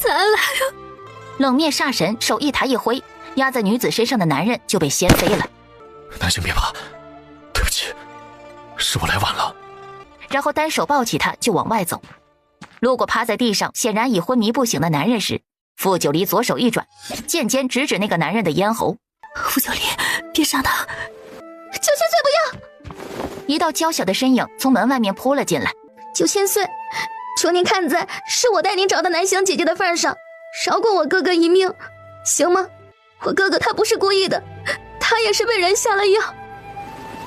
再来啊！冷面煞神手一抬一挥，压在女子身上的男人就被掀飞了。南星别怕，对不起，是我来晚了。然后单手抱起他就往外走。路过趴在地上显然已昏迷不醒的男人时，傅九离左手一转，剑尖直指那个男人的咽喉。傅九离，别杀他！九千岁不要！一道娇小的身影从门外面扑了进来。九千岁，求您看在是我带您找到南星姐姐的份上，饶过我哥哥一命，行吗？我哥哥他不是故意的，他也是被人下了药。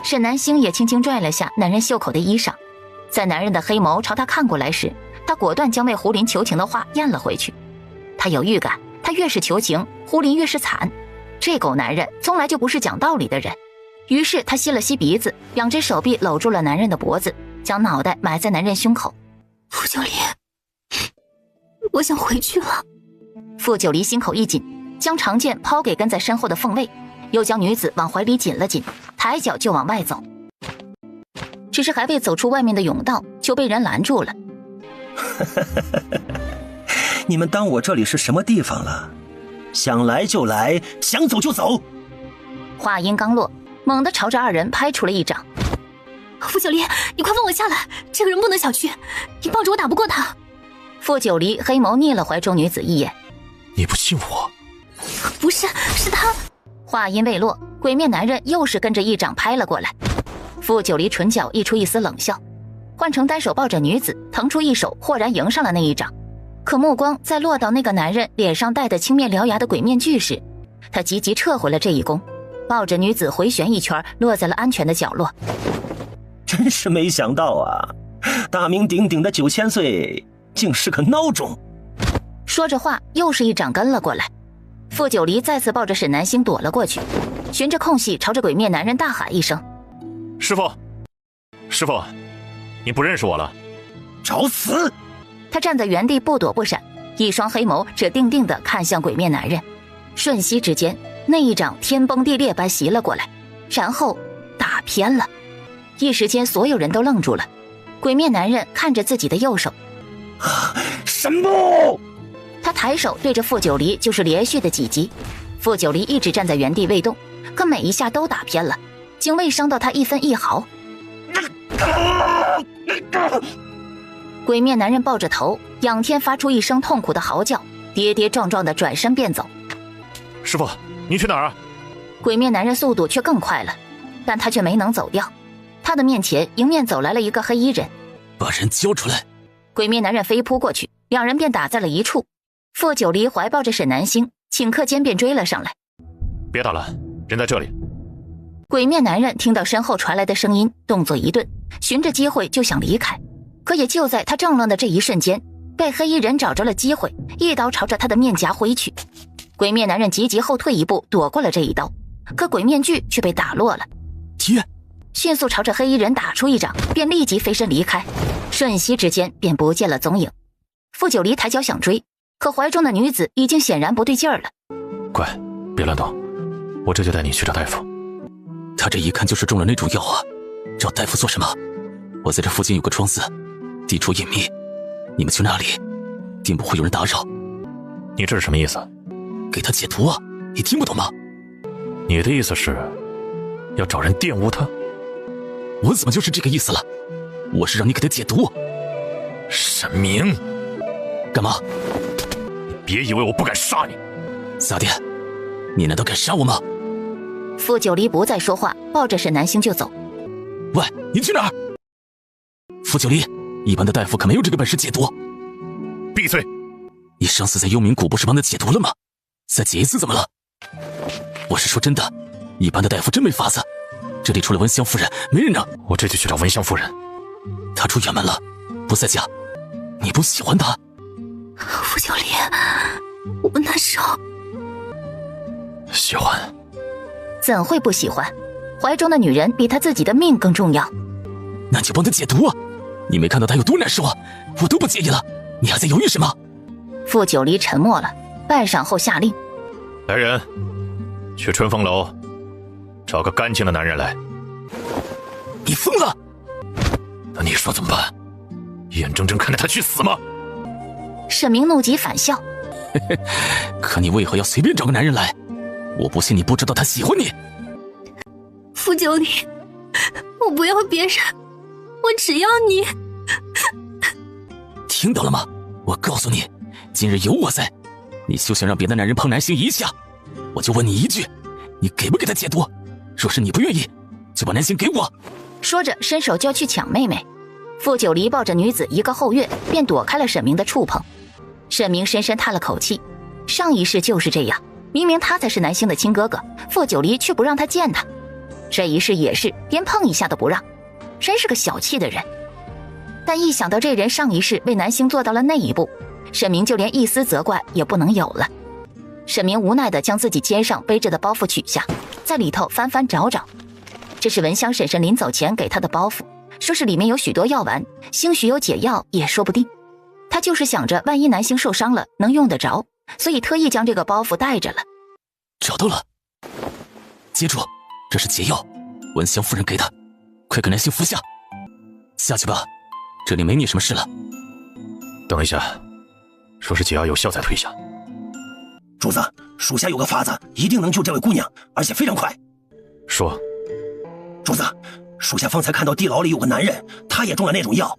沈南星也轻轻拽了下男人袖口的衣裳，在男人的黑眸朝他看过来时，他果断将为胡林求情的话咽了回去。他有预感，他越是求情，胡林越是惨。这狗男人从来就不是讲道理的人。于是他吸了吸鼻子，两只手臂搂住了男人的脖子，将脑袋埋在男人胸口。傅九离，我想回去了。傅九离心口一紧，将长剑抛给跟在身后的凤卫，又将女子往怀里紧了紧，抬脚就往外走。只是还未走出外面的甬道，就被人拦住了。你们当我这里是什么地方了？想来就来，想走就走。话音刚落，猛地朝着二人拍出了一掌。傅九离，你快放我下来，这个人不能小觑，你抱着我打不过他。傅九离黑眸睨了怀中女子一眼。你不信我？不是，是他。话音未落，鬼面男人又是跟着一掌拍了过来。傅九离唇角溢出一丝冷笑，换成单手抱着女子，腾出一手豁然迎上了那一掌。可目光在落到那个男人脸上戴的青面獠牙的鬼面具时，他急急撤回了这一攻，抱着女子回旋一圈，落在了安全的角落。真是没想到啊，大名鼎鼎的9000岁竟是个孬种。说着话，又是一掌跟了过来。傅九离再次抱着沈南星躲了过去，循着空隙朝着鬼面男人大喊一声：师傅，师傅，你不认识我了？找死！他站在原地不躲不闪，一双黑眸只定定地看向鬼面男人。瞬息之间，那一掌天崩地裂般袭了过来，然后打偏了。一时间所有人都愣住了。鬼面男人看着自己的右手，神木！他抬手对着傅九离就是连续的几击。傅九离一直站在原地未动，可每一下都打偏了，竟未伤到他一分一毫。鬼面男人抱着头，仰天发出一声痛苦的嚎叫，跌跌撞撞地转身便走。师傅，你去哪儿啊？鬼面男人速度却更快了，但他却没能走掉。他的面前迎面走来了一个黑衣人。把人交出来！鬼面男人飞扑过去，两人便打在了一处。傅九离怀抱着沈南星，顷刻间便追了上来。别打了，人在这里。鬼面男人听到身后传来的声音，动作一顿，寻着机会就想离开。可也就在他正愣的这一瞬间，被黑衣人找着了机会，一刀朝着他的面颊挥去。鬼面男人急急后退一步，躲过了这一刀，可鬼面具却被打落了。天！迅速朝着黑衣人打出一掌，便立即飞身离开，瞬息之间便不见了踪影。傅九离抬脚想追，可怀中的女子已经显然不对劲儿了。乖，别乱动，我这就带你去找大夫。他这一看就是中了那种药啊，找大夫做什么？我在这附近有个庄子，地处隐秘，你们去那里定不会有人打扰。你这是什么意思？给他解毒啊，你听不懂吗？你的意思是要找人玷污他？我怎么就是这个意思了？我是让你给他解毒。沈明，干嘛？你别以为我不敢杀你。撒爹，你难道敢杀我吗？傅九离不再说话，抱着沈南星就走。喂，你去哪儿？傅九离，一般的大夫可没有这个本事解毒。闭嘴！你上次在幽冥谷不是帮他解毒了吗？再解一次怎么了？我是说真的，一般的大夫真没法子。这里除了文香夫人，没人能。我这就去找文香夫人。她出远门了，不在家。你不喜欢她？傅九离，我难受。喜欢。怎会不喜欢？怀中的女人比他自己的命更重要。那就帮她解毒啊！你没看到她有多难受啊？我都不介意了，你还在犹豫什么？傅九离沉默了，半晌后下令：来人，去春风楼找个干净的男人来。你疯了！那你说怎么办？眼睁睁看着他去死吗？沈明怒极反笑：可你为何要随便找个男人来？我不信你不知道他喜欢你。傅九龄，我不要别人，我只要你。听到了吗？我告诉你，今日有我在，你休想让别的男人碰南星一下。我就问你一句，你给不给他解毒？若是你不愿意，就把南星给我。说着伸手就要去抢妹妹，傅九离抱着女子一个后跃，便躲开了沈明的触碰。沈明深深叹了口气，上一世就是这样，明明他才是南星的亲哥哥，傅九离却不让他见他，这一世也是连碰一下都不让，真是个小气的人。但一想到这人上一世为南星做到了那一步，沈明就连一丝责怪也不能有了。沈明无奈地将自己肩上背着的包袱取下，在里头翻翻找找，这是文香婶婶临走前给他的包袱，说是里面有许多药丸，兴许有解药也说不定。他就是想着万一南星受伤了能用得着，所以特意将这个包袱带着了。找到了，接住，这是解药，文香夫人给的，快给南星服下。下去吧，这里没你什么事了。等一下，说是解药有效才退下。主子，属下有个法子，一定能救这位姑娘，而且非常快。说。主子，属下方才看到地牢里有个男人，他也中了那种药，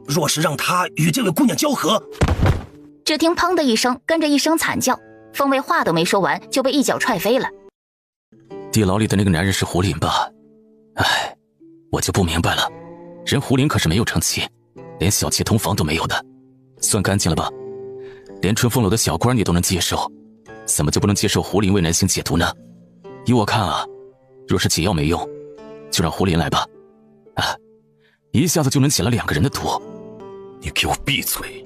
若是让他与这位姑娘交合。只听砰的一声，跟着一声惨叫，风卫话都没说完就被一脚踹飞了。地牢里的那个男人是胡林吧？哎，我就不明白了，人胡林可是没有成器，连小妾同房都没有的，算干净了吧？连春风楼的小官你都能接受，怎么就不能接受胡林为南星解毒呢？依我看啊，若是解药没用，就让胡林来吧。啊，一下子就能解了2个人的毒。你给我闭嘴！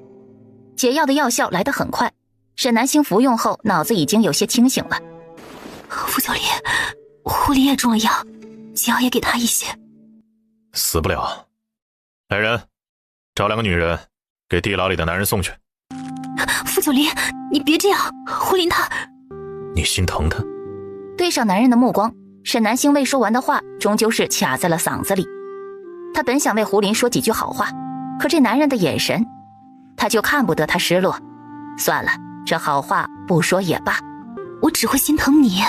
解药的药效来得很快，沈南星服用后脑子已经有些清醒了。傅九龄，胡林也中了药，解药也给他一些。死不了。来人，找2个女人给地牢里的男人送去。傅九龄，你别这样，胡林他……你心疼他？对上男人的目光，沈南星未说完的话终究是卡在了嗓子里。他本想为胡林说几句好话，可这男人的眼神，他就看不得他失落。算了，这好话不说也罢。我只会心疼你。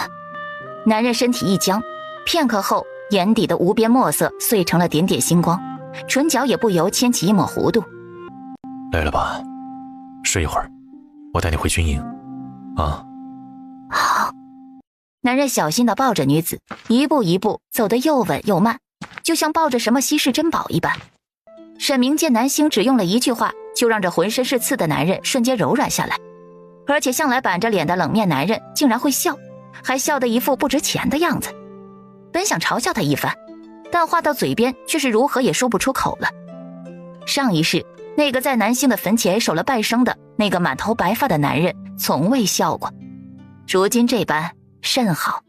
男人身体一僵，片刻后眼底的无边墨色碎成了点点星光，唇角也不由牵起一抹弧度。累了吧？睡一会儿，我带你回军营。啊。好。男人小心地抱着女子，一步一步走得又稳又慢，就像抱着什么稀世珍宝一般。沈明见南星只用了一句话就让这浑身是刺的男人瞬间柔软下来，而且向来板着脸的冷面男人竟然会笑，还笑得一副不值钱的样子。本想嘲笑他一番，但话到嘴边却是如何也说不出口了。上一世那个在南星的坟前守了半生的那个满头白发的男人从未笑过，如今这般甚好。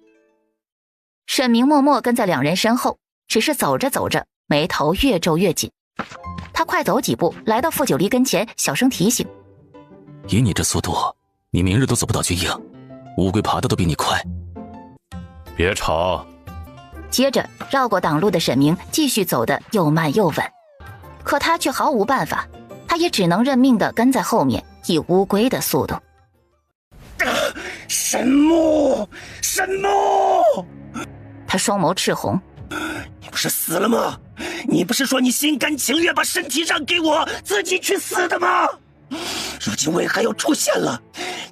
沈明默默跟在2人身后，只是走着走着眉头越皱越紧。他快走几步来到傅九离跟前，小声提醒：以你这速度，你明日都走不到军营，乌龟爬的都比你快。别吵。接着绕过挡路的沈明继续走得又慢又稳，可他却毫无办法，他也只能认命地跟在后面，以乌龟的速度。神木，神木！他双眸赤红。你不是死了吗？你不是说你心甘情愿把身体让给我，自己去死的吗？如今为何又出现了？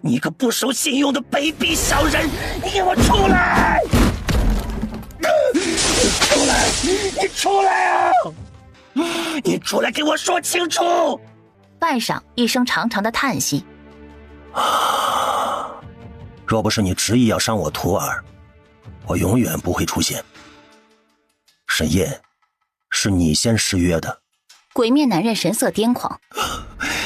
你个不守信用的卑鄙小人，你给我出来！你出来！你出来啊！你出来给我说清楚！半晌，一声长长的叹息。若不是你执意要伤我徒儿，我永远不会出现。沈烨，是你先失约的。鬼面男人神色癫狂。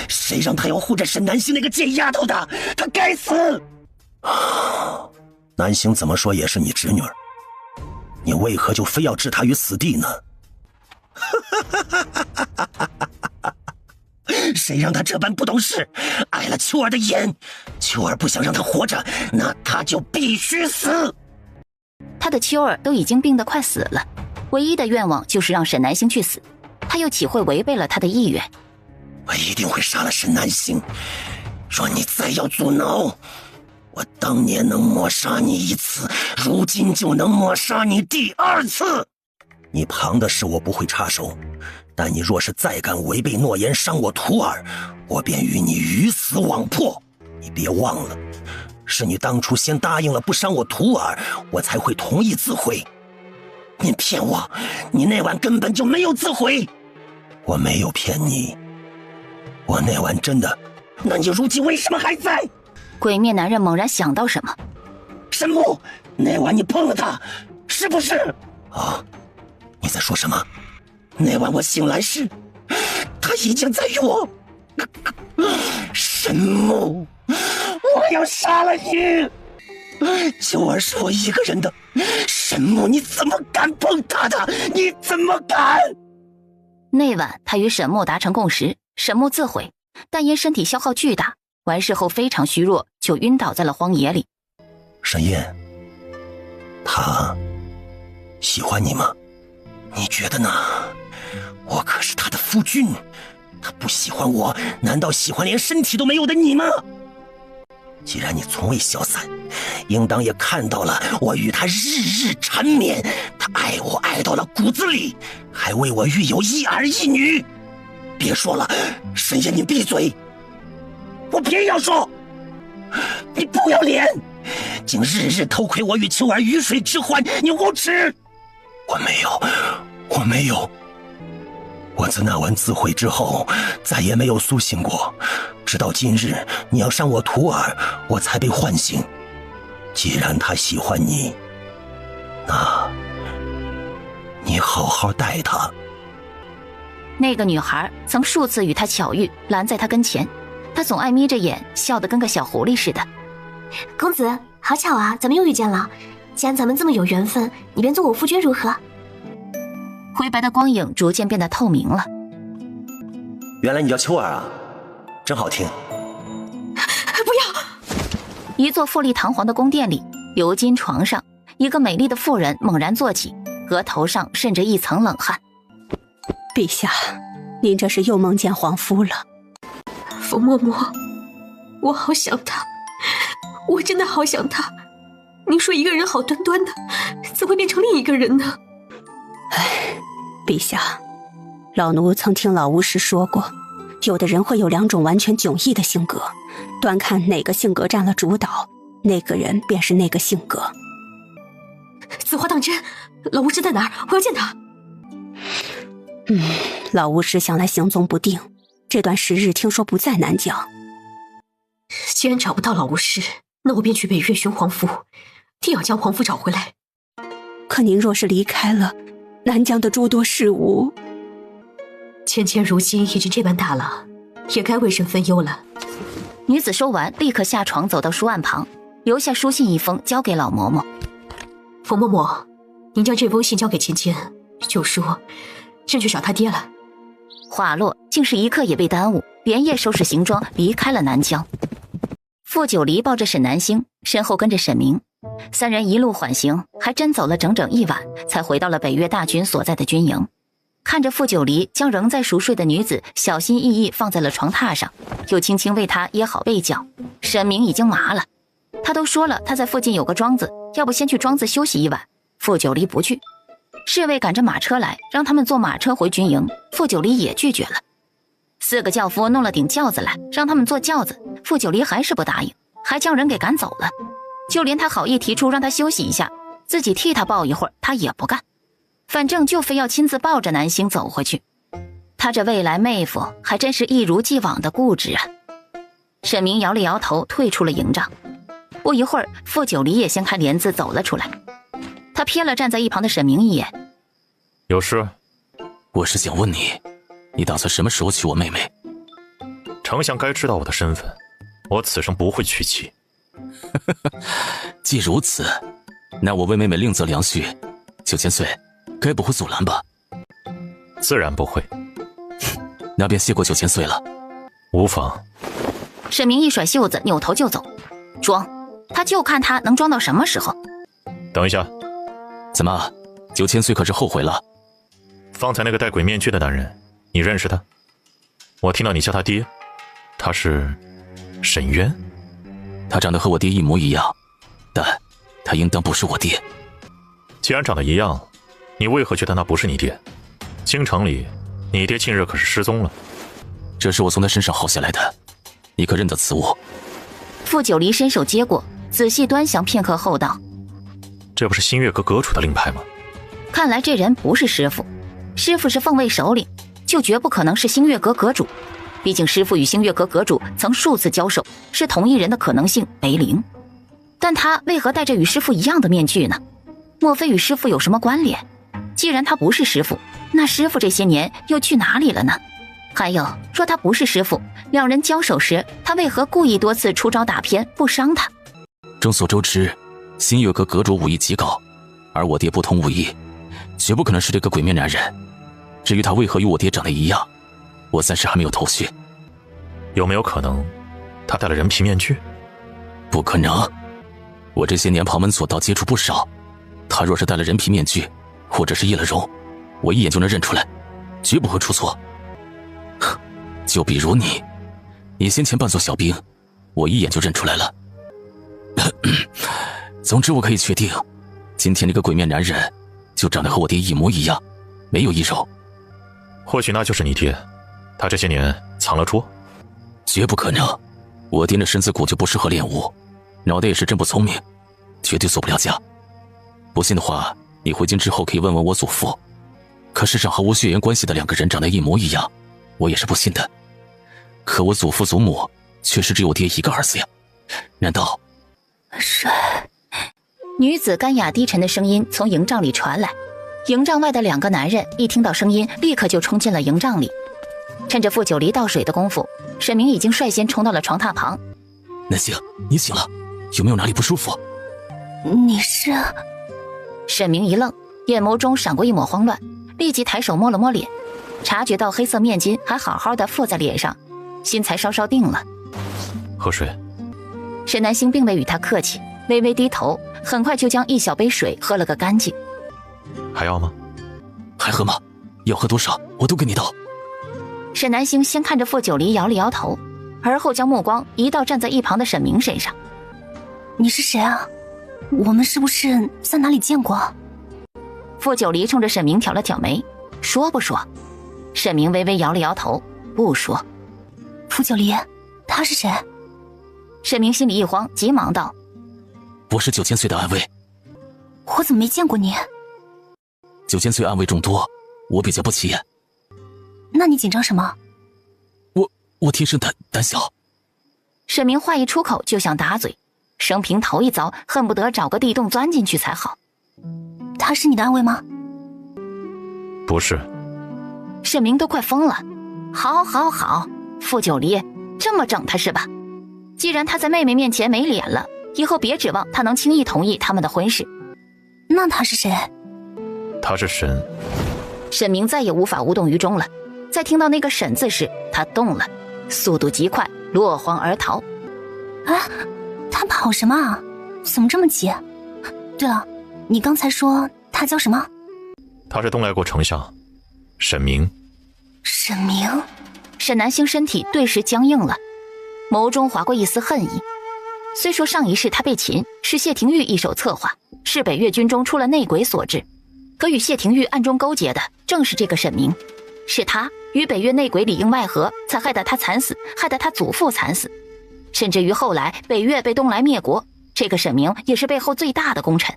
谁让他要护着沈南星那个贱丫头的？他该死！南星怎么说也是你侄女儿，你为何就非要置她于死地呢？谁让他这般不懂事，碍了秋儿的眼？秋儿不想让他活着，那他就必须死。他的秋儿都已经病得快死了，唯一的愿望就是让沈南星去死，他又岂会违背了他的意愿？我一定会杀了沈南星，若你再要阻挠，我当年能抹杀你一次，如今就能抹杀你第2次。你旁的事我不会插手，但你若是再敢违背诺言伤我徒儿，我便与你鱼死网破。你别忘了，是你当初先答应了不伤我徒儿，我才会同意自毁。你骗我，你那晚根本就没有自毁。我没有骗你，我那晚真的。那你如今为什么还在？鬼面男人猛然想到什么，神木，那晚你碰了他，是不是？啊，你在说什么？那晚我醒来时，他已经在与我。神木，我要杀了你！秋儿是我一个人的，神木，你怎么敢碰他的？你怎么敢？那晚他与沈木达成共识，沈木自毁，但因身体消耗巨大，完事后非常虚弱，就晕倒在了荒野里。沈燕，他喜欢你吗？你觉得呢？我可是他的夫君，他不喜欢我，难道喜欢连身体都没有的你吗？既然你从未消散，应当也看到了我与他日日缠绵，他爱我爱到了骨子里，还为我育有1儿1女。别说了，沈燕，你闭嘴！我偏要说，你不要脸，竟日日偷窥我与秋儿鱼水之欢，你无耻！我没有。我自那晚自毁之后，再也没有苏醒过。直到今日，你要伤我徒儿，我才被唤醒。既然他喜欢你，那你好好待他。那个女孩曾数次与他巧遇，拦在他跟前，他总爱眯着眼，笑得跟个小狐狸似的。公子，好巧啊，咱们又遇见了。既然咱们这么有缘分，你便做我夫君如何？灰白的光影逐渐变得透明了。原来你叫秋儿啊，真好听。不要！一座富丽堂皇的宫殿里，鎏金床上，一个美丽的妇人猛然坐起，额头上渗着一层冷汗。陛下，您这是又梦见皇夫了。冯嬷嬷，我好想他，我真的好想他。您说一个人好端端的，怎会变成另一个人呢？唉，陛下，老奴曾听老巫师说过，有的人会有2种完全迥异的性格，端看哪个性格占了主导，那个人便是那个性格。此话当真？老巫师在哪儿？我要见他。老巫师向来行踪不定，这段时日听说不在南疆。既然找不到老巫师，那我便去北岳寻皇夫，定要将皇夫找回来。可您若是离开了，南疆的诸多事务，芊芊如今已经这般大了，也该为身分忧了。女子说完，立刻下床走到书案旁，留下书信一封，交给老嬷嬷。冯嬷嬷，您将这封信交给芊芊，就说朕去找他爹了。话落，竟是一刻也被耽误，连夜收拾行装离开了南疆。傅九离抱着沈南星，身后跟着沈明，3人一路缓行，还真走了整整1晚，才回到了北岳大军所在的军营。看着傅九离将仍在熟睡的女子小心翼翼放在了床榻上，又轻轻为她掖好被角，沈明已经麻了。他都说了他在附近有个庄子，要不先去庄子休息1晚。傅九离不去，侍卫赶着马车来，让他们坐马车回军营，傅九离也拒绝了。4个轿夫弄了顶轿子来，让他们坐轿子，傅九离还是不答应，还将人给赶走了。就连他好意提出让他休息一下，自己替他抱一会儿，他也不干，反正就非要亲自抱着南星走回去。他这未来妹夫还真是一如既往的固执啊。沈明摇了摇头，退出了营帐。不一会儿，傅九离也掀开帘子走了出来。他瞥了站在一旁的沈明一眼。有事？我是想问你，你打算什么时候娶我妹妹？丞相该知道我的身份，我此生不会娶妻。既如此，那我为妹妹另择良婿，9000岁，该不会阻拦吧？自然不会。那便谢过9000岁了。无妨。沈明一甩袖子，扭头就走。装，他就看他能装到什么时候。等一下。怎么，9000岁可是后悔了？方才那个戴鬼面具的男人，你认识他？我听到你叫他爹，他是沈渊？他长得和我爹一模一样，但他应当不是我爹。既然长得一样，你为何觉得那不是你爹？京城里，你爹近日可是失踪了。这是我从他身上薅下来的，你可认得此物？傅九离伸手接过，仔细端详片刻后道：“这不是新月阁阁主的令牌吗？”看来这人不是师傅，师傅是凤卫首领，就绝不可能是星月阁阁主。毕竟师傅与星月阁阁主曾数次交手，是同一人的可能性为零。但他为何戴着与师傅一样的面具呢？莫非与师傅有什么关联？既然他不是师傅，那师傅这些年又去哪里了呢？还有，若他不是师傅，两人交手时，他为何故意多次出招打偏，不伤他？众所周知，新月阁阁主武艺极高，而我爹不通武艺，绝不可能是这个鬼面男人。至于他为何与我爹长得一样，我暂时还没有头绪。有没有可能，他戴了人皮面具？不可能，我这些年旁门左道接触不少，他若是戴了人皮面具，或者是易了容，我一眼就能认出来，绝不会出错。就比如你先前扮作小兵，我一眼就认出来了。总之我可以确定，今天那个鬼面男人就长得和我爹一模一样，没有易容。或许那就是你爹，他这些年藏了拙。绝不可能，我爹那身子骨就不适合练武，脑袋也是真不聪明，绝对做不了假。不信的话，你回京之后可以问问我祖父，可世上毫无血缘关系的两个人长得一模一样，我也是不信的。可我祖父祖母确实只有爹一个儿子呀，难道……是？女子干哑低沉的声音从营帐里传来，营帐外的两个男人一听到声音，立刻就冲进了营帐里。趁着傅九离倒水的功夫，沈明已经率先冲到了床榻旁。南星，你醒了，有没有哪里不舒服？你是？沈明一愣，眼眸中闪过一抹慌乱，立即抬手摸了摸脸，察觉到黑色面巾还好好的附在脸上，心才稍稍定了。喝水。沈南星并未与他客气，微微低头，很快就将一小杯水喝了个干净。还要吗？还喝吗？要喝多少我都给你倒。沈南星先看着傅九离摇了摇头，而后将目光移到站在一旁的沈明身上。你是谁啊？我们是不是在哪里见过？傅九离冲着沈明挑了挑眉，说不说？沈明微微摇了摇头，不说。傅九离，他是谁？沈明心里一慌，急忙道：我是9000岁的暗卫。我怎么没见过你？9000岁暗卫众多，我比较不起眼。那你紧张什么？我天生胆小。沈明话一出口就想打嘴，生平头一遭，恨不得找个地洞钻进去才好。他是你的暗卫吗？不是。沈明都快疯了。好，傅九离，这么整他是吧？既然他在妹妹面前没脸了，以后别指望他能轻易同意他们的婚事。那他是谁？他是神。沈明再也无法无动于衷了。在听到那个沈字时，他动了，速度极快，落荒而逃。啊，他跑什么啊？怎么这么急？对了，你刚才说他叫什么？他是东来国丞相沈明。沈明？沈南星身体顿时僵硬了，眸中划过一丝恨意。虽说上一世他被擒是谢廷玉一手策划，是北越军中出了内鬼所致，可与谢廷玉暗中勾结的正是这个沈明，是他与北越内鬼里应外合，才害得他惨死，害得他祖父惨死，甚至于后来北越被东来灭国，这个沈明也是背后最大的功臣。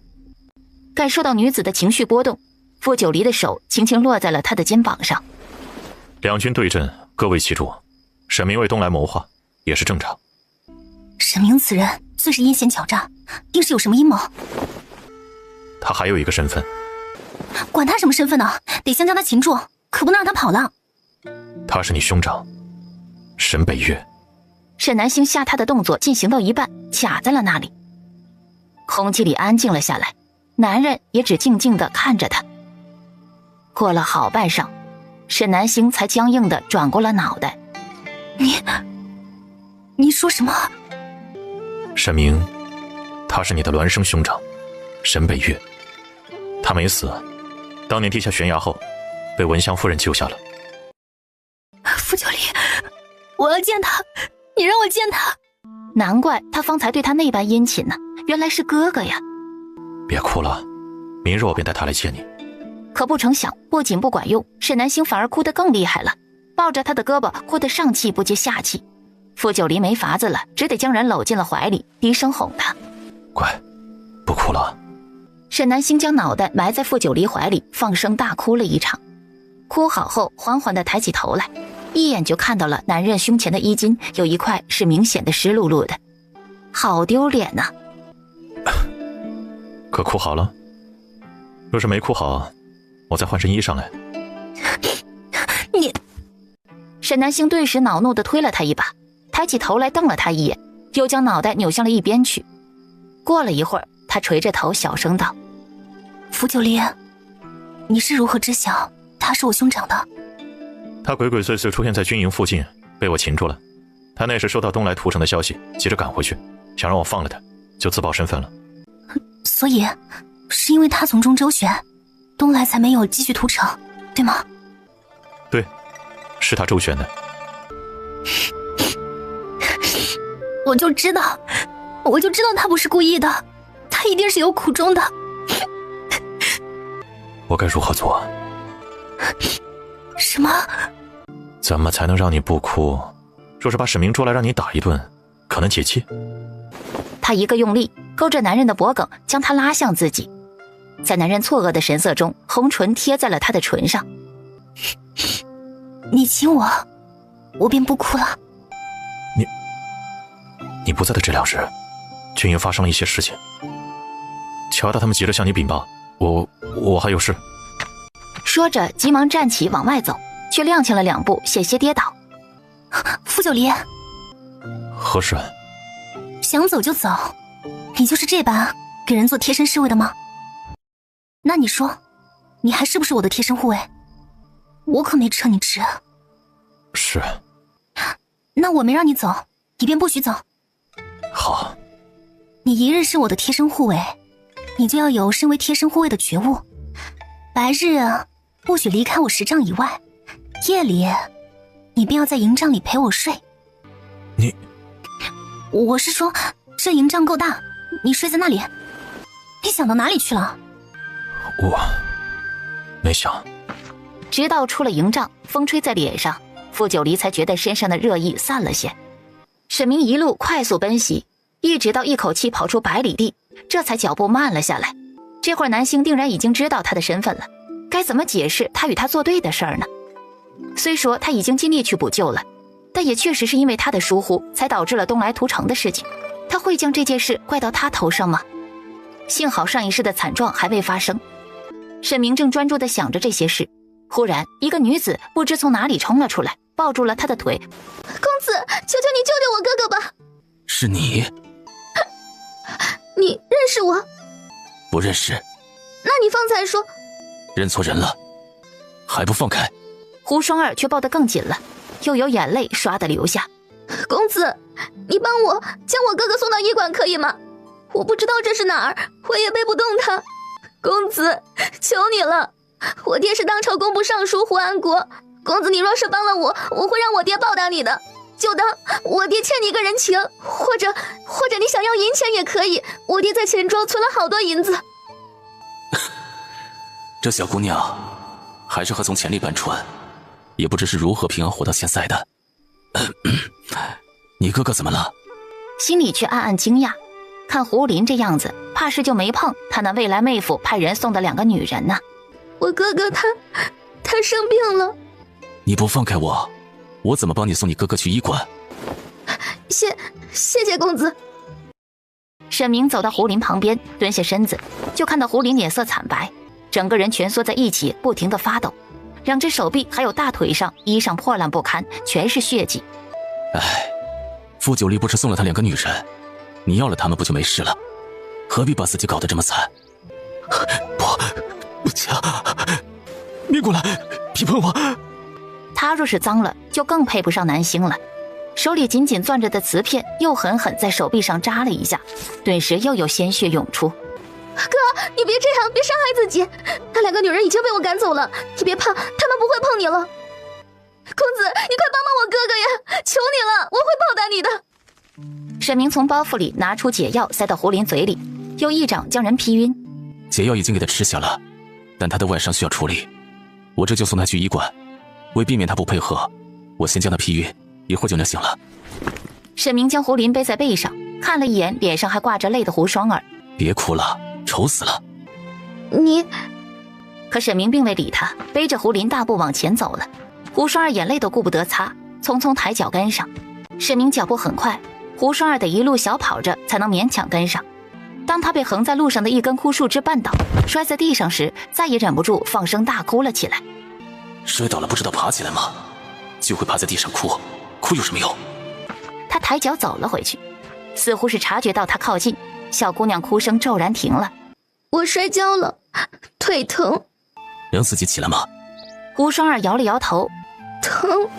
感受到女子的情绪波动，傅九离的手轻轻落在了他的肩膀上。两军对阵，各为其主，沈明为东来谋划也是正常。沈明此人最是阴险狡诈，定是有什么阴谋。他还有一个身份。管他什么身份呢，得先将他擒住，可不能让他跑了。他是你兄长沈北岳。沈南星下他的动作进行到一半，卡在了那里。空气里安静了下来，男人也只静静地看着他。过了好半晌，沈南星才僵硬地转过了脑袋。你说什么？沈明，他是你的孪生兄长沈北岳，他没死，当年跌下悬崖后被文香夫人救下了。傅九离，我要见他，你让我见他。难怪他方才对他那般殷勤呢，原来是哥哥呀。别哭了，明日我便带他来见你。可不成想，不仅不管用，沈南星反而哭得更厉害了，抱着他的胳膊哭得上气不接下气。傅九离没法子了，只得将人搂进了怀里，低声哄他：乖，不哭了。沈南星将脑袋埋在傅九离怀里，放声大哭了一场。哭好后，缓缓地抬起头来，一眼就看到了男人胸前的衣襟有一块是明显的湿漉漉的，好丢脸呐！可哭好了？若是没哭好，我再换身衣裳来。你……沈南星顿时恼怒地推了他一把，抬起头来瞪了他一眼，又将脑袋扭向了一边去。过了一会儿，他垂着头小声道：傅九离，你是如何知晓他是我兄长的？他鬼鬼祟祟出现在军营附近，被我擒住了。他那时收到东来屠城的消息，急着赶回去，想让我放了他，就自曝身份了。所以是因为他从中周旋，东来才没有继续屠城，对吗？对，是他周旋的。我就知道他不是故意的，他一定是有苦衷的。我该如何做？什么？怎么才能让你不哭？若是把沈明捉来让你打一顿，可能解气？他一个用力，勾着男人的脖颈，将他拉向自己。在男人错愕的神色中，红唇贴在了他的唇上。你亲我，我便不哭了。你不在的这2日，军营发生了一些事情。乔大他们急着向你禀报，我还有事。说着急忙站起往外走，却踉跄了2步，险些跌倒。傅九离，何事？想走就走，你就是这般给人做贴身侍卫的吗？那你说，你还是不是我的贴身护卫？我可没撤你职。是。那我没让你走，你便不许走。好。你一日是我的贴身护卫，你就要有身为贴身护卫的觉悟。白日不许离开我10丈以外，夜里你便要在营帐里陪我睡。我是说，这营帐够大，你睡在那里。你想到哪里去了？我没想。直到出了营帐，风吹在脸上，傅九离才觉得身上的热意散了些。沈明一路快速奔袭，一直到一口气跑出100里地，这才脚步慢了下来。这会儿南星定然已经知道他的身份了，该怎么解释他与他作对的事儿呢？虽说他已经尽力去补救了，但也确实是因为他的疏忽，才导致了东来屠城的事情。他会将这件事怪到他头上吗？幸好上一世的惨状还未发生。沈明正专注地想着这些事，忽然一个女子不知从哪里冲了出来，抱住了他的腿。公子，求求你救救我哥哥吧！是你？你认识我？不认识。那你方才说……认错人了，还不放开？胡双儿却抱得更紧了，又有眼泪唰地流下。公子，你帮我将我哥哥送到医馆可以吗？我不知道这是哪儿，我也背不动他。公子，求你了，我爹是当朝工部尚书胡安国，公子你若是帮了我，我会让我爹报答你的，就当我爹欠你一个人情，或者你想要银钱也可以，我爹在钱庄存了好多银子。这小姑娘还是和从前那般蠢，也不知是如何平安活到现在的。你哥哥怎么了？心里却暗暗惊讶，看胡林这样子，怕是就没碰他那未来妹夫派人送的2个女人呢。我哥哥他生病了。你不放开我，我怎么帮你送你哥哥去医馆？谢谢公子。沈明走到胡林旁边，蹲下身子，就看到胡林脸色惨白，整个人蜷缩在一起，不停地发抖，2只手臂还有大腿上衣裳破烂不堪，全是血迹。傅九离不是送了他2个女人，你要了他们不就没事了？何必把自己搞得这么惨？不强，别过来，别碰我！他若是脏了，就更配不上南星了。手里紧紧攥着的瓷片又狠狠在手臂上扎了一下，顿时又有鲜血涌出。哥，你别这样，别伤害自己。那2个女人已经被我赶走了，你别怕，她们不会碰你了。公子，你快帮帮我哥哥呀！求你了，我会报答你的。沈明从包袱里拿出解药塞到胡林嘴里，又一掌将人劈晕。解药已经给他吃下了，但他的外伤需要处理，我这就送他去医馆。为避免他不配合，我先将他劈晕，一会儿就能醒了。沈明将胡林背在背上，看了一眼脸上还挂着泪的胡双儿。别哭了，愁死了。你……可沈明并未理他，背着胡林大步往前走了。胡双儿眼泪都顾不得擦，匆匆抬脚跟上。沈明脚步很快，胡双儿得一路小跑着才能勉强跟上。当他被横在路上的一根枯树枝绊倒，摔在地上时，再也忍不住放声大哭了起来。摔倒了不知道爬起来吗？就会趴在地上哭，哭有什么用？他抬脚走了回去，似乎是察觉到他靠近，小姑娘哭声骤然停了。我摔跤了，腿疼。让自己起来吗？胡双儿摇了摇头，疼。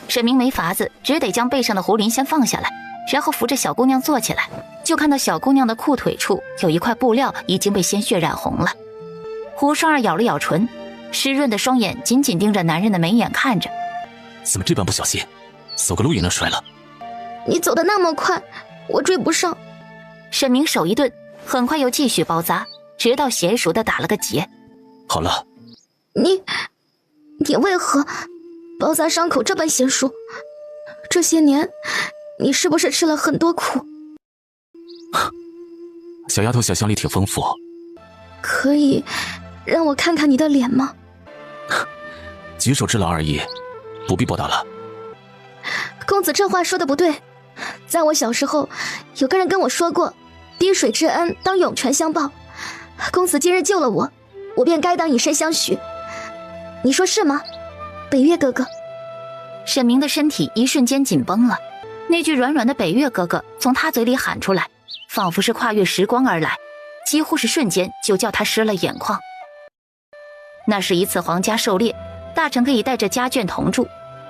沈明没法子，只得将背上的胡林先放下来，然后扶着小姑娘坐起来，就看到小姑娘的裤腿处有一块布料已经被鲜血染红了。胡双儿咬了咬唇，湿润的双眼紧紧盯着男人的眉眼看着。怎么这般不小心，走个路也能摔了？你走得那么快，我追不上。沈明手一顿，很快又继续包扎，直到娴熟的打了个结。好了。你为何包扎伤口这般娴熟？这些年你是不是吃了很多苦？小丫头想象力挺丰富。可以让我看看你的脸吗？举手之劳而已，不必报答了。公子这话说的不对，在我小时候有个人跟我说过，滴水之恩当涌泉相报。公子今日救了我，我便该当以身相许。你说是吗，北岳哥哥？沈明的身体一瞬间紧绷了，那句软软的北岳哥哥从他嘴里喊出来，仿佛是跨越时光而来，几乎是瞬间就叫他湿了眼眶。那是一次皇家狩猎，大臣可以带着家眷同住，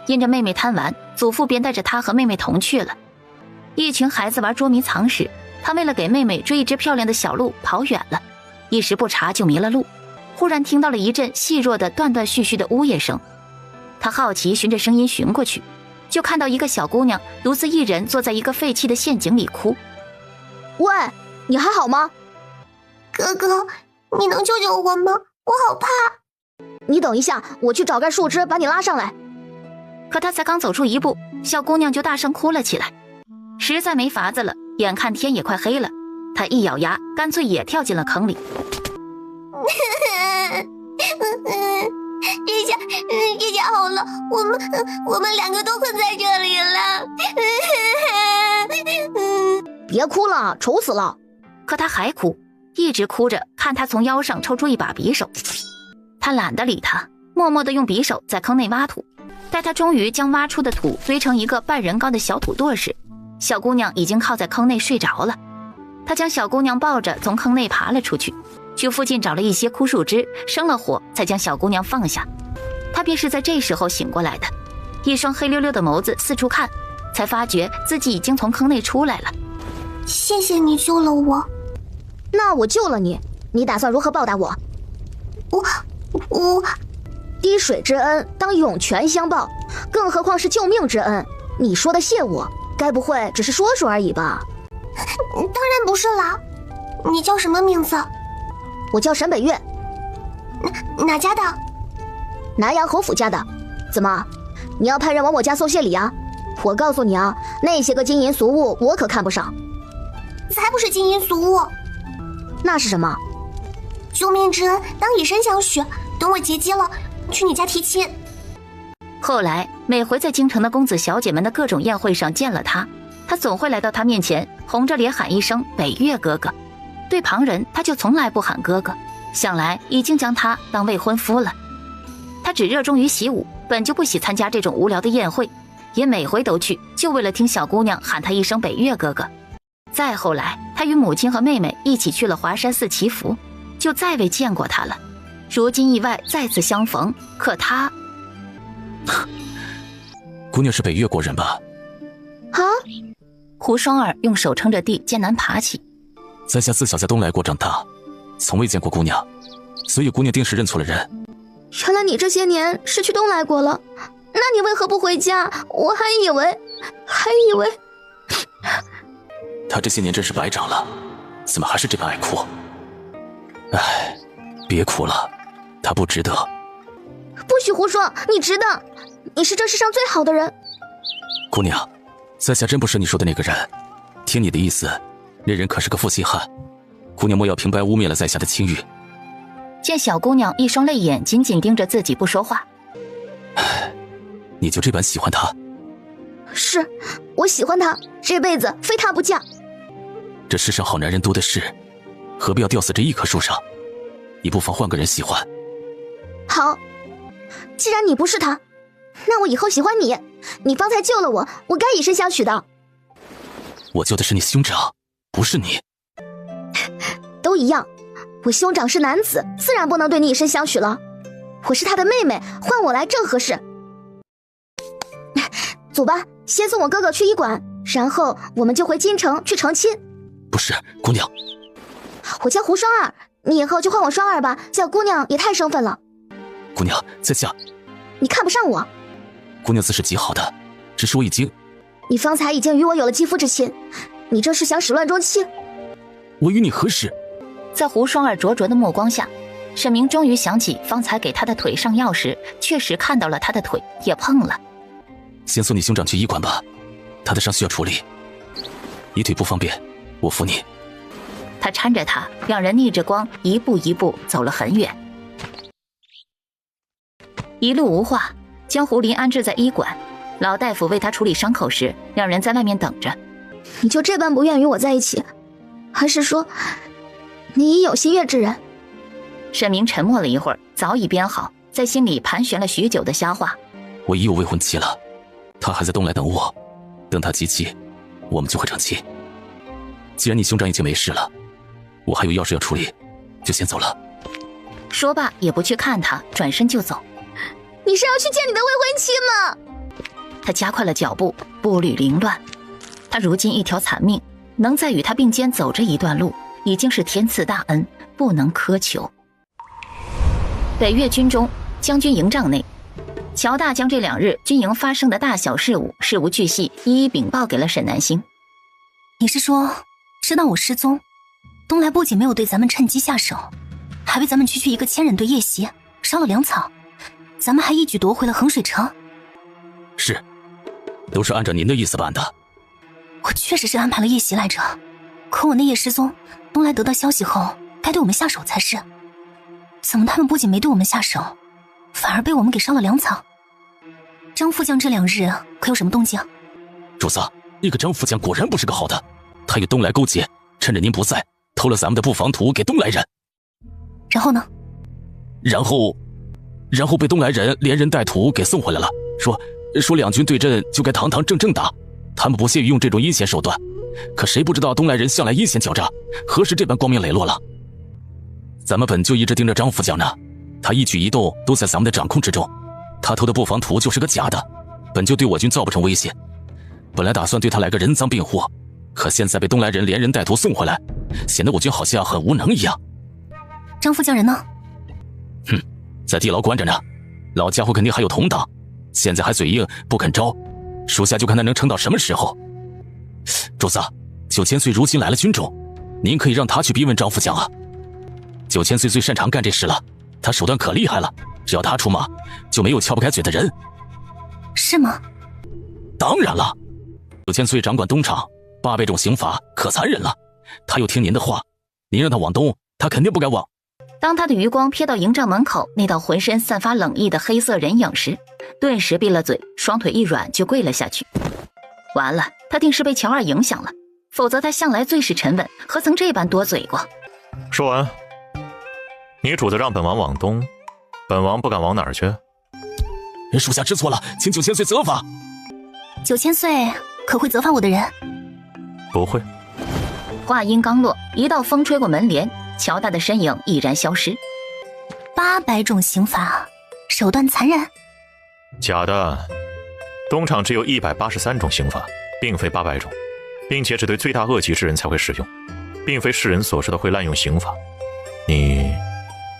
因着妹妹贪玩，祖父便带着他和妹妹同去了。一群孩子玩捉迷藏时，他为了给妹妹追一只漂亮的小鹿跑远了，一时不察就迷了路，忽然听到了一阵细弱的断断续续的呜咽声。他好奇循着声音寻过去，就看到一个小姑娘独自一人坐在一个废弃的陷阱里哭。喂，你还好吗？哥哥，你能救救我吗？我好怕。你等一下，我去找根树枝把你拉上来。可他才刚走出一步，小姑娘就大声哭了起来。实在没法子了，眼看天也快黑了，他一咬牙，干脆也跳进了坑里。这下好了，我们两个都困在这里了。别哭了，愁死了。可他还哭，一直哭着，看他从腰上抽出一把匕首。他懒得理他，默默地用匕首在坑内挖土。待他终于将挖出的土堆成一个半人高的小土垛时，小姑娘已经靠在坑内睡着了。他将小姑娘抱着从坑内爬了出去，去附近找了一些枯树枝，生了火，才将小姑娘放下。他便是在这时候醒过来的，一双黑溜溜的眸子四处看，才发觉自己已经从坑内出来了。谢谢你救了我。那我救了你，你打算如何报答我？我滴水之恩当涌泉相报，更何况是救命之恩。你说的谢我，该不会只是说说而已吧？当然不是啦。你叫什么名字？我叫沈北岳。哪家的？南阳侯府家的。怎么，你要派人往我家送谢礼啊？我告诉你啊，那些个金银俗物我可看不上。才不是金银俗物。那是什么？救命之恩当以身相许，等我结姬了去你家提亲。后来每回在京城的公子小姐们的各种宴会上见了他，他总会来到他面前，红着脸喊一声北岳哥哥。对旁人他就从来不喊哥哥，想来已经将他当未婚夫了。他只热衷于习武，本就不喜参加这种无聊的宴会，也每回都去，就为了听小姑娘喊他一声北岳哥哥。再后来他与母亲和妹妹一起去了华山寺祈福，就再未见过他了。如今意外再次相逢，可他姑娘是北越国人吧？啊！胡双儿用手撑着地，艰难爬起。在下自小在东来国长大，从未见过姑娘，所以姑娘定是认错了人。原来你这些年是去东来国了，那你为何不回家？我还以为……他这些年真是白长了，怎么还是这般爱哭？哎，别哭了，他不值得。不许胡说，你值得，你是这世上最好的人。姑娘，在下真不是你说的那个人。听你的意思，那人可是个负心汉。姑娘莫要平白污蔑了在下的清誉。见小姑娘一双泪眼紧紧盯着自己不说话，你就这般喜欢他？是，我喜欢他，这辈子非他不嫁。这世上好男人多的是，何必要吊死这一棵树上？你不妨换个人喜欢。好，既然你不是他，那我以后喜欢你。你方才救了我，我该以身相许的。我救的是你兄长，不是你。都一样，我兄长是男子，自然不能对你以身相许了。我是他的妹妹，换我来正合适。走吧，先送我哥哥去医馆，然后我们就回京城去成亲。不是，姑娘。我叫胡双儿，你以后就唤我双儿吧，叫姑娘也太生分了。姑娘，在下。你看不上我？姑娘自是极好的，只是我已经……你方才已经与我有了肌肤之亲，你这是想始乱终弃？我与你何事？在胡双儿灼灼的目光下，沈明终于想起方才给他的腿上药时，确实看到了他的腿，也碰了。先送你兄长去医馆吧，他的伤需要处理。你腿不方便，我扶你。他搀着他，两人逆着光，一步一步走了很远。一路无话，将胡林安置在医馆。老大夫为他处理伤口时，两人在外面等着。你就这般不愿与我在一起，还是说你已有心悦之人？沈明沉默了一会儿，早已编好，在心里盘旋了许久的瞎话。我已有未婚妻了，他还在东来等我，等他及笄，我们就会成亲。既然你兄长已经没事了，我还有要事要处理，就先走了。说罢也不去看他，转身就走。你是要去见你的未婚妻吗？他加快了脚步，步履凌乱。他如今一条残命，能再与他并肩走这一段路，已经是天赐大恩，不能苛求。北越军中将军营帐内，乔大将这2日军营发生的大小事务事无巨细一一禀报给了沈南星。你是说，知道我失踪，东来不仅没有对咱们趁机下手，还为咱们区区一个千人队夜袭烧了粮草，咱们还一举夺回了衡水城？是，都是按照您的意思办的。我确实是安排了夜袭来着，可我那夜失踪，东来得到消息后该对我们下手才是，怎么他们不仅没对我们下手，反而被我们给烧了粮草？张副将这2日可有什么动静？主子，那个张副将果然不是个好的，他与东来勾结，趁着您不在，偷了咱们的布防图给东来人。然后呢？然后被东来人连人带土给送回来了，说两军对阵就该堂堂正正打，他们不屑于用这种阴险手段。可谁不知道东来人向来阴险狡诈，何时这般光明磊落了？咱们本就一直盯着张副将呢，他一举一动都在咱们的掌控之中，他偷的布防图就是个假的，本就对我军造不成威胁。本来打算对他来个人赃并获，可现在被东来人连人带土送回来，显得我军好像很无能一样。张副将人呢？在地牢关着呢，老家伙肯定还有同党，现在还嘴硬不肯招，属下就看他能撑到什么时候。主子，9000岁如今来了军中，您可以让他去逼问张副将啊。9000岁最擅长干这事了，他手段可厉害了，只要他出马，就没有撬不开嘴的人。是吗？当然了，9000岁掌管东厂，800种刑罚可残忍了，他又听您的话，您让他往东，他肯定不敢往。当他的余光瞥到营帐门口那道浑身散发冷意的黑色人影时，顿时闭了嘴，双腿一软就跪了下去。完了，他定是被乔二影响了，否则他向来最是沉稳，何曾这般多嘴过？说完，你主子让本王往东，本王不敢往哪儿去？属下知错了，请9000岁责罚。9000岁可会责罚我的人？不会。话音刚落，一道风吹过门帘，乔大的身影已然消失。800种刑罚，手段残忍？假的，东厂只有183种刑罚，并非800种，并且只对罪大恶极之人才会使用，并非世人所说的会滥用刑法。你……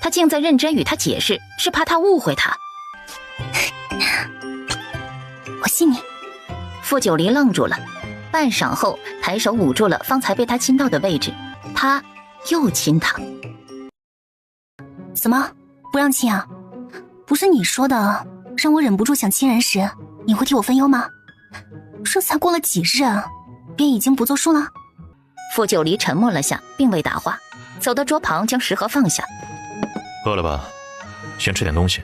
他竟在认真与他解释，是怕他误会他。我信你。傅九离愣住了，半晌后，抬手捂住了方才被他亲到的位置，他又亲他。怎么不让亲啊？不是你说的让我忍不住想亲人时，你会替我分忧吗？这才过了几日啊，便已经不作数了？傅九离沉默了下，并未答话，走到桌旁将食盒放下。饿了吧？先吃点东西。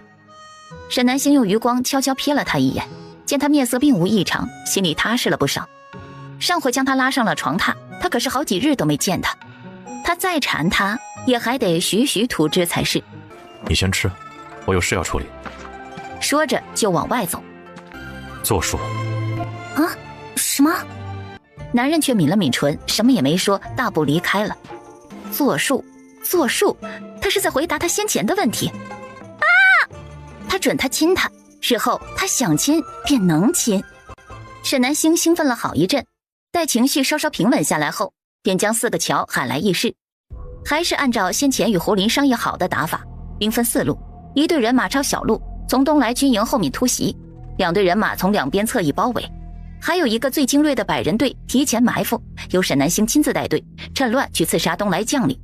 沈南星用余光悄悄瞥了他一眼，见他面色并无异常，心里踏实了不少。上回将他拉上了床榻，他可是好几日都没见他，他再缠他也还得徐徐图之才是。你先吃，我有事要处理。说着就往外走。作数。啊？什么？男人却抿了抿唇，什么也没说，大步离开了。作数，作数，他是在回答他先前的问题。啊！他准他亲他，日后他想亲便能亲。沈南星兴奋了好一阵，待情绪稍稍平稳下来后，便将4个乔喊来议事，还是按照先前与胡林商议好的打法，兵分4路，一队人马抄小路，从东来军营后面突袭，2队人马从2边侧翼包围，还有一个最精锐的100人队提前埋伏，由沈南星亲自带队，趁乱去刺杀东来将领。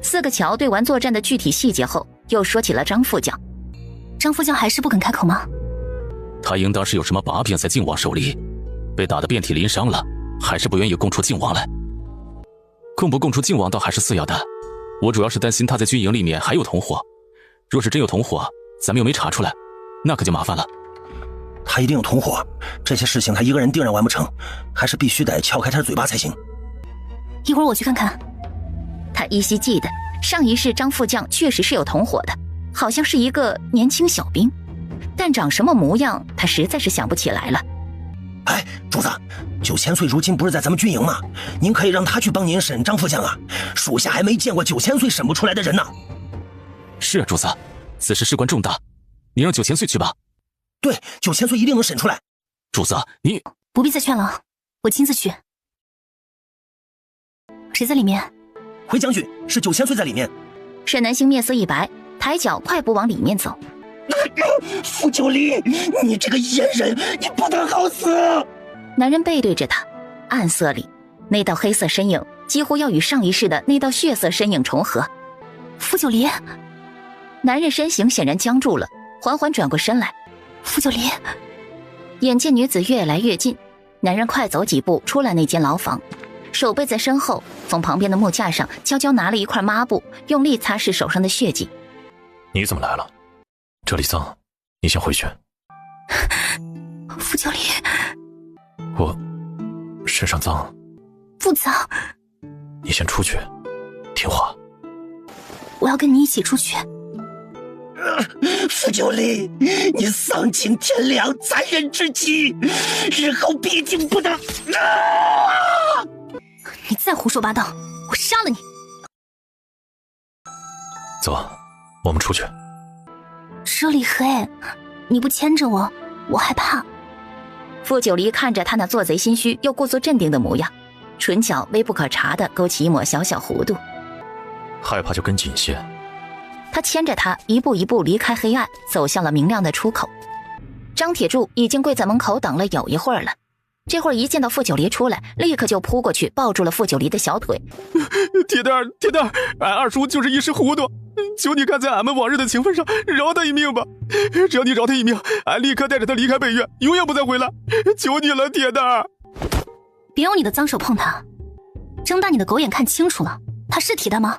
4个乔对完作战的具体细节后，又说起了张副将。张副将还是不肯开口吗？他应当是有什么把柄在靖王手里，被打得遍体鳞伤了，还是不愿意供出靖王来。供不供出靖王倒还是次要的，我主要是担心他在军营里面还有同伙，若是真有同伙，咱们又没查出来，那可就麻烦了。他一定有同伙，这些事情他一个人定然完不成，还是必须得撬开他的嘴巴才行。一会儿我去看看。他依稀记得上一世张副将确实是有同伙的，好像是一个年轻小兵，但长什么模样他实在是想不起来了。哎，主子，9000岁如今不是在咱们军营吗？您可以让他去帮您审张副将啊，属下还没见过9000岁审不出来的人呢。是啊，主子，此事事关重大，你让9000岁去吧。对，9000岁一定能审出来。主子，你不必再劝了，我亲自去。谁在里面？回将军，是9000岁在里面。沈南星面色一白，抬脚快步往里面走。傅九离，你这个阉人，你不得好死！男人背对着他，暗色里那道黑色身影几乎要与上一世的那道血色身影重合。傅九离，男人身形显然僵住了，缓缓转过身来。傅九离，眼见女子越来越近，男人快走几步出了那间牢房，手背在身后，从旁边的木架上悄悄拿了一块抹布，用力擦拭手上的血迹。你怎么来了？这里脏，你先回去。傅九离，我身上脏。不脏。你先出去，听话。我要跟你一起出去。傅九离，你丧尽天良，残忍至极，日后必定不得。你再胡说八道，我杀了你！走，我们出去。这里黑，你不牵着我，我害怕。傅九离看着他那做贼心虚又故作镇定的模样，唇角微不可察地勾起一抹小小弧度。害怕就跟紧些。他牵着他一步一步离开黑暗，走向了明亮的出口。张铁柱已经跪在门口等了有一会儿了，这会儿一见到傅九离出来，立刻就扑过去抱住了傅九离的小腿。铁蛋儿，铁蛋儿，俺二叔就是一时糊涂，求你看在俺们往日的情分上饶他一命吧！只要你饶他一命，俺立刻带着他离开北岳，永远不再回来！求你了，铁蛋儿！别用你的脏手碰他，睁大你的狗眼看清楚了，他是铁蛋吗？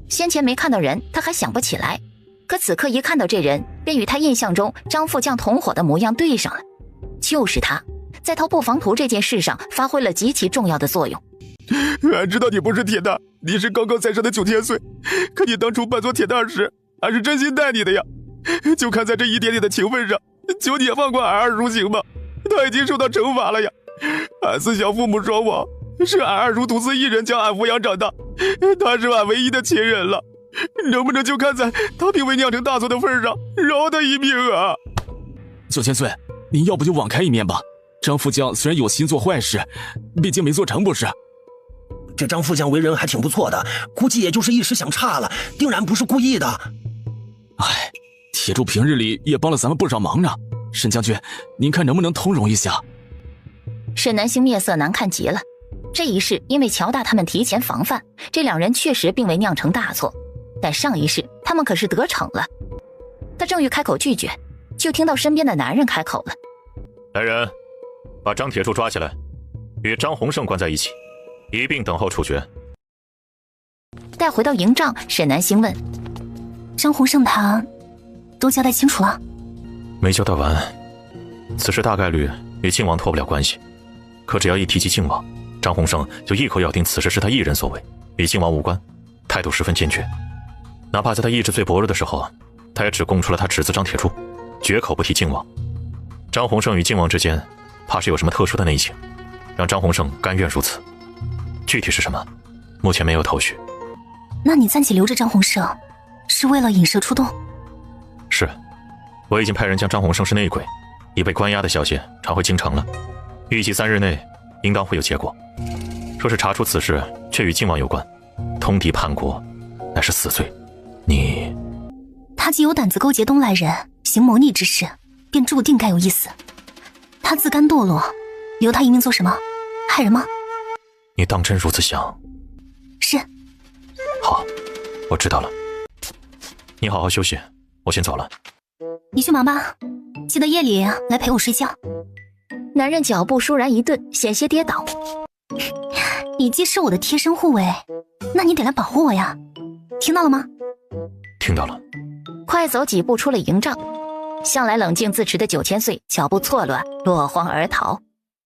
先前没看到人，他还想不起来，可此刻一看到这人，便与他印象中张副将同伙的模样对上了，就是他，在偷布防图这件事上发挥了极其重要的作用。俺知道你不是铁蛋，你是刚刚在生的9000岁，可你当初扮作铁蛋时，俺是真心待你的呀。就看在这一点点的情分上，求你也放过俺二叔行吗？他已经受到惩罚了呀。俺思想父母双亡，是俺二叔独自一人将俺抚养长大，他是俺唯一的亲人了。能不能就看在他并未酿成大错的份上，饶他一命啊！9000岁，您要不就网开一面吧。张副将虽然有心做坏事，毕竟没做成不是？这张副将为人还挺不错的，估计也就是一时想差了，定然不是故意的。哎，铁柱平日里也帮了咱们不少忙呢。沈将军，您看能不能通融一下？沈南星面色难看极了。这一世因为乔大他们提前防范，这两人确实并未酿成大错，但上一世他们可是得逞了。他正欲开口拒绝，就听到身边的男人开口了：来人，把张铁柱抓起来，与张洪胜关在一起，一并等候处决。带回到营帐，沈南星问：张洪胜他都交代清楚了？没交代完，此事大概率与靖王脱不了关系，可只要一提及靖王，张洪胜就一口咬定此事是他一人所为，与靖王无关，态度十分坚决。哪怕在他意志最薄弱的时候，他也只供出了他侄子张铁柱，绝口不提靖王。张洪胜与靖王之间怕是有什么特殊的内情，让张洪胜甘愿如此。具体是什么，目前没有头绪。那你暂且留着张洪胜，是为了引蛇出洞？是，我已经派人将张洪胜是内鬼，已被关押的消息传回京城了，预计3日内应当会有结果。若是查出此事却与靖王有关，通敌叛国，乃是死罪。他既有胆子勾结东来人行谋逆之事，便注定该有一死。他自甘堕落，留他一命做什么？害人吗？你当真如此想？是。好，我知道了。你好好休息，我先走了。你去忙吧，记得夜里来陪我睡觉。男人脚步倏然一顿，险些跌倒。你既是我的贴身护卫，那你得来保护我呀，听到了吗？听到了。快走几步出了营帐，向来冷静自持的9000岁脚步错乱，落荒而逃。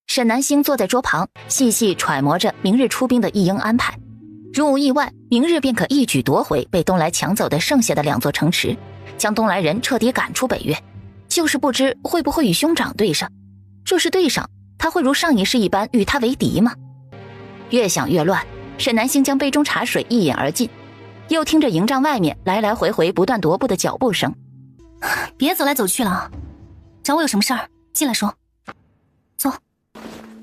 沈南星坐在桌旁，细细揣摩着明日出兵的一应安排。如无意外，明日便可一举夺回被东来抢走的剩下的2座城池，将东来人彻底赶出北岳。就是不知会不会与兄长对上，若是对上，他会如上一世一般与他为敌吗？越想越乱，沈南星将杯中茶水一饮而尽，又听着营帐外面来来回回不断踱步的脚步声。别走来走去了，找我有什么事儿进来说。走。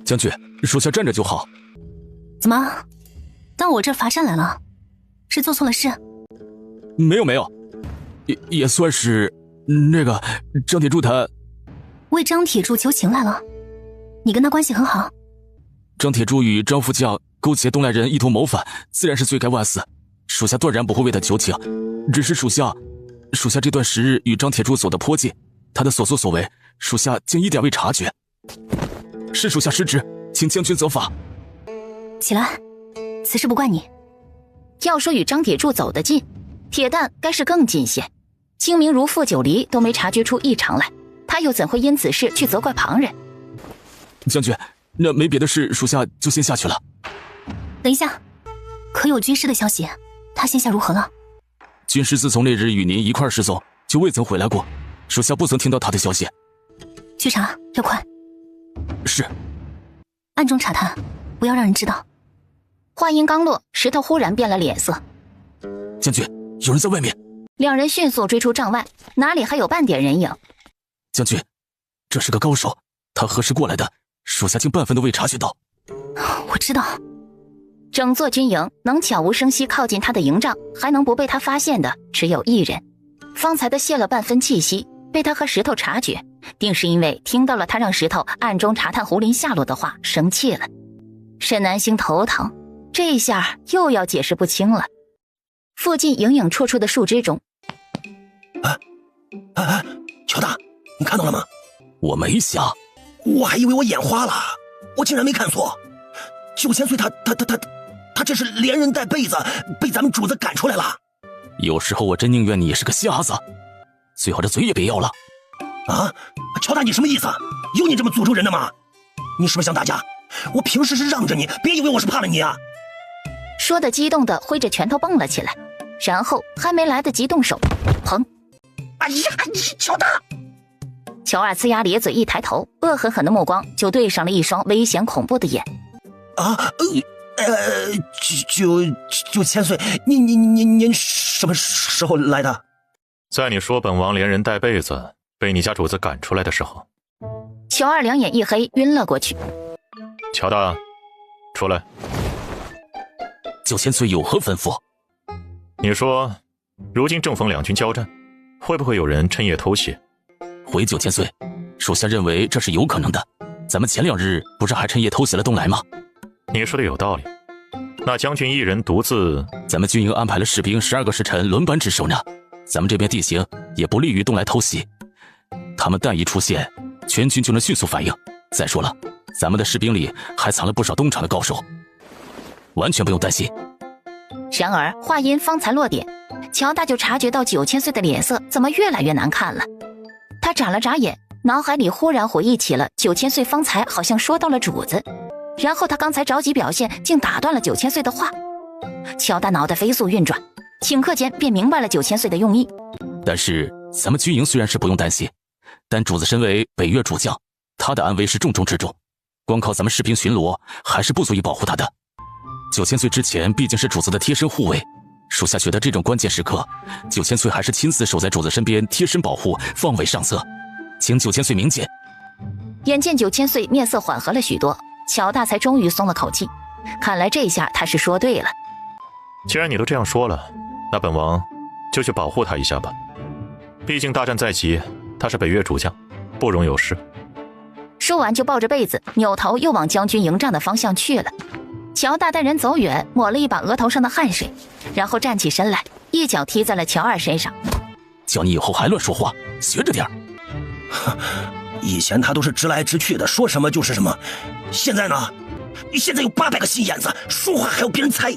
将军，属下站着就好。怎么到我这儿罚站来了？是做错了事？没有，也算是那个张铁柱他为张铁柱求情来了。你跟他关系很好？张铁柱与张副将勾结东来人一同谋反，自然是罪该万死，属下断然不会为他求情。只是属下这段时日与张铁柱走得颇近，他的所作所为，属下竟一点未察觉。是属下失职，请将军责罚。起来，此事不怪你。要说与张铁柱走得近，铁蛋该是更近些。精明如傅九黎都没察觉出异常来，他又怎会因此事去责怪旁人？将军，那没别的事，属下就先下去了。等一下，可有军师的消息？他现下如何了？军师自从那日与您一块失踪，就未曾回来过，属下不曾听到他的消息。去查，要快。是。暗中查探，不要让人知道。话音刚落，石头忽然变了脸色。将军，有人在外面。两人迅速追出帐外，哪里还有半点人影？将军，这是个高手，他何时过来的？属下竟半分都未察觉到。我知道。整座军营能悄无声息靠近他的营帐，还能不被他发现的只有一人。方才的泄了半分气息，被他和石头察觉，定是因为听到了他让石头暗中查探胡林下落的话，生气了。沈南星头疼，这下又要解释不清了。附近影影绰绰的树枝中，乔大，你看到了吗？我没瞎，我还以为我眼花了，我竟然没看错。9000岁他这是连人带被子被咱们主子赶出来了。有时候我真宁愿你也是个瞎子，最好这嘴也别要了。啊，乔大，你什么意思？有你这么诅咒人的吗？你是不是想打架？我平时是让着你，别以为我是怕了你啊！说的激动的挥着拳头蹦了起来，然后还没来得及动手，砰！哎呀，乔大！乔二呲牙咧嘴一抬头，恶狠狠的目光就对上了一双危险恐怖的眼。啊，9000岁，您什么时候来的？在你说本王连人带被子被你家主子赶出来的时候。乔二两眼一黑，晕了过去。乔大，出来。9000岁有何吩咐？你说，如今正逢两军交战，会不会有人趁夜偷袭？回9000岁，属下认为这是有可能的。咱们前2日不是还趁夜偷袭了东来吗？你说的有道理。那将军一人独自……咱们军营安排了士兵12个时辰轮班值守呢。咱们这边地形也不利于东来偷袭，他们但一出现，全军就能迅速反应。再说了，咱们的士兵里还藏了不少东厂的高手，完全不用担心。然而话音方才落点，乔大就察觉到9000岁的脸色怎么越来越难看了。他眨了眨眼，脑海里忽然回忆起了9000岁方才好像说到了主子，然后他刚才着急表现竟打断了9000岁的话。乔大脑袋飞速运转，顷刻间便明白了9000岁的用意。但是咱们军营虽然是不用担心，但主子身为北越主将，他的安危是重中之重，光靠咱们士兵巡逻还是不足以保护他的。9000岁之前毕竟是主子的贴身护卫，属下觉得这种关键时刻，9000岁还是亲自守在主子身边贴身保护，方为上策。请9000岁明鉴。眼见9000岁面色缓和了许多，乔大才终于松了口气，看来这下他是说对了。既然你都这样说了，那本王就去保护他一下吧。毕竟大战在即，他是北越主将，不容有失。说完就抱着被子扭头又往将军营帐的方向去了。乔大带人走远，抹了一把额头上的汗水，然后站起身来，一脚踢在了乔二身上。叫你以后还乱说话，学着点。以前他都是直来直去的，说什么就是什么。现在呢？现在有800个心眼子，说话还要别人猜。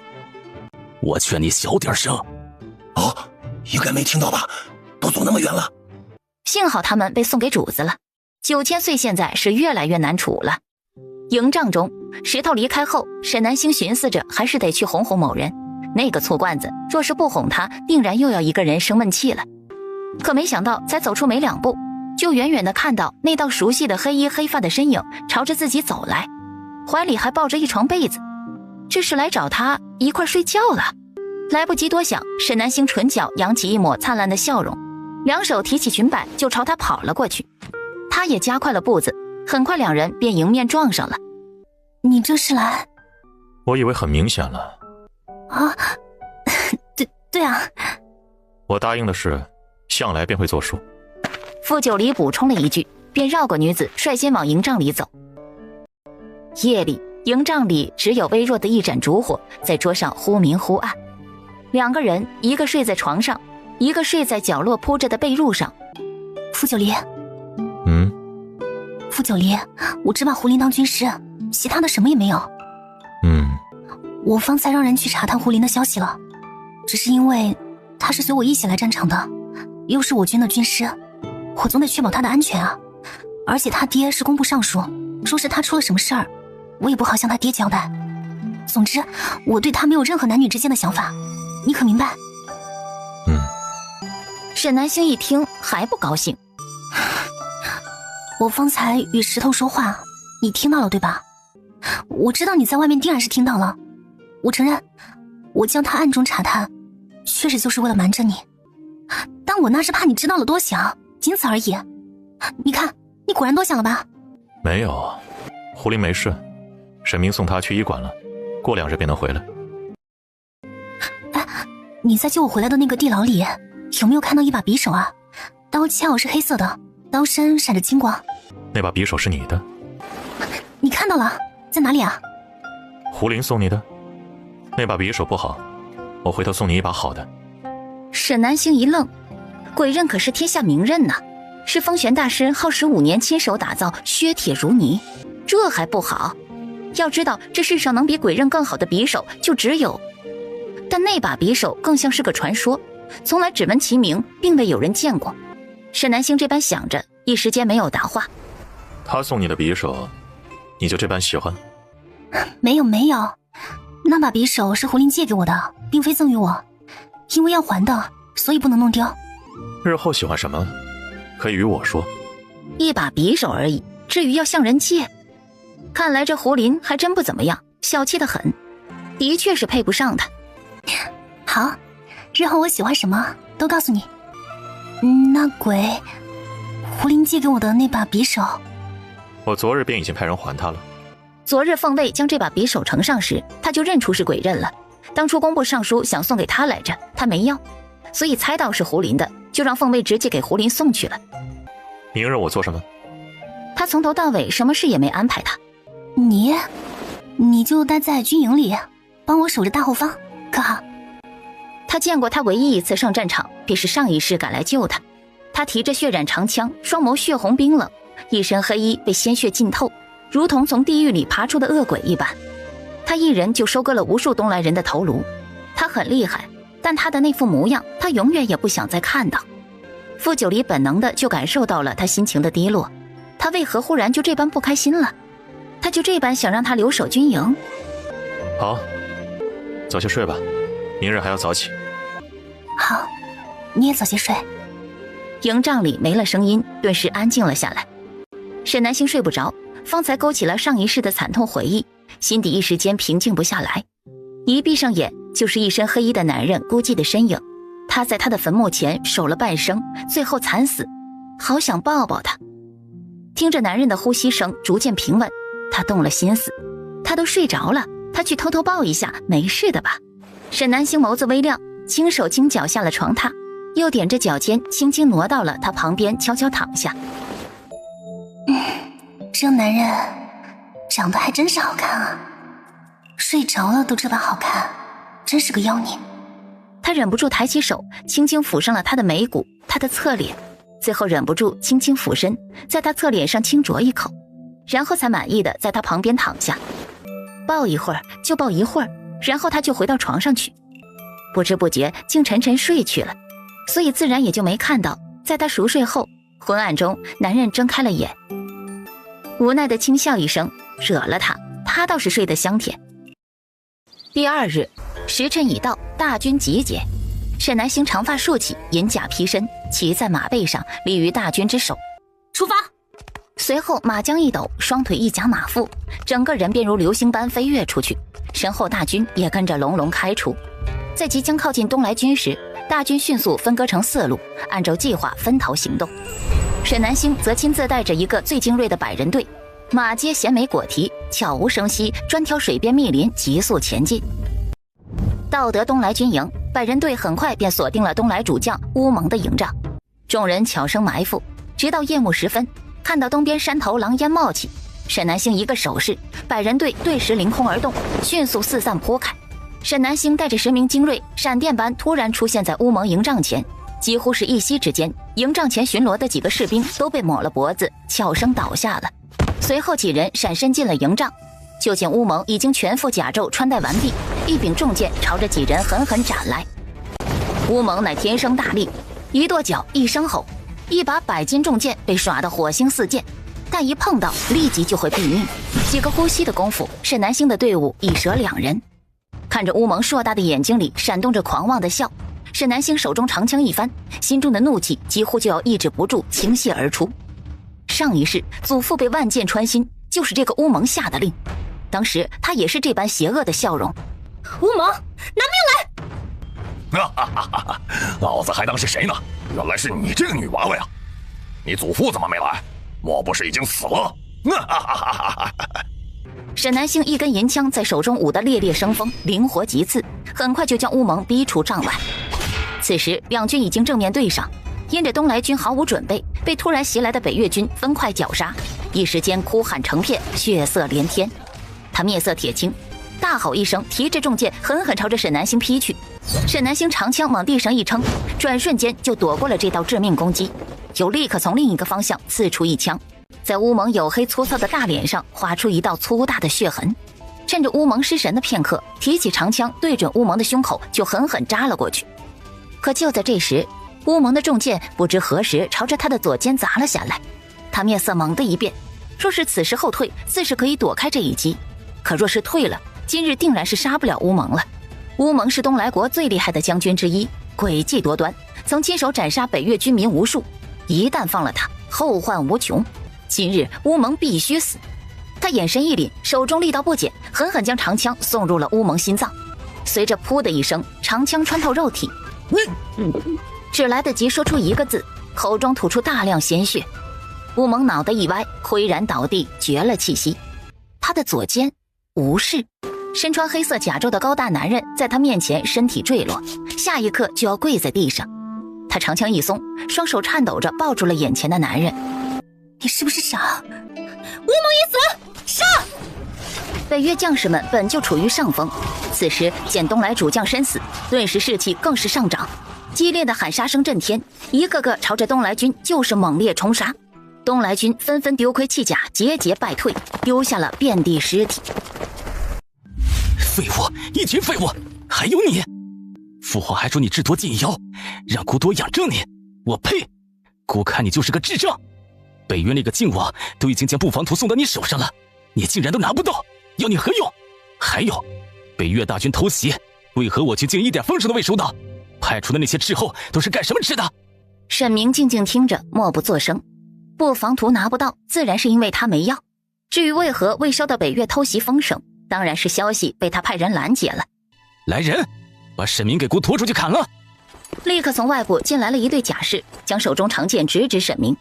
我劝你小点声。哦，应该没听到吧？都走那么远了。幸好他们被送给主子了。9000岁现在是越来越难处了。营帐中，石头离开后，沈南星寻思着还是得去哄哄某人。那个醋罐子若是不哄他，定然又要一个人生闷气了。可没想到才走出没2步，就远远地看到那道熟悉的黑衣黑发的身影朝着自己走来，怀里还抱着一床被子，这是来找他一块睡觉了。来不及多想，沈南星唇角扬起一抹灿烂的笑容，两手提起裙摆就朝他跑了过去。他也加快了步子，很快2人便迎面撞上了。你这是来……我以为很明显了。啊，对啊。我答应的事，向来便会作数。傅九离补充了一句，便绕过女子，率先往营帐里走。夜里，营帐里只有微弱的一盏烛火在桌上忽明忽暗。2个人，一个睡在床上，一个睡在角落铺着的被褥上。傅九离，傅九离，我只把胡林当军师，其他的什么也没有。我方才让人去查探胡林的消息了，只是因为他是随我一起来战场的，又是我军的军师，我总得确保他的安全啊。而且他爹是工部尚书，说是他出了什么事儿，我也不好向他爹交代。总之，我对他没有任何男女之间的想法，你可明白？沈南星一听还不高兴。我方才与石头说话，你听到了对吧？我知道你在外面定然是听到了。我承认，我将他暗中查探，确实就是为了瞒着你。但我那是怕你知道了多想，仅此而已。你看，你果然多想了吧？没有，胡林没事，沈明送他去医馆了，过2日便能回来。哎，你在救我回来的那个地牢里，有没有看到一把匕首啊？刀鞘是黑色的，刀身闪着金光。那把匕首是你的？你看到了？在哪里啊？胡林送你的？那把匕首不好，我回头送你一把好的。沈南星一愣，鬼刃可是天下名刃呐，是风玄大师耗时5年亲手打造，削铁如泥，这还不好？要知道这世上能比鬼刃更好的匕首就只有……但那把匕首更像是个传说，从来只闻其名，并未有人见过。沈南星这般想着，一时间没有答话。他送你的匕首，你就这般喜欢？没有，那把匕首是胡林借给我的，并非赠予我，因为要还的，所以不能弄丢。日后喜欢什么，可以与我说。一把匕首而已，至于要向人借？看来这胡林还真不怎么样，小气得很，的确是配不上他。好，日后我喜欢什么都告诉你。那鬼，胡林借给我的那把匕首，我昨日便已经派人还他了。昨日凤卫将这把匕首呈上时，他就认出是鬼刃了。当初工部尚书想送给他来着，他没要，所以猜到是胡林的，就让凤卫直接给胡林送去了。明日我做什么？他从头到尾什么事也没安排他。你就待在军营里，帮我守着大后方，可好？他见过他唯一一次上战场，便是上一世赶来救他。他提着血染长枪，双眸血红冰冷，一身黑衣被鲜血浸透，如同从地狱里爬出的恶鬼一般。他一人就收割了无数东来人的头颅。他很厉害，但他的那副模样，他永远也不想再看到。傅九离本能的就感受到了他心情的低落，他为何忽然就这般不开心了？他就这般想让他留守军营？好，早些睡吧，明日还要早起。好，你也早些睡。营帐里没了声音，顿时安静了下来。沈南星睡不着，方才勾起了上一世的惨痛回忆，心底一时间平静不下来。一闭上眼，就是一身黑衣的男人孤寂的身影。他在他的坟墓前守了半生，最后惨死，好想抱抱他。听着男人的呼吸声逐渐平稳，他动了心思。他都睡着了，他去偷偷抱一下，没事的吧？沈南星眸子微亮，轻手轻脚下了床榻，又踮着脚尖轻轻挪到了他旁边，悄悄躺下。这男人长得还真是好看啊，睡着了都这般好看，真是个妖孽。他忍不住抬起手，轻轻抚上了他的眉骨，他的侧脸，最后忍不住轻轻俯身，在他侧脸上轻啄一口，然后才满意的在他旁边躺下。抱一会儿就抱一会儿，然后他就回到床上去，不知不觉竟沉沉睡去了，所以自然也就没看到，在他熟睡后，昏暗中男人睁开了眼，无奈的轻笑一声，惹了他，他倒是睡得香甜。第二日，时辰已到，大军集结。沈南星长发竖起，银甲披身，骑在马背上，立于大军之首。出发！随后马缰一抖，双腿一夹马腹，整个人便如流星般飞跃出去，身后大军也跟着隆隆开出。在即将靠近东来军时，大军迅速分割成4路，按照计划分头行动。沈南星则亲自带着一个最精锐的百人队，马阶衔枚裹蹄，悄无声息，专挑水边密林，急速前进。到得东来军营，百人队很快便锁定了东来主将乌蒙的营帐，众人悄声埋伏，直到夜幕时分，看到东边山头狼烟冒起，沈南星一个手势，百人队顿时凌空而动，迅速四散铺开。沈南星带着10名精锐，闪电般突然出现在乌蒙营帐前，几乎是一息之间，营帐前巡逻的几个士兵都被抹了脖子，悄声倒下了。随后几人闪身进了营帐，就见乌蒙已经全副甲胄穿戴完毕，一柄重剑朝着几人狠狠斩来。乌蒙乃天生大力，一跺脚，一声吼，一把100斤重剑被耍得火星四溅，但一碰到立即就会毙命。几个呼吸的功夫，沈南星的队伍已折2人。看着乌蒙硕大的眼睛里闪动着狂妄的笑，沈南星手中长枪一翻，心中的怒气几乎就要抑制不住倾泻而出。上一世祖父被万箭穿心，就是这个乌蒙下的令，当时他也是这般邪恶的笑容。乌蒙，拿命来！哈哈哈哈！老子还当是谁呢？原来是你这个女娃娃呀！你祖父怎么没来？莫不是已经死了？哈哈哈哈！沈南星一根银枪在手中舞得猎猎生风，灵活极刺，很快就将乌蒙逼出帐外。此时两军已经正面对上，因着东来军毫无准备，被突然袭来的北越军分快绞杀，一时间哭喊成片，血色连天。他面色铁青，大吼一声，提着重剑狠狠朝着沈南星劈去。沈南星长枪往地上一撑，转瞬间就躲过了这道致命攻击，又立刻从另一个方向刺出一枪，在乌蒙黝黑粗糙的大脸上划出一道粗大的血痕。趁着乌蒙失神的片刻，提起长枪对准乌蒙的胸口就狠狠扎了过去。可就在这时，乌蒙的重剑不知何时朝着他的左肩砸了下来，他面色猛地一变，若是此时后退，自是可以躲开这一击，可若是退了，今日定然是杀不了乌蒙了。乌蒙是东来国最厉害的将军之一，诡计多端，曾亲手斩杀北越军民无数，一旦放了他，后患无穷。今日乌蒙必须死。他眼神一凛，手中力道不减，狠狠将长枪送入了乌蒙心脏，随着噗的一声，长枪穿透肉体，只来得及说出一个字，口中吐出大量鲜血。乌蒙脑袋一歪，岿然倒地，绝了气息。他的左肩无视，身穿黑色甲胄的高大男人在他面前身体坠落，下一刻就要跪在地上。他长枪一松，双手颤抖着抱住了眼前的男人。你是不是傻？无蒙一死，杀！北越将士们本就处于上风，此时见东来主将身死，顿时士气更是上涨，激烈的喊杀声震天，一个个朝着东来军就是猛烈冲杀。东来军纷纷丢盔弃甲，节节败退，丢下了遍地尸体。废物，一群废物！还有你，父皇还说你智多近妖，让姑多养正你，我呸！姑看你就是个智障。北约那个靖王都已经将布防图送到你手上了，你竟然都拿不到，要你何用？还有，北越大军偷袭，为何我军竟一点风声都未收到？派出的那些斥候都是干什么吃的？沈明静静听着，默不作声。布防图拿不到，自然是因为他没要。至于为何未收到北越偷袭风声，当然是消息被他派人拦截了。来人，把沈明给姑拖出去砍了！立刻从外部进来了一队甲士，将手中长剑直指沈明。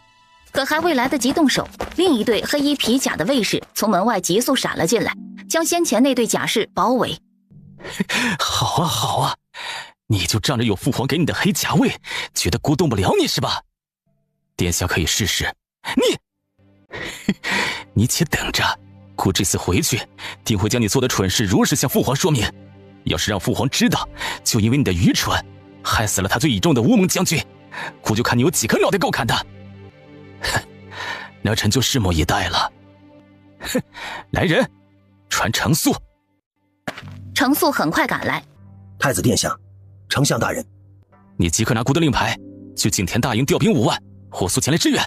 可还未来得及动手，另一队黑衣皮甲的卫士从门外急速闪了进来，将先前那队甲士包围。好啊好啊，你就仗着有父皇给你的黑甲卫，觉得姑动不了你是吧？殿下可以试试。你且等着，姑这次回去定会将你做的蠢事如实向父皇说明。要是让父皇知道，就因为你的愚蠢，害死了他最倚重的乌蒙将军，姑就看你有几颗脑袋够砍的。哼，那臣就拭目以待了。哼，来人，传程速。程速很快赶来。太子殿下，丞相大人，你即刻拿姑的令牌，去景田大营调兵5万，火速前来支援。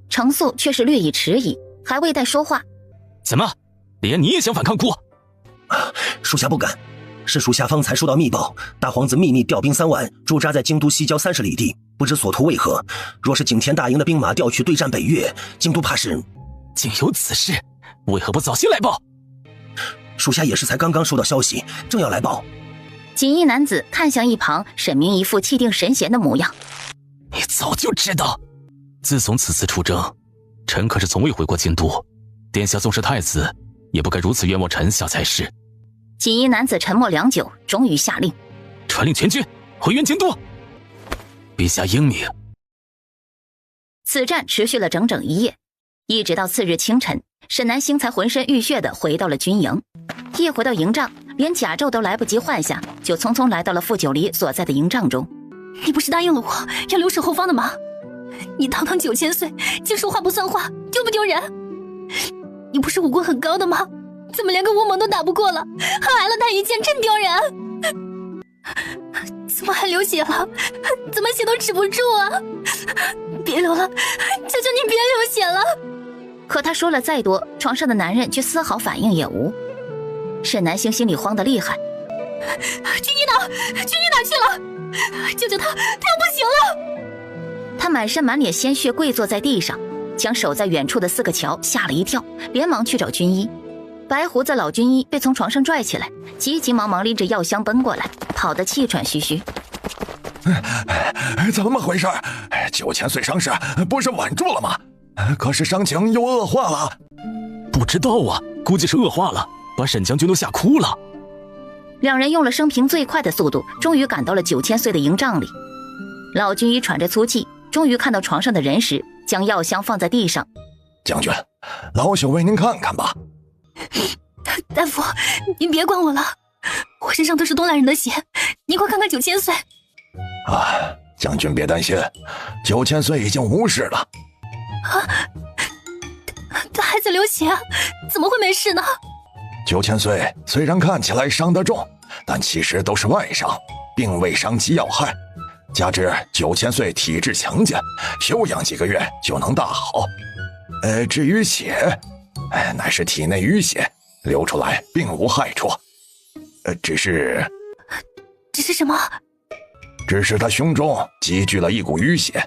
程速却是略一迟疑，还未待说话。怎么，连你也想反抗姑？属下不敢。是属下方才收到密报，大皇子秘密调兵3万，驻扎在京都西郊30里地，不知所图为何。若是景田大营的兵马调去对战北越，京都怕是……竟有此事，为何不早些来报？属下也是才刚刚收到消息，正要来报。锦衣男子看向一旁沈明，一副气定神闲的模样。你早就知道。自从此次出征，臣可是从未回过京都，殿下纵是太子，也不该如此冤枉臣下才是。锦衣男子沉默良久，终于下令：传令全军回援京都。陛下英明。此战持续了整整一夜，一直到次日清晨，沈南星才浑身浴血地回到了军营。一回到营帐，连甲胄都来不及换下，就匆匆来到了傅九黎所在的营帐中。你不是答应了我要留守后方的吗？你堂堂9000岁，竟说话不算话，丢不丢人？你不是武功很高的吗？怎么连个乌蒙都打不过了，还挨了他一剑，真丢人！怎么还流血了？怎么血都止不住啊？别流了，求求你别流血了！可他说了再多，床上的男人却丝毫反应也无。沈南星心里慌得厉害。军医呢？军医哪去了？救救他，他要不行了！他满身满脸鲜血，跪坐在地上，将守在远处的4个乔吓了一跳，连忙去找军医。白胡子老军医被从床上拽起来，急急忙忙拎着药箱奔过来，跑得气喘吁吁。怎么回事？9000岁伤势不是稳住了吗？可是伤情又恶化了。不知道啊，估计是恶化了，把沈将军都吓哭了。两人用了生平最快的速度，终于赶到了9000岁的营帐里。老军医喘着粗气，终于看到床上的人时，将药箱放在地上。将军，老朽为您看看吧。大夫，您别管我了，我身上都是东来人的血，您快看看9000岁。将军别担心，9000岁已经无事了。他还在流血，怎么会没事呢？9000岁虽然看起来伤得重，但其实都是外伤，并未伤及要害。加之9000岁体质强健，休养几个月就能大好。至于血，乃是体内淤血，流出来并无害处。只是什么？只是他胸中积聚了一股淤血，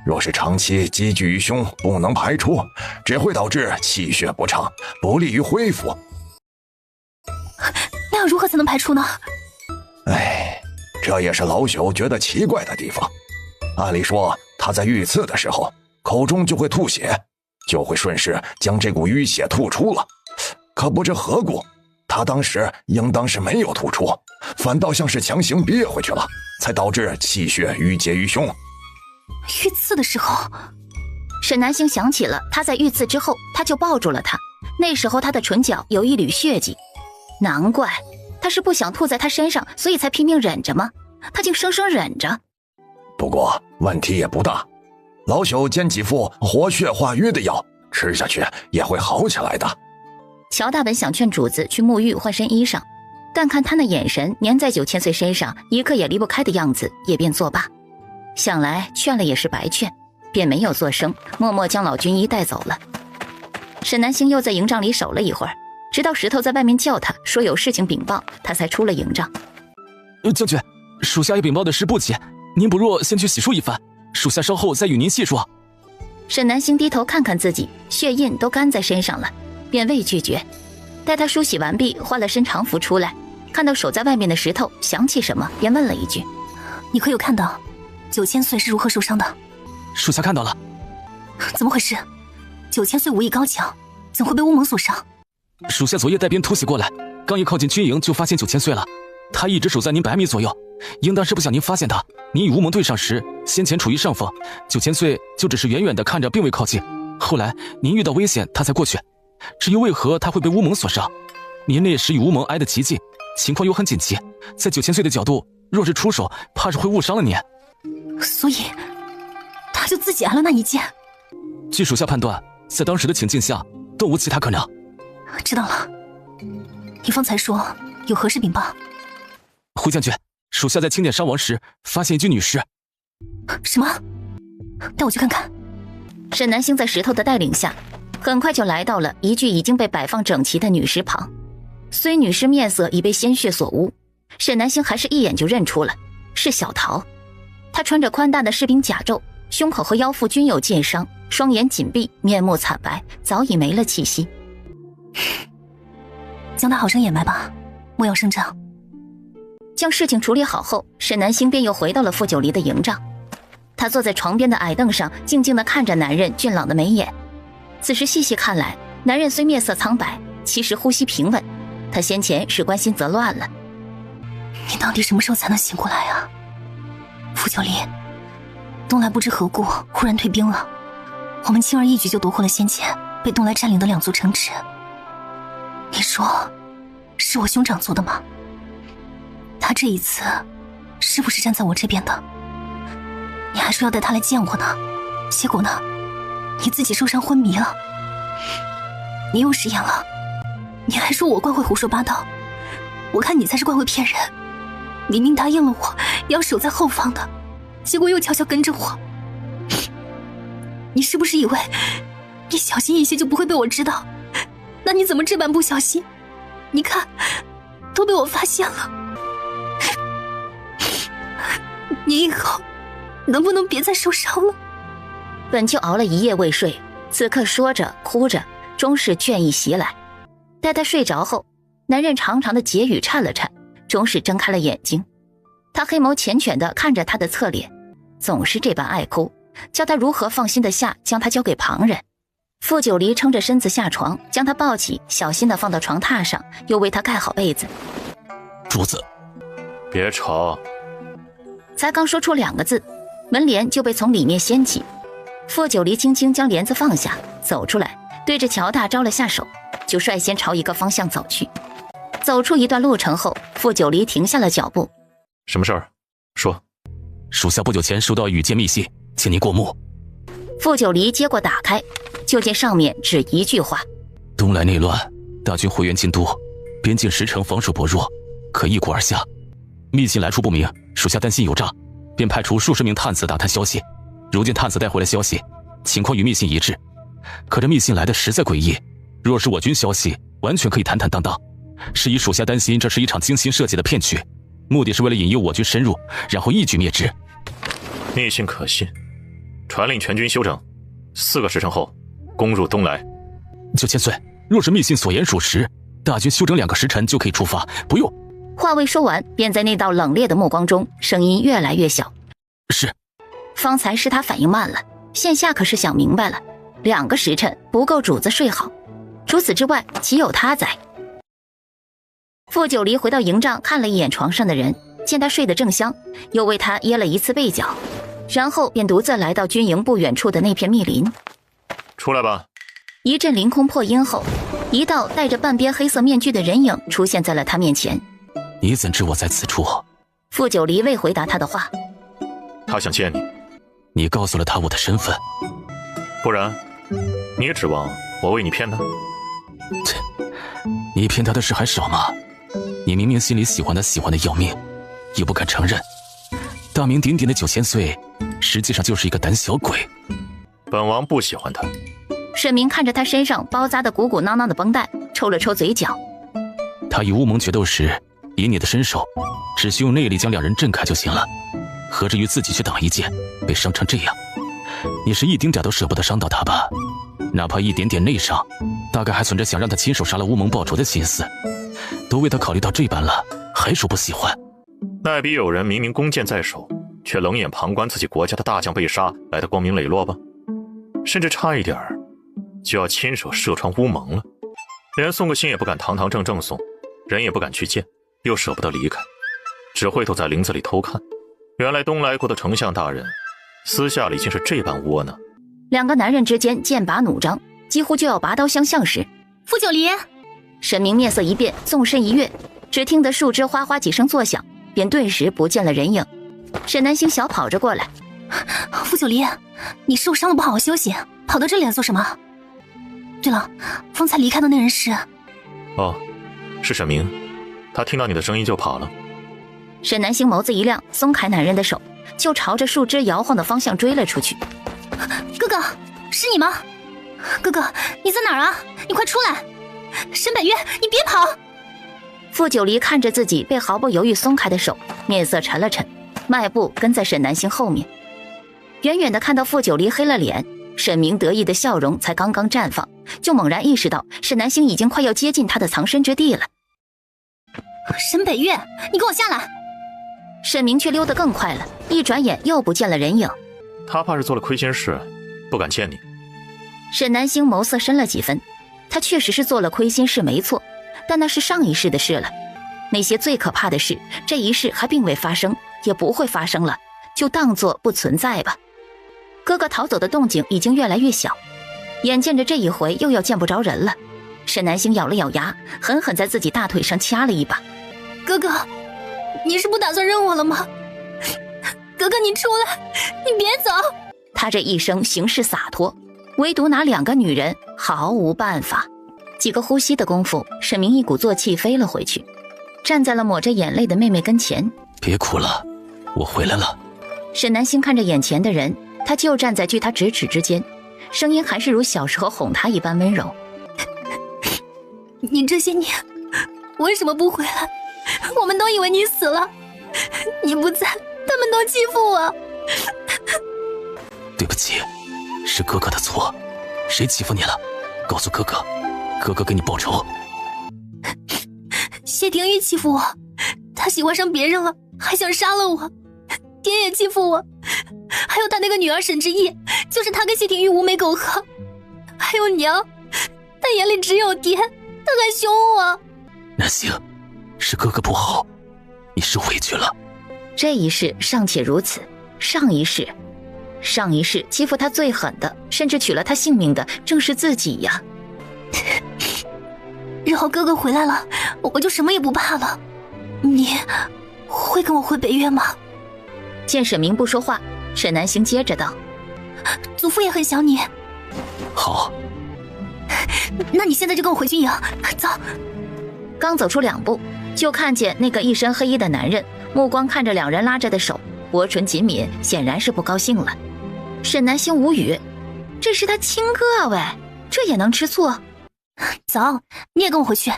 若是长期积聚于胸，不能排出，只会导致气血不畅，不利于恢复。那要如何才能排出呢？这也是老朽觉得奇怪的地方。按理说，他在遇刺的时候，口中就会吐血，就会顺势将这股淤血吐出了。可不知何故，他当时应当是没有吐出，反倒像是强行憋回去了，才导致气血淤结于胸。遇刺的时候，沈南星想起了他在遇刺之后，他就抱住了他，那时候他的唇角有一缕血迹，难怪他是不想吐在他身上，所以才拼命忍着吗？他竟生生忍着。不过问题也不大，老朽煎几副活血化瘀的药，吃下去也会好起来的。乔大本想劝主子去沐浴换身衣裳，但看他那眼神粘在9000岁身上，一刻也离不开的样子，也便作罢。想来劝了也是白劝，便没有作声，默默将老军医带走了。沈南星又在营帐里守了一会儿，直到石头在外面叫他说有事情禀报，他才出了营帐。将军，属下有禀报的事不急，您不若先去洗漱一番，属下稍后再与您细说。沈南星低头看看自己，血印都干在身上了，便未拒绝。待他梳洗完毕，换了身常服出来，看到守在外面的石头，想起什么，便问了一句：“你可有看到9000岁是如何受伤的？”属下看到了。怎么回事？9000岁武艺高强，怎会被乌蒙所伤？属下昨夜带兵突袭过来，刚一靠近军营就发现9000岁了。他一直守在您100米左右，应当是不想您发现他。您与乌蒙对上时，先前处于上风，9000岁就只是远远的看着，并未靠近。后来您遇到危险，他才过去。至于为何他会被乌蒙所伤，您那时与乌蒙挨得极近，情况又很紧急，在9000岁的角度，若是出手，怕是会误伤了您。所以他就自己挨了那一剑。据属下判断，在当时的情境下，都无其他可能。知道了。你方才说有何事禀报？回将军，属下在清点伤亡时发现一具女尸。什么？带我去看看。沈南星在石头的带领下，很快就来到了一具已经被摆放整齐的女尸旁。虽女尸面色已被鲜血所污，沈南星还是一眼就认出了是小桃。她穿着宽大的士兵甲胄，胸口和腰腹均有剑伤，双眼紧闭，面目惨白，早已没了气息。将她好生掩埋吧，莫要声张。将事情处理好后，沈南星便又回到了傅九离的营帐。他坐在床边的矮凳上，静静地看着男人俊朗的眉眼。此时细细看来，男人虽面色苍白，其实呼吸平稳。他先前是关心则乱了。你到底什么时候才能醒过来啊？傅九离，东来不知何故忽然退兵了，我们轻而易举就夺回了先前被东来占领的2座城池。你说是我兄长做的吗？他这一次是不是站在我这边的？你还说要带他来见我呢，结果呢，你自己受伤昏迷了。你又食言了，你还说我怪会胡说八道，我看你才是怪会骗人。明明答应了我要守在后方的，结果又悄悄跟着我。你是不是以为你小心一些就不会被我知道？那你怎么这般不小心？你看，都被我发现了。你以后能不能别再受伤了？本就熬了一夜未睡，此刻说着哭着，终是倦意袭来。待他睡着后，男人长长的睫羽颤了颤，终是睁开了眼睛。他黑眸缱绻地看着他的侧脸，总是这般爱哭，叫他如何放心得下将他交给旁人。傅九离撑着身子下床，将他抱起，小心地放到床榻上，又为他盖好被子。主子，别吵。才刚说出2个字，门帘就被从里面掀起。傅九离轻轻将帘子放下，走出来，对着乔大招了下手，就率先朝一个方向走去。走出一段路程后，傅九离停下了脚步。什么事儿？说。属下不久前收到羽箭密信，请您过目。傅九离接过打开，就见上面只一句话：东来内乱，大军回援京都，边境10城防守薄弱，可一鼓而下。密信来处不明，属下担心有诈，便派出数十名探子打探消息。如今探子带回来消息，情况与密信一致。可这密信来的实在诡异，若是我军消息，完全可以坦坦荡荡。是以属下担心这是一场精心设计的骗局，目的是为了引诱我军深入，然后一举灭之。密信可信，传令全军休整，4个时辰后攻入东来。9000岁，若是密信所言属实，大军休整2个时辰就可以出发，不用。话未说完，便在那道冷冽的目光中，声音越来越小。是。方才是他反应慢了，现下可是想明白了，2个时辰不够主子睡好，除此之外岂有他在？傅九离回到营帐，看了一眼床上的人，见他睡得正香，又为他掖了一次被角，然后便独自来到军营不远处的那片密林。出来吧。一阵凌空破音后，一道戴着半边黑色面具的人影出现在了他面前。你怎知我在此处？傅九离未回答他的话。他想见你。你告诉了他我的身份。不然，你也指望我为你骗他？切，你骗他的事还少吗？你明明心里喜欢他，喜欢的要命，又不敢承认。大名鼎鼎的9000岁，实际上就是一个胆小鬼。本王不喜欢他。沈明看着他身上包扎的鼓鼓囊囊的绷带，抽了抽嘴角。他与乌蒙决斗时，以你的身手，只需用内力将两人震开就行了，何至于自己去挡一剑，被伤成这样？你是一丁点都舍不得伤到他吧？哪怕一点点内伤，大概还存着想让他亲手杀了乌蒙报仇的心思。都为他考虑到这般了，还说不喜欢？那比有人明明弓箭在手，却冷眼旁观自己国家的大将被杀来的光明磊落吧？甚至差一点就要亲手射穿乌蒙了，连送个信也不敢堂堂正正送，人也不敢去见，又舍不得离开，只会躲在林子里偷看。原来东来国的丞相大人私下里竟是这般窝囊。两个男人之间剑拔弩张，几乎就要拔刀相向时，傅九离，沈明面色一变，纵身一跃，只听得树枝哗哗几声作响，便顿时不见了人影。沈南星小跑着过来，傅九离，你受伤了不好好休息，跑到这里来做什么？对了，方才离开的那人是？哦，是沈明，他听到你的声音就跑了。沈南星眸子一亮，松开男人的手，就朝着树枝摇晃的方向追了出去。哥哥，是你吗？哥哥，你在哪儿啊？你快出来！沈北月，你别跑！傅九离看着自己被毫不犹豫松开的手，面色沉了沉，迈步跟在沈南星后面。远远的看到傅九离黑了脸，沈明得意的笑容才刚刚绽放，就猛然意识到沈南星已经快要接近他的藏身之地了。沈北月，你给我下来！沈明却溜得更快了，一转眼又不见了人影。他怕是做了亏心事，不敢见你。沈南星眸色深了几分，他确实是做了亏心事没错，但那是上一世的事了。那些最可怕的事，这一世还并未发生，也不会发生了，就当作不存在吧。哥哥逃走的动静已经越来越小，眼见着这一回又要见不着人了，沈南星咬了咬牙，狠狠在自己大腿上掐了一把。哥哥，你是不打算认我了吗？哥哥，你出来，你别走！他这一生行事洒脱，唯独拿两个女人毫无办法。几个呼吸的功夫，沈明一鼓作气飞了回去，站在了抹着眼泪的妹妹跟前。别哭了，我回来了。沈南星看着眼前的人，他就站在距他咫尺之间，声音还是如小时候哄他一般温柔。你这些年为什么不回来？我们都以为你死了，你不在，他们都欺负我。对不起，是哥哥的错，谁欺负你了？告诉哥哥，哥哥给你报仇。谢廷玉欺负我，他喜欢上别人了，还想杀了我。爹也欺负我，还有他那个女儿沈之意，就是他跟谢廷玉无媒苟合。还有娘，他眼里只有爹，他还凶我。南星，是哥哥不好，你受委屈了。这一世尚且如此，上一世欺负他最狠的，甚至取了他性命的，正是自己呀。日后哥哥回来了，我就什么也不怕了。你会跟我回北岳吗？见沈明不说话，沈南星接着道：祖父也很想你。好，那你现在就跟我回军营，走。刚走出2步，就看见那个一身黑衣的男人，目光看着两人拉着的手，薄唇紧抿，显然是不高兴了。沈南星无语，这是他亲哥喂，这也能吃醋？走，你也跟我回去。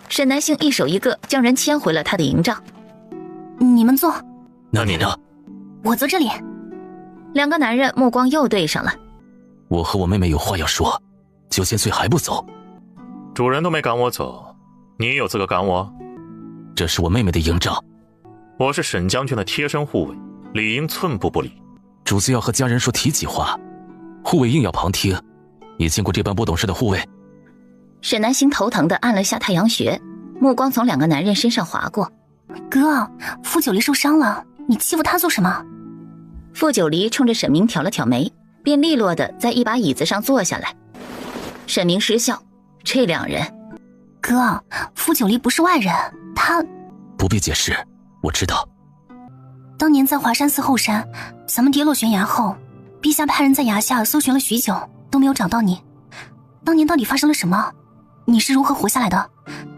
沈南星一手一个将人牵回了他的营帐。你们坐。那你呢？我坐这里。两个男人目光又对上了。我和我妹妹有话要说，9000岁还不走？主人都没赶我走，你有资格赶我？这是我妹妹的营帐，我是沈将军的贴身护卫，理应寸步不离。主子要和家人说提几话，护卫硬要旁听。你见过这般不懂事的护卫？沈南星头疼地按了下太阳穴，目光从两个男人身上划过。哥，傅九离受伤了，你欺负他做什么？傅九离冲着沈明挑了挑眉，便利落地在一把椅子上坐下来。沈明失笑，这两人，哥，傅九离不是外人，他不必解释，我知道。当年在华山寺后山，咱们跌落悬崖后，陛下派人在崖下搜寻了许久，都没有找到你。当年到底发生了什么？你是如何活下来的？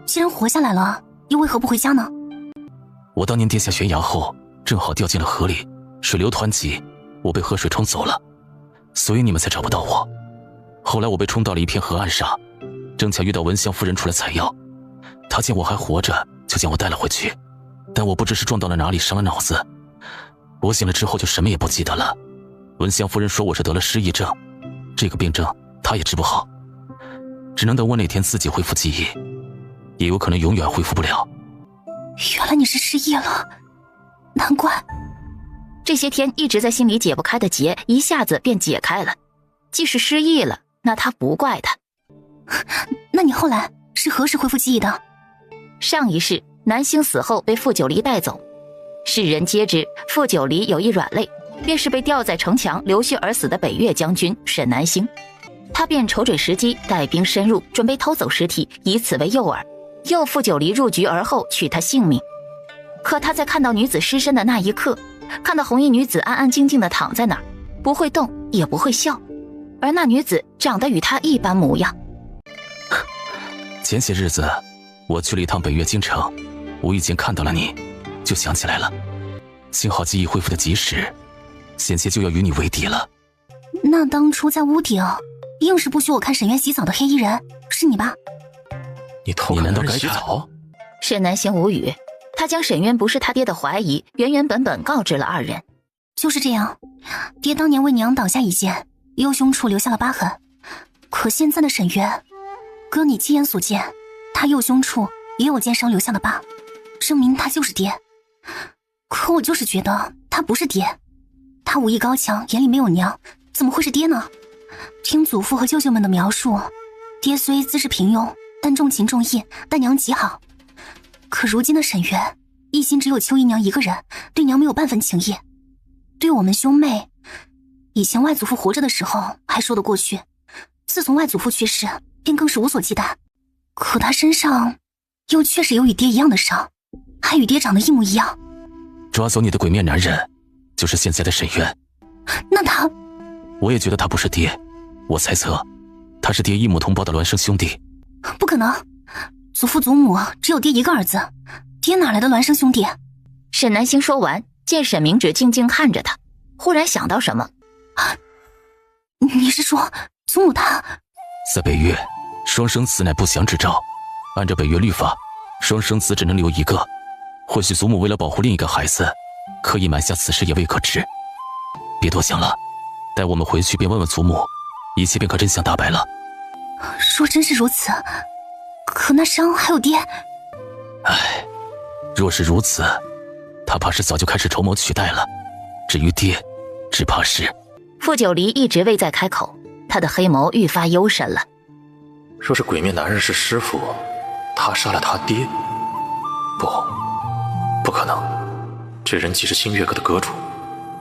既然活下来了，又为何不回家呢？我当年跌下悬崖后，正好掉进了河里，水流湍急，我被河水冲走了，所以你们才找不到我。后来我被冲到了一片河岸上，正巧遇到文香夫人出来采药，她见我还活着，就将我带了回去。但我不知是撞到了哪里，伤了脑子。我醒了之后就什么也不记得了。文香夫人说我是得了失忆症，这个病症她也治不好，只能等我哪天自己恢复记忆，也有可能永远恢复不了。原来你是失忆了，难怪。这些天一直在心里解不开的结，一下子便解开了。既是失忆了，那他不怪他。那你后来是何时恢复记忆的？上一世南星死后被傅九离带走，世人皆知傅九离有一软肋，便是被吊在城墙流血而死的北越将军沈南星。他便瞅准时机，带兵深入，准备偷走尸体，以此为诱饵，诱傅九离入局而后取他性命。可他在看到女子尸身的那一刻，看到红衣女子安安静静地躺在那儿，不会动也不会笑，而那女子长得与他一般模样。前些日子我去了一趟北越京城，无意间看到了你，就想起来了。幸好记忆恢复得及时，险些就要与你为敌了。那当初在屋顶硬是不许我看沈渊洗澡的黑衣人是你吧？你难道该洗澡？沈南星无语，他将沈渊不是他爹的怀疑原原本本告知了二人。就是这样，爹当年为娘挡下一剑，右胸处留下了疤痕。可现在的沈渊，哥你亲眼所见，他右胸处也有剑伤留下的疤，证明他就是爹。可我就是觉得他不是爹，他武艺高强，眼里没有娘，怎么会是爹呢？听祖父和舅舅们的描述，爹虽资质平庸，但重情重义，待娘极好。可如今的沈渊，一心只有邱姨娘一个人，对娘没有半分情意。对我们兄妹，以前外祖父活着的时候还说得过去，自从外祖父去世，便更是无所忌惮。可他身上又确实有与爹一样的伤，还与爹长得一模一样。抓走你的鬼面男人，就是现在的沈渊。那他……我也觉得他不是爹，我猜测，他是爹异母同胞的孪生兄弟。不可能，祖父祖母只有爹一个儿子，爹哪来的孪生兄弟？沈南星说完，见沈明只静静看着他，忽然想到什么。你是说祖母她……在北越，双生子乃不祥之兆，按照北越律法，双生子只能留一个。或许祖母为了保护另一个孩子，刻意瞒下此事也未可知。别多想了，待我们回去便问问祖母，一切便可真相大白了。若真是如此，可那伤还有爹……唉，若是如此，他怕是早就开始筹谋取代了。至于爹，只怕是……傅九离一直未再开口，他的黑眸愈发幽深了。若是鬼面男人是师父，他杀了他爹，不可能。这人既是星月阁的阁主，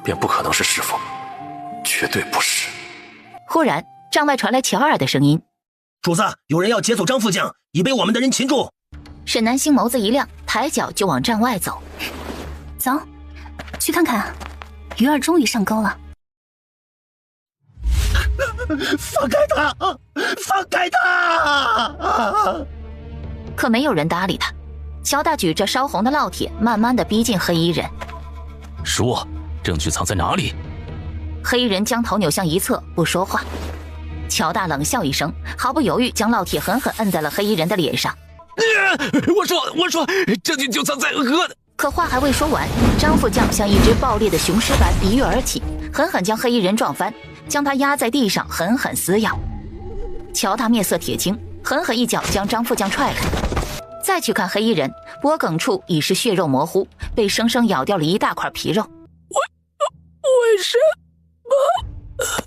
便不可能是师父，绝对不是。忽然帐外传来乔二的声音：主子，有人要劫走张副将，已被我们的人擒住。沈南星眸子一亮，抬脚就往帐外走。走，去看看，鱼儿终于上钩了。放开他！放开他！可没有人搭理他。乔大举着烧红的烙铁，慢慢地逼近黑衣人。说，证据藏在哪里？黑衣人将头扭向一侧，不说话。乔大冷笑一声，毫不犹豫将烙铁狠狠摁在了黑衣人的脸上。我说，证据就藏在河。可话还未说完，张副将像一只暴烈的雄狮般一跃而起，狠狠将黑衣人撞翻，将他压在地上，狠狠撕咬。乔大面色铁青，狠狠一脚将张副将踹开。再去看黑衣人，脖颈处已是血肉模糊，被生生咬掉了一大块皮肉。为什么？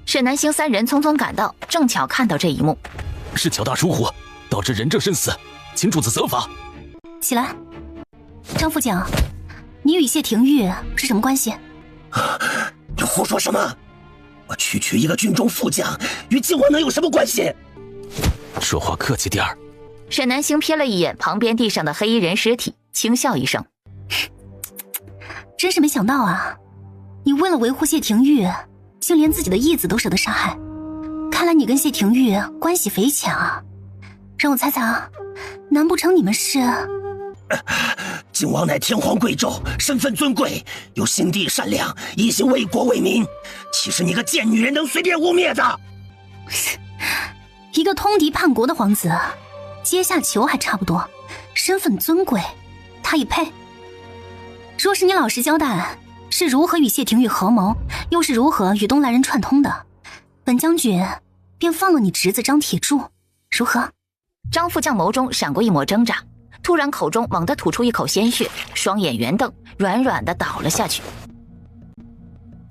沈南星三人匆匆赶到，正巧看到这一幕。是乔大疏忽，导致人证身死，请主子责罚。起来，张副将，你与谢廷玉是什么关系？你胡说什么？我区区一个军中副将，与靖王能有什么关系？说话客气点儿。沈南星瞥了一眼旁边地上的黑衣人尸体，轻笑一声：“真是没想到啊，你为了维护谢廷玉，竟连自己的义子都舍得杀害。看来你跟谢廷玉关系匪浅啊。让我猜猜啊，难不成你们是……靖王乃天皇贵胄，身份尊贵，又心地善良，一心为国为民。岂是你个贱女人能随便污蔑的？一个通敌叛国的皇子，阶下囚还差不多，身份尊贵，他也配？若是你老实交代，是如何与谢廷玉合谋，又是如何与东来人串通的，本将军便放了你侄子张铁柱，如何？”张副将眸中闪过一抹挣扎，突然口中猛地吐出一口鲜血，双眼圆瞪，软软的倒了下去。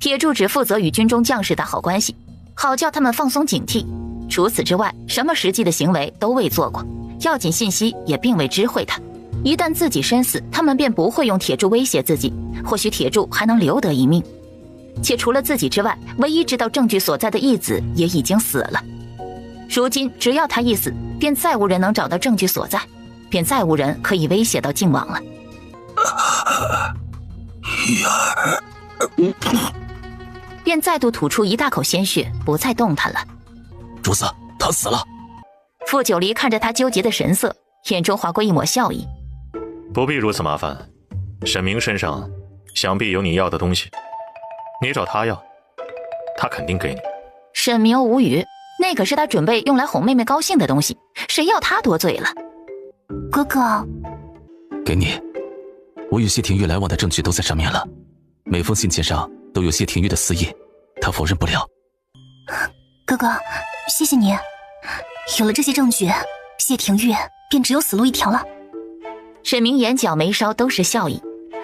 铁柱只负责与军中将士打好关系，好叫他们放松警惕，除此之外什么实际的行为都未做过，要紧信息也并未知会他。一旦自己身死，他们便不会用铁柱威胁自己，或许铁柱还能留得一命。且除了自己之外，唯一知道证据所在的义子也已经死了。如今只要他一死，便再无人能找到证据所在，便再无人可以威胁到靖王了。玉儿，便再度吐出一大口鲜血，不再动弹了。主子，他死了。傅九离看着他纠结的神色，眼中划过一抹笑意。不必如此麻烦，沈明身上想必有你要的东西，你找他要，他肯定给你。沈明无语，那可是他准备用来哄妹妹高兴的东西，谁要他多罪了？哥哥，给你，我与谢廷玉来往的证据都在上面了，每封信件上都有谢廷玉的私印，他否认不了。哥哥，谢谢你，有了这些证据，谢廷玉便只有死路一条了。沈明眼角眉梢都是笑意，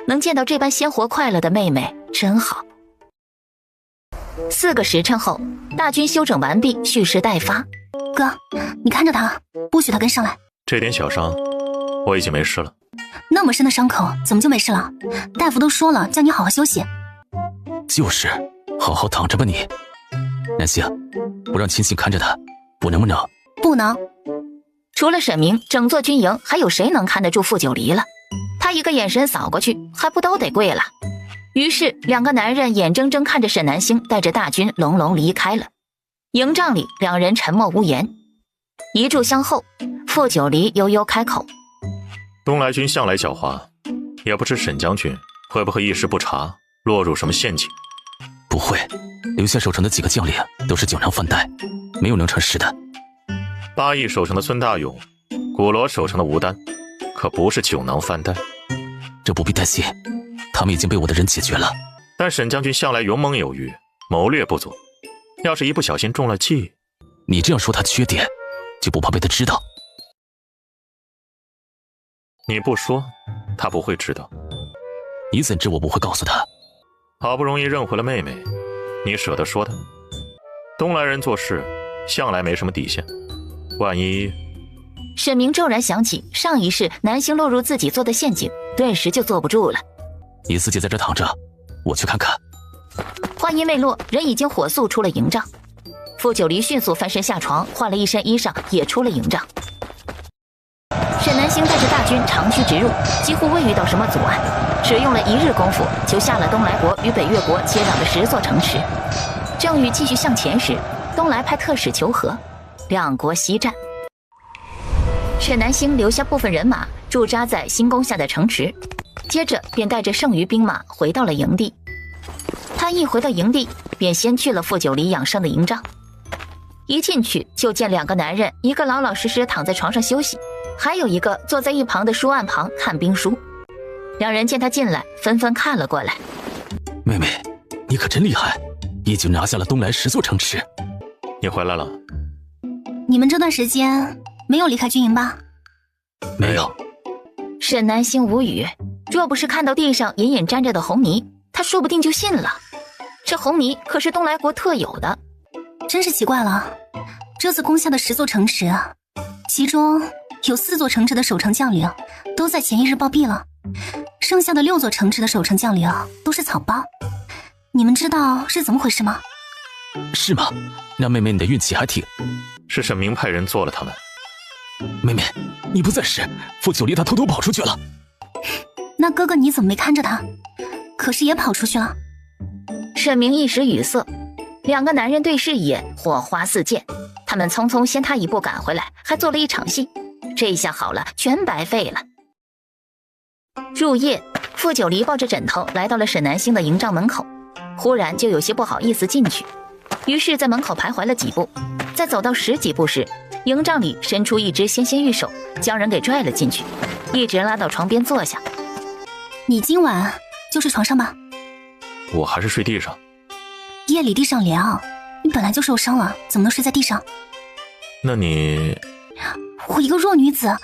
能见到这般鲜活快乐的妹妹真好。4个时辰后，大军休整完毕，蓄势待发。哥，你看着他，不许他跟上来。这点小伤，我已经没事了。那么深的伤口，怎么就没事了？大夫都说了，叫你好好休息。就是，好好躺着吧你。南星，我让亲信看着他，不能不能？不能。除了沈明，整座军营还有谁能看得住傅九离了？他一个眼神扫过去，还不都得跪了？于是2个男人眼睁睁看着沈南星带着大军隆隆离开了。营帐里2人沉默无言，一炷香后，傅九离悠悠开口：“东来军向来狡猾，也不知沈将军会不会一时不察，落入什么陷阱？”“不会，留下守城的几个将领都是酒囊饭袋，没有能成事的。8邑守城的孙大勇，古罗守城的吴丹，可不是酒囊饭袋。这不必担心，他们已经被我的人解决了。但沈将军向来勇猛有余，谋略不足，要是一不小心中了计……你这样说他缺点，就不怕被他知道？你不说，他不会知道。你怎知我不会告诉他？好不容易认回了妹妹，你舍得说他？东来人做事向来没什么底线，万一……”沈明骤然想起上一世南星落入自己做的陷阱，顿时就坐不住了。你自己在这躺着，我去看看。话音未落，人已经火速出了营帐。傅九离迅速翻身下床，换了一身衣裳，也出了营帐。沈南星带着大军长驱直入，几乎未遇到什么阻碍，只用了1日功夫，就下了东来国与北越国接壤的10座城池。正欲继续向前时，东来派特使求和，2国激战。沈南星留下部分人马驻扎在新攻下的城池，接着便带着剩余兵马回到了营地。他一回到营地，便先去了傅九离养伤的营帐。一进去就见2个男人，一个老老实实躺在床上休息，还有一个坐在一旁的书案旁看兵书。2人见他进来，纷纷看了过来。妹妹，你可真厉害，一举拿下了东来10座城池。你回来了？你们这段时间没有离开军营吧？没有。沈南星无语，若不是看到地上隐隐沾着的红泥，他说不定就信了。这红泥可是东来国特有的。真是奇怪了，这次攻下的10座城池，其中有4座城池的守城将领都在前一日暴毙了，剩下的6座城池的守城将领都是草包。你们知道是怎么回事吗？是吗？那妹妹你的运气还挺……是沈明派人做了他们。妹妹，你不在时，傅九离他偷偷跑出去了。那哥哥你怎么没看着他？可是也跑出去了。沈明一时语塞，两个男人对视一眼，火花四溅。他们匆匆先他一步赶回来，还做了一场戏。这一下好了，全白费了。入夜，傅九离抱着枕头来到了沈南星的营帐门口，忽然就有些不好意思进去，于是在门口徘徊了几步，在走到10几步时，营帐里伸出一只纤纤玉手，将人给拽了进去，一直拉到床边坐下。你今晚就睡床上吧。我还是睡地上。夜里地上凉，你本来就受伤了，怎么能睡在地上？那你……我一个弱女子，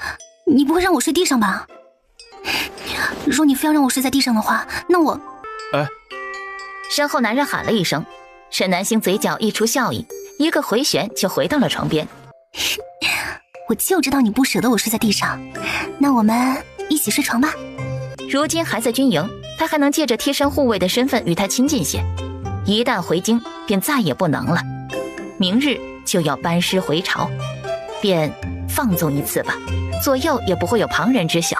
你不会让我睡地上吧？若你非要让我睡在地上的话，那我……哎！身后男人喊了一声，沈南星嘴角溢出笑意，一个回旋就回到了床边。我就知道你不舍得我睡在地上，那我们一起睡床吧。如今还在军营，他还能借着贴身护卫的身份与他亲近些，一旦回京便再也不能了。明日就要班师回朝，便放纵一次吧，左右也不会有旁人知晓。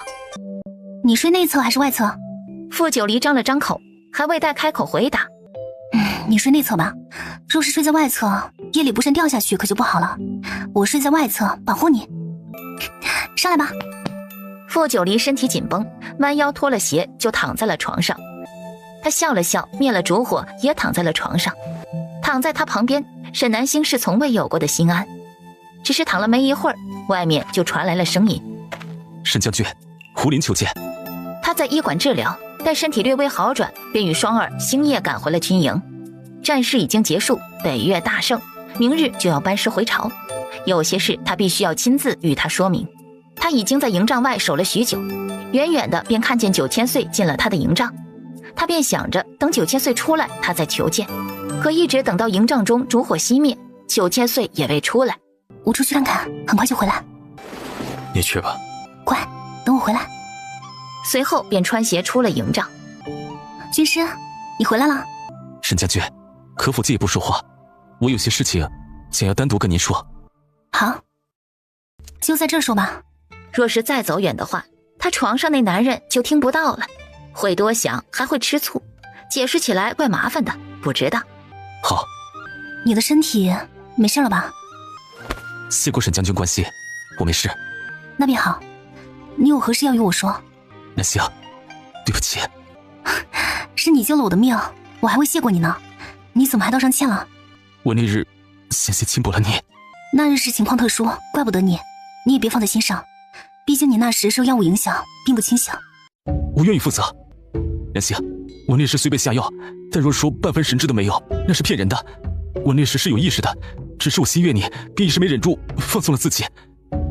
你睡内侧还是外侧？傅九离张了张口，还未待开口回答。你睡内侧吧，若是睡在外侧，夜里不慎掉下去可就不好了。我睡在外侧保护你，上来吧。傅九离身体紧绷，弯腰脱了鞋就躺在了床上。他笑了笑，灭了烛火，也躺在了床上。躺在他旁边，沈南星是从未有过的心安。只是躺了没一会儿，外面就传来了声音：沈将军，胡林求见。他在医馆治疗，待身体略微好转，便与双儿星夜赶回了军营。战事已经结束，北越大胜，明日就要班师回朝。有些事他必须要亲自与他说明。他已经在营帐外守了许久，远远的便看见9000岁进了他的营帐。他便想着等9000岁出来，他再求见。可一直等到营帐中烛火熄灭，9000岁也未出来。我出去看看，很快就回来。你去吧。乖，等我回来。随后便穿鞋出了营帐。军师，你回来了。沈将军，可否借一步说话？我有些事情想要单独跟您说。好，就在这儿说吧。若是再走远的话，他床上那男人就听不到了，会多想，还会吃醋，解释起来怪麻烦的，不知道。好。你的身体没事了吧？谢过沈将军关心，我没事。那便好。你有何事要与我说？那行，对不起。是你救了我的命，我还会谢过你呢。你怎么还道上歉了？我那日险些轻薄了你。那日是情况特殊，怪不得你，你也别放在心上。毕竟你那时受药物影响，并不清醒。我愿意负责。南希，我那时虽被下药，但若说半分神智都没有，那是骗人的。我那时是有意识的，只是我心悦你，便一时没忍住放纵了自己。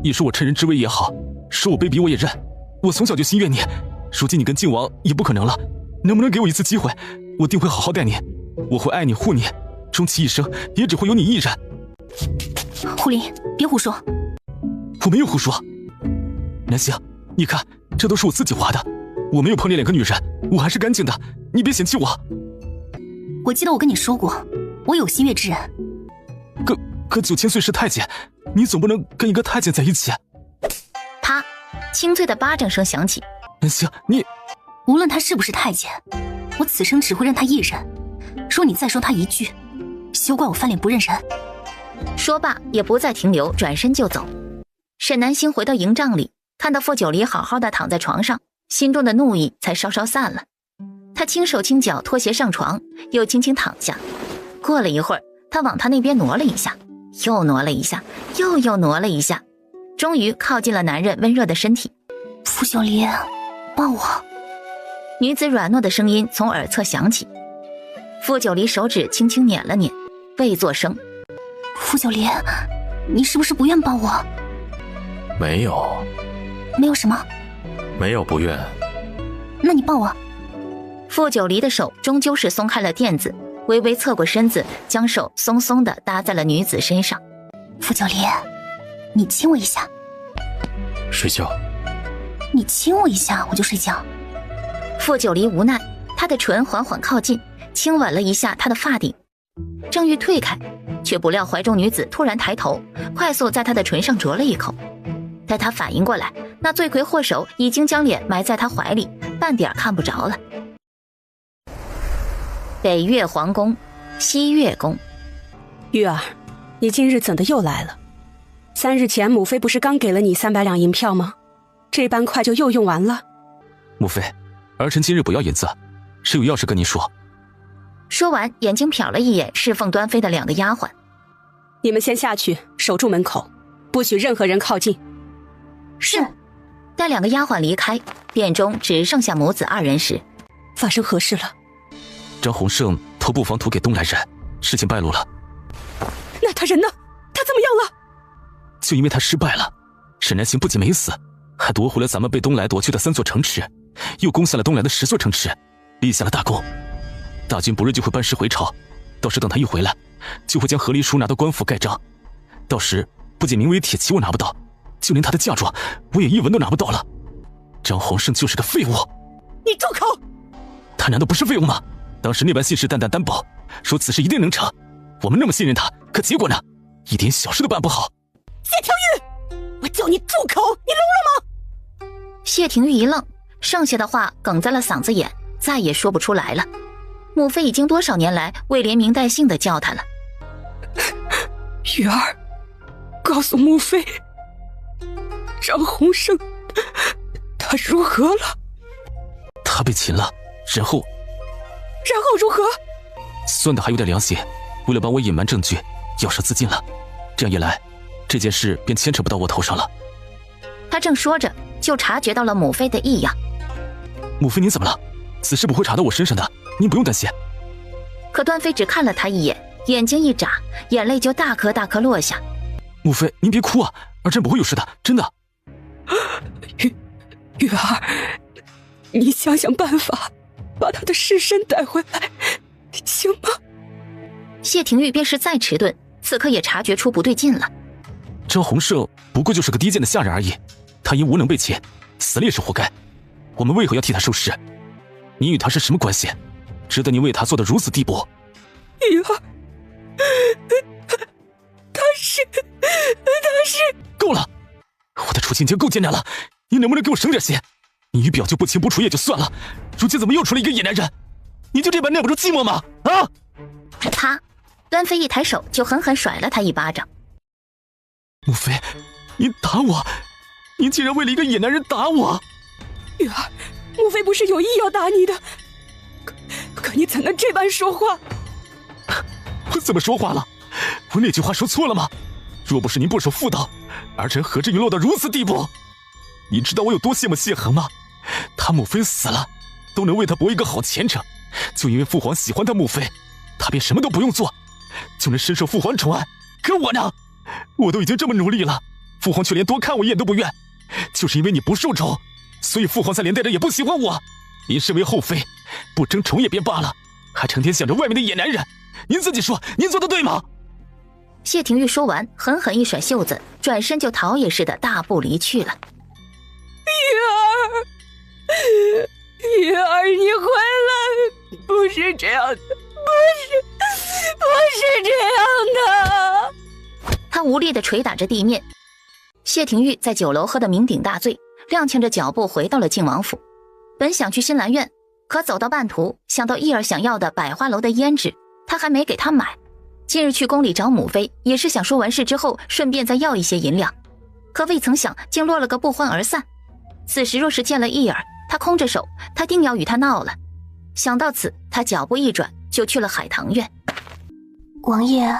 也说我趁人之危也好，说我卑鄙我也认。我从小就心悦你，如今你跟靖王也不可能了，能不能给我一次机会？我定会好好待你，我会爱你护你，终其一生也只会有你一人。胡林，别胡说。我没有胡说。南希，你看，这都是我自己划的，我没有碰见2个女人，我还是干净的，你别嫌弃我。我记得我跟你说过，我有心悦之人。可9000岁是太监，你总不能跟一个太监在一起。啪，清脆的巴掌声响起。南希，你无论他是不是太监，我此生只会认他一人。若你再说他一句，休怪我翻脸不认人。说罢也不再停留，转身就走。沈南星回到营帐里，看到傅九离好好的躺在床上，心中的怒意才稍稍散了。他轻手轻脚脱鞋上床，又轻轻躺下。过了一会儿，他往他那边挪了一下，又挪了一下，又挪了一下，终于靠近了男人温热的身体。傅九离，抱我。女子软糯的声音从耳侧响起。傅九离手指轻轻捻了捻，未作声。傅九离，你是不是不愿抱我？没有。没有什么？没有不愿。那你抱我。傅九离的手终究是松开了垫子，微微侧过身子，将手松松地搭在了女子身上。傅九离，你亲我一下。睡觉。你亲我一下我就睡觉。傅九离无奈，他的唇缓缓靠近，轻吻了一下她的发顶，正欲退开，却不料怀中女子突然抬头，快速在他的唇上啄了一口。待他反应过来，那罪魁祸首已经将脸埋在他怀里，半点看不着了。北岳皇宫，西岳宫。玉儿，你今日怎的又来了？3日前母妃不是刚给了你300两银票吗？这般快就又用完了。母妃，儿臣今日不要银子，是有要事跟您说。说完，眼睛瞟了一眼侍奉端妃的2个丫鬟。你们先下去守住门口，不许任何人靠近。是。待2个丫鬟离开，殿中只剩下母子2人时，发生何事了？张洪胜托布防图给东来人，事情败露了。那他人呢？他怎么样了？就因为他失败了，沈南星不仅没死，还夺回了咱们被东来夺去的3座城池，又攻下了东来的10座城池，立下了大功。大军不日就会班师回朝，到时等他一回来，就会将和离书拿到官府盖章。到时不仅名为铁骑我拿不到，就连他的嫁妆我也一文都拿不到了。张洪胜就是个废物。你住口！他难道不是废物吗？当时那般信誓旦旦担保，说此事一定能成，我们那么信任他，可结果呢？一点小事都办不好。谢廷玉，我叫你住口，你聋了吗？谢廷玉一愣，剩下的话哽在了嗓子眼，再也说不出来了。母妃已经多少年来未连名带姓的叫他了。玉儿，告诉母妃，张洪胜他如何了？他被擒了，然后如何？算的还有点良心，为了帮我隐瞒证据，要杀自尽了。这样一来，这件事便牵扯不到我头上了。他正说着，就察觉到了母妃的异样。母妃您怎么了？此事不会查到我身上的，您不用担心。可端妃只看了他一眼，眼睛一眨，眼泪就大颗大颗落下。母妃您别哭啊，儿臣不会有事的，真的。玉儿，你想想办法把他的尸身带回来，行吗？谢廷玉便是再迟钝，此刻也察觉出不对劲了。张洪胜不过就是个低贱的下人而已，他因无能被擒，死了也是活该。我们为何要替他受尸？你与他是什么关系？值得你为他做到如此地步？玉儿，他是……够了！我的处境已经够艰难了，你能不能给我省点心？你与表舅不清不楚也就算了，如今怎么又出了一个野男人？你就这般耐不住寂寞吗？啊！他，端妃一抬手就狠狠甩了他一巴掌。母妃，您打我！您竟然为了一个野男人打我！玉儿，母妃不是有意要打你的，可你怎能这般说话？我怎么说话了？我那句话说错了吗？若不是您不守妇道，儿臣何至于落到如此地步？你知道我有多羡慕谢恒吗？他母妃死了，都能为他博一个好前程，就因为父皇喜欢他母妃，他便什么都不用做，就能深受父皇宠爱。可我呢？我都已经这么努力了，父皇却连多看我一眼都不愿。就是因为你不受宠，所以父皇才连带着也不喜欢我。您身为后妃，不争宠也便罢了，还成天想着外面的野男人。您自己说，您做的对吗？谢廷玉说完，狠狠一甩袖子，转身就逃也似的大步离去了。玉儿，你回来！不是这样的，不是这样的！他无力地捶打着地面。谢廷玉在酒楼喝得酩酊大醉，踉跄着脚步回到了靖王府。本想去新兰院，可走到半途，想到义儿想要的百花楼的胭脂，他还没给他买。今日去宫里找母妃，也是想说完事之后顺便再要一些银两，可未曾想竟落了个不欢而散。此时若是见了义儿，他空着手，他定要与他闹了。想到此，他脚步一转，就去了海棠院。王爷，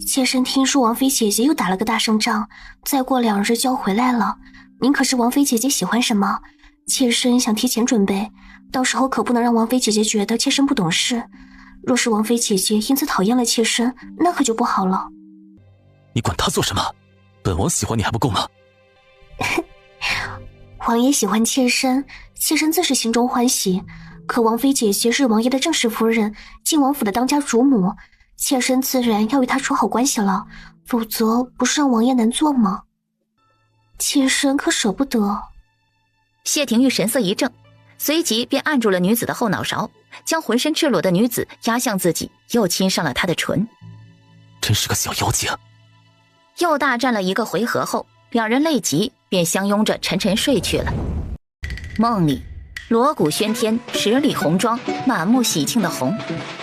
妾身听说王妃姐姐又打了个大胜仗，再过2日就要回来了。您可是王妃姐姐喜欢什么？妾身想提前准备，到时候可不能让王妃姐姐觉得妾身不懂事。若是王妃姐姐因此讨厌了妾身，那可就不好了。你管她做什么？本王喜欢你还不够吗？王爷喜欢妾身，妾身自是心中欢喜。可王妃姐姐是王爷的正室夫人，靖王府的当家主母，妾身自然要与她处好关系了，否则不是让王爷难做吗？妾身可舍不得。谢廷玉神色一怔，随即便按住了女子的后脑勺，将浑身赤裸的女子压向自己，又亲上了她的唇。真是个小妖精。又大战了一个回合后，两人累极，便相拥着沉沉睡去了。梦里，锣鼓喧天，十里红妆，满目喜庆的红。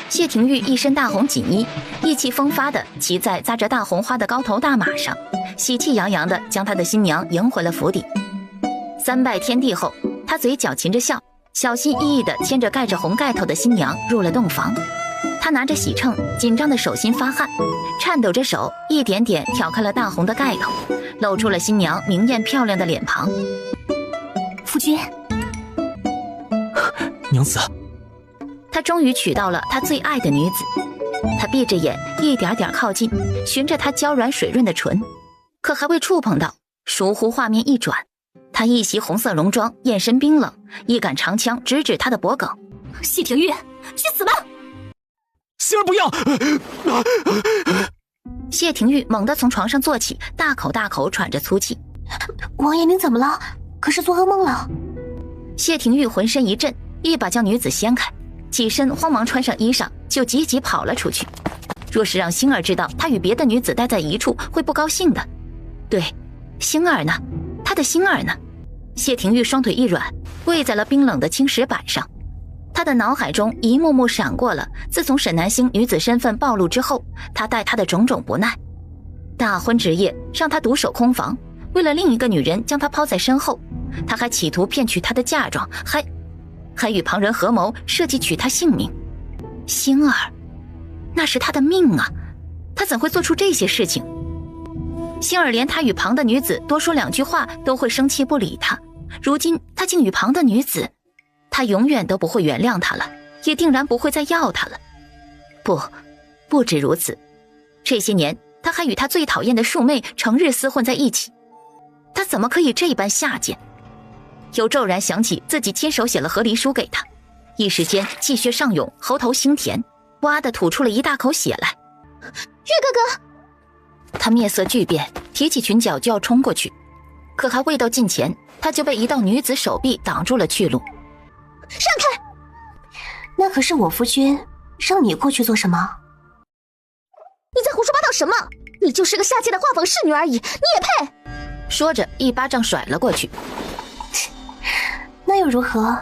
谢廷玉一身大红锦衣，意气风发地骑在扎着大红花的高头大马上，喜气洋洋地将他的新娘迎回了府邸。三拜天地后，他嘴角噙着笑，小心翼翼地牵着盖着红盖头的新娘入了洞房。他拿着喜秤，紧张的手心发汗，颤抖着手一点点挑开了大红的盖头，露出了新娘明艳漂亮的脸庞。夫君，娘子，他终于娶到了他最爱的女子。他闭着眼，一点点靠近，循着她娇软水润的唇，可还未触碰到，倏忽画面一转，他一袭红色戎装，眼神冰冷，一杆长枪直指他的脖颈。谢廷玉，去死吧！星儿不要！谢廷玉猛地从床上坐起，大口大口喘着粗气。王爷您怎么了？可是做噩梦了？谢廷玉浑身一震，一把将女子掀开，起身慌忙穿上衣裳，就急急跑了出去。若是让星儿知道他与别的女子待在一处，会不高兴的。对，星儿呢？他的星儿呢？谢廷玉双腿一软，跪在了冰冷的青石板上。他的脑海中一幕幕闪过了自从沈南星女子身份暴露之后，他待她的种种不耐。大婚之夜让他独守空房，为了另一个女人将她抛在身后，他还企图骗取她的嫁妆，还与旁人合谋设计取她性命。星儿，那是他的命啊，他怎会做出这些事情？星儿连他与旁的女子多说两句话都会生气不理他，如今他竟与旁的女子，他永远都不会原谅他了，也定然不会再要他了。不止如此，这些年他还与他最讨厌的庶妹成日厮混在一起，他怎么可以这般下贱？又骤然想起自己亲手写了和离书给他，一时间气血上涌，喉头腥甜，哇地吐出了一大口血来。玉哥哥！他面色巨变，提起裙角就要冲过去，可还未到近前，他就被一道女子手臂挡住了去路。让开！那可是我夫君，让你过去做什么？你在胡说八道什么？你就是个下贱的画舫侍女而已，你也配？说着一巴掌甩了过去。那又如何？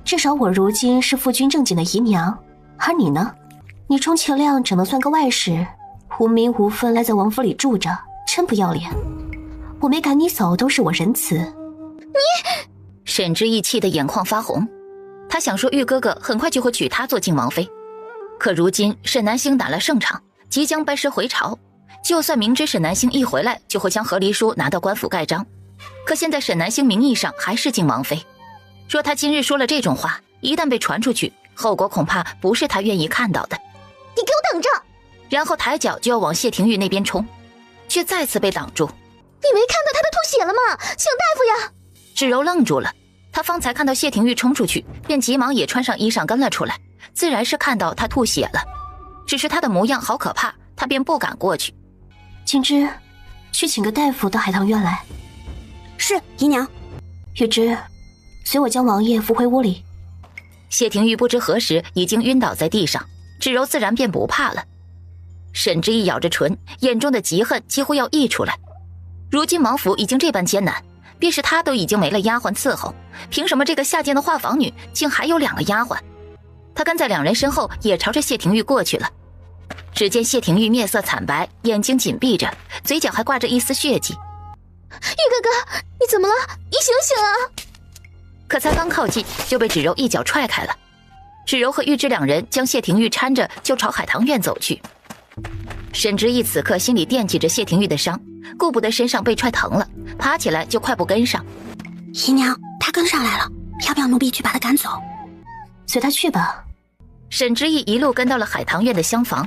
至少我如今是夫君正经的姨娘，而你呢？你充其量只能算个外室，无名无分来在王府里住着，真不要脸。我没赶你走都是我仁慈。你……沈之意气得眼眶发红，他想说玉哥哥很快就会娶她做靖王妃，可如今沈南星打了胜场，即将班师回朝，就算明知沈南星一回来就会将和离书拿到官府盖章，可现在沈南星名义上还是靖王妃，若他今日说了这种话，一旦被传出去，后果恐怕不是他愿意看到的。你给我等着！然后抬脚就要往谢廷玉那边冲，却再次被挡住。你没看到他的吐血了吗？请大夫呀！芷柔愣住了，他方才看到谢廷玉冲出去，便急忙也穿上衣裳跟了出来，自然是看到他吐血了，只是他的模样好可怕，他便不敢过去。青枝，去请个大夫到海棠院来。是，姨娘。玉芝，随我将王爷扶回屋里。谢廷玉不知何时已经晕倒在地上，芷柔自然便不怕了。沈之意咬着唇，眼中的嫉恨几乎要溢出来。如今王府已经这般艰难，便是他都已经没了丫鬟伺候，凭什么这个下贱的画舫女竟还有2个丫鬟？他跟在2人身后，也朝着谢廷玉过去了。只见谢廷玉面色惨白，眼睛紧闭着，嘴角还挂着一丝血迹。玉哥哥，你怎么了？你醒醒啊！可才刚靠近，就被芷柔一脚踹开了。芷柔和玉芝2人将谢廷玉搀着就朝海棠院走去。沈之意此刻心里惦记着谢廷玉的伤，顾不得身上被踹疼了，爬起来就快步跟上。姨娘，他跟上来了，要不要奴婢去把他赶走？随他去吧。沈之意一路跟到了海棠院的厢房，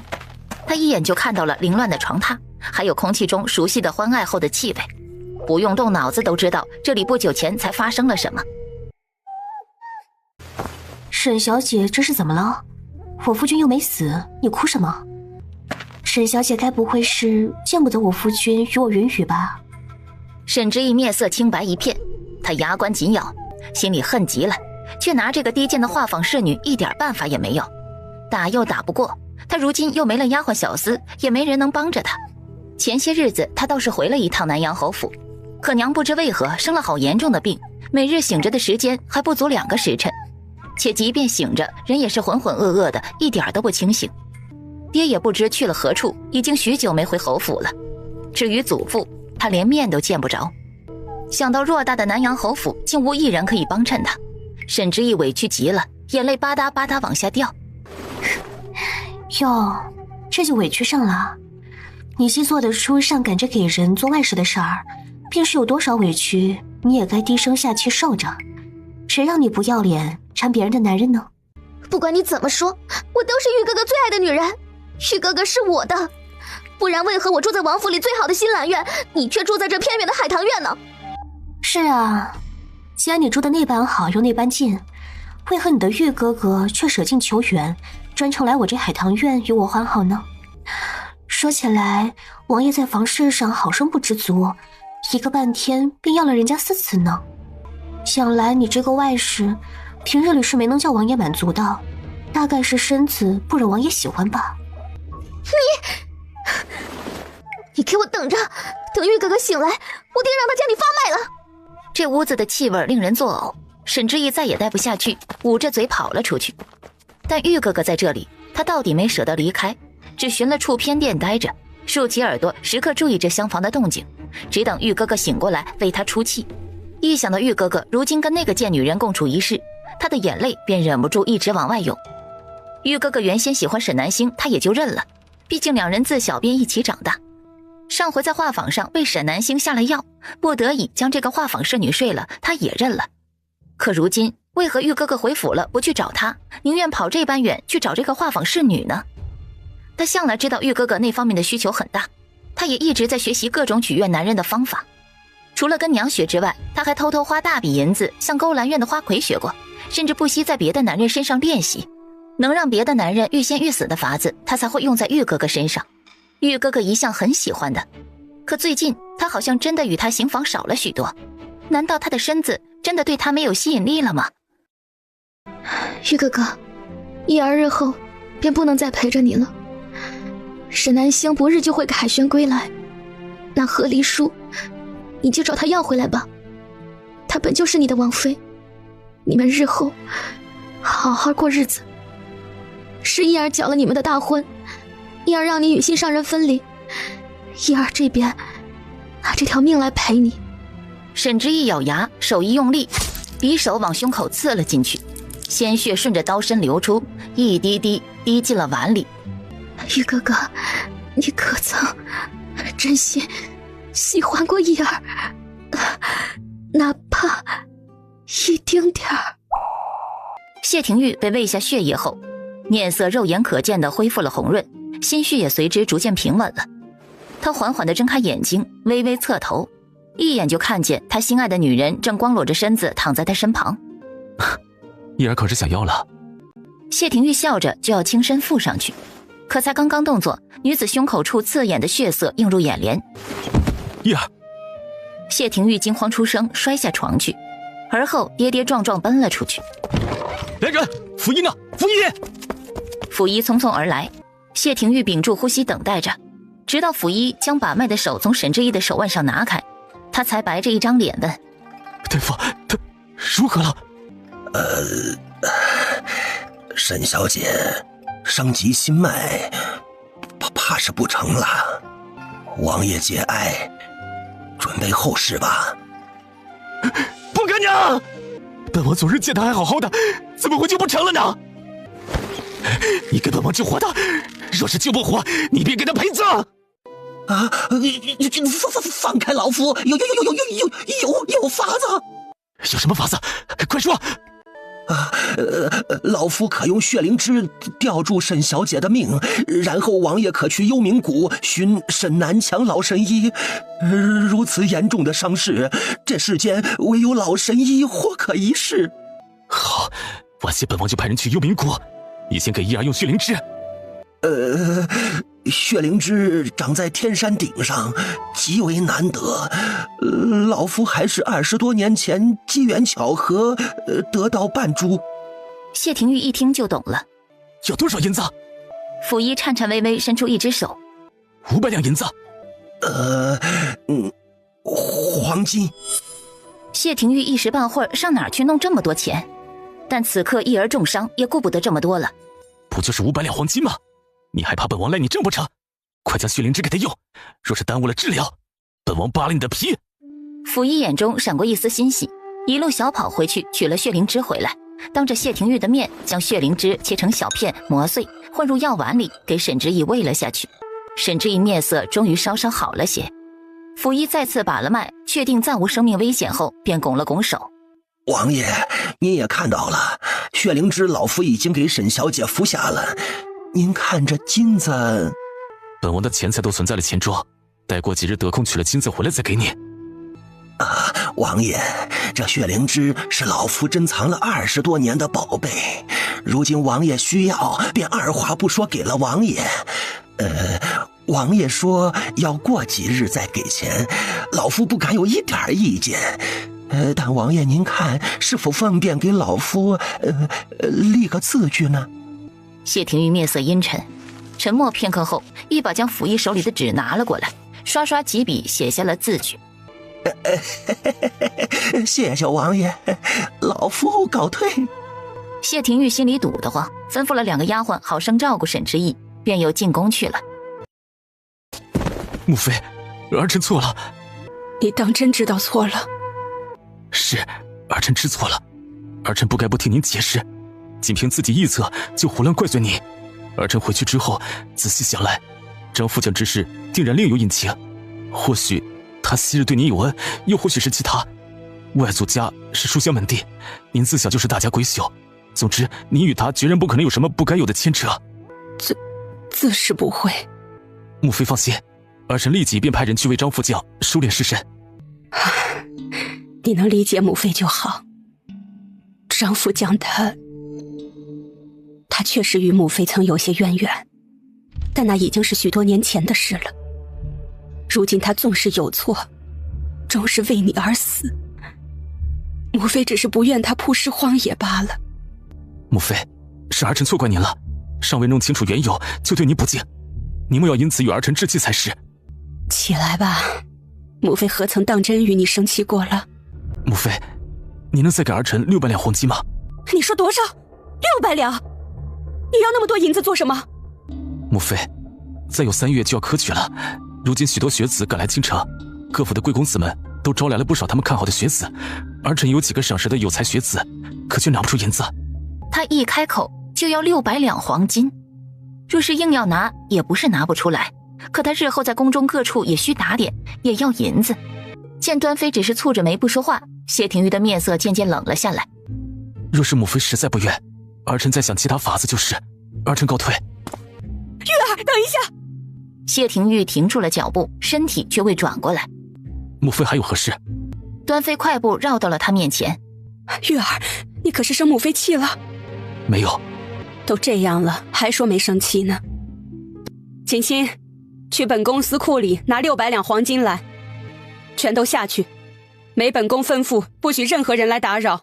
他一眼就看到了凌乱的床榻，还有空气中熟悉的欢爱后的气味，不用动脑子都知道这里不久前才发生了什么。沈小姐，这是怎么了？我夫君又没死，你哭什么？沈小姐该不会是见不得我夫君与我云雨吧？沈之意面色青白一片，他牙关紧咬，心里恨极了，却拿这个低贱的画舫侍女一点办法也没有，打又打不过，他如今又没了丫鬟小厮，也没人能帮着他。前些日子他倒是回了一趟南阳侯府，可娘不知为何生了好严重的病，每日醒着的时间还不足2个时辰，且即便醒着，人也是浑浑噩噩的，一点都不清醒。爹也不知去了何处，已经许久没回侯府了。至于祖父，他连面都见不着。想到偌大的南阳侯府竟无一人可以帮衬他，沈之意委屈极了，眼泪吧嗒吧嗒往下掉。哟，这就委屈上了。你既做得出上赶着给人做外事的事儿，便是有多少委屈你也该低声下气受着。谁让你不要脸缠别人的男人呢？不管你怎么说，我都是玉哥哥最爱的女人，玉哥哥是我的，不然为何我住在王府里最好的新兰苑，你却住在这偏远的海棠苑呢？是啊，既然你住的那般好又那般近，为何你的玉哥哥却舍近求远，专程来我这海棠苑与我欢好呢？说起来，王爷在房事上好生不知足，一个半天便要了人家4次呢。想来你这个外室，平日里是没能叫王爷满足的，大概是身子不惹王爷喜欢吧。你给我等着，等玉哥哥醒来，我定让他将你发卖了。这屋子的气味令人作呕，沈之意再也待不下去，捂着嘴跑了出去。但玉哥哥在这里，他到底没舍得离开，只寻了处偏殿待着，竖起耳朵，时刻注意着厢房的动静，只等玉哥哥醒过来为他出气。一想到玉哥哥如今跟那个贱女人共处一室，他的眼泪便忍不住一直往外涌。玉哥哥原先喜欢沈南星，他也就认了，毕竟2人自小便一起长大。上回在画舫上被沈南星下了药，不得已将这个画舫侍女睡了，他也认了。可如今为何玉哥哥回府了不去找他，宁愿跑这般远去找这个画舫侍女呢？他向来知道玉哥哥那方面的需求很大，他也一直在学习各种取悦男人的方法。除了跟娘学之外，他还偷偷花大笔银子向勾栏院的花魁学过，甚至不惜在别的男人身上练习，能让别的男人欲仙欲死的法子，他才会用在玉哥哥身上。玉哥哥一向很喜欢的，可最近他好像真的与他行房少了许多，难道他的身子真的对他没有吸引力了吗？玉哥哥，一儿日后便不能再陪着你了。沈南星不日就会凯旋归来，那和离书你就找他要回来吧，她本就是你的王妃，你们日后好好过日子。是一儿搅了你们的大婚，一儿让你与心上人分离，一儿这边拿这条命来陪你。沈之一咬牙，手一用力，匕首往胸口刺了进去，鲜血顺着刀身流出，一滴滴滴进了碗里。玉哥哥，你可曾真心喜欢过一儿，哪怕一丁点儿？谢廷玉被喂下血液后，面色肉眼可见地恢复了红润，心绪也随之逐渐平稳了。他缓缓地睁开眼睛，微微侧头，一眼就看见他心爱的女人正光裸着身子躺在他身旁。一儿可是想要了？谢廷玉笑着就要轻身附上去，可才刚刚动作，女子胸口处刺眼的血色映入眼帘。一儿！谢廷玉惊慌出声，摔下床去，而后跌跌撞撞奔了出去。来人，府医呢？府医！府医匆匆而来，谢廷玉屏住呼吸等待着，直到府医将把脉的手从沈之意的手腕上拿开，他才白着一张脸问：大夫，他如何了？沈小姐伤及心脉，怕是不成了。王爷节哀，准备后事吧。不可能！本王昨日见他还好好的，怎么会就不成了呢？你给本王救活他，若是救不活，你便给他陪葬。啊！放开老夫！有法子！有什么法子？快说！老夫可用血灵芝吊住沈小姐的命，然后王爷可去幽冥谷寻沈南强老神医。如此严重的伤势，这世间唯有老神医或可一试。好，晚些本王就派人去幽冥谷，你先给一儿用血灵芝。血灵芝长在天山顶上，极为难得。老夫还是20多年前机缘巧合得到半株。谢廷玉一听就懂了。要多少银子？溥仪颤颤巍巍伸出一只手。500两银子。黄金。谢廷玉一时半会儿上哪儿去弄这么多钱？但此刻一而重伤，也顾不得这么多了。不就是500两黄金吗？你还怕本王赖你这不成？快将血灵芝给他用，若是耽误了治疗，本王扒了你的皮！溥仪眼中闪过一丝欣喜，一路小跑回去取了血灵芝回来，当着谢廷玉的面将血灵芝切成小片磨碎，混入药丸里给沈之意喂了下去。沈之意面色终于稍稍好了些。溥仪再次把了脉，确定暂无生命危险后，便拱了拱手。王爷，您也看到了，血灵芝老夫已经给沈小姐服下了。您看这金子，本王的钱财都存在了钱庄，待过几日得空取了金子回来再给你。王爷，这血灵芝是老夫珍藏了20多年的宝贝，如今王爷需要，便二话不说给了王爷。王爷说要过几日再给钱，老夫不敢有一点意见。但王爷您看，是否方便给老夫立个字据呢？谢廷玉面色阴沉，沉默片刻后，一把将溥仪手里的纸拿了过来，刷刷几笔写下了字据。谢谢王爷，老夫告退。谢廷玉心里堵得慌，吩咐了2个丫鬟好生照顾沈之意，便又进宫去了。母妃，儿臣错了。你当真知道错了？是，儿臣知错了，儿臣不该不听您解释，仅凭自己臆测就胡乱怪罪你。儿臣回去之后仔细想来，张副将之事定然另有隐情，或许他昔日对您有恩，又或许是其他。外祖家是书香门第，您自小就是大家闺秀，总之您与他决然不可能有什么不该有的牵扯。自是不会。母妃放心，儿臣立即便派人去为张副将收敛尸身。你能理解母妃就好。张副将他确实与母妃曾有些渊源，但那已经是许多年前的事了。如今他纵是有错，终是为你而死。母妃只是不愿他曝尸荒野罢了。母妃，是儿臣错怪您了，尚未弄清楚缘由就对您不敬，您莫要因此与儿臣置气才是。起来吧，母妃何曾当真与你生气过了？母妃，您能再给儿臣600两黄金吗？你说多少？600两？你要那么多银子做什么？母妃，再有3月就要科举了，如今许多学子赶来京城，各府的贵公子们都招来了不少他们看好的学子，儿臣有几个赏识的有才学子，可却拿不出银子。他一开口就要600两黄金，若是硬要拿，也不是拿不出来，可他日后在宫中各处也需打点，也要银子。见端妃只是蹙着眉不说话，谢廷玉的面色渐渐冷了下来。若是母妃实在不愿，儿臣再想其他法子就是。儿臣告退。玉儿，等一下！谢廷玉停住了脚步，身体却未转过来。母妃还有何事？端妃快步绕到了他面前。玉儿，你可是生母妃气了？没有。都这样了，还说没生气呢？锦心，去本宫司库里拿600两黄金来，全都下去。没本宫吩咐，不许任何人来打扰。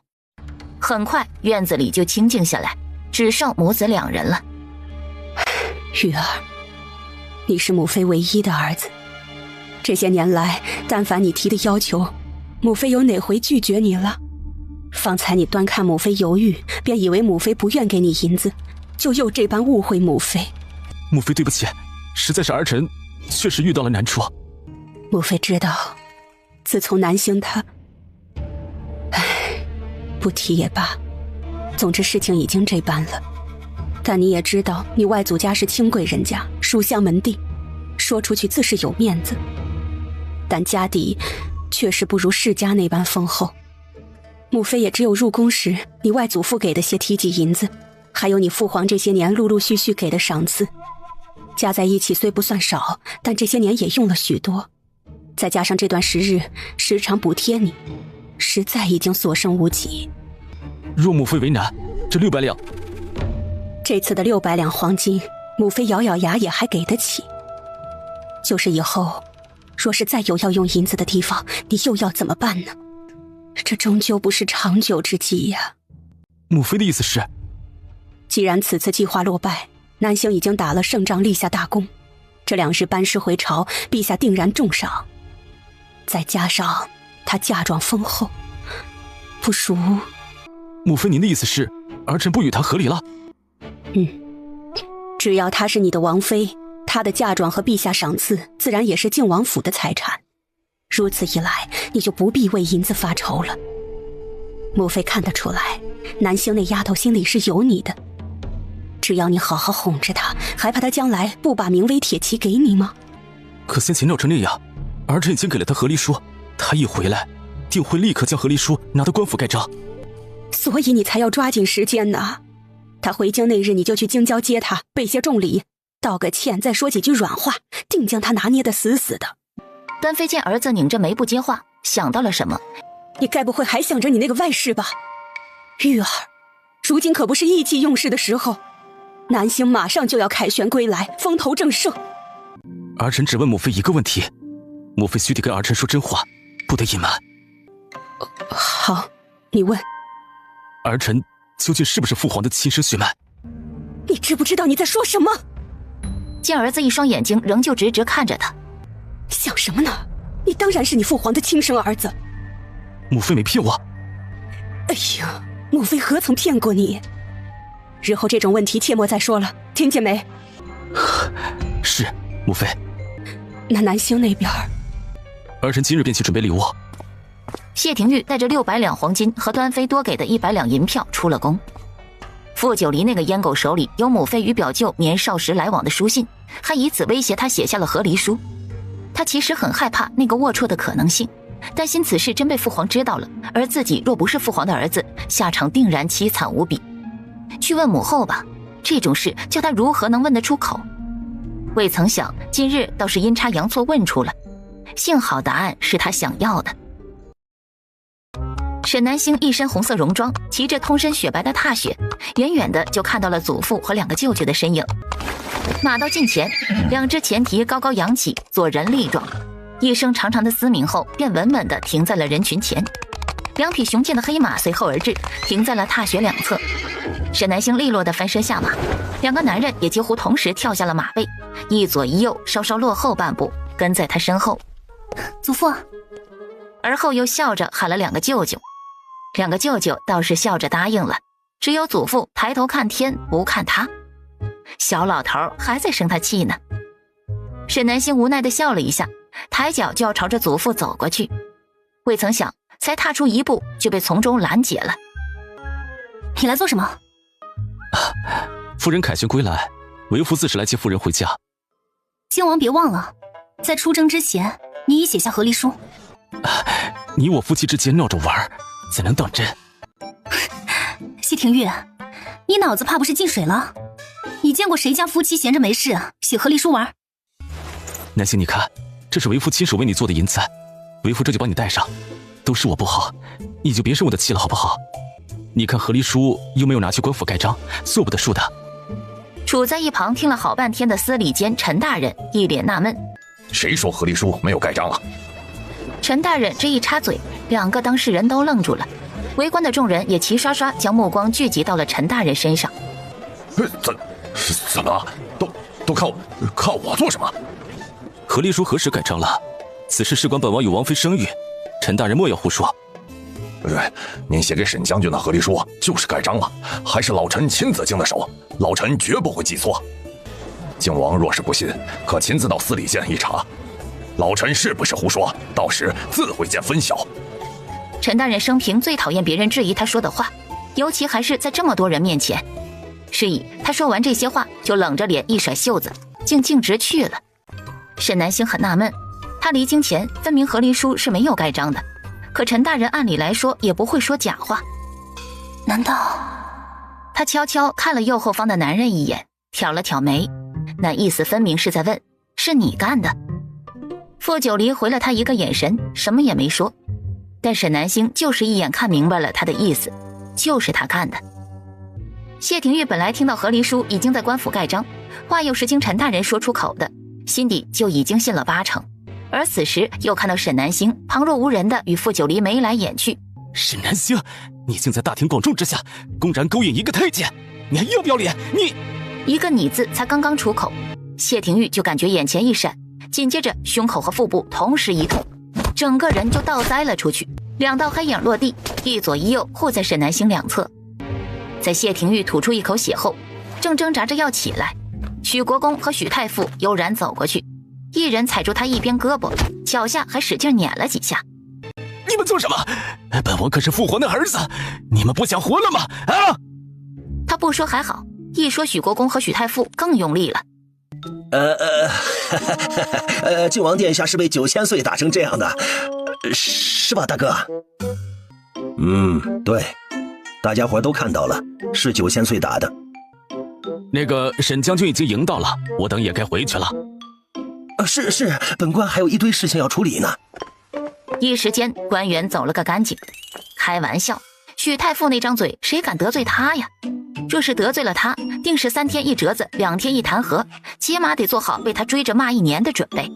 很快，院子里就清静下来，只剩母子2人了。玉儿，你是母妃唯一的儿子，这些年来，但凡你提的要求，母妃有哪回拒绝你了？方才你端看母妃犹豫，便以为母妃不愿给你银子，就又这般误会母妃。母妃对不起，实在是儿臣确实遇到了难处。母妃知道，自从南星他……不提也罢。总之事情已经这般了。但你也知道，你外祖家是清贵人家，书香门第，说出去自是有面子，但家底确实不如世家那般丰厚。母妃也只有入宫时你外祖父给的些提及银子，还有你父皇这些年陆陆续续给的赏赐，加在一起虽不算少，但这些年也用了许多，再加上这段时日时常补贴你，实在已经所剩无几。若母妃为难，这600两，这次的600两黄金母妃咬咬牙也还给得起。就是以后若是再有要用银子的地方，你又要怎么办呢？这终究不是长久之计呀。母妃的意思是，既然此次计划落败，南星已经打了胜仗，立下大功，这2日班师回朝，陛下定然重赏，再加上她嫁妆丰厚，不如……母妃您的意思是，儿臣不与她和离了？只要她是你的王妃，她的嫁妆和陛下赏赐自然也是靖王府的财产，如此一来，你就不必为银子发愁了。母妃看得出来，南星那丫头心里是有你的，只要你好好哄着她，还怕她将来不把明威铁骑给你吗？可先前闹成那样，儿臣已经给了她和离书，她一回来，定会立刻将和离书拿到官府盖章。所以你才要抓紧时间呢。她回京那日，你就去京郊接她，备些重礼，道个歉，再说几句软话，定将她拿捏得死死的。端妃见儿子拧着眉不接话，想到了什么。你该不会还想着你那个外室吧？玉儿，如今可不是意气用事的时候，南星马上就要凯旋归来，风头正盛。儿臣只问母妃一个问题，母妃须得跟儿臣说真话，不得隐瞒。好，你问。儿臣究竟是不是父皇的亲生血脉？你知不知道你在说什么？见儿子一双眼睛仍旧直直看着他，想什么呢？你当然是你父皇的亲生儿子。母妃没骗我。哎呀，母妃何曾骗过你？日后这种问题切莫再说了，听见没？是，母妃。那南星那边，儿臣今日便去准备礼物。谢廷玉带着600两黄金和端妃多给的100两银票出了宫。傅九黎那个阉狗手里有母妃与表舅年少时来往的书信，还以此威胁他写下了和离书。他其实很害怕那个龌龊的可能性，担心此事真被父皇知道了，而自己若不是父皇的儿子，下场定然凄惨无比。去问母后吧，这种事叫他如何能问得出口？未曾想今日倒是阴差阳错问出了，幸好答案是他想要的。沈南星一身红色戎装，骑着通身雪白的踏雪，远远的就看到了祖父和2个舅舅的身影。马到近前，2只前蹄高高扬起，做人力状，一声长长的嘶鸣后，便稳稳地停在了人群前。2匹雄健的黑马随后而至，停在了踏雪两侧。沈南星利落地翻身下马，2个男人也几乎同时跳下了马背，一左一右，稍稍落后半步，跟在他身后。祖父。而后又笑着喊了2个舅舅，2个舅舅倒是笑着答应了，只有祖父抬头看天不看他。小老头还在生他气呢。沈南星无奈地笑了一下，抬脚就要朝着祖父走过去，未曾想才踏出1步就被从中拦截了。你来做什么？夫人凯旋归来，为夫自是来接夫人回家。靖王别忘了，在出征之前你已写下和离书。你我夫妻之间闹着玩，怎能当真？谢廷玉，你脑子怕不是进水了？你见过谁家夫妻闲着没事写和离书玩？南星，你看，这是为夫亲手为你做的银子，为夫这就帮你带上。都是我不好，你就别生我的气了，好不好？你看和离书又没有拿去官府盖章，做不得数的。处在一旁听了好半天的司礼监陈大人一脸纳闷，谁说和离书没有盖章啊？陈大人这一插嘴，2个当事人都愣住了，围观的众人也齐刷刷将目光聚集到了陈大人身上。怎么都看我做什么？和离书何时盖章了？此事事关本王与王妃生育，陈大人莫要胡说。您写给沈将军的和离书就是盖章了，还是老臣亲自经的手，老臣绝不会记错。靖王若是不信，可亲自到司礼监一查，老臣是不是胡说，到时自会见分晓。陈大人生平最讨厌别人质疑他说的话，尤其还是在这么多人面前。是以他说完这些话，就冷着脸一甩袖子，竟径直去了。沈南星很纳闷，他离京前分明和离书是没有盖章的，可陈大人按理来说也不会说假话。难道……他悄悄看了右后方的男人一眼，挑了挑眉，那意思分明是在问：是你干的？傅九黎回了他一个眼神，什么也没说。但沈南星就是一眼看明白了他的意思，就是他干的。谢廷玉本来听到和离书已经在官府盖章，话又是经陈大人说出口的，心底就已经信了80%。而此时又看到沈南星旁若无人的与傅九黎眉来眼去。沈南星，你竟在大庭广众之下公然勾引一个太监，你还要不要脸？你一个你字才刚刚出口，谢廷玉就感觉眼前一闪，紧接着胸口和腹部同时一痛，整个人就倒栽了出去，2道黑影落地，一左一右护在沈南星两侧。在谢廷玉吐出一口血后，正挣扎着要起来，许国公和许太傅悠然走过去，一人踩住他一边胳膊，脚下还使劲碾了几下。你们做什么？本王可是父皇的儿子，你们不想活了吗？啊！他不说还好，一说许国公和许太傅更用力了。靖王殿下是被9000岁打成这样的，是吧，大哥？对，大家伙都看到了，是9000岁打的。那个沈将军已经迎到了，我等也该回去了。是，本官还有一堆事情要处理呢。一时间，官员走了个干净。开玩笑，许太傅那张嘴，谁敢得罪他呀？若是得罪了他，定是3天一折子，2天一弹劾，起码得做好被他追着骂1年的准备。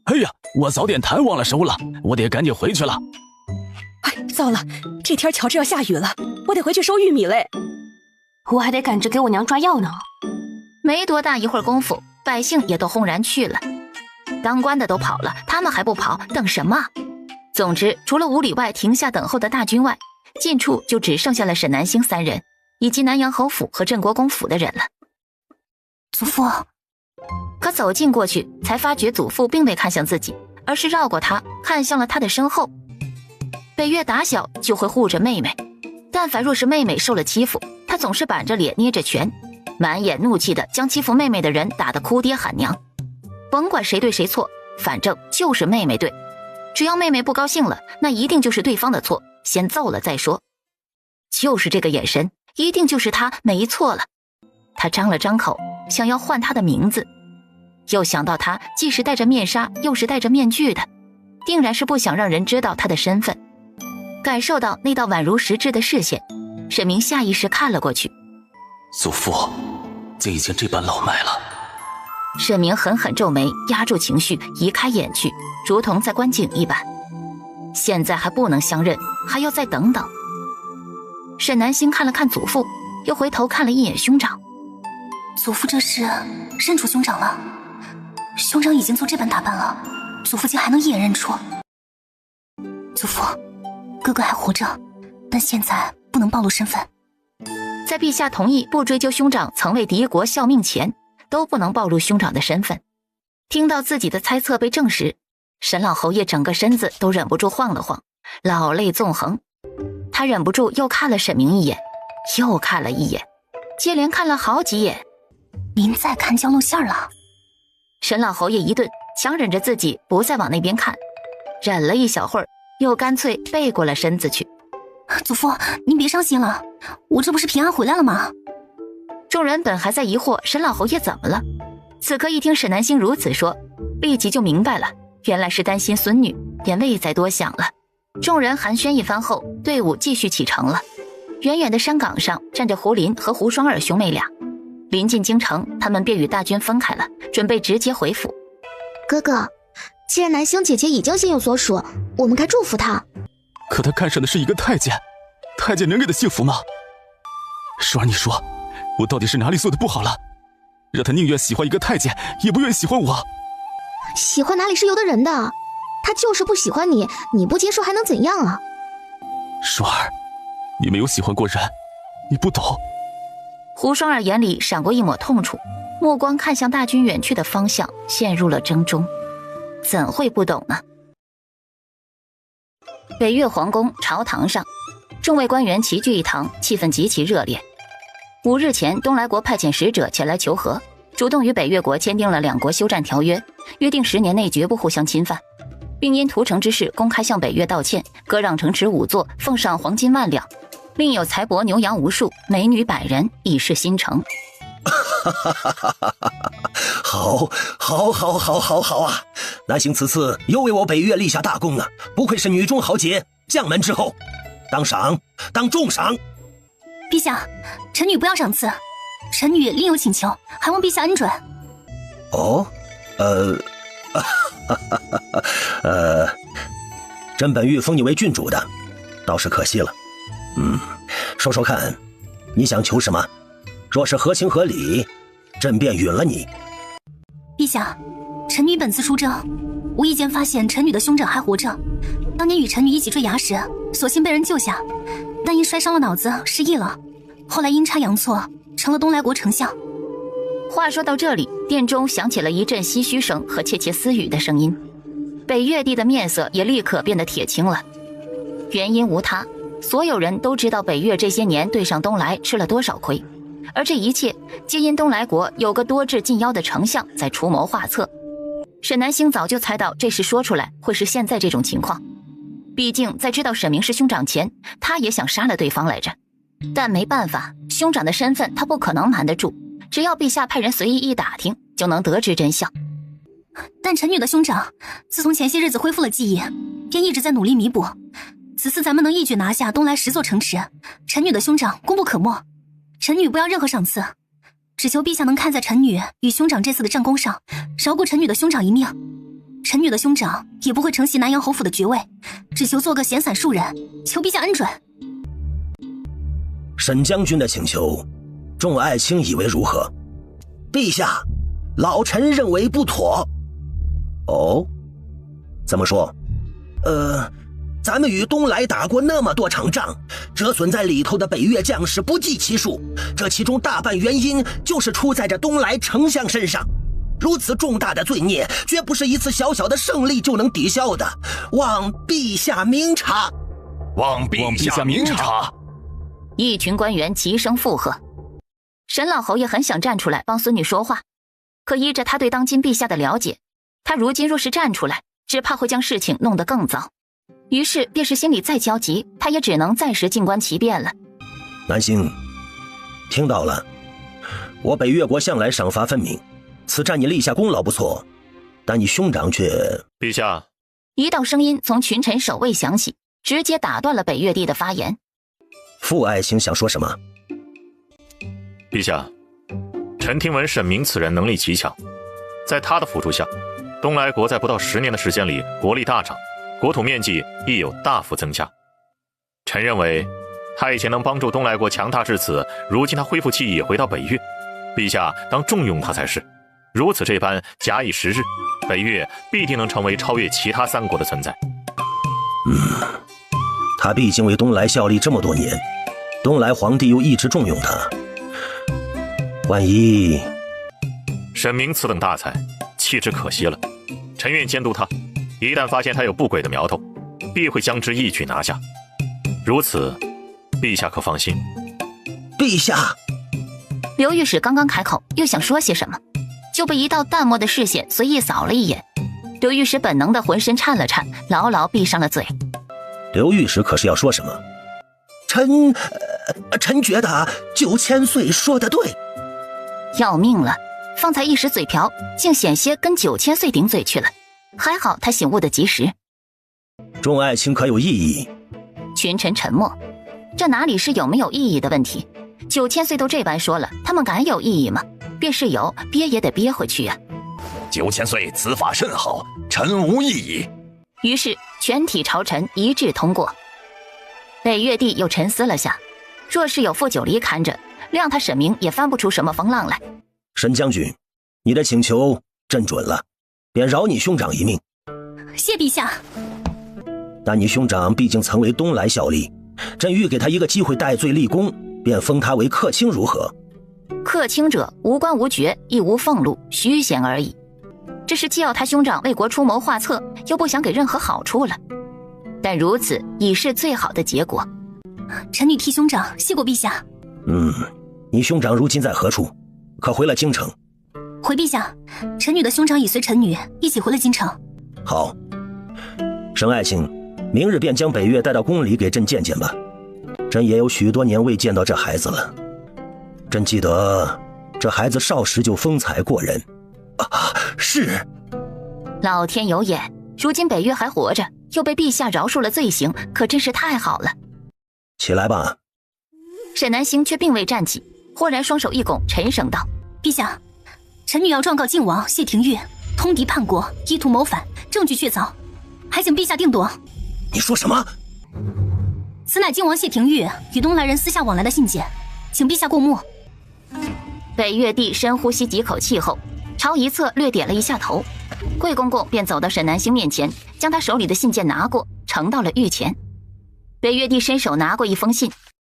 哎呀，我早点弹忘了收了，我得赶紧回去了。哎，糟了，这天瞧着要下雨了，我得回去收玉米嘞。我还得赶着给我娘抓药呢。没多大一会儿功夫，百姓也都轰然去了。当官的都跑了，他们还不跑，等什么？总之，除了5里外停下等候的大军外，近处就只剩下了沈南星3人，以及南阳侯府和镇国公府的人了。祖父，可走近过去，才发觉祖父并未看向自己，而是绕过他，看向了他的身后。北岳打小就会护着妹妹，但凡若是妹妹受了欺负，他总是板着脸捏着拳，满眼怒气的将欺负妹妹的人打得哭爹喊娘。甭管谁对谁错，反正就是妹妹对。只要妹妹不高兴了，那一定就是对方的错，先揍了再说。就是这个眼神，一定就是他没错了。他张了张口，想要唤他的名字，又想到他既是戴着面纱，又是戴着面具的，定然是不想让人知道他的身份。感受到那道宛如实质的视线，沈明下意识看了过去。祖父，竟已经这般老迈了。沈明狠狠皱眉，压住情绪，移开眼去，如同在观景一般。现在还不能相认，还要再等等。沈南星看了看祖父，又回头看了一眼兄长。祖父这是认出兄长了？兄长已经做这般打扮了，祖父竟还能一眼认出。祖父，哥哥还活着，但现在不能暴露身份。在陛下同意不追究兄长曾为敌国效命前，都不能暴露兄长的身份。听到自己的猜测被证实，沈老侯爷整个身子都忍不住晃了晃，老泪纵横。他忍不住又看了沈明一眼，又看了一眼，接连看了好几眼。您再看就露馅了。沈老侯爷一顿，强忍着自己不再往那边看，忍了一小会儿，又干脆背过了身子去。祖父，您别伤心了，我这不是平安回来了吗？众人本还在疑惑沈老侯爷怎么了，此刻一听沈南星如此说，立即就明白了，原来是担心孙女，便未再多想了。众人寒暄一番后，队伍继续启程了。远远的山岗上站着胡林和胡双儿兄妹俩。临近京城，他们便与大军分开了，准备直接回府。哥哥，既然南星姐姐已经心有所属，我们该祝福她。可他看上的是一个太监，太监能给他幸福吗？双儿，你说我到底是哪里做的不好了，让他宁愿喜欢一个太监，也不愿意喜欢我？喜欢哪里是由得人的，他就是不喜欢你，你不接受还能怎样啊？双儿，你没有喜欢过人，你不懂。胡双儿眼里闪过一抹痛楚，目光看向大军远去的方向，陷入了怔中。怎会不懂呢？北岳皇宫朝堂上，众位官员齐聚一堂，气氛极其热烈。5日前，东来国派遣使者前来求和，主动与北越国签订了2国休战条约，约定10年内绝不互相侵犯，并因屠城之事公开向北越道歉，割让城池5座，奉上黄金10000两，另有财帛牛羊无数，美女100人，以示心诚。好啊！南星此次又为我北越立下大功啊，不愧是女中豪杰，将门之后，当赏，当重赏。陛下，臣女不要赏赐，臣女另有请求，还望陛下恩准。哦，朕本欲封你为郡主的，倒是可惜了。说说看，你想求什么？若是合情合理，朕便允了你。陛下，臣女本次出征，无意间发现臣女的兄长还活着。当年与臣女一起坠崖时，所幸被人救下，但因摔伤了脑子失忆了，后来阴差阳错成了东来国丞相。话说到这里，殿中响起了一阵唏嘘声和窃窃私语的声音，北越帝的面色也立刻变得铁青了。原因无他，所有人都知道北越这些年对上东来吃了多少亏，而这一切皆因东来国有个多智近妖的丞相在出谋划策。沈南星早就猜到这事说出来会是现在这种情况，毕竟在知道沈明是兄长前，他也想杀了对方来着。但没办法，兄长的身份他不可能瞒得住，只要陛下派人随意一打听，就能得知真相。但臣女的兄长自从前些日子恢复了记忆，便一直在努力弥补。此次咱们能一举拿下东来10座城池，臣女的兄长功不可没。臣女不要任何赏赐，只求陛下能看在臣女与兄长这次的战功上，饶过臣女的兄长一命。臣女的兄长也不会承袭南阳侯府的爵位，只求做个闲散庶人，求陛下恩准。沈将军的请求，众爱卿以为如何？陛下，老臣认为不妥。哦，怎么说？咱们与东来打过那么多场仗，折损在里头的北越将士不计其数，这其中大半原因就是出在这东来丞相身上。如此重大的罪孽，绝不是一次小小的胜利就能抵消的，望陛下明察。望陛下明察。一群官员齐声附和。沈老侯也很想站出来帮孙女说话，可依着他对当今陛下的了解，他如今若是站出来，只怕会将事情弄得更糟。于是便是心里再焦急，他也只能暂时静观其变了。南星，听到了，我北越国向来赏罚分明，此战你立下功劳不错，但你兄长却……陛下，一道声音从群臣首位响起，直接打断了北越帝的发言。傅爱卿想说什么？陛下，臣听闻沈明此人能力极强，在他的辅助下，东来国在不到10年的时间里国力大涨，国土面积亦有大幅增加。臣认为他以前能帮助东来国强大至此，如今他恢复记忆回到北越，陛下当重用他才是。如此这般，假以时日，北越必定能成为超越其他3国的存在。他毕竟为东来效力这么多年，东来皇帝又一直重用他，万一……沈明此等大才，弃之可惜了。臣愿监督他，一旦发现他有不轨的苗头，必会将之一举拿下。如此，陛下可放心。陛下，刘御史刚刚开口，又想说些什么，就被一道淡漠的视线随意扫了一眼。刘御史本能的浑身颤了颤，牢牢闭上了嘴。刘御史可是要说什么？臣觉得9000岁说得对。要命了，方才一时嘴瓢，竟险些跟9000岁顶嘴去了。还好他醒悟得及时。众爱卿可有异议？群臣沉默。这哪里是有没有意义的问题？9000岁都这般说了，他们敢有异议吗？便是有，憋也得憋回去呀。9000岁此法甚好，臣无异议。于是全体朝臣一致通过。北越帝又沉思了下，若是有傅九黎看着，谅他沈明也翻不出什么风浪来。沈将军，你的请求朕准了，便饶你兄长一命。谢陛下。但你兄长毕竟曾为东来效力，朕欲给他一个机会戴罪立功，便封他为客卿如何？客卿者，无官无爵，亦无俸禄，虚衔而已。这是既要他兄长为国出谋划策，又不想给任何好处了。但如此已是最好的结果。臣女替兄长谢过陛下。你兄长如今在何处？可回了京城？回陛下，臣女的兄长已随臣女一起回了京城。好，沈爱卿，明日便将北越带到宫里给朕见见吧。朕也有许多年未见到这孩子了。朕记得这孩子少时就风采过人。是。老天有眼，如今北越还活着，又被陛下饶恕了罪行，可真是太好了。起来吧。沈南星却并未站起，忽然双手一拱，沉声道：“陛下，臣女要状告靖王谢廷玉通敌叛国，意图谋反，证据确凿，还请陛下定夺。”你说什么？此乃靖王谢廷玉与东来人私下往来的信件，请陛下过目。北越帝深呼吸几口气后，朝一侧略点了一下头，贵公公便走到沈南星面前，将他手里的信件拿过，呈到了御前。北越帝伸手拿过一封信，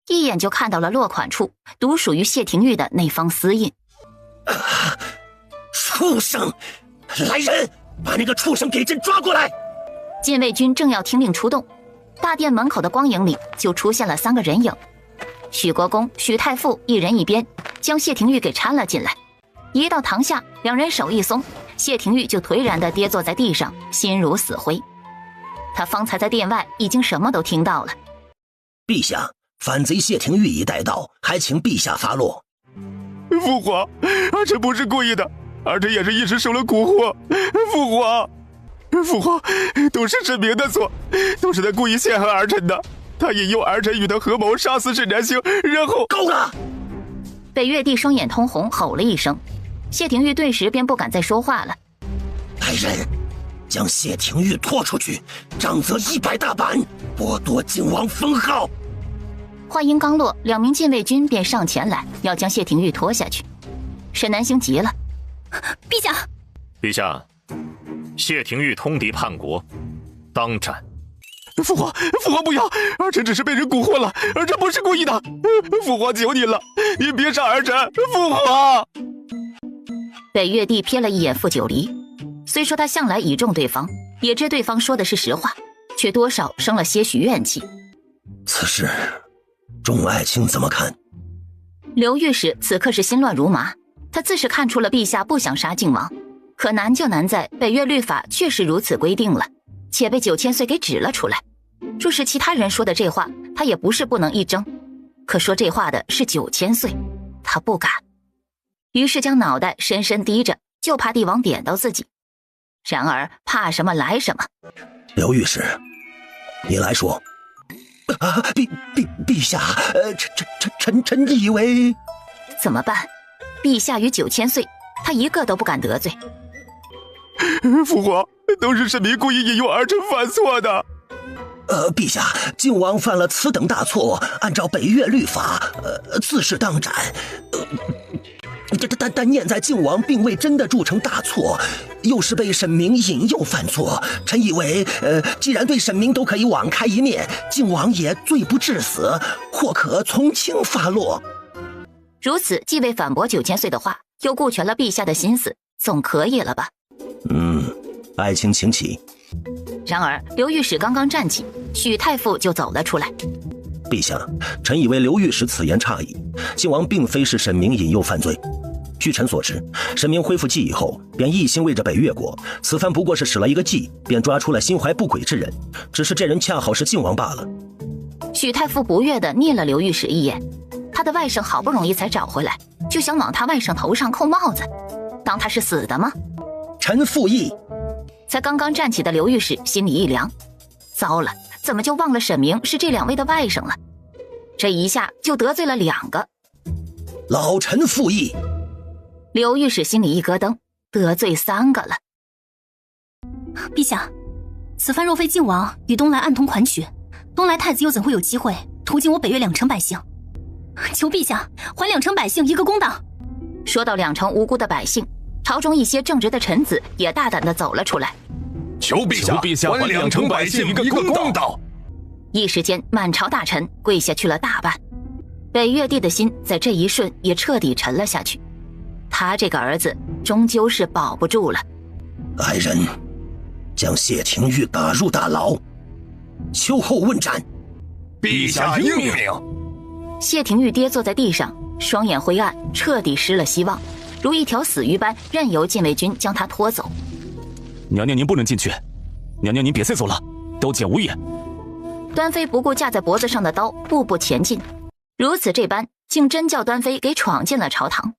一眼就看到了落款处独属于谢廷玉的那方私印。畜生！来人，把那个畜生给朕抓过来！禁卫军正要听令出动，大殿门口的光影里就出现了3个人影。许国公、许太傅一人一边，将谢廷玉给搀了进来。一到堂下，两人手一松，谢廷玉就颓然地跌坐在地上，心如死灰。他方才在殿外已经什么都听到了。陛下，反贼谢廷玉已带到，还请陛下发落。父皇，儿臣不是故意的，儿臣也是一时受了蛊惑。父皇，都是沈明的错，都是他故意陷害儿臣的。他引诱儿臣与他合谋杀死沈南星，然后……够了！北越帝双眼通红，吼了一声。谢廷玉顿时便不敢再说话了。来人，将谢廷玉拖出去，杖责100大板，剥夺靖王封号。话音刚落，2名禁卫军便上前来，要将谢廷玉拖下去。沈南星急了：“陛下！陛下，谢廷玉通敌叛国，当斩！”父皇不要！儿臣只是被人蛊惑了，儿臣不是故意的。父皇求您了，您别杀儿臣！父皇！北越帝瞥了一眼傅九黎，虽说他向来倚重对方，也知对方说的是实话，却多少生了些许怨气。此事，众爱卿怎么看？刘御史此刻是心乱如麻，他自是看出了陛下不想杀靖王，可难就难在北越律法确实如此规定了，且被9000岁给指了出来。若是其他人说的这话，他也不是不能一争，可说这话的是9000岁，他不敢。于是将脑袋深深低着，就怕帝王点到自己。然而怕什么来什么。刘御史，你来说。陛下，臣以为……怎么办？陛下与9000岁，他一个都不敢得罪。父皇，都是沈明故意引诱儿臣犯错的。陛下，靖王犯了此等大错，按照北越律法，自是当斩。但念在靖王并未真的铸成大错，又是被沈明引诱犯错，臣以为，既然对沈明都可以网开一面，靖王也罪不至死，或可从轻发落。如此既未反驳9000岁的话，又顾全了陛下的心思，总可以了吧？爱卿请起。然而刘御史刚刚站起，许太傅就走了出来。陛下，臣以为刘御史此言差矣，靖王并非是沈明引诱犯罪。据臣所知，沈明恢复记忆后，便一心为着北越国，此番不过是使了一个计，便抓出了心怀不轨之人，只是这人恰好是靖王罢了。许太傅不悦地睨了刘御史一眼，他的外甥好不容易才找回来，就想往他外甥头上扣帽子，当他是死的吗？臣附议。才刚刚站起的刘御史心里一凉，糟了，怎么就忘了沈明是这2位的外甥了？这一下就得罪了2个。老臣附议。刘御史心里一咯噔，得罪3个了。陛下，此番若非靖王与东来暗通款曲，东来太子又怎会有机会途经我北越2成百姓？求陛下还2成百姓一个公道。说到2成无辜的百姓，朝中一些正直的臣子也大胆地走了出来。求陛下还2成百姓一个公道。一时间满朝大臣跪下去了大半，北越帝的心在这一瞬也彻底沉了下去。他这个儿子终究是保不住了。来人，将谢廷玉打入大牢，秋后问斩。陛下英明。谢廷玉跌坐在地上，双眼灰暗，彻底失了希望，如一条死鱼般任由禁卫军将他拖走。娘娘您不能进去，娘娘您别再走了，刀剑无眼。端妃不顾架在脖子上的刀，步步前进，如此这般，竟真叫端妃给闯进了朝堂。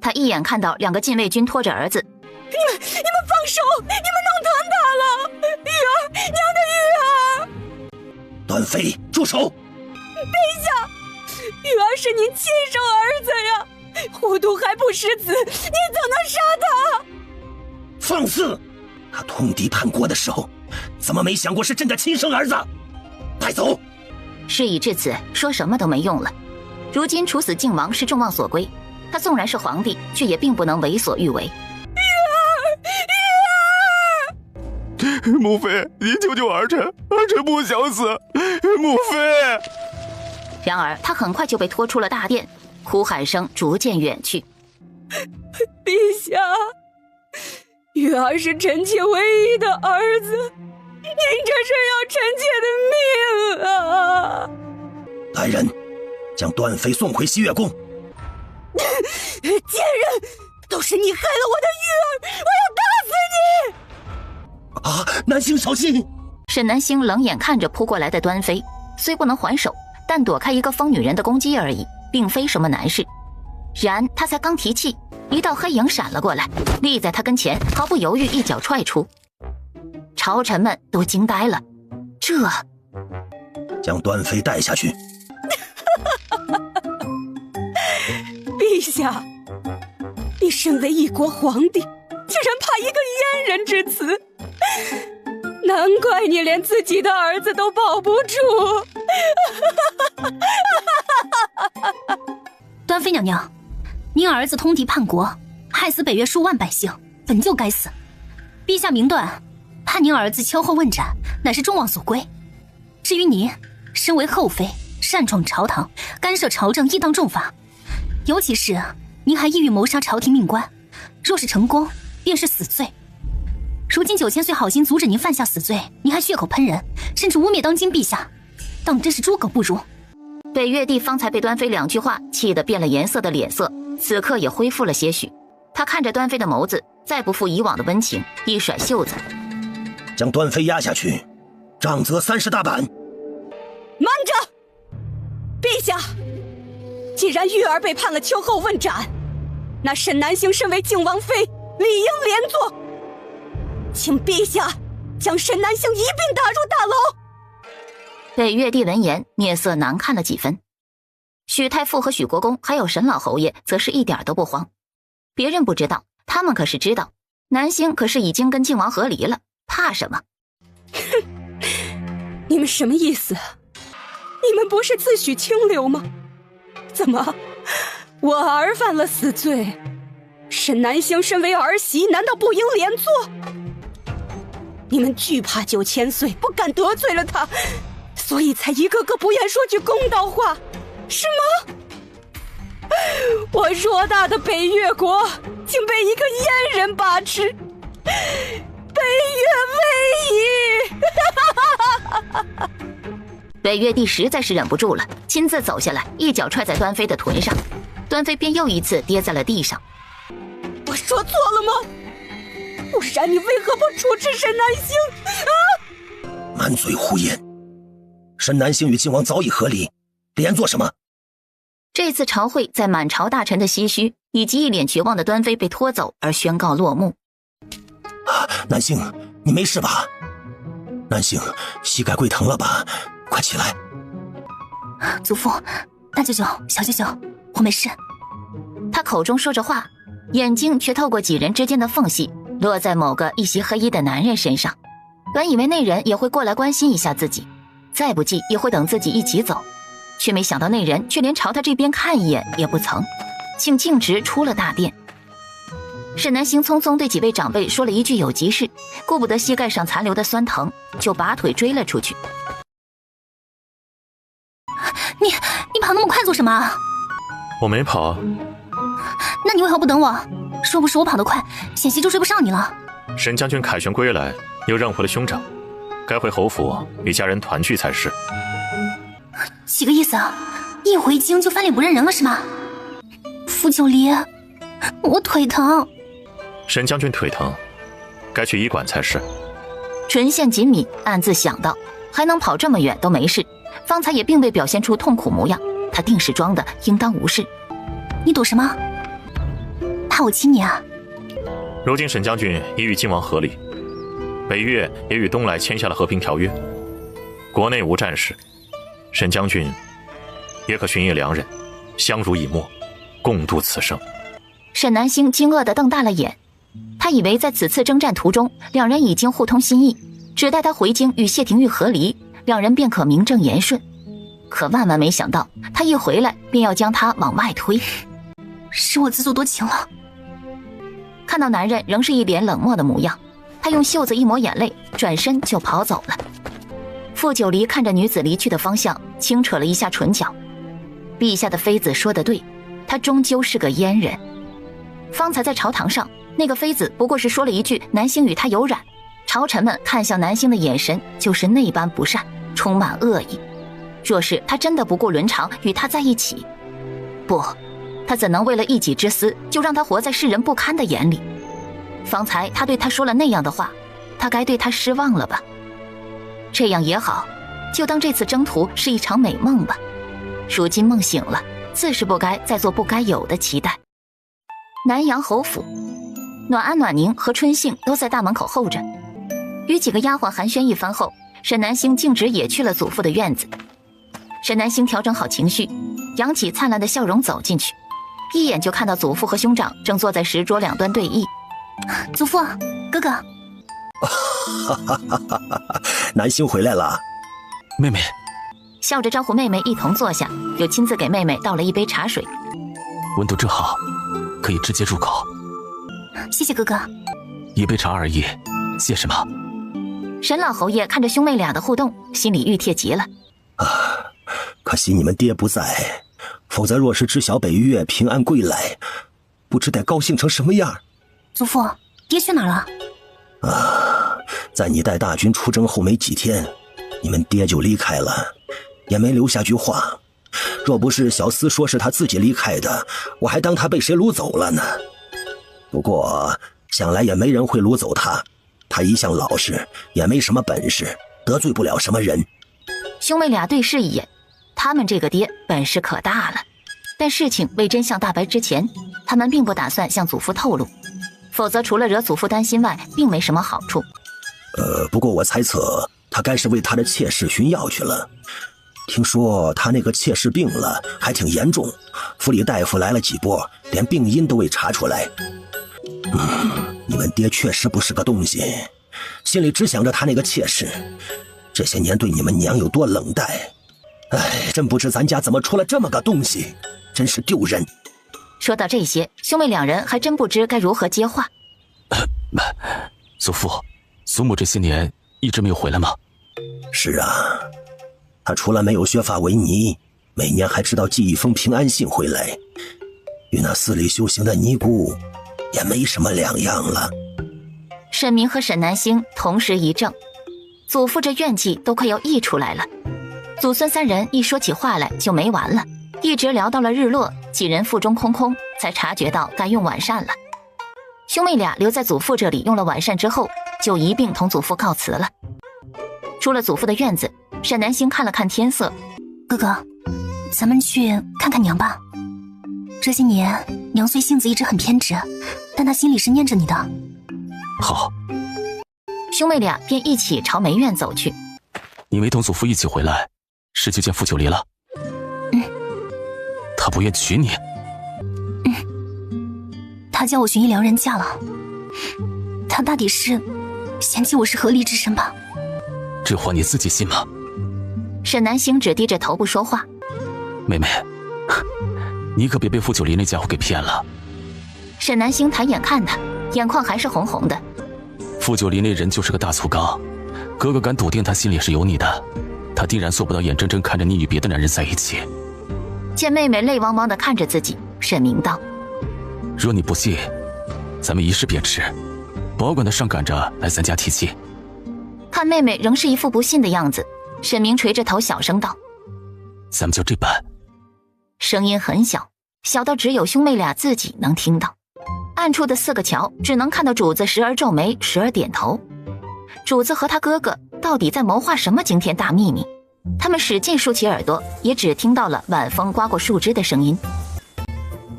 他一眼看到2个禁卫军拖着儿子，你们放手！你们弄疼他了！玉儿，娘的玉儿！端妃住手！陛下，玉儿是您亲生儿子呀，糊涂还不识字，你怎能杀他？放肆！他通敌叛国的时候，怎么没想过是朕的亲生儿子？带走！事已至此，说什么都没用了。如今处死靖王是众望所归，他纵然是皇帝，却也并不能为所欲为。母妃，你救救儿臣，儿臣不想死，母妃。然而他很快就被拖出了大殿，哭喊声逐渐远去。陛下，玉儿是臣妾唯一的儿子，您这是要臣妾的命啊！来人，将端妃送回西月宫。贱人，都是你害了我的玉儿，我要打死你！啊，南星小心！沈南星冷眼看着扑过来的端妃，虽不能还手，但躲开一个疯女人的攻击而已，并非什么难事。然他才刚提气，一道黑影闪了过来，立在他跟前，毫不犹豫一脚踹出。朝臣们都惊呆了，这将端妃带下去。陛下，你身为一国皇帝，竟然怕一个阉人之词，难怪你连自己的儿子都保不住。端妃娘娘，您儿子通敌叛国，害死北越数万百姓，本就该死。陛下明断，判您儿子秋后问斩，乃是众望所归。至于您，身为后妃，擅闯朝堂，干涉朝政，应当重罚。尤其是您还意欲谋杀朝廷命官，若是成功，便是死罪。如今9000岁好心阻止您犯下死罪，您还血口喷人，甚至污蔑当今陛下，当真是猪狗不如。北越帝方才被端妃2句话气得变了颜色的脸色，此刻也恢复了些许。他看着端妃的眸子，再不复以往的温情，一甩袖子，将端妃押下去，杖责30大板。慢着，陛下，既然玉儿被判了秋后问斩，那沈南星身为靖王妃，理应连坐。请陛下将沈南星一并打入大牢。北越帝闻言面色难看了几分，许太傅和许国公还有沈老侯爷则是一点都不慌。别人不知道，他们可是知道，南星可是已经跟靖王和离了，怕什么？你们什么意思？你们不是自诩清流吗？怎么，我儿犯了死罪，沈南星身为儿媳，难道不应连坐？你们惧怕9000岁，不敢得罪了他，所以才一个个不愿说句公道话，是吗？我偌大的北越国，竟被一个阉人把持，北越威仪！北越帝实在是忍不住了，亲自走下来，一脚踹在端妃的臀上，端妃便又一次跌在了地上。我说错了吗？不然你为何不处置沈南星啊？满嘴胡言！沈南星与靖王早已和离，连做什么？这次朝会在满朝大臣的唏嘘以及一脸绝望的端妃被拖走而宣告落幕。南星，你没事吧？南星，膝盖跪疼了吧？快起来！祖父、大舅舅、小舅舅，我没事。他口中说着话，眼睛却透过几人之间的缝隙，落在某个一袭黑衣的男人身上。本以为那人也会过来关心一下自己，再不济也会等自己一起走，却没想到那人却连朝他这边看一眼也不曾，竟径直出了大殿。沈南星匆匆对几位长辈说了一句有急事，顾不得膝盖上残留的酸疼，就拔腿追了出去。你跑那么快做什么啊？我没跑。那你为何不等我？说不是我跑得快，险些就追不上你了。沈将军凯旋归来，又认回了兄长，该回侯府与家人团聚才是。几个意思啊？一回京就翻脸不认人了是吗？傅九离，我腿疼。沈将军腿疼，该去医馆才是。唇线紧抿，暗自想到，还能跑这么远都没事，方才也并未表现出痛苦模样，他定是装的应当无事。你躲什么？怕我亲你啊？如今沈将军已与靖王和离，北越也与东莱签下了和平条约，国内无战事，沈将军也可寻一良人，相濡以沫，共度此生。沈南星惊愕地瞪大了眼，他以为在此次征战途中，两人已经互通心意，只待他回京与谢廷玉和离，两人便可名正言顺。可万万没想到，他一回来便要将他往外推。是我自作多情了。看到男人仍是一脸冷漠的模样，他用袖子一抹眼泪，转身就跑走了。傅九离看着女子离去的方向，轻扯了一下唇角。陛下的妃子说得对，她终究是个阉人。方才在朝堂上，那个妃子不过是说了一句南星与他有染，朝臣们看向南星的眼神就是那般不善，充满恶意。若是他真的不顾伦常与他在一起，不，他怎能为了一己之私就让他活在世人不堪的眼里？方才他对他说了那样的话，他该对他失望了吧？这样也好，就当这次征途是一场美梦吧。如今梦醒了，自是不该再做不该有的期待。南阳侯府，暖安、暖宁和春杏都在大门口候着。与几个丫鬟寒暄一番后，沈南星径直也去了祖父的院子。沈南星调整好情绪，扬起灿烂的笑容走进去，一眼就看到祖父和兄长正坐在石桌两端对弈。祖父，哥哥。南星回来了。妹妹。笑着招呼妹妹一同坐下，又亲自给妹妹倒了一杯茶水。温度正好，可以直接入口。谢谢哥哥。一杯茶而已，谢什么？沈老侯爷看着兄妹俩的互动，心里郁贴极了。可惜你们爹不在，否则若是知晓北岳平安归来，不知得高兴成什么样。祖父，爹去哪儿了？在你带大军出征后没几天，你们爹就离开了，也没留下句话。若不是小厮说是他自己离开的，我还当他被谁掳走了呢。不过想来也没人会掳走他，他一向老实，也没什么本事，得罪不了什么人。兄妹俩对视一眼，他们这个爹本事可大了，但事情未真相大白之前，他们并不打算向祖父透露，否则除了惹祖父担心外，并没什么好处。不过我猜测他该是为他的妾室寻药去了。听说他那个妾室病了，还挺严重，府里大夫来了几波，连病因都未查出来。你们爹确实不是个东西，心里只想着他那个妾室，这些年对你们娘有多冷淡。真不知咱家怎么出了这么个东西，真是丢人。说到这些，兄妹两人还真不知该如何接话。祖父，祖母这些年一直没有回来吗？是啊，他除了没有削发为尼，每年还知道寄一封平安信回来，与那寺里修行的尼姑也没什么两样了。沈明和沈南星同时一怔，祖父这怨气都快要溢出来了。祖孙三人一说起话来就没完了，一直聊到了日落，几人腹中空空，才察觉到该用晚膳了。兄妹俩留在祖父这里用了晚膳之后，就一并同祖父告辞了。出了祖父的院子，沈南星看了看天色，哥哥，咱们去看看娘吧。这些年娘虽性子一直很偏执，但她心里是念着你的。好。兄妹俩便一起朝梅院走去。你没同祖父一起回来，是去见傅九离了？他不愿娶你？他叫我寻一良人嫁了。他大抵是嫌弃我是合离之身吧？这话你自己信吗？沈南星只低着头不说话。妹妹，你可别被傅九离那家伙给骗了。沈南星抬眼看他，眼眶还是红红的。傅九离那人就是个大粗缸，哥哥敢笃定他心里是有你的，他定然做不到眼睁睁看着你与别的男人在一起。见妹妹泪汪汪地看着自己，沈明道：若你不信，咱们一试便知，保管他上赶着来咱家提亲。看妹妹仍是一副不信的样子，沈明垂着头小声道：咱们就这般。声音很小，小到只有兄妹俩自己能听到。暗处的四个桥只能看到主子时而皱眉，时而点头。主子和他哥哥到底在谋划什么惊天大秘密？他们使劲竖起耳朵，也只听到了晚风刮过树枝的声音。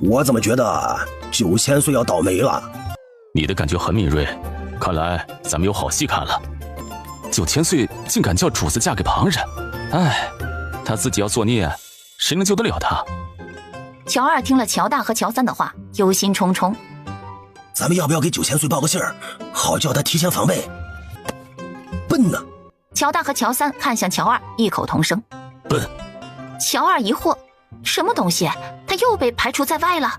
我怎么觉得9000岁要倒霉了？你的感觉很敏锐，看来咱们有好戏看了。9000岁竟敢叫主子嫁给旁人，他自己要作孽，谁能救得了他？乔二听了乔大和乔三的话，忧心忡忡。咱们要不要给9000岁报个信儿，好叫他提前防备？笨呢！乔大和乔三看向乔二，异口同声：笨。乔二疑惑，什么东西？他又被排除在外了？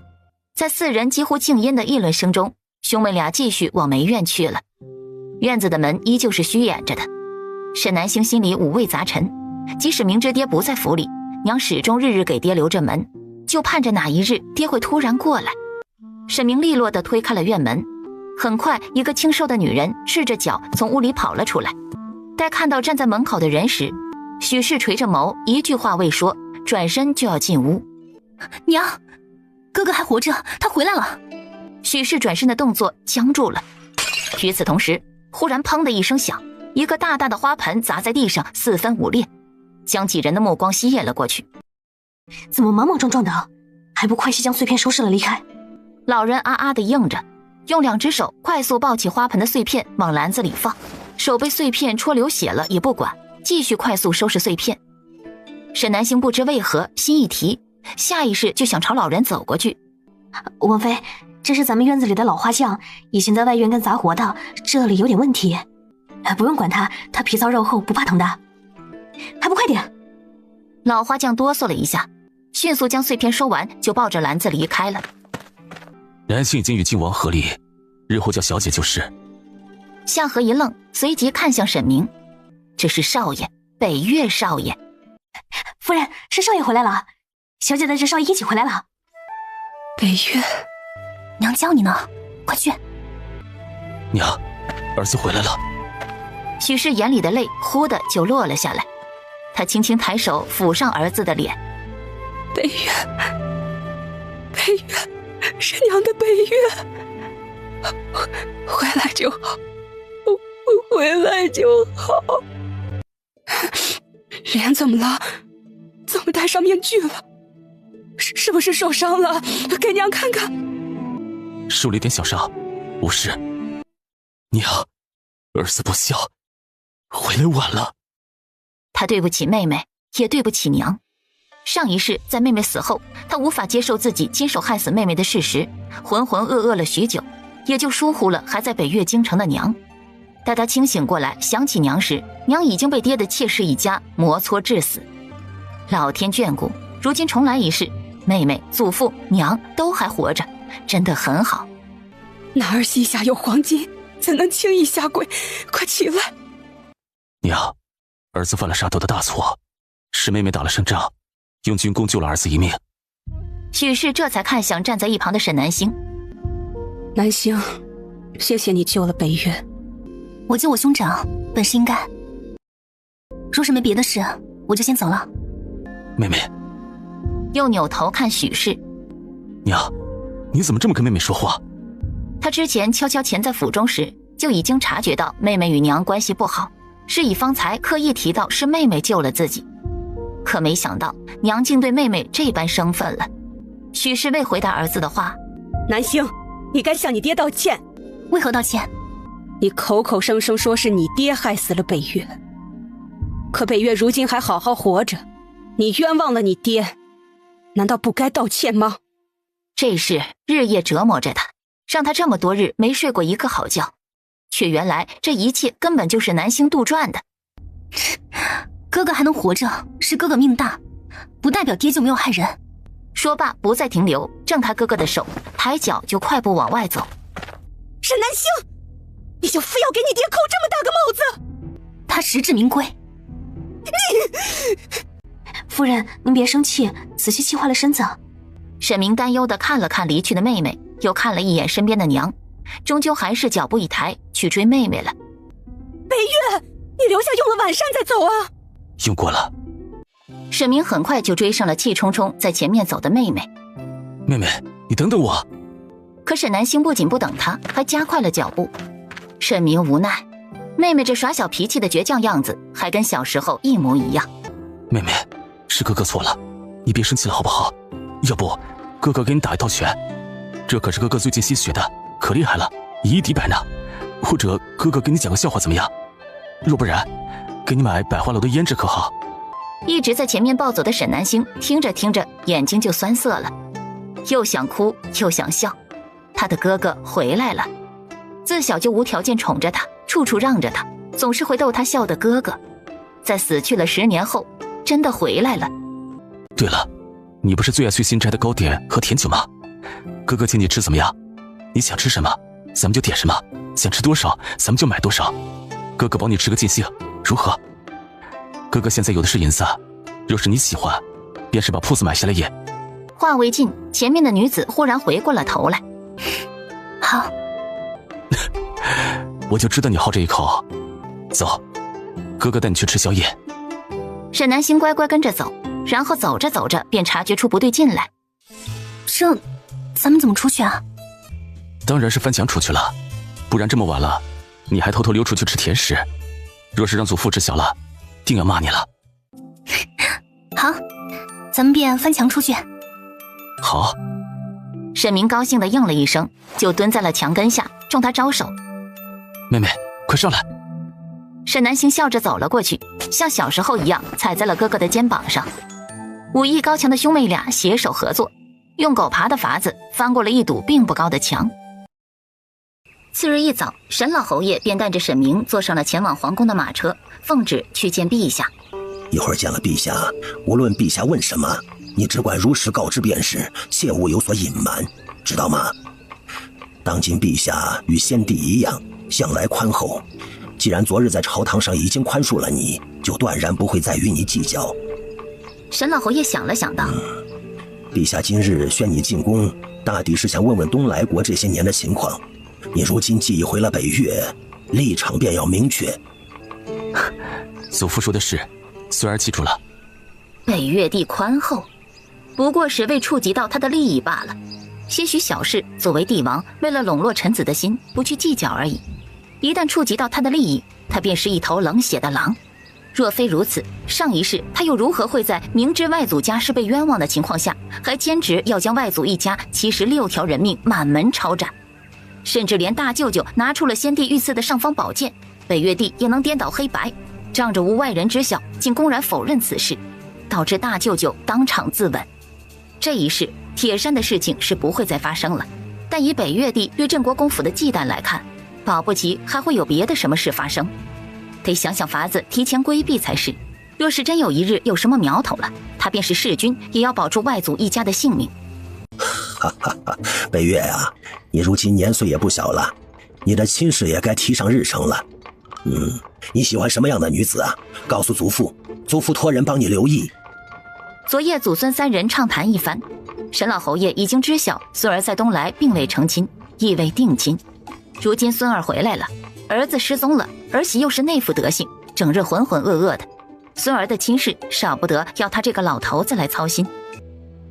在四人几乎静音的议论声中，兄妹俩继续往梅院去了。院子的门依旧是虚掩着的。沈南星心里五味杂陈，即使明知爹不在府里，娘始终日日给爹留着门，就盼着哪一日爹会突然过来。沈明利落地推开了院门，很快一个清瘦的女人赤着脚从屋里跑了出来。待看到站在门口的人时，许氏垂着眸，一句话未说，转身就要进屋。娘，哥哥还活着，他回来了。许氏转身的动作僵住了。与此同时，忽然砰的一声响，一个大大的花盆砸在地上，四分五裂，将几人的目光吸引了过去。怎么莽莽撞撞的？还不快些将碎片收拾了离开？老人啊啊地应着，用2只手快速抱起花盆的碎片往篮子里放，手被碎片戳流血了也不管，继续快速收拾碎片。沈南星不知为何心一提，下意识就想朝老人走过去。王妃，这是咱们院子里的老花匠，以前在外院干杂活的，这里有点问题。不用管他，他皮糙肉厚，不怕疼的。还不快点！老花匠哆嗦了一下，迅速将碎片收完，就抱着篮子离开了。南星已经与靖王和离，日后叫小姐就是。夏荷一愣，随即看向沈明，这是少爷，北岳少爷。夫人，是少爷回来了，小姐带着少爷一起回来了。北岳，娘叫你呢，快去。娘，儿子回来了。许氏眼里的泪忽的就落了下来，她轻轻抬手抚上儿子的脸。北岳，北岳，是娘的北岳，回来就好，回来就好。脸怎么了？怎么戴上面具了？是不是受伤了？给娘看看。受了一点小伤，无事。娘，儿子不孝，回来晚了。他对不起妹妹，也对不起娘。上一世在妹妹死后，他无法接受自己亲手害死妹妹的事实，浑浑噩噩了许久，也就疏忽了还在北岳京城的娘。待他清醒过来想起娘时，娘已经被爹的妾室一家摩搓致死。老天眷顾，如今重来一世，妹妹、祖父、娘都还活着，真的很好。男儿膝下有黄金，怎能轻易下跪？快起来！娘，儿子犯了杀头的大错，是妹妹打了胜仗，用军功救了儿子一命。许氏这才看向站在一旁的沈南星。南星，谢谢你救了北岳。我救我兄长，本是应该。若是没别的事，我就先走了。妹妹。又扭头看许氏。娘，你怎么这么跟妹妹说话？他之前悄悄潜在府中时，就已经察觉到妹妹与娘关系不好，是以方才刻意提到是妹妹救了自己。可没想到娘竟对妹妹这般生分了。许氏未回答儿子的话。南星，你该向你爹道歉。为何道歉？你口口声声说是你爹害死了北岳，可北岳如今还好好活着，你冤枉了你爹，难道不该道歉吗？这事日夜折磨着他，让他这么多日没睡过一个好觉，却原来这一切根本就是南星杜撰的。哥哥还能活着，是哥哥命大，不代表爹就没有害人。说罢不再停留，挣开哥哥的手，抬脚就快步往外走。沈南星，你就非要给你爹扣这么大个帽子？他实至名归。夫人，您别生气，仔细气坏了身子。沈明担忧地看了看离去的妹妹，又看了一眼身边的娘，终究还是脚步一抬去追妹妹了。北岳，你留下用了晚膳再走啊！用过了。沈明很快就追上了气冲冲在前面走的妹妹。妹妹，你等等我。可沈南星不仅不等他，还加快了脚步。沈明无奈，妹妹这耍小脾气的倔强样子还跟小时候一模一样。妹妹，是哥哥错了，你别生气了好不好？要不哥哥给你打一套拳，这可是哥哥最近新学的，可厉害了，以一敌百呢。或者哥哥给你讲个笑话怎么样？若不然给你买百花楼的胭脂可好？一直在前面暴走的沈南星听着听着眼睛就酸涩了，又想哭又想笑。他的哥哥回来了，自小就无条件宠着他，处处让着他，总是会逗他笑的哥哥，在死去了10年后真的回来了。对了，你不是最爱碎心斋的糕点和甜酒吗？哥哥请你吃怎么样？你想吃什么咱们就点什么，想吃多少咱们就买多少，哥哥保你吃个尽兴，如何？哥哥现在有的是银子，若是你喜欢，便是把铺子买下来也。话未尽，前面的女子忽然回过了头来。好。我就知道你好这一口。走，哥哥带你去吃宵夜。沈南星乖乖跟着走，然后走着走着便察觉出不对劲来。这，咱们怎么出去啊？当然是翻墙出去了，不然这么晚了，你还偷偷溜出去吃甜食，若是让祖父知晓了，定要骂你了。好，咱们便翻墙出去。好。沈明高兴地应了一声，就蹲在了墙根下，冲他招手。妹妹，快上来。沈南星笑着走了过去，像小时候一样踩在了哥哥的肩膀上。武艺高强的兄妹俩携手合作，用狗爬的法子翻过了一堵并不高的墙。次日一早，沈老侯爷便带着沈明坐上了前往皇宫的马车，奉旨去见陛下。一会儿见了陛下，无论陛下问什么，你只管如实告知便是，切勿有所隐瞒，知道吗？当今陛下与先帝一样，向来宽厚，既然昨日在朝堂上已经宽恕了你，就断然不会再与你计较。沈老侯爷想了想道，陛下今日宣你进宫，大抵是想问问东莱国这些年的情况。你如今既已回了北越，立场便要明确。祖父说的是，孙儿记住了。北越帝宽厚，不过是未触及到他的利益罢了。些许小事，作为帝王，为了笼络臣子的心，不去计较而已。一旦触及到他的利益，他便是一头冷血的狼。若非如此，上一世他又如何会在明知外祖家是被冤枉的情况下，还坚持要将外祖一家76条人命满门抄斩？甚至连大舅舅拿出了先帝御赐的尚方宝剑，北越帝也能颠倒黑白，仗着无外人知晓，竟公然否认此事，导致大舅舅当场自刎。这一世铁山的事情是不会再发生了，但以北越帝对镇国公府的忌惮来看，保不齐还会有别的什么事发生，得想想法子提前规避才是。若是真有一日有什么苗头了，他便是弑君也要保住外祖一家的性命。哈哈哈，北越啊，你如今年岁也不小了，你的亲事也该提上日程了。你喜欢什么样的女子啊？告诉祖父，祖父托人帮你留意。昨夜祖孙3人畅谈一番，沈老侯爷已经知晓孙儿在东莱并未成亲，亦未定亲。如今孙儿回来了，儿子失踪了，儿媳又是那副德行，整日浑浑噩噩的，孙儿的亲事少不得要他这个老头子来操心。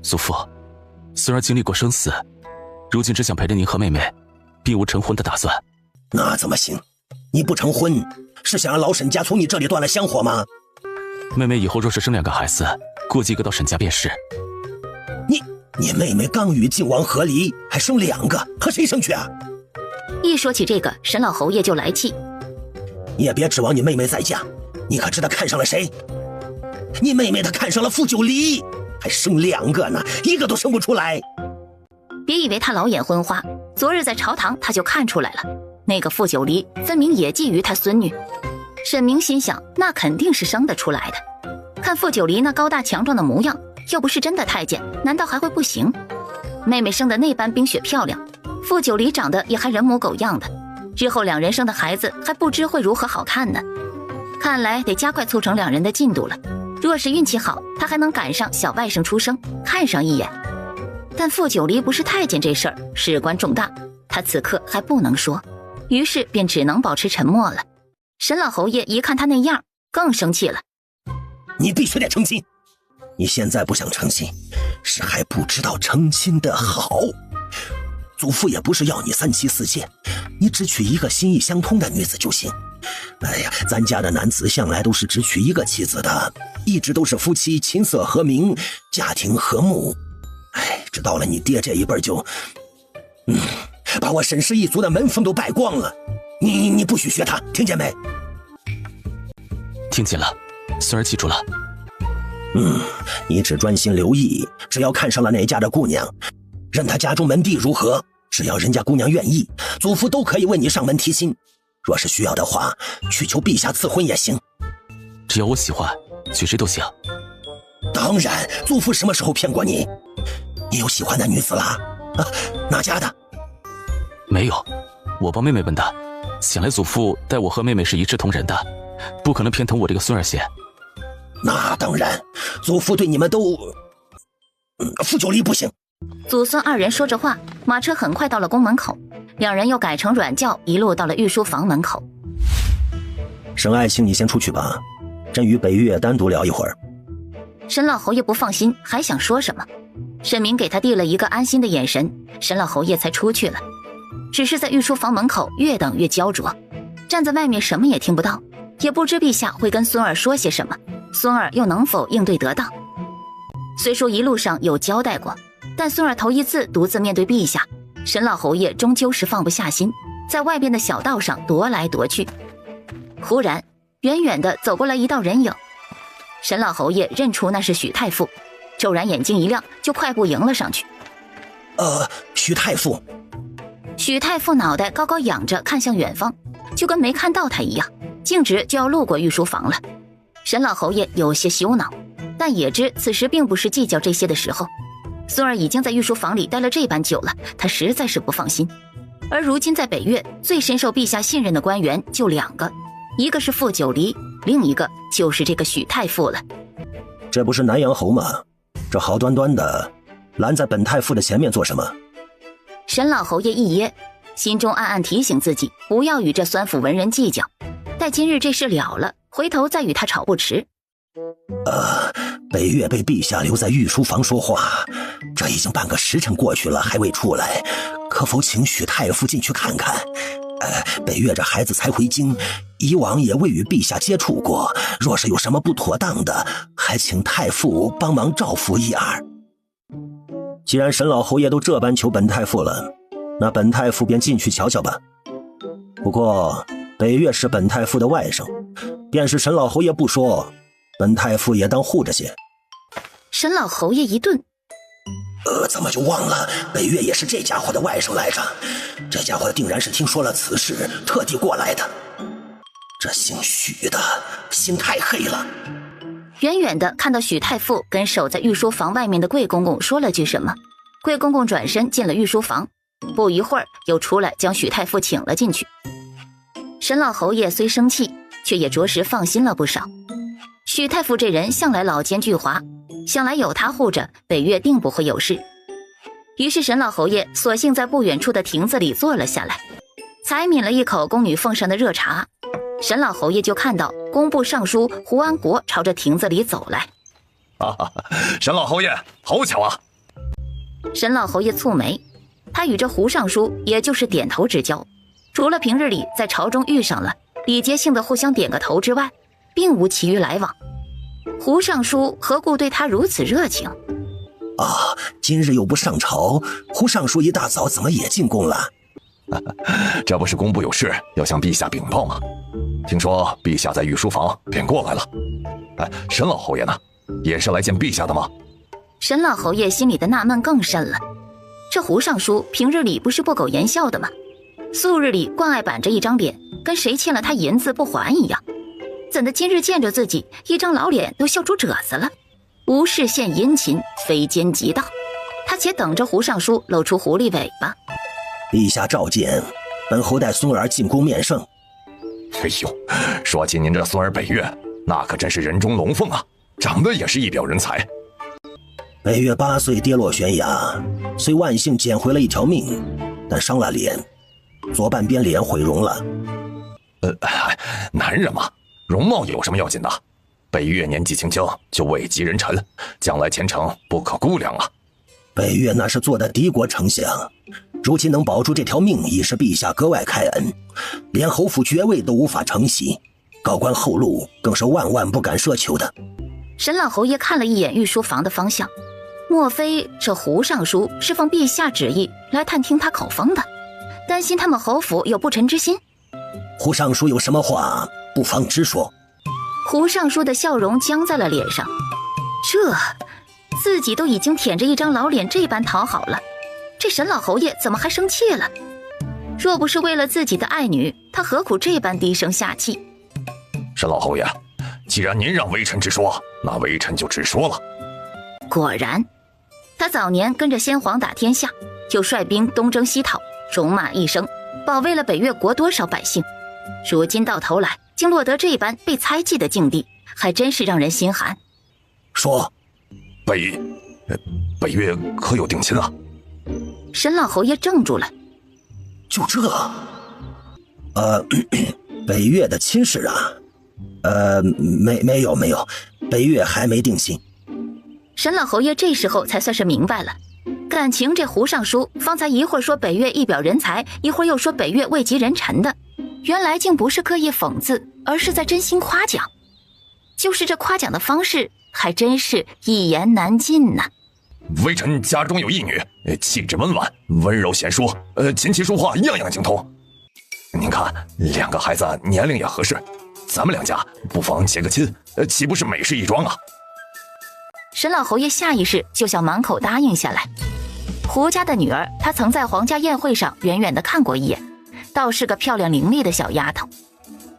祖父，孙儿经历过生死，如今只想陪着您和妹妹，并无成婚的打算。那怎么行？你不成婚，是想让老沈家从你这里断了香火吗？妹妹以后若是生2个孩子，过继个到沈家便是。你妹妹刚与晋王和离，还生2个，和谁生去啊？一说起这个，沈老侯爷就来气。你也别指望你妹妹再嫁，你可知道看上了谁？你妹妹她看上了傅九黎，还生2个呢，1个都生不出来。别以为他老眼昏花，昨日在朝堂他就看出来了，那个傅九黎分明也觊觎他孙女。沈明心想，那肯定是生得出来的。看傅九黎那高大强壮的模样，要不是真的太监，难道还会不行？妹妹生得那般冰雪漂亮，傅九黎长得也还人模狗样的，日后2人生的孩子还不知会如何好看呢。看来得加快促成2人的进度了。若是运气好，他还能赶上小外甥出生，看上一眼。但傅九黎不是太监这事儿事关重大，他此刻还不能说，于是便只能保持沉默了。沈老侯爷一看他那样，更生气了。你必须得成亲，你现在不想成亲，是还不知道成亲的好。祖父也不是要你3妻4妾，你只娶一个心意相通的女子就行。哎呀，咱家的男子向来都是只娶1个妻子的，一直都是夫妻琴瑟和鸣，家庭和睦。哎，直到了你爹这一辈就把我沈氏一族的门风都败光了。你不许学他，听见没？听见了，孙儿记住了。你只专心留意，只要看上了哪家的姑娘，任她家中门第如何，只要人家姑娘愿意，祖父都可以为你上门提亲。若是需要的话，去求陛下赐婚也行。只要我喜欢，娶谁都行。当然，祖父什么时候骗过你？你有喜欢的女子啦？哪家的？没有，我帮妹妹问的。想来祖父待我和妹妹是一视同仁的，不可能偏疼我这个孙儿些。那当然，祖父对你们都负九黎不行。祖孙二人说着话，马车很快到了宫门口，两人又改成软轿，一路到了御书房门口。沈爱卿，你先出去吧，朕与北岳单独聊一会儿。沈老侯爷不放心，还想说什么，沈明给他递了一个安心的眼神，沈老侯爷才出去了。只是在御书房门口越等越焦灼，站在外面什么也听不到，也不知陛下会跟孙儿说些什么，孙儿又能否应对得当。虽说一路上有交代过，但孙儿头一次独自面对陛下，沈老侯爷终究是放不下心，在外边的小道上踱来踱去。忽然远远的走过来一道人影，沈老侯爷认出那是许太傅，骤然眼睛一亮，就快步迎了上去。许太傅。许太傅脑袋高高仰着，看向远方，就跟没看到他一样，径直就要路过御书房了。沈老侯爷有些羞恼，但也知此时并不是计较这些的时候。孙儿已经在御书房里待了这般久了，他实在是不放心。而如今在北岳最深受陛下信任的官员就两个，一个是傅九黎，另一个就是这个许太傅了。这不是南阳侯吗？这好端端的拦在本太傅的前面做什么？沈老侯爷一噎，心中暗暗提醒自己不要与这酸腐文人计较，待今日这事了了，回头再与他吵不迟。北岳被陛下留在御书房说话，这已经半个时辰过去了，还未出来，可否请许太傅进去看看？北岳这孩子才回京，以往也未与陛下接触过，若是有什么不妥当的，还请太傅帮忙照拂一二。既然沈老侯爷都这般求本太傅了，那本太傅便进去瞧瞧吧。不过北岳是本太傅的外甥，便是沈老侯爷不说，本太傅也当护着些。沈老侯爷一顿，怎么就忘了北岳也是这家伙的外甥来着？这家伙定然是听说了此事，特地过来的。这姓许的心太黑了。远远的看到许太傅跟守在御书房外面的贵公公说了句什么，贵公公转身进了御书房，不一会儿又出来将许太傅请了进去。沈老侯爷虽生气，却也着实放心了不少。许太傅这人向来老奸巨猾，想来有他护着，北岳定不会有事。于是沈老侯爷索性在不远处的亭子里坐了下来，才抿了一口宫女奉上的热茶，沈老侯爷就看到工部尚书胡安国朝着亭子里走来。沈老侯爷，好巧啊！沈老侯爷蹙眉，他与这胡尚书也就是点头之交，除了平日里在朝中遇上了，礼节性的互相点个头之外，并无其余来往。胡尚书何故对他如此热情？今日又不上朝，胡尚书一大早怎么也进宫了？这不是工部有事要向陛下禀报吗？听说陛下在御书房，便过来了。沈老侯爷呢？也是来见陛下的吗？沈老侯爷心里的纳闷更甚了。这胡尚书平日里不是不苟言笑的吗？素日里惯爱板着一张脸，跟谁欠了他银子不还一样，怎的今日见着自己，一张老脸都笑出褶子了？无事献殷勤，非奸即盗。他且等着胡尚书露出狐狸尾巴。陛下召见，本侯带孙儿进宫面圣。哎呦，说起您这孙儿北岳，那可真是人中龙凤啊，长得也是一表人才。北岳8岁跌落悬崖，虽万幸捡回了一条命，但伤了脸，左半边脸毁容了。男人嘛，容貌有什么要紧的？北岳年纪轻轻就位极人臣，将来前程不可估量啊。北岳那是做的敌国丞相，如今能保住这条命，已是陛下格外开恩，连侯府爵位都无法承袭，高官厚禄更是万万不敢奢求的。沈老侯爷看了一眼御书房的方向，莫非这胡尚书是奉陛下旨意来探听他口风的，担心他们侯府有不臣之心？胡尚书有什么话不妨直说。胡尚书的笑容僵在了脸上，自己都已经舔着一张老脸这般讨好了，这沈老侯爷怎么还生气了？若不是为了自己的爱女，他何苦这般低声下气？沈老侯爷，既然您让微臣直说，那微臣就直说了。果然，他早年跟着先皇打天下，就率兵东征西讨，戎马一生，保卫了北越国多少百姓。如今到头来，竟落得这般被猜忌的境地，还真是让人心寒。说，北越可有定亲啊？沈老侯爷怔住了。就这？北越的亲事啊？没有，北越还没定亲。沈老侯爷这时候才算是明白了，感情这胡尚书方才一会儿说北越一表人才，一会儿又说北越位极人臣的，原来竟不是刻意讽刺，而是在真心夸奖。就是这夸奖的方式，还真是一言难尽呐。微臣家中有一女，气质温婉，温柔贤淑，琴棋书画样样精通。您看，2个孩子年龄也合适，咱们2家不妨结个亲，岂不是美事一桩啊？沈老侯爷下意识就想满口答应下来。胡家的女儿，他曾在皇家宴会上远远地看过一眼，倒是个漂亮伶俐的小丫头。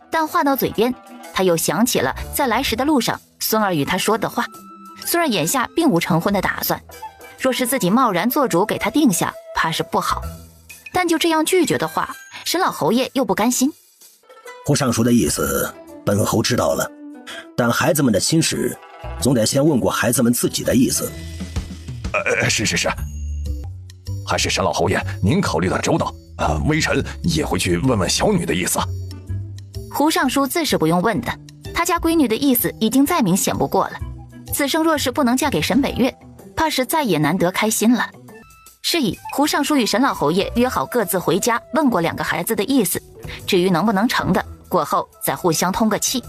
但话到嘴边，他又想起了在来时的路上孙儿与他说的话。虽然眼下并无成婚的打算，若是自己贸然做主给他定下，怕是不好。但就这样拒绝的话，沈老侯爷又不甘心。胡尚书的意思，本侯知道了，但孩子们的亲事，总得先问过孩子们自己的意思。是，还是沈老侯爷您考虑的周到，微臣也会去问问小女的意思。胡尚书自是不用问的，他家闺女的意思已经再明显不过了。此生若是不能嫁给沈北岳，怕是再也难得开心了。是以胡尚书与沈老侯爷约好各自回家问过2个孩子的意思，至于能不能成的，过后再互相通个气。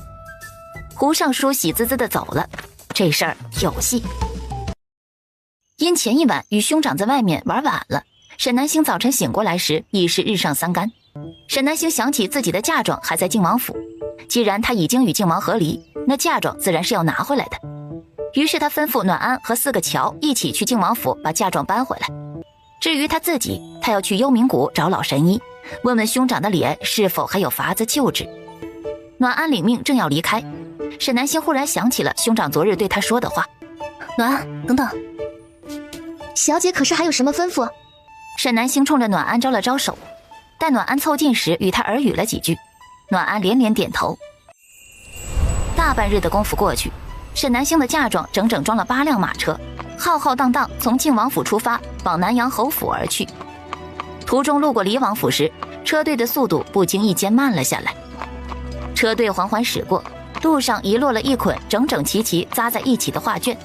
胡尚书喜滋滋地走了，这事儿有戏。因前一晚与兄长在外面玩晚了，沈南星早晨醒过来时已是日上3竿。沈南星想起自己的嫁妆还在靖王府，既然他已经与靖王和离，那嫁妆自然是要拿回来的。于是他吩咐暖安和4个乔一起去靖王府把嫁妆搬回来。至于他自己，他要去幽冥谷找老神医，问问兄长的脸是否还有法子救治。暖安领命正要离开，沈南星忽然想起了兄长昨日对他说的话。暖安，等等，小姐可是还有什么吩咐？沈南星冲着暖安招了招手，待暖安凑近时与他耳语了几句，暖安连连点头。大半日的功夫过去，沈南星的嫁妆整整装了8辆马车，浩浩荡荡从靖王府出发，往南阳侯府而去。途中路过离王府时，车队的速度不经意间慢了下来。车队缓缓驶过，路上遗落了一捆整整齐齐扎在一起的画卷。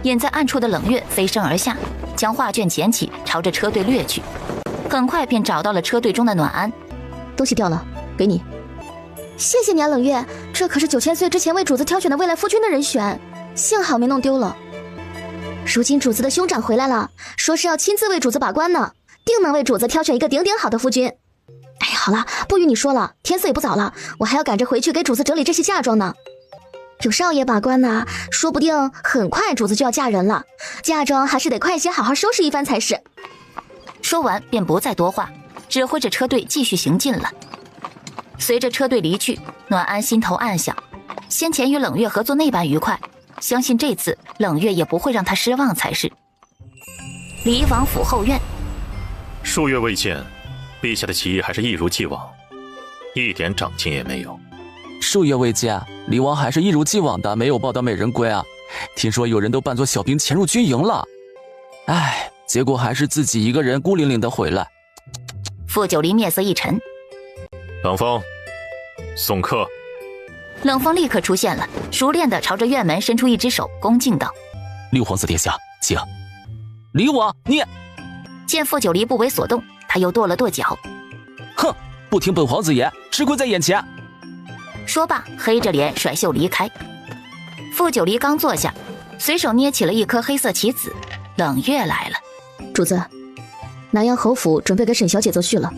隐在暗处的冷月飞身而下，将画卷捡起，朝着车队掠去。很快便找到了车队中的暖安。东西掉了，给你。谢谢你啊，冷月，这可是9000岁之前为主子挑选的未来夫君的人选，幸好没弄丢了。如今主子的兄长回来了，说是要亲自为主子把关呢，定能为主子挑选一个顶顶好的夫君。哎，好了，不与你说了，天色也不早了，我还要赶着回去给主子整理这些嫁妆呢。有少爷把关呢，说不定很快主子就要嫁人了，嫁妆还是得快些好好收拾一番才是。说完便不再多话，指挥着车队继续行进了。随着车队离去，暖安心头暗想，先前与冷月合作那般愉快，相信这次冷月也不会让他失望才是。离王府后院，数月未见，陛下的棋艺还是一如既往，一点长进也没有。数月未见，离王还是一如既往的没有抱到美人归啊！听说有人都扮作小兵潜入军营了，唉，结果还是自己一个人孤零零的回来。傅九离面色一沉，冷风，送客。冷风立刻出现了，熟练地朝着院门伸出一只手，恭敬道：“六皇子殿下，请。”离我，你！见傅九离不为所动，他又跺了跺脚，哼，不听本皇子言，吃亏在眼前。说罢，黑着脸甩袖离开。傅九离刚坐下，随手捏起了一颗黑色棋子。冷月来了，主子，南阳侯府准备给沈小姐奏序了，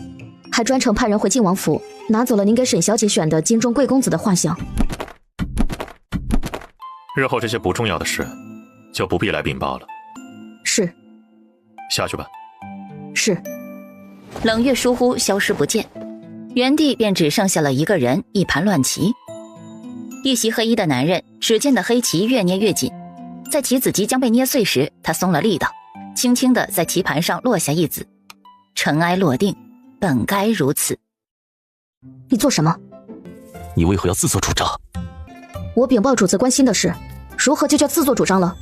还专程派人回靖王府拿走了您给沈小姐选的金钟贵公子的画像。日后这些不重要的事，就不必来禀报了。是。下去吧。是。冷月疏忽消失不见，原地便只剩下了一个人，一盘乱棋。一袭黑衣的男人，指尖的黑棋越捏越紧，在棋子即将被捏碎时，他松了力道，轻轻地在棋盘上落下一子。尘埃落定，本该如此。你做什么？你为何要自作主张？我禀报主子关心的事，如何就叫自作主张了？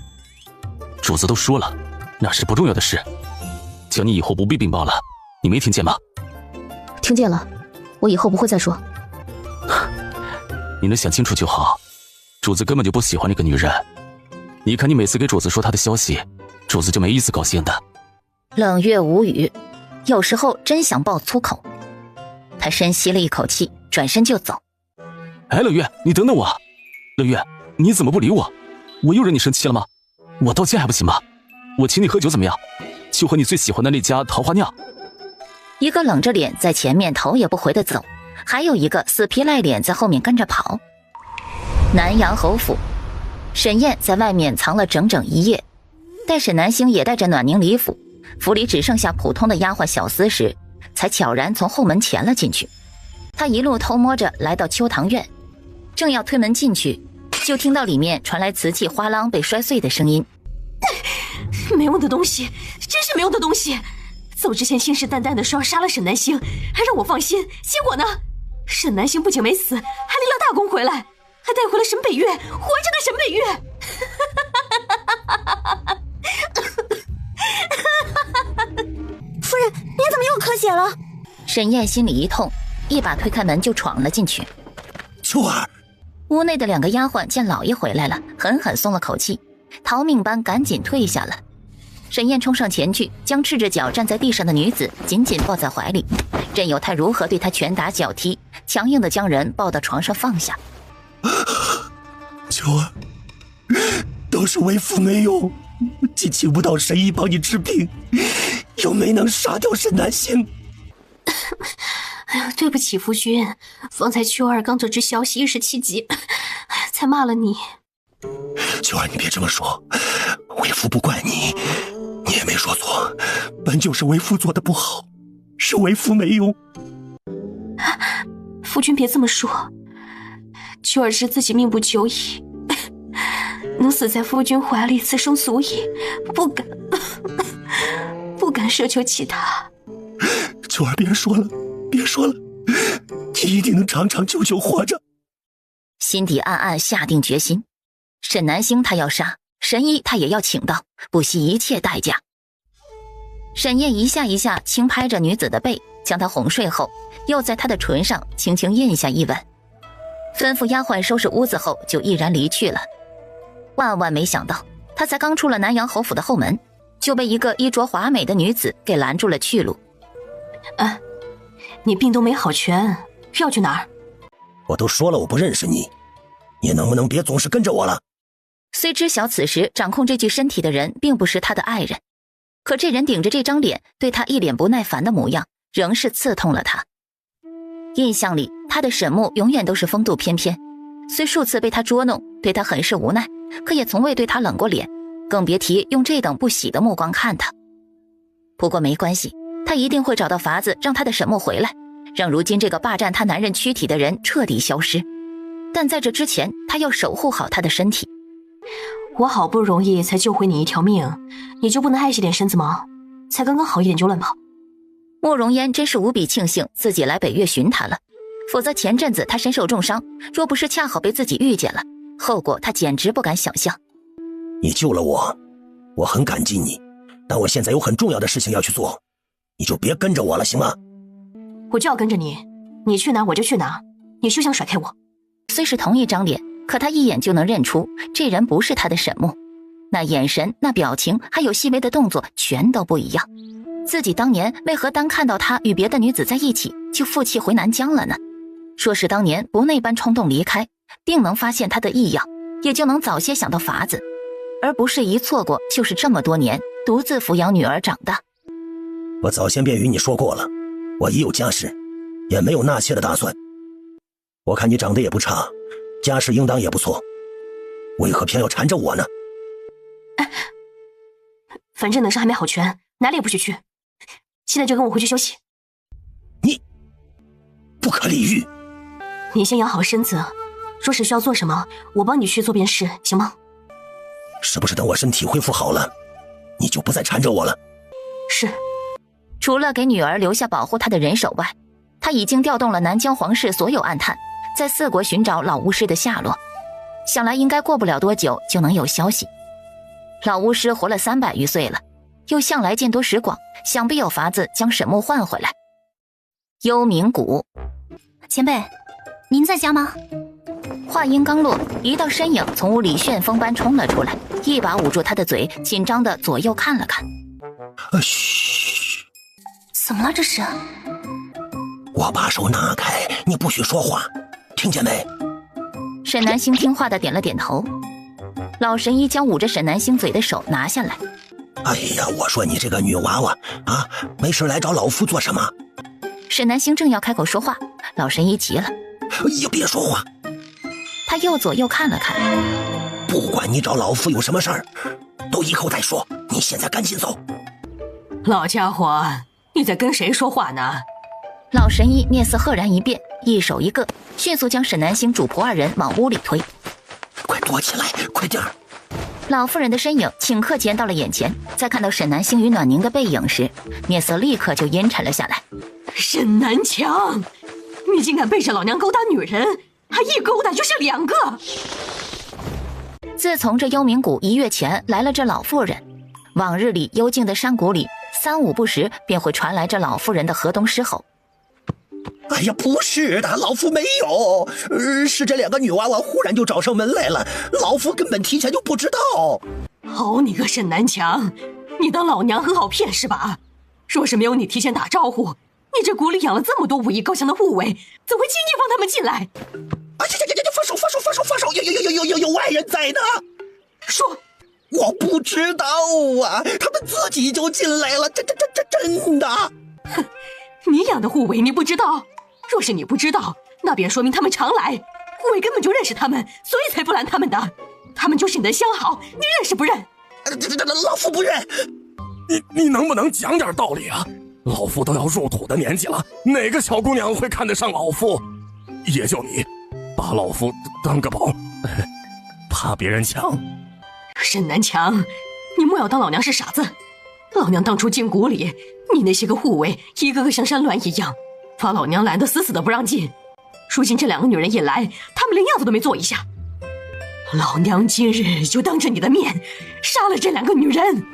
主子都说了，那是不重要的事，叫你以后不必禀报了，你没听见吗？听见了，我以后不会再说。你能想清楚就好，主子根本就不喜欢那个女人。你看你每次给主子说她的消息，主子就没一次高兴的。冷月无语，有时候真想爆粗口。他深吸了一口气，转身就走。哎，冷月，你等等我。冷月，你怎么不理我？我又惹你生气了吗？我道歉还不行吗？我请你喝酒怎么样？就喝你最喜欢的那家桃花酿。一个冷着脸在前面头也不回的走，还有一个死皮赖脸在后面跟着跑。南阳侯府，沈燕在外面藏了整整一夜，待沈南星也带着暖宁离府，府里只剩下普通的丫鬟小厮时，才悄然从后门潜了进去。他一路偷摸着来到秋堂院，正要推门进去，就听到里面传来瓷器花廊被摔碎的声音。没用的东西，真是没用的东西！走之前信誓旦旦的说要杀了沈南星，还让我放心，结果呢？沈南星不仅没死，还立了大功回来，还带回了沈北月，活着的沈北月。夫人，你怎么又咳血了？沈燕心里一痛，一把推开门就闯了进去。秋儿，屋内的两个丫鬟见老爷回来了，狠狠松了口气，逃命般赶紧退下了。沈燕冲上前去，将赤着脚站在地上的女子紧紧抱在怀里，任由她如何对她拳打脚踢，强硬地将人抱到床上放下。秋儿，都是为父没用，既请不到神医帮你治病，又没能杀掉沈南星。哎呀，对不起夫君，方才秋儿刚得知消息，一时气急，才骂了你。秋儿，你别这么说，为父不怪你，你也没说错，本就是为父做的不好，是为父没用。夫君别这么说，秋儿知自己命不久矣，能死在夫君怀里，此生足矣，不敢奢求其他。秋儿，别说了，别说了，你一定能长长久久活着。心底暗暗下定决心，沈南星他要杀，神医他也要请到，不惜一切代价。沈燕一下一下轻拍着女子的背，将她哄睡后，又在她的唇上轻轻印下一吻，吩咐丫鬟收拾屋子后就毅然离去了。万万没想到，他才刚出了南阳侯府的后门，就被一个衣着华美的女子给拦住了去路。你病都没好全，要去哪儿？我都说了我不认识你，你能不能别总是跟着我了？虽知晓此时掌控这具身体的人并不是他的爱人，可这人顶着这张脸，对他一脸不耐烦的模样，仍是刺痛了他。印象里，他的沈木永远都是风度翩翩，虽数次被他捉弄，对他很是无奈，可也从未对他冷过脸，更别提用这等不喜的目光看他。不过没关系，他一定会找到法子让他的沈木回来，让如今这个霸占他男人躯体的人彻底消失。但在这之前，他要守护好他的身体。我好不容易才救回你一条命，你就不能爱惜点身子吗？才刚刚好一点就乱跑。慕容嫣真是无比庆幸自己来北岳寻他了，否则前阵子他身受重伤，若不是恰好被自己遇见了，后果他简直不敢想象。你救了我，我很感激你，但我现在有很重要的事情要去做，你就别跟着我了，行吗？我就要跟着你，你去哪我就去哪，你休想甩开我。虽是同一张脸，可他一眼就能认出这人不是他的沈木，那眼神、那表情还有细微的动作全都不一样。自己当年为何单看到他与别的女子在一起就负气回南疆了呢？说是当年不那般冲动离开，定能发现他的异样，也就能早些想到法子，而不是一错过就是这么多年独自抚养女儿长大。我早先便与你说过了，我已有家室，也没有纳妾的打算。我看你长得也不差，家世应当也不错，为何偏要缠着我呢？反正能伤还没好全，哪里也不许去。现在就跟我回去休息。你不可理喻！你先养好身子，若是需要做什么，我帮你去做便是，行吗？是不是等我身体恢复好了，你就不再缠着我了？是。除了给女儿留下保护她的人手外，他已经调动了南疆皇室所有暗探，在4国寻找老巫师的下落。想来应该过不了多久就能有消息。老巫师活了300余岁了，又向来见多识广，想必有法子将沈木换回来。幽冥谷，前辈，您在家吗？话音刚落，一道身影从屋里旋风般冲了出来，一把捂住他的嘴，紧张地左右看了看。嘘，怎么了这是？我把手拿开，你不许说话，听见没？沈南星听话地点了点头。老神医将捂着沈南星嘴的手拿下来。哎呀，我说你这个女娃娃啊，没事来找老夫做什么？沈南星正要开口说话，老神医急了：“也别说话！”他右左右看了看，不管你找老夫有什么事儿，都以后再说。你现在赶紧走。老家伙，你在跟谁说话呢？老神医面色赫然一变，一手一个，迅速将沈南星主仆2人往屋里推。快躲起来，快点儿！老妇人的身影顷刻间到了眼前，在看到沈南星与暖宁的背影时，面色立刻就阴沉了下来。沈南强，你竟敢背着老娘勾搭女人，还一勾搭就是2个！自从这幽冥谷1月前来了这老妇人，往日里幽静的山谷里3、5不时便会传来这老妇人的河东狮吼。哎呀，不是的，老夫没有，是这2个女娃娃忽然就找上门来了，老夫根本提前就不知道。好你个沈南强，你当老娘很好骗是吧？若是没有你提前打招呼，你这谷里养了这么多武艺高强的护卫，怎会轻易放他们进来？哎呀，放手！有外人在呢！说，我不知道啊，他们自己就进来了，这真的。哼，你养的护卫你不知道？若是你不知道，那便说明他们常来，护卫根本就认识他们，所以才不拦他们的。他们就是你的相好，你认是不认？老夫不认。你能不能讲点道理啊？老夫都要入土的年纪了，哪个小姑娘会看得上老夫？也就你，把老夫当个宝，怕别人抢。沈南强，你莫要当老娘是傻子。老娘当初进谷里，你那些个护卫一个个像山峦一样，把老娘拦得死死的不让进。如今这2个女人一来，她们连样子都没做一下。老娘今日就当着你的面杀了这2个女人。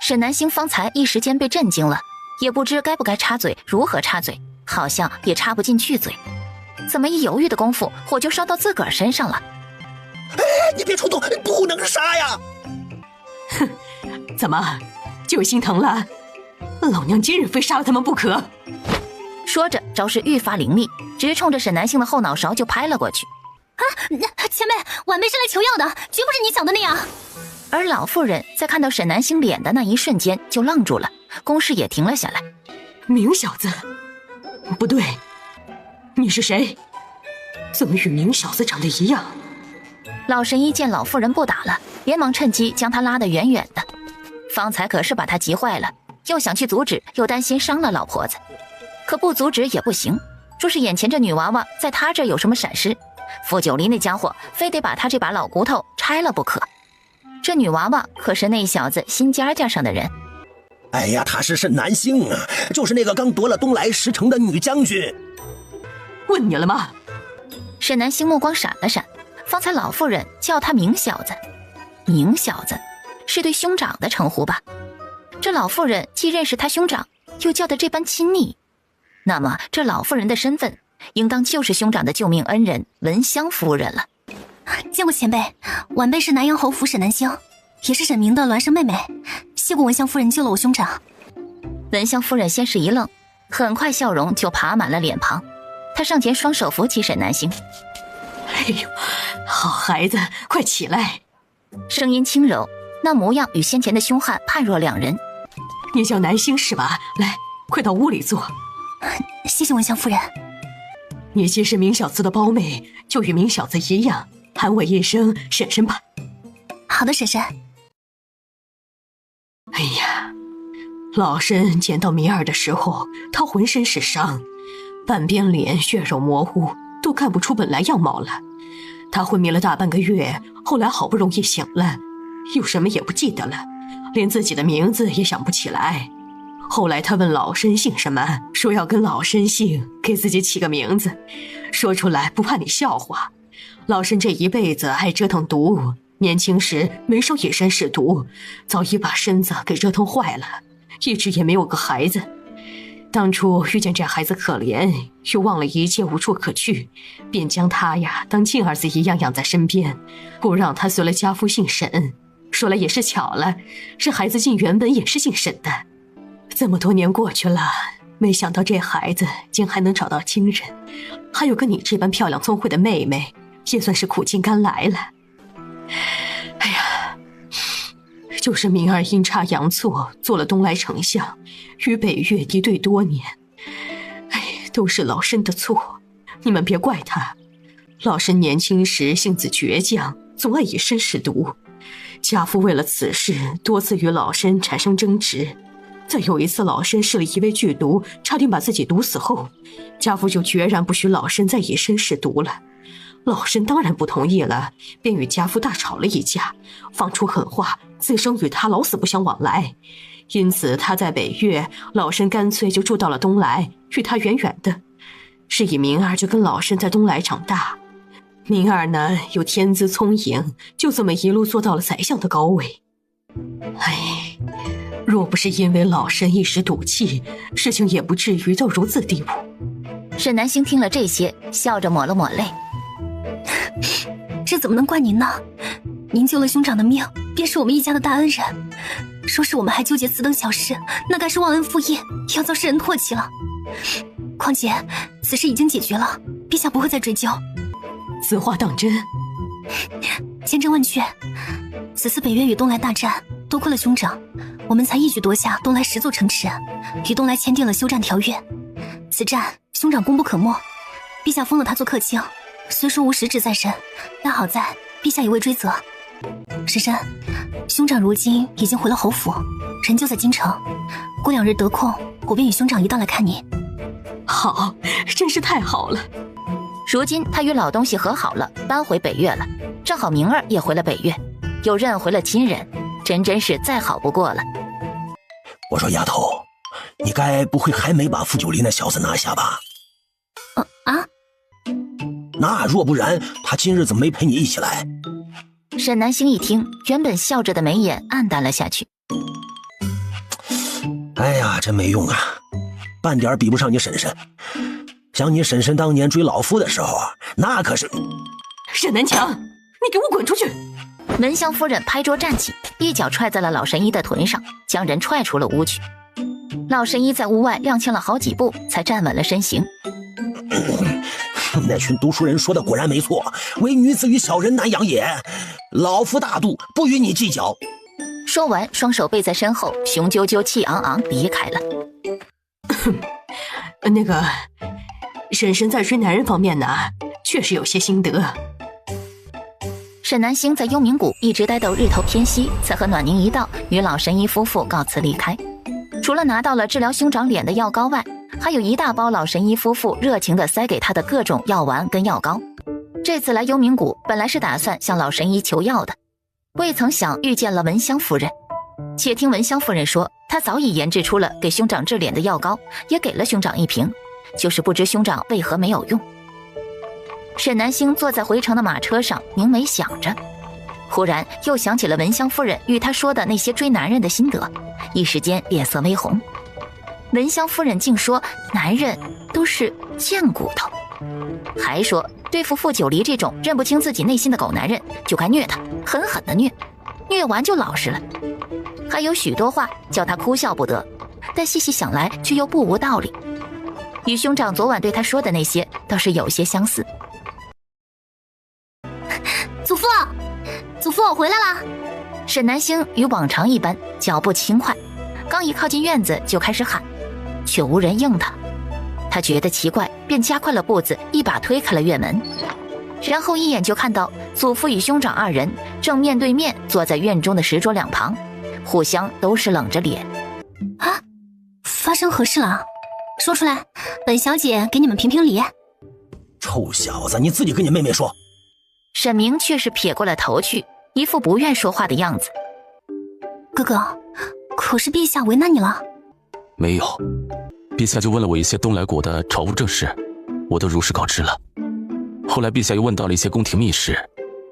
沈南星方才一时间被震惊了，也不知该不该插嘴，如何插嘴，好像也插不进去嘴。怎么一犹豫的功夫，火就烧到自个儿身上了？哎，你别冲动，不能杀呀！哼，怎么就心疼了？老娘今日非杀了他们不可！说着，招式愈发凌厉，直冲着沈南星的后脑勺就拍了过去。啊，前辈，晚辈是来求药的，绝不是你想的那样。而老妇人在看到沈南星脸的那一瞬间就愣住了，攻势也停了下来。明小子，不对，你是谁？怎么与明小子长得一样？老神医见老妇人不打了，连忙趁机将她拉得远远的。方才可是把她急坏了，又想去阻止，又担心伤了老婆子。可不阻止也不行，说是眼前这女娃娃在他这有什么闪失，傅九黎那家伙非得把他这把老骨头拆了不可。这女娃娃可是那小子心尖尖上的人。哎呀，他是沈南星啊，就是那个刚夺了东来10城的女将军。问你了吗？沈南星目光闪了闪，方才老妇人叫他明小子，明小子是对兄长的称呼吧？这老妇人既认识他兄长，又叫得这般亲昵，那么这老妇人的身份应当就是兄长的救命恩人文香夫人了。见过前辈，晚辈是南阳侯府沈南星，也是沈明的孪生妹妹，谢过文香夫人救了我兄长。文香夫人先是一愣，很快笑容就爬满了脸庞，她上前双手扶起沈南星。哎呦，好孩子，快起来！声音轻柔，那模样与先前的凶悍判若两人。你叫南星是吧？来，快到屋里坐。谢谢文香夫人。你既是明小子的胞妹，就与明小子一样，喊我一声婶婶吧。好的，婶婶。哎呀，老身见到明儿的时候，他浑身是伤，半边脸血肉模糊，都看不出本来样貌了。他昏迷了大半个月，后来好不容易醒了，又什么也不记得了，连自己的名字也想不起来。后来他问老身姓什么，说要跟老身姓，给自己起个名字，说出来不怕你笑话。老身这一辈子爱折腾毒，年轻时没少以身试毒，早已把身子给折腾坏了，一直也没有个孩子。当初遇见这孩子可怜，又忘了一切无处可去，便将他呀当亲儿子一样养在身边，不让他随了家父姓沈。说来也是巧了，这孩子竟原本也是姓沈的。这么多年过去了，没想到这孩子竟还能找到亲人，还有个你这般漂亮聪慧的妹妹，也算是苦尽甘来了。哎呀，就是明儿阴差阳错做了东来丞相，与北越敌对多年，哎，都是老身的错，你们别怪他。老身年轻时性子倔强，总爱以身试毒，家父为了此事多次与老身产生争执。再有一次，老身试了一味剧毒，差点把自己毒死后，家父就决然不许老身再以身试毒了。老身当然不同意了，便与家父大吵了一架，放出狠话，自称与他老死不相往来。因此他在北越，老身干脆就住到了东来，与他远远的。是以明儿就跟老身在东来长大。明儿呢又天资聪颖，就这么一路做到了宰相的高位。哎，若不是因为老身一时赌气，事情也不至于到如此地步。沈南星听了这些，笑着抹了抹泪。这怎么能怪您呢？您救了兄长的命，便是我们一家的大恩人。说是我们还纠结此等小事，那该是忘恩负义，要遭世人唾弃了。况且此事已经解决了，陛下不会再追究。此话当真？千真万确。此次北越与东来大战，多亏了兄长，我们才一举夺下东来10座城池，与东来签订了休战条约。此战兄长功不可没，陛下封了他做客卿，虽说无实质在身，但好在陛下也未追责。婶婶，兄长如今已经回了侯府，人就在京城，过2日得空，我便与兄长一道来看你。好，真是太好了。如今他与老东西和好了，搬回北越了，正好明儿也回了北越，又认回了亲人，真是再好不过了。我说丫头，你该不会还没把傅九黎那小子拿下吧？那若不然，他今日怎么没陪你一起来？沈南星一听，原本笑着的眉眼暗淡了下去。哎呀，真没用啊，半点比不上你婶婶。想你婶婶当年追老夫的时候，那可是……沈南强，你给我滚出去！文香夫人拍桌站起，一脚踹在了老神医的臀上，将人踹出了屋去。老神医在屋外踉跄了好几步，才站稳了身形。那群读书人说的果然没错，唯女子与小人难养也。老夫大度，不与你计较。说完，双手背在身后，雄赳赳气昂昂离开了。那个，婶婶在追男人方面呢，确实有些心得。沈南星在幽冥谷一直待到日头偏西，才和暖宁一道与老神医夫妇告辞离开。除了拿到了治疗兄长脸的药膏外，还有一大包老神医夫妇热情地塞给他的各种药丸跟药膏。这次来幽冥谷本来是打算向老神医求药的，未曾想遇见了文香夫人。且听文香夫人说，她早已研制出了给兄长治脸的药膏，也给了兄长一瓶，就是不知兄长为何没有用。沈南星坐在回城的马车上，凝眉想着，忽然又想起了文香夫人与他说的那些追男人的心得，一时间脸色微红。文香夫人竟说男人都是贱骨头，还说对付傅九黎这种认不清自己内心的狗男人，就该虐他，狠狠的虐，虐完就老实了。还有许多话叫他哭笑不得，但细细想来却又不无道理，与兄长昨晚对他说的那些倒是有些相似。祖父，祖父，我回来啦！沈南星与往常一般，脚步轻快，刚一靠近院子就开始喊，却无人应他。他觉得奇怪，便加快了步子，一把推开了院门，然后一眼就看到祖父与兄长2人正面对面坐在院中的石桌两旁，互相都是冷着脸。啊，发生何事了？说出来，本小姐给你们评评理。臭小子，你自己跟你妹妹说。沈明却是撇过了头去，一副不愿说话的样子。哥哥，可是陛下为难你了？没有，陛下就问了我一些东来国的朝务政事，我都如实告知了。后来陛下又问到了一些宫廷秘事，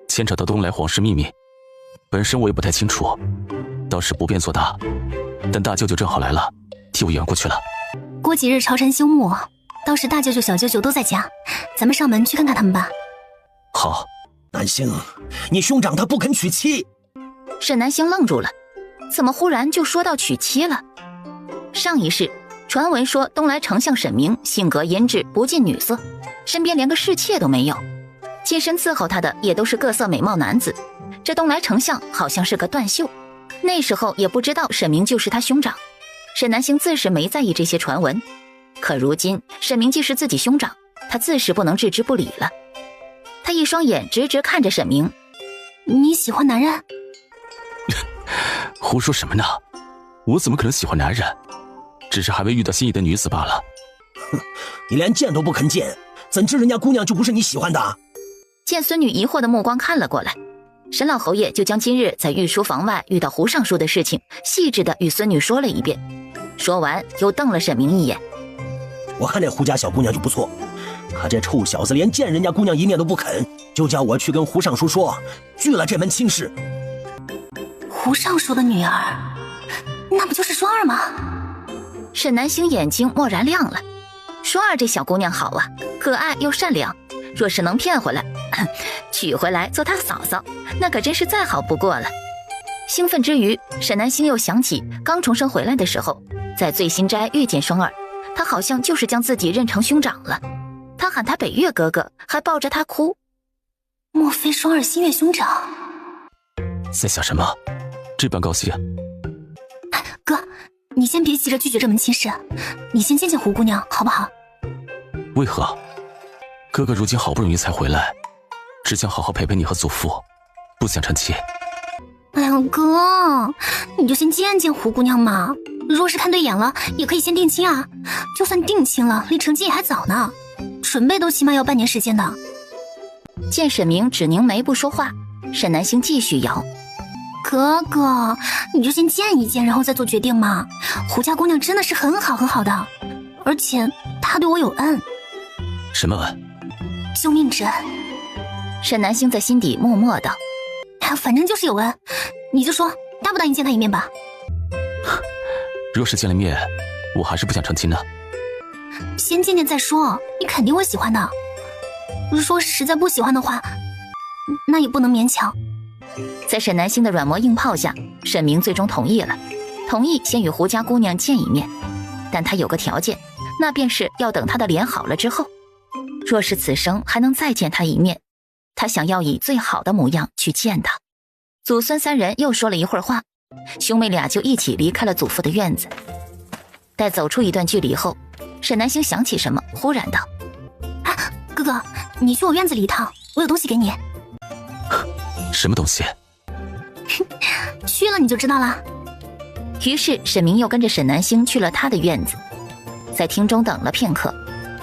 牵扯到东来皇室秘密，本身我也不太清楚，倒是不便作答。但大舅舅正好来了，替我圆过去了。过几日朝臣休沐，到时大舅舅小舅舅都在家，咱们上门去看看他们吧。好。南星，你兄长他不肯娶妻。沈南星愣住了，怎么忽然就说到娶妻了？上一世传闻说东来丞相沈明性格阴质，不近女色，身边连个侍妾都没有，近身伺候他的也都是各色美貌男子。这东来丞相好像是个断袖，那时候也不知道沈明就是他兄长。沈南星自是没在意这些传闻，可如今沈明既是自己兄长，他自是不能置之不理了。他一双眼直直看着沈明。你喜欢男人？胡说什么呢？我怎么可能喜欢男人？只是还未遇到心仪的女子罢了。哼，你连见都不肯见，怎知人家姑娘就不是你喜欢的？见孙女疑惑的目光看了过来，沈老侯爷就将今日在御书房外遇到胡尚书的事情细致地与孙女说了一遍，说完又瞪了沈明一眼。我看这胡家小姑娘就不错，可这臭小子连见人家姑娘一面都不肯，就叫我去跟胡尚书说，拒了这门亲事。胡尚书的女儿，那不就是双儿吗？沈南星眼睛蓦然亮了，双儿这小姑娘好啊，可爱又善良，若是能骗回来，娶回来做她嫂嫂，那可真是再好不过了。兴奋之余，沈南星又想起刚重生回来的时候，在醉心斋遇见双儿，他好像就是将自己认成兄长了。他喊他北岳哥哥，还抱着他哭。莫非双儿心悦兄长？在想什么？这般高兴？哥，你先别急着拒绝这门亲事，你先见见胡姑娘好不好？为何？哥哥如今好不容易才回来，只想好好陪陪你和祖父，不想成亲。哎呀哥，你就先见见胡姑娘嘛，若是看对眼了也可以先定亲啊，就算定亲了离成亲也还早呢，准备都起码要半年时间的。见沈明只凝眉不说话，沈南星继续摇。哥哥，你就先见一见然后再做决定嘛，胡家姑娘真的是很好很好的，而且她对我有恩。什么恩？救命之恩。沈南星在心底默默道，反正就是有恩，你就说答不答应见她一面吧。若是见了面，我还是不想成亲呢。先见见再说，你肯定会喜欢的。说实在不喜欢的话，那也不能勉强。在沈南星的软磨硬泡下，沈明最终同意了，同意先与胡家姑娘见一面，但他有个条件，那便是要等他的脸好了之后。若是此生还能再见他一面，他想要以最好的模样去见他。祖孙三人又说了一会儿话，兄妹俩就一起离开了祖父的院子。待走出一段距离后，沈南星想起什么，忽然道：哥哥，你去我院子里一趟，我有东西给你。什么东西？去了你就知道了。于是沈明又跟着沈南星去了他的院子，在厅中等了片刻，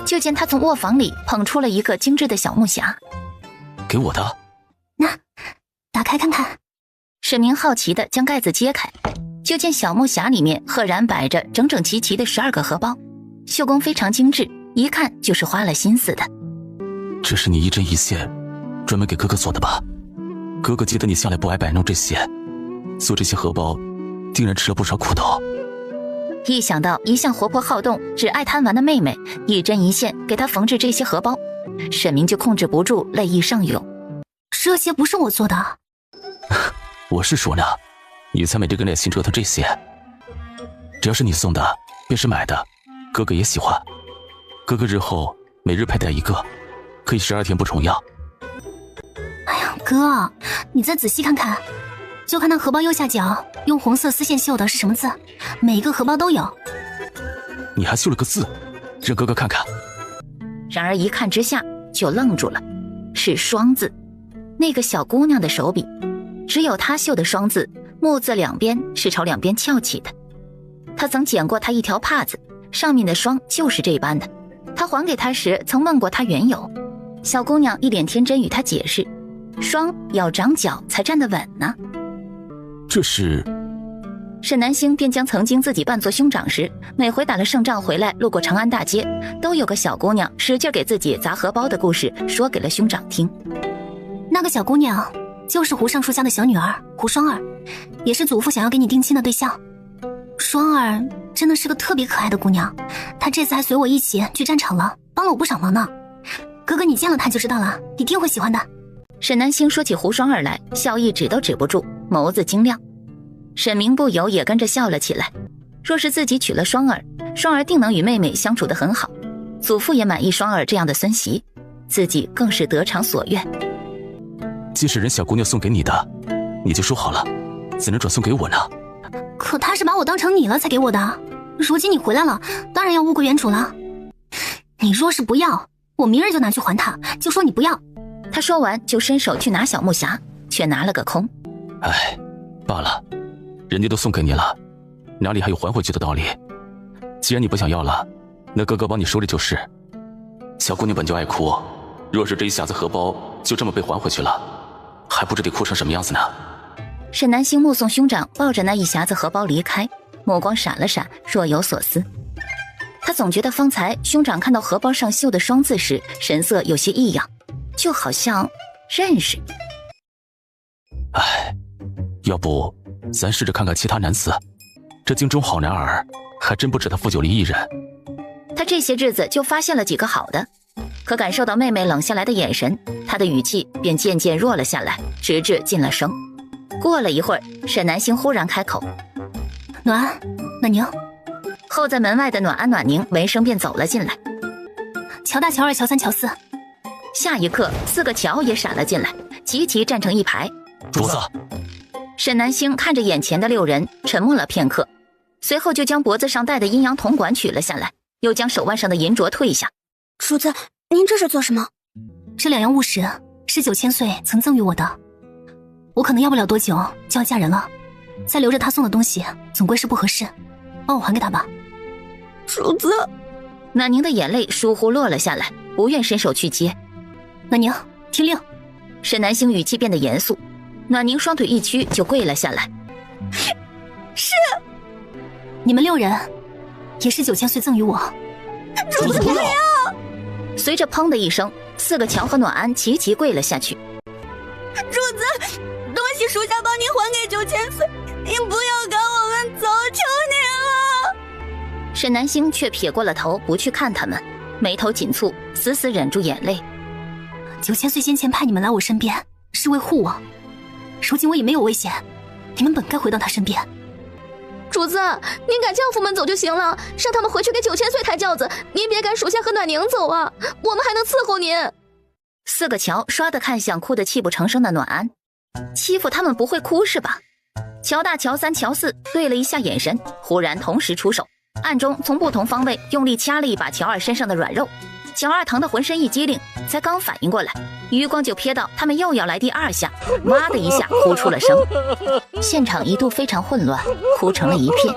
就见他从卧房里捧出了一个精致的小木匣。给我的？那，打开看看。沈明好奇地将盖子揭开，就见小木匣里面赫然摆着整整齐齐的12个荷包，绣工非常精致，一看就是花了心思的。这是你一针一线专门给哥哥做的吧？哥哥记得你向来不爱摆弄这些，做这些荷包定然吃了不少苦头。一想到一向活泼好动只爱贪玩的妹妹一针一线给她缝制这些荷包，沈明就控制不住泪意上涌。这些不是我做的。我是说呢，你才没这个耐心折腾这些。只要是你送的便是买的，哥哥也喜欢。哥哥日后每日佩戴一个，可以12天不重样。哎呀哥，你再仔细看看，就看那荷包右下角用红色丝线绣的是什么字，每个荷包都有。你还绣了个字，让哥哥看看。然而一看之下就愣住了，是双字。那个小姑娘的手笔，只有她绣的双字目字两边是朝两边翘起的。他曾捡过他一条帕子，上面的霜就是这般的。他还给他时曾问过他缘由，小姑娘一脸天真与他解释，霜要长脚才站得稳呢。这是……沈南星便将曾经自己扮作兄长时，每回打了胜仗回来路过长安大街，都有个小姑娘使劲给自己砸荷包的故事说给了兄长听。那个小姑娘就是胡尚书家的小女儿胡双儿，也是祖父想要给你定亲的对象。双儿真的是个特别可爱的姑娘，她这次还随我一起去战场了，帮了我不少忙呢。哥哥你见了她就知道了，一定会喜欢的。沈南星说起胡双儿来，笑意止都止不住，眸子晶亮。沈明不由也跟着笑了起来。若是自己娶了双儿，双儿定能与妹妹相处得很好，祖父也满意双儿这样的孙媳，自己更是得偿所愿。既是人小姑娘送给你的，你就说好了，怎能转送给我呢？可她是把我当成你了才给我的，如今你回来了，当然要物归原主了。你若是不要，我明日就拿去还她，就说你不要。他说完就伸手去拿小木匣，却拿了个空。哎，罢了，人家都送给你了，哪里还有还回去的道理？既然你不想要了，那哥哥帮你收着就是。小姑娘本就爱哭，若是这一匣子荷包就这么被还回去了，还不知得哭成什么样子呢。沈南星目送兄长抱着那一匣子荷包离开，目光闪了闪，若有所思。他总觉得方才兄长看到荷包上绣的双字时，神色有些异样，就好像认识。哎，要不咱试着看看其他男子，这京中好男儿还真不止他傅九黎一人。他这些日子就发现了几个好的，可感受到妹妹冷下来的眼神，他的语气便渐渐弱了下来，直至进了声。过了一会儿，沈南星忽然开口：暖安、暖宁。候在门外的暖安、暖宁闻声便走了进来。乔大、乔二、乔三、乔四。下一刻，4个乔也闪了进来，齐齐站成一排。主子。沈南星看着眼前的6人，沉默了片刻，随后就将脖子上戴的阴阳铜管取了下来，又将手腕上的银镯退下。主子，您这是做什么？这2样物石是9000岁曾赠予我的，我可能要不了多久就要嫁人了，再留着他送的东西总归是不合适，帮我还给他吧。主子。暖宁的眼泪疏忽落了下来，不愿伸手去接。暖宁，听令。沈南星语气变得严肃，暖宁双腿一屈就跪了下来。是。你们6人也是9000岁赠予我。主子不要！随着砰的一声，4个乔和暖安齐齐跪了下去。主子，东西属下帮您还给9000岁，您不要赶我们走，求您了。沈南星却撇过了头，不去看他们，眉头紧蹙，死死忍住眼泪。9000岁先前派你们来我身边，是为护我，如今我也没有危险，你们本该回到他身边。主子，您赶轿夫们走就行了，让他们回去给9000岁抬轿子，您别赶属下和暖宁走啊，我们还能伺候您。4个乔唰地看向哭得泣不成声的暖安，欺负他们不会哭是吧？乔大、乔三、乔四对了一下眼神，忽然同时出手，暗中从不同方位用力掐了一把乔二身上的软肉。乔二疼得浑身一激灵，才刚反应过来，余光就瞥到他们又要来第2下，哇的一下哭出了声。现场一度非常混乱，哭成了一片。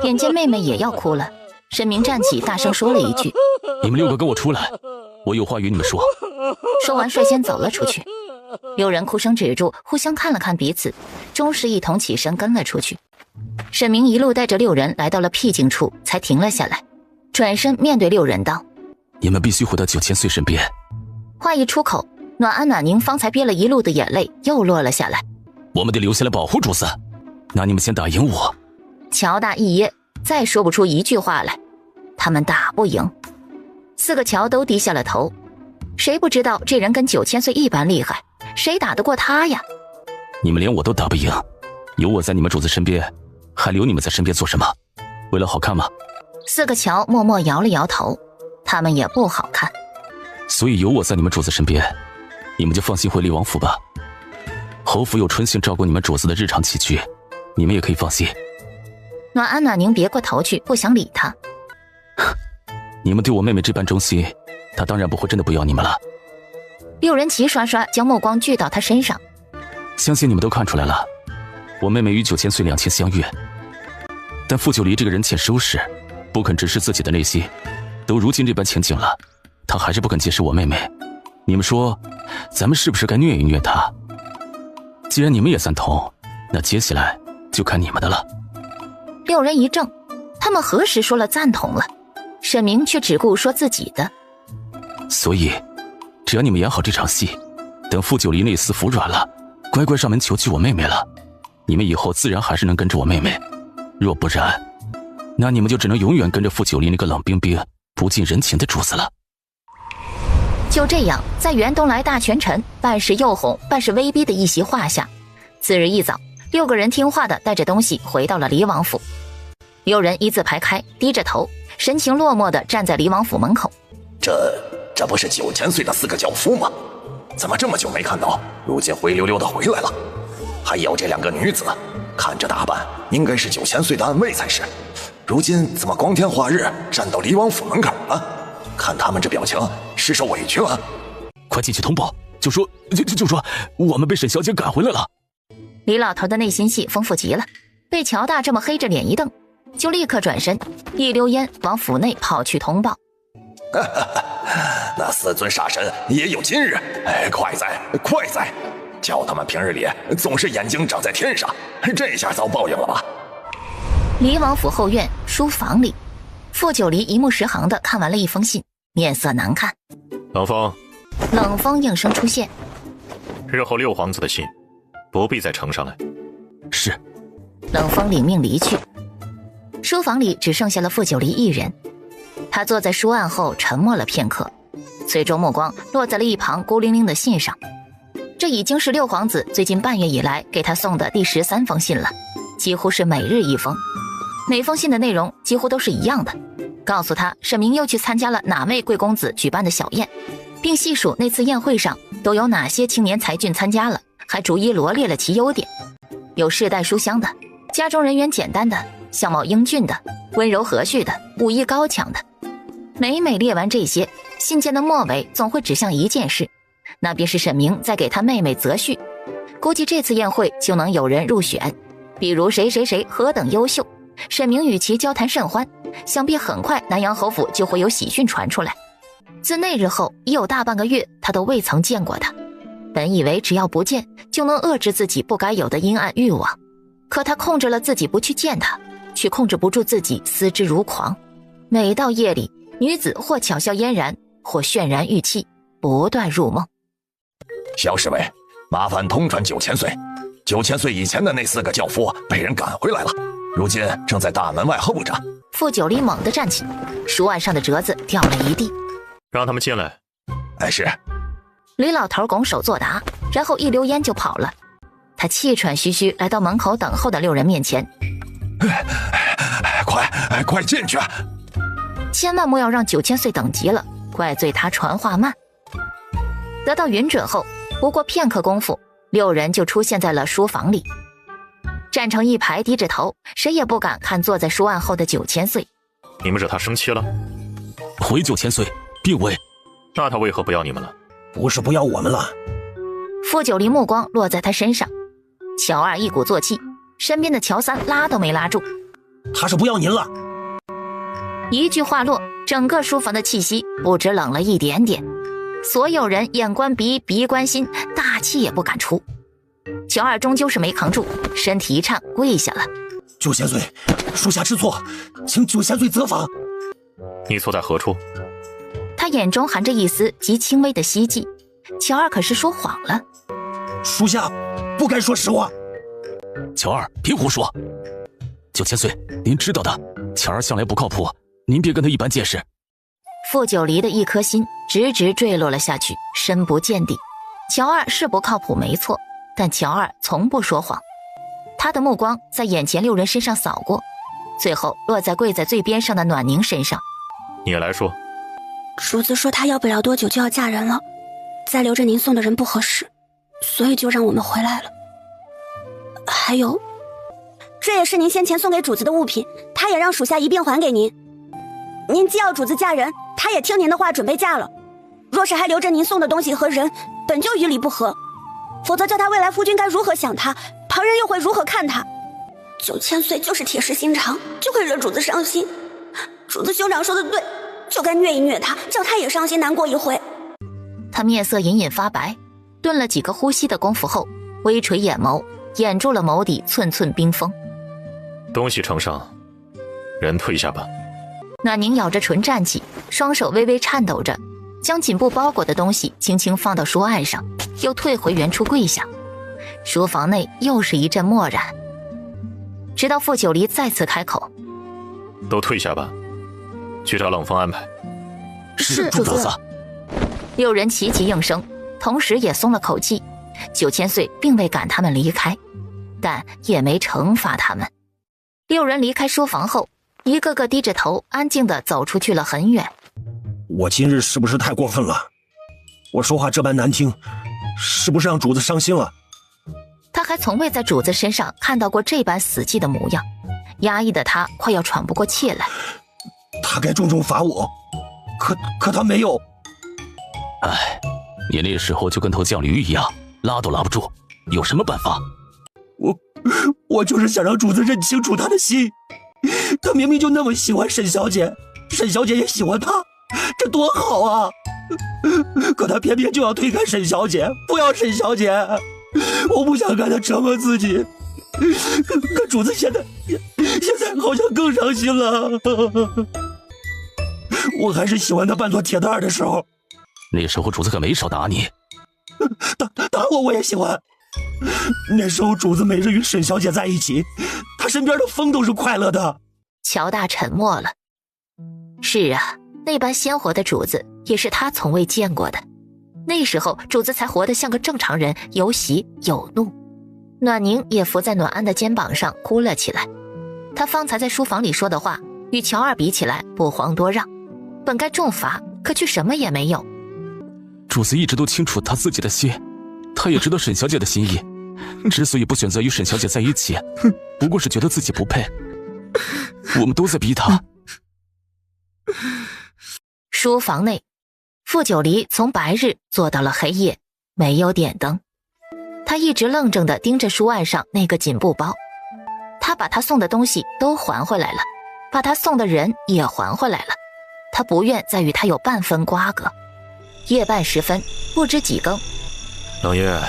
眼见妹妹也要哭了，沈明站起大声说了一句：你们6个跟我出来，我有话与你们说。说完率先走了出去。6人哭声止住，互相看了看彼此，终是一同起身跟了出去。沈明一路带着6人来到了僻静处，才停了下来，转身面对6人道：你们必须回到9000岁身边。话一出口，暖安、暖宁方才憋了一路的眼泪又落了下来。我们得留下来保护主子，那你们先打赢我。乔大一噎，再说不出一句话来。他们打不赢。4个乔都低下了头，谁不知道这人跟9000岁一般厉害，谁打得过他呀？你们连我都打不赢，有我在你们主子身边，还留你们在身边做什么？为了好看吗？4个乔默默摇了摇头，他们也不好看。所以有我在你们主子身边，你们就放心回厉王府吧。侯府有春杏照顾你们主子的日常起居，你们也可以放心。暖安、暖宁别过头去，不想理他。你们对我妹妹这般忠心，她当然不会真的不要你们了。6人齐刷刷将目光聚到他身上。相信你们都看出来了，我妹妹与9000岁两情相悦，但傅九离这个人欠收拾，不肯直视自己的内心，都如今这般情景了，他还是不肯接受我妹妹。你们说，咱们是不是该虐一虐他？既然你们也赞同，那接下来就看你们的了。6人一怔，他们何时说了赞同了？沈明却只顾说自己的。所以，只要你们演好这场戏，等傅九离那厮服软了，乖乖上门求娶我妹妹了，你们以后自然还是能跟着我妹妹。若不然，那你们就只能永远跟着傅九离那个冷冰冰、不近人情的主子了。就这样，在袁东来大权臣半是诱哄半是威逼的一席话下，次日一早，6个人听话的带着东西回到了黎王府。6人一字排开，低着头，神情落寞的站在黎王府门口。这不是9000岁的4个轿夫吗？怎么这么久没看到，如今灰溜溜的回来了？还有这2个女子，看着打扮应该是9000岁的暗卫才是，如今怎么光天化日站到黎王府门口了？看他们这表情，是受委屈了。快进去通报，就说我们被沈小姐赶回来了。李老头的内心戏丰富极了，被乔大这么黑着脸一瞪，就立刻转身一溜烟往府内跑去通报。那4尊煞神也有今日，快哉！叫他们平日里总是眼睛长在天上，这下遭报应了吧？黎王府后院书房里，傅九离一目十行地看完了一封信，面色难看。冷风应声出现。日后6皇子的信不必再呈上来。是。冷风领命离去。书房里只剩下了傅九离一人，他坐在书案后沉默了片刻，最终目光落在了一旁孤零零的信上。这已经是6皇子最近半月以来给他送的第13封信了，几乎是每日一封。每封信的内容几乎都是一样的，告诉他沈明又去参加了哪位贵公子举办的小宴，并细数那次宴会上都有哪些青年才俊参加了，还逐一罗列了其优点，有世代书香的，家中人员简单的，相貌英俊的，温柔和煦的，武艺高强的。每列完这些，信件的末尾总会指向一件事，那便是沈明在给他妹妹择婿，估计这次宴会就能有人入选，比如谁何等优秀，沈明与其交谈甚欢，想必很快南阳侯府就会有喜讯传出来。自那日后已有大半个月，他都未曾见过他。本以为只要不见就能遏制自己不该有的阴暗欲望，可他控制了自己不去见他，却控制不住自己思之如狂。每到夜里，女子或巧笑嫣然，或渲然欲泣，不断入梦。萧侍卫，麻烦通传9000岁。9000岁以前的那4个轿夫被人赶回来了，如今正在大门外候着。傅九离猛地站起，书案上的折子掉了一地。让他们进来。是。李老头拱手作答，然后一溜烟就跑了。他气喘吁吁来到门口等候的6人面前。快进去！千万莫要让9000岁等急了，怪罪他传话慢。得到允准后，不过片刻功夫，6人就出现在了书房里，站成一排，低着头，谁也不敢看坐在书案后的9000岁。你们惹他生气了？回9000岁，并未。那他为何不要你们了？不是不要我们了。傅九离目光落在他身上，乔二一鼓作气，身边的乔三拉都没拉住。他是不要您了。一句话落，整个书房的气息不止冷了一点点，所有人眼观鼻，鼻观心，大气也不敢出。乔二终究是没扛住，身体一颤，跪下了。9000岁，属下知错，请9000岁责罚。你错在何处？他眼中含着一丝极轻微的希冀。乔二可是说谎了。属下不该说实话。乔二，别胡说。9000岁，您知道的，乔二向来不靠谱，您别跟他一般见识。傅九离的一颗心直直坠落了下去，深不见底。乔二是不靠谱没错，但乔二从不说谎。他的目光在眼前6人身上扫过，最后落在跪在最边上的暖宁身上。你也来说。主子说他要不了多久就要嫁人了，再留着您送的人不合适，所以就让我们回来了。还有，这也是您先前送给主子的物品，他也让属下一并还给您。您既要主子嫁人，他也听您的话准备嫁了。若是还留着您送的东西和人，本就与理不合，否则叫他未来夫君该如何想他，旁旁人又会如何看他？9000岁就是铁石心肠，就会惹主子伤心。主子兄长说的对，就该虐一虐他，叫他也伤心难过一回。他面色隐隐发白，顿了几个呼吸的功夫后，微垂眼眸，掩住了眸底寸寸冰封。东西呈上，人退下吧。暖宁咬着唇站起，双手微微颤抖着，将颈部包裹的东西轻轻放到书案上，又退回原处跪下。书房内又是一阵默然，直到傅九离再次开口：“都退下吧，去找冷风安排。”是主子。6人齐齐应声，同时也松了口气。9000岁并未赶他们离开，但也没惩罚他们。6人离开书房后，一个个低着头，安静地走出去了很远。我今日是不是太过分了？我说话这般难听，是不是让主子伤心了？他还从未在主子身上看到过这般死寂的模样，压抑的他快要喘不过气来。他该重重罚我，可他没有。哎，你那时候就跟头犟驴一样，拉都拉不住，有什么办法？我就是想让主子认清楚他的心。他明明就那么喜欢沈小姐，沈小姐也喜欢他，这多好啊！可他偏偏就要推开沈小姐，不要沈小姐。我不想看他折磨自己，可主子现在好像更伤心了。我还是喜欢他扮作铁蛋儿的时候。那时候主子可没少打你。打我也喜欢。那时候主子每日与沈小姐在一起，他身边的风都是快乐的。乔大沉默了。是啊，那般鲜活的主子也是他从未见过的。那时候主子才活得像个正常人，有喜有怒。暖宁也伏在暖安的肩膀上哭了起来。他方才在书房里说的话与乔二比起来不遑多让，本该重罚，可却什么也没有。主子一直都清楚他自己的心，他也知道沈小姐的心意，之所以不选择与沈小姐在一起，不过是觉得自己不配。我们都在逼他。书房内，傅九离从白日坐到了黑夜，没有点灯。他一直愣怔地盯着书案上那个锦布包。他把他送的东西都还回来了，把他送的人也还回来了。他不愿再与他有半分瓜葛。夜半时分，不知几更，冷夜，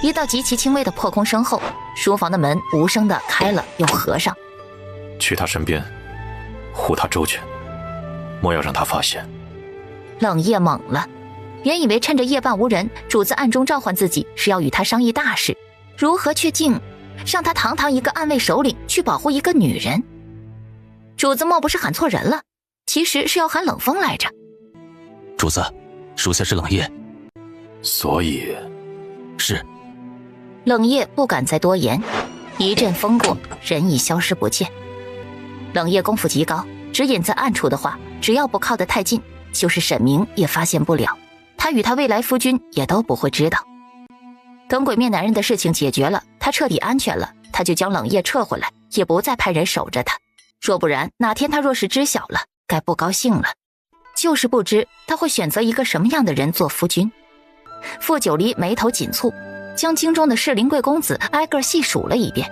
一道极其轻微的破空声后，书房的门无声地开了又合上。去他身边，护他周全，莫要让他发现。冷夜懵了，原以为趁着夜半无人，主子暗中召唤自己是要与他商议大事，如何却竟让他堂堂一个暗卫首领去保护一个女人？主子莫不是喊错人了？其实是要喊冷风来着。主子，属下是冷夜。所以是。冷夜不敢再多言，一阵风过，人已消失不见。冷夜功夫极高，只隐在暗处的话，只要不靠得太近，就是沈明也发现不了，他与他未来夫君也都不会知道。等鬼面男人的事情解决了，他彻底安全了，他就将冷夜撤回来，也不再派人守着他。若不然，哪天他若是知晓了，该不高兴了。就是不知他会选择一个什么样的人做夫君。傅九离眉头紧蹙，将京中的适龄贵公子挨个细数了一遍，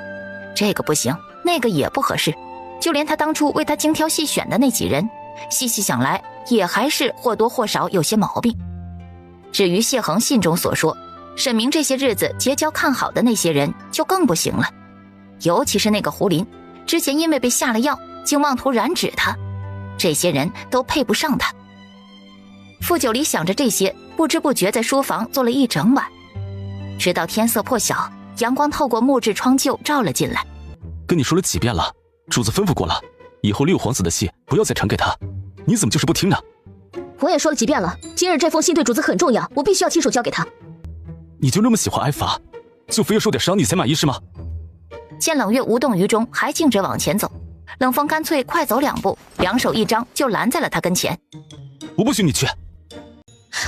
这个不行，那个也不合适，就连他当初为他精挑细选的那几人，细细想来也还是或多或少有些毛病。至于谢恒信中所说沈明这些日子结交看好的那些人就更不行了，尤其是那个胡林，之前因为被下了药竟妄图染指他，这些人都配不上他。傅九离想着这些，不知不觉在书房坐了一整晚，直到天色破晓，阳光透过木质窗柩照了进来。跟你说了几遍了，主子吩咐过了，以后六皇子的信不要再传给他，你怎么就是不听呢？我也说了几遍了，今日这封信对主子很重要，我必须要亲手交给他。你就那么喜欢挨罚，就非要受点伤你才满意是吗？见冷月无动于衷，还径直往前走，冷风干脆快走2步，两手一张就拦在了他跟前。我不许你去。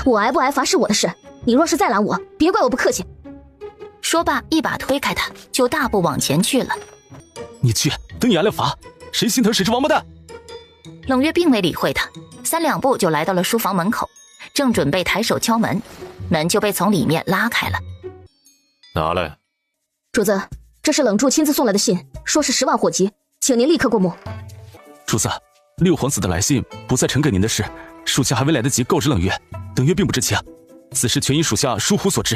我挨不挨罚是我的事，你若是再拦我，别怪我不客气。说罢一把推开他，就大步往前去了。你去，等你挨了罚，谁心疼谁是王八蛋。冷月并未理会他，3两步就来到了书房门口，正准备抬手敲门，门就被从里面拉开了。拿来。主子，这是冷柱亲自送来的信，说是10万火急，请您立刻过目。主子，六皇子的来信不再呈给您的事，属下还未来得及告知冷月，冷月并不知情，此事全因属下疏忽所致，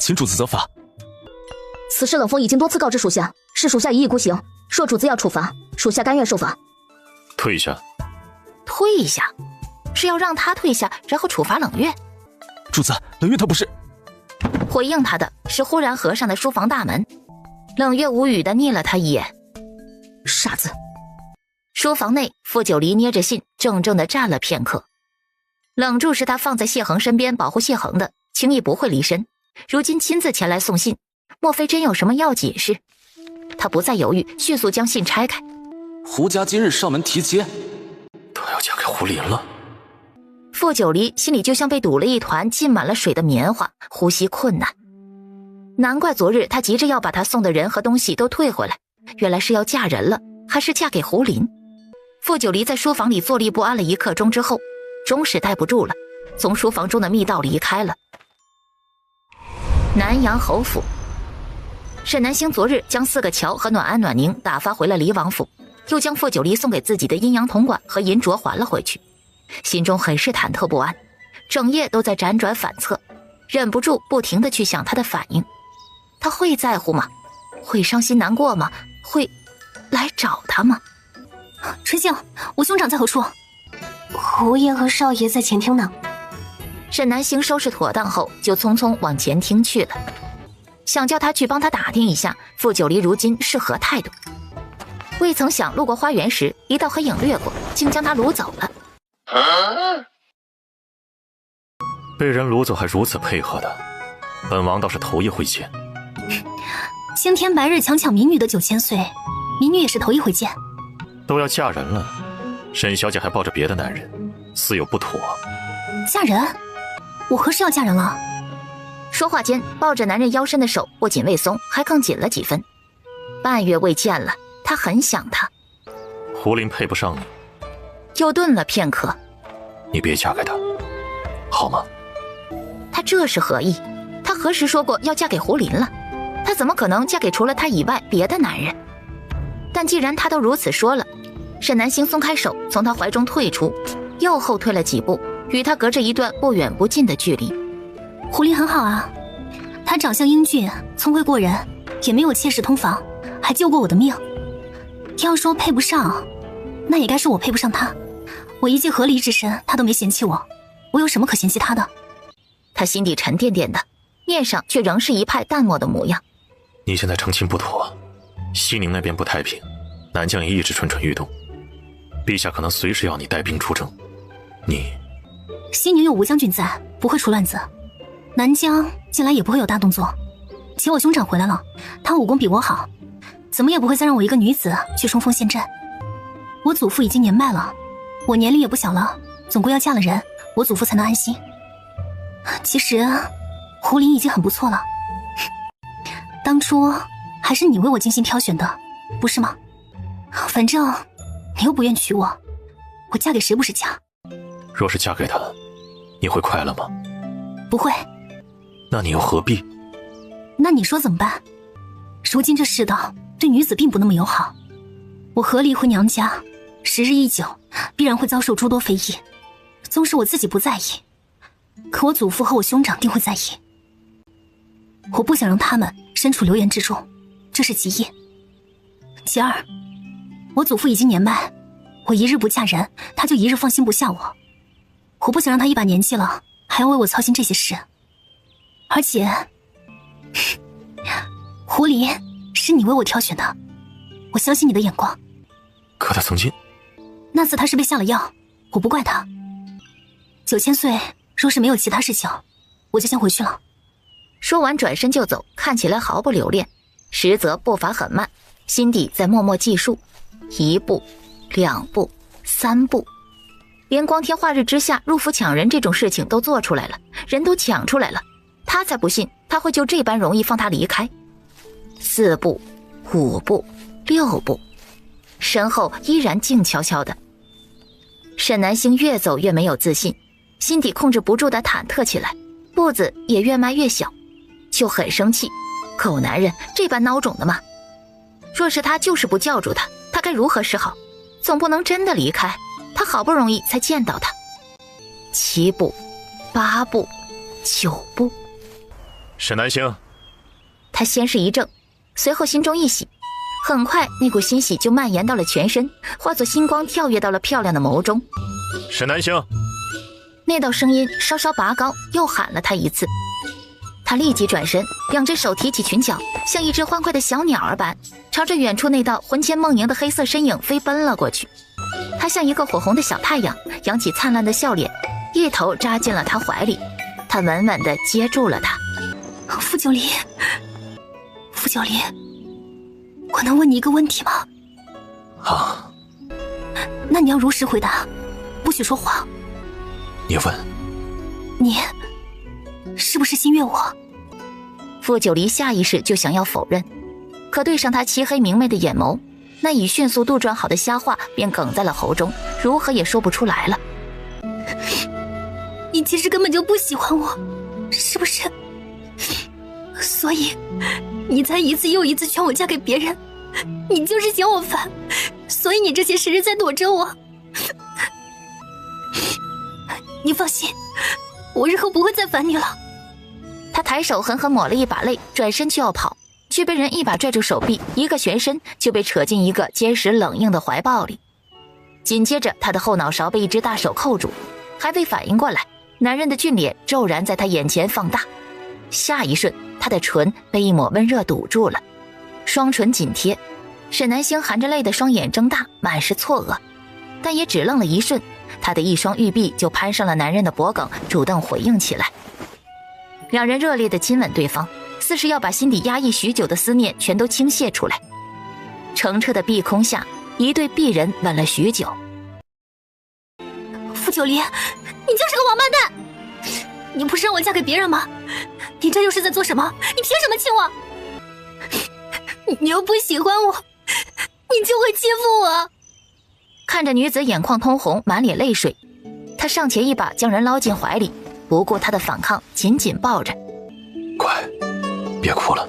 请主子责罚。此事冷风已经多次告知属下，是属下一意孤行，若主子要处罚，属下甘愿受罚。退下。退下？是要让他退下，然后处罚冷月？主子，冷月他不是。回应他的是忽然合上的书房大门。冷月无语地睨了他一眼，傻子。书房内，傅九离捏着信，怔怔地站了片刻。冷柱是他放在谢恒身边保护谢恒的，轻易不会离身。如今亲自前来送信，莫非真有什么要紧事？他不再犹豫，迅速将信拆开。胡家今日上门提亲，他要嫁给胡林了。傅九离心里就像被堵了一团浸满了水的棉花，呼吸困难。难怪昨日他急着要把他送的人和东西都退回来，原来是要嫁人了，还是嫁给胡林。傅九离在书房里坐立不安了1刻钟之后，终是待不住了，从书房中的密道离开了。南阳侯府，沈南星昨日将4个乔和暖安暖宁打发回了离王府，又将傅九离送给自己的阴阳铜管和银镯还了回去，心中很是忐忑不安，整夜都在辗转反侧，忍不住不停地去想他的反应。他会在乎吗？会伤心难过吗？会来找他吗？春杏，我兄长在何处？胡爷和少爷在前厅呢。沈南星收拾妥当后，就匆匆往前厅去了，想叫他去帮他打听一下傅九离如今是何态度。未曾想路过花园时，一道黑影掠过，竟将他掳走了。被人掳走还如此配合的，本王倒是头一回见。青天白日强抢民女的9000岁，民女也是头一回见。都要嫁人了，沈小姐还抱着别的男人，似有不妥。嫁人？我何时要嫁人了？说话间，抱着男人腰身的手不仅未松，还更紧了几分。半月未见了，他很想他。胡林配不上你。又顿了片刻，你别嫁给他，好吗？他这是何意？他何时说过要嫁给胡林了？他怎么可能嫁给除了他以外别的男人？但既然他都如此说了，沈南星松开手，从他怀中退出，又后退了几步，与他隔着一段不远不近的距离。胡林很好啊，他长相英俊，聪慧过人，也没有妾室通房，还救过我的命。要说配不上，那也该是我配不上他。我一介合离之身，他都没嫌弃我，我有什么可嫌弃他的？他心底沉甸甸的，面上却仍是一派淡漠的模样。你现在成亲不妥，西宁那边不太平，南疆也一直蠢蠢欲动，陛下可能随时要你带兵出征。你西宁有吴将军在，不会出乱子。南疆近来也不会有大动作，且我兄长回来了，他武功比我好，怎么也不会再让我一个女子去冲锋陷阵。我祖父已经年迈了，我年龄也不小了，总归要嫁了人，我祖父才能安心。其实胡林已经很不错了，当初还是你为我精心挑选的，不是吗？反正你又不愿娶我，我嫁给谁不是嫁？若是嫁给他，你会快乐吗？不会。那你又何必？那你说怎么办？如今这世道对女子并不那么友好，我和离回娘家，时日一久，必然会遭受诸多非议。纵使我自己不在意，可我祖父和我兄长定会在意。我不想让他们身处流言之中，这是其一。其二，我祖父已经年迈，我一日不嫁人，他就一日放心不下我。我不想让他一把年纪了，还要为我操心这些事。而且胡林是你为我挑选的，我相信你的眼光。可他曾经……那次他是被下了药，我不怪他。9000岁若是没有其他事情，我就先回去了。说完转身就走，看起来毫不留恋，实则步伐很慢，心底在默默计数，1步、2步、3步，连光天化日之下入府抢人这种事情都做出来了，人都抢出来了，他才不信他会就这般容易放他离开。4步、5步、6步，身后依然静悄悄的。沈南星越走越没有自信，心底控制不住的忐忑起来，步子也越迈越小，就很生气，狗男人这般孬种的吗？若是他就是不叫住他，他该如何是好？总不能真的离开，他好不容易才见到他。7步8步9步，沈南星。他先是一怔，随后心中一喜，很快那股欣喜就蔓延到了全身，化作星光跳跃到了漂亮的眸中。沈南星。那道声音稍稍拔高，又喊了他一次。他立即转身，两只手提起裙角，像一只欢快的小鸟儿般，朝着远处那道魂牵梦萦的黑色身影飞奔了过去。他像一个火红的小太阳，扬起灿烂的笑脸，一头扎进了他怀里。他稳稳地接住了他。傅九离，傅九离，我能问你一个问题吗？啊。那你要如实回答，不许说谎。你问。你是不是心悦我？傅九离下意识就想要否认，可对上他漆黑明媚的眼眸，那已迅速杜撰好的瞎话便哽在了喉中，如何也说不出来了。你其实根本就不喜欢我，是不是？所以你才一次又一次劝我嫁给别人，你就是嫌我烦，所以你这些时日在躲着我。你放心，我日后不会再烦你了。他抬手狠狠抹了一把泪，转身就要跑，却被人一把拽住手臂，一个旋身就被扯进一个坚实冷硬的怀抱里。紧接着他的后脑勺被一只大手扣住，还未反应过来，男人的俊脸骤然在他眼前放大，下一瞬他的唇被一抹温热堵住了，双唇紧贴。沈南星含着泪的双眼睁大，满是错愕，但也只愣了一瞬，他的一双玉臂就攀上了男人的脖颈，主动回应起来。两人热烈地亲吻对方，似是要把心底压抑许久的思念全都倾泻出来。澄澈的碧空下，一对璧人吻了许久。傅九离，你就是个王八蛋！你不是让我嫁给别人吗？你这又是在做什么？你凭什么亲我？你又不喜欢我，你就会欺负我。看着女子眼眶通红，满脸泪水，他上前一把将人捞进怀里，不顾她的反抗，紧紧抱着。乖，别哭了。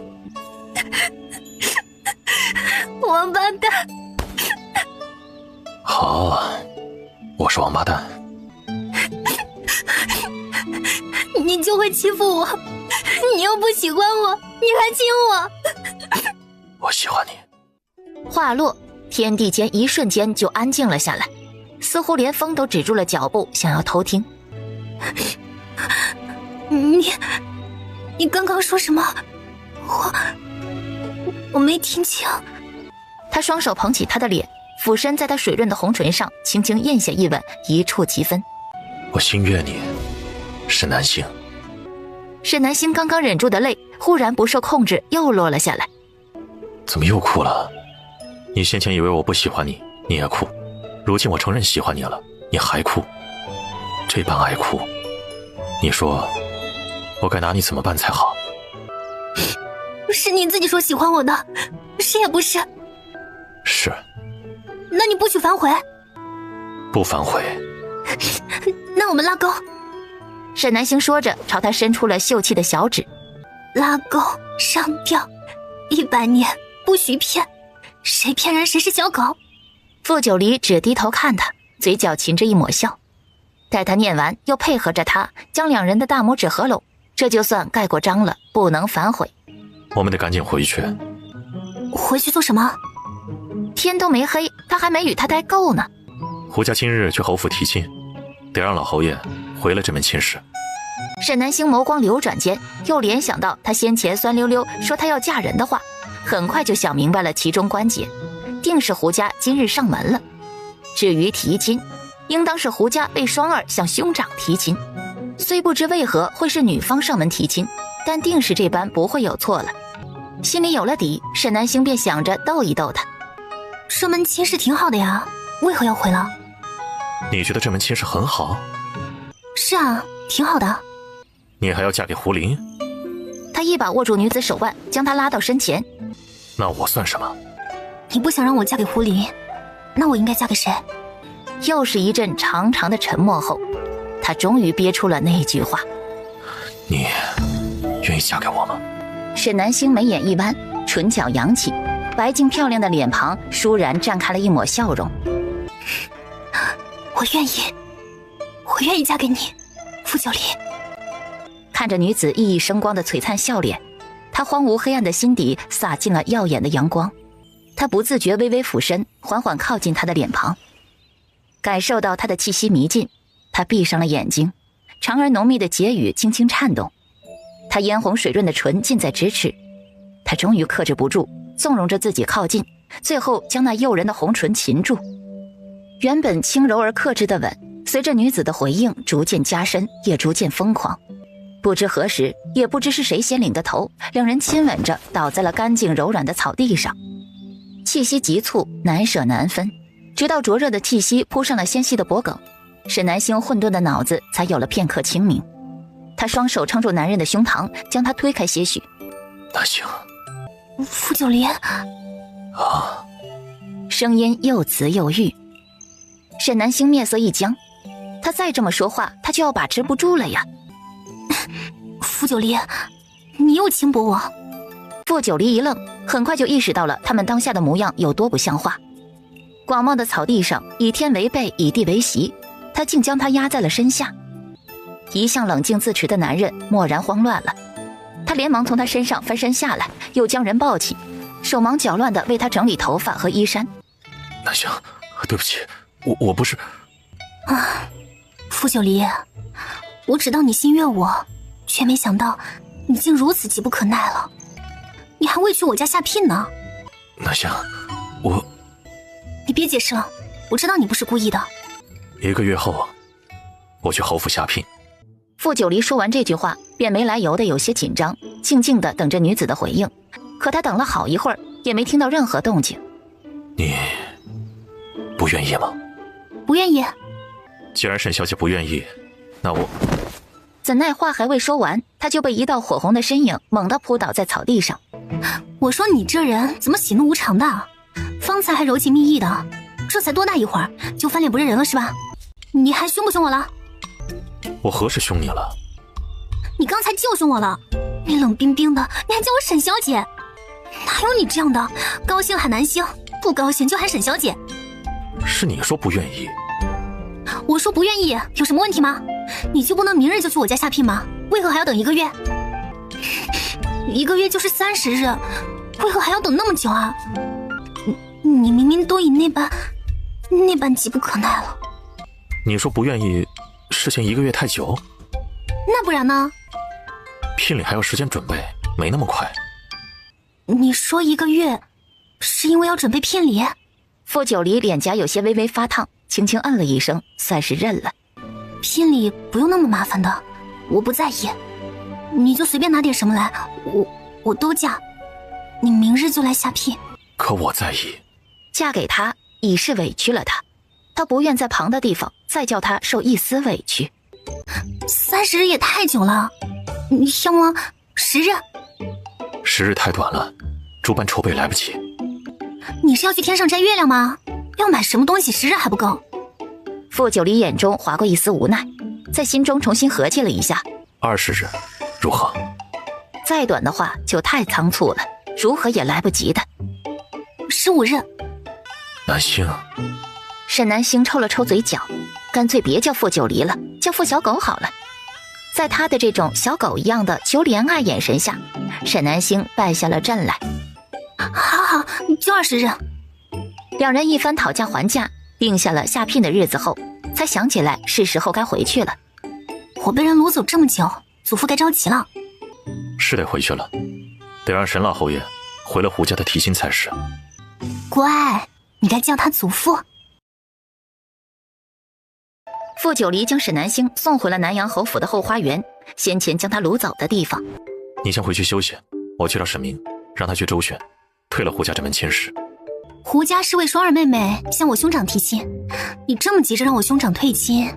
王八蛋！好，我是王八蛋。你就会欺负我，你又不喜欢我，你还亲我。我喜欢你。话落，天地间一瞬间就安静了下来，似乎连风都止住了脚步，想要偷听。你刚刚说什么？我没听清。他双手捧起她的脸，俯身在她水润的红唇上轻轻咽下一吻，一触即分。我心悦你，沈南星。沈南星刚刚忍住的泪，忽然不受控制又落了下来。怎么又哭了？你先前以为我不喜欢你，你也哭，如今我承认喜欢你了，你还哭，这般爱哭，你说我该拿你怎么办才好？是你自己说喜欢我的，是也不是？是。那你不许反悔。不反悔。那我们拉钩。沈南星说着，朝他伸出了秀气的小指。拉钩上吊，100年不许骗，谁骗人谁是小狗。傅九离只低头看他，嘴角噙着一抹笑。待他念完，又配合着他将两人的大拇指合拢，这就算盖过章了，不能反悔。我们得赶紧回去。回去做什么？天都没黑，他还没与他待够呢。胡家今日去侯府提亲，得让老侯爷回了这门亲事。沈南星眸光流转间，又联想到他先前酸溜溜说他要嫁人的话，很快就想明白了其中关节，定是胡家今日上门了。至于提亲，应当是胡家为双儿向兄长提亲，虽不知为何会是女方上门提亲，但定是这般不会有错了。心里有了底，沈南星便想着逗一逗他。这门亲事挺好的呀，为何要回了？你觉得这门亲事很好？是啊，挺好的。你还要嫁给胡林？他一把握住女子手腕，将她拉到身前。那我算什么？你不想让我嫁给胡林，那我应该嫁给谁？又是一阵长长的沉默后，他终于憋出了那句话：你愿意嫁给我吗？沈南星眉眼一弯，唇角扬起，白净漂亮的脸庞倏然绽开了一抹笑容。我愿意嫁给你，傅九离。看着女子熠熠生光的璀璨笑脸，他荒芜黑暗的心底洒进了耀眼的阳光。他不自觉微微俯身，缓缓靠近她的脸庞，感受到她的气息弥进，他闭上了眼睛，长而浓密的睫羽轻轻颤动，他嫣红水润的唇近在咫尺。他终于克制不住，纵容着自己靠近，最后将那诱人的红唇擒住。原本轻柔而克制的吻，随着女子的回应逐渐加深，也逐渐疯狂。不知何时，也不知是谁先领的头，两人亲吻着倒在了干净柔软的草地上，气息急促，难舍难分，直到灼热的气息扑上了纤细的脖颈，沈南星混沌的脑子才有了片刻清明。他双手撑住男人的胸膛，将他推开些许。南星，傅九离，声音又慈又郁。沈南星面色一僵，他再这么说话，他就要把持不住了呀。傅九离，你又轻薄我。傅九离一愣，很快就意识到了他们当下的模样有多不像话。广袤的草地上，以天为被，以地为席，他竟将他压在了身下。一向冷静自持的男人蓦然慌乱了，他连忙从他身上翻身下来，又将人抱起，手忙脚乱地为他整理头发和衣衫。南星，对不起，我不是……傅九离，我知道你心悦我，却没想到你竟如此急不可耐了。你还未去我家下聘呢。南星，你别解释了，我知道你不是故意的。1个月后，我去侯府下聘。傅九离说完这句话，便没来由的有些紧张，静静的等着女子的回应。可他等了好一会儿，也没听到任何动静。你不愿意吗？不愿意。既然沈小姐不愿意，那我……怎奈话还未说完，他就被一道火红的身影猛地扑倒在草地上。我说你这人怎么喜怒无常的？方才还柔情蜜意的，这才多大一会儿就翻脸不认人了是吧？你还凶不凶我了？我何时凶你了？你刚才就凶我了，你冷冰冰的，你还叫我沈小姐，哪有你这样的？高兴喊南星，不高兴就喊沈小姐。是你说不愿意。我说不愿意，有什么问题吗？你就不能明日就去我家下聘吗？为何还要等1个月？1个月就是30日，为何还要等那么久啊？你明明都已那般急不可耐了。你说不愿意，事情1个月太久？那不然呢？聘礼还要时间准备，没那么快。你说1个月，是因为要准备聘礼？傅九离脸颊有些微微发烫，轻轻嗯了一声，算是认了。聘礼不用那么麻烦的，我不在意，你就随便拿点什么来，我都嫁。你明日就来下聘。可我在意。嫁给他已是委屈了他，他不愿在旁的地方再叫他受一丝委屈。30日也太久了，你要么10日？10日太短了，诸般筹备来不及。你是要去天上摘月亮吗？要买什么东西10日还不够？傅九离眼中划过一丝无奈，在心中重新和气了一下。20日，如何？再短的话就太仓促了，如何也来不及的。15日。南星。沈南星抽了抽嘴角，干脆别叫傅九离了，叫傅小狗好了。在他的这种小狗一样的求怜爱眼神下，沈南星败下了阵来。好，就20日。两人一番讨价还价，定下了下聘的日子后，才想起来是时候该回去了。我被人掳走这么久，祖父该着急了。是得回去了，得让沈老侯爷回了胡家的提亲才是。乖，你该叫他祖父。傅九离将沈南星送回了南阳侯府的后花园，先前将他掳走的地方。你先回去休息，我去找沈明，让他去周旋，退了胡家这门亲事。胡家是为双儿妹妹向我兄长提亲，你这么急着让我兄长退亲，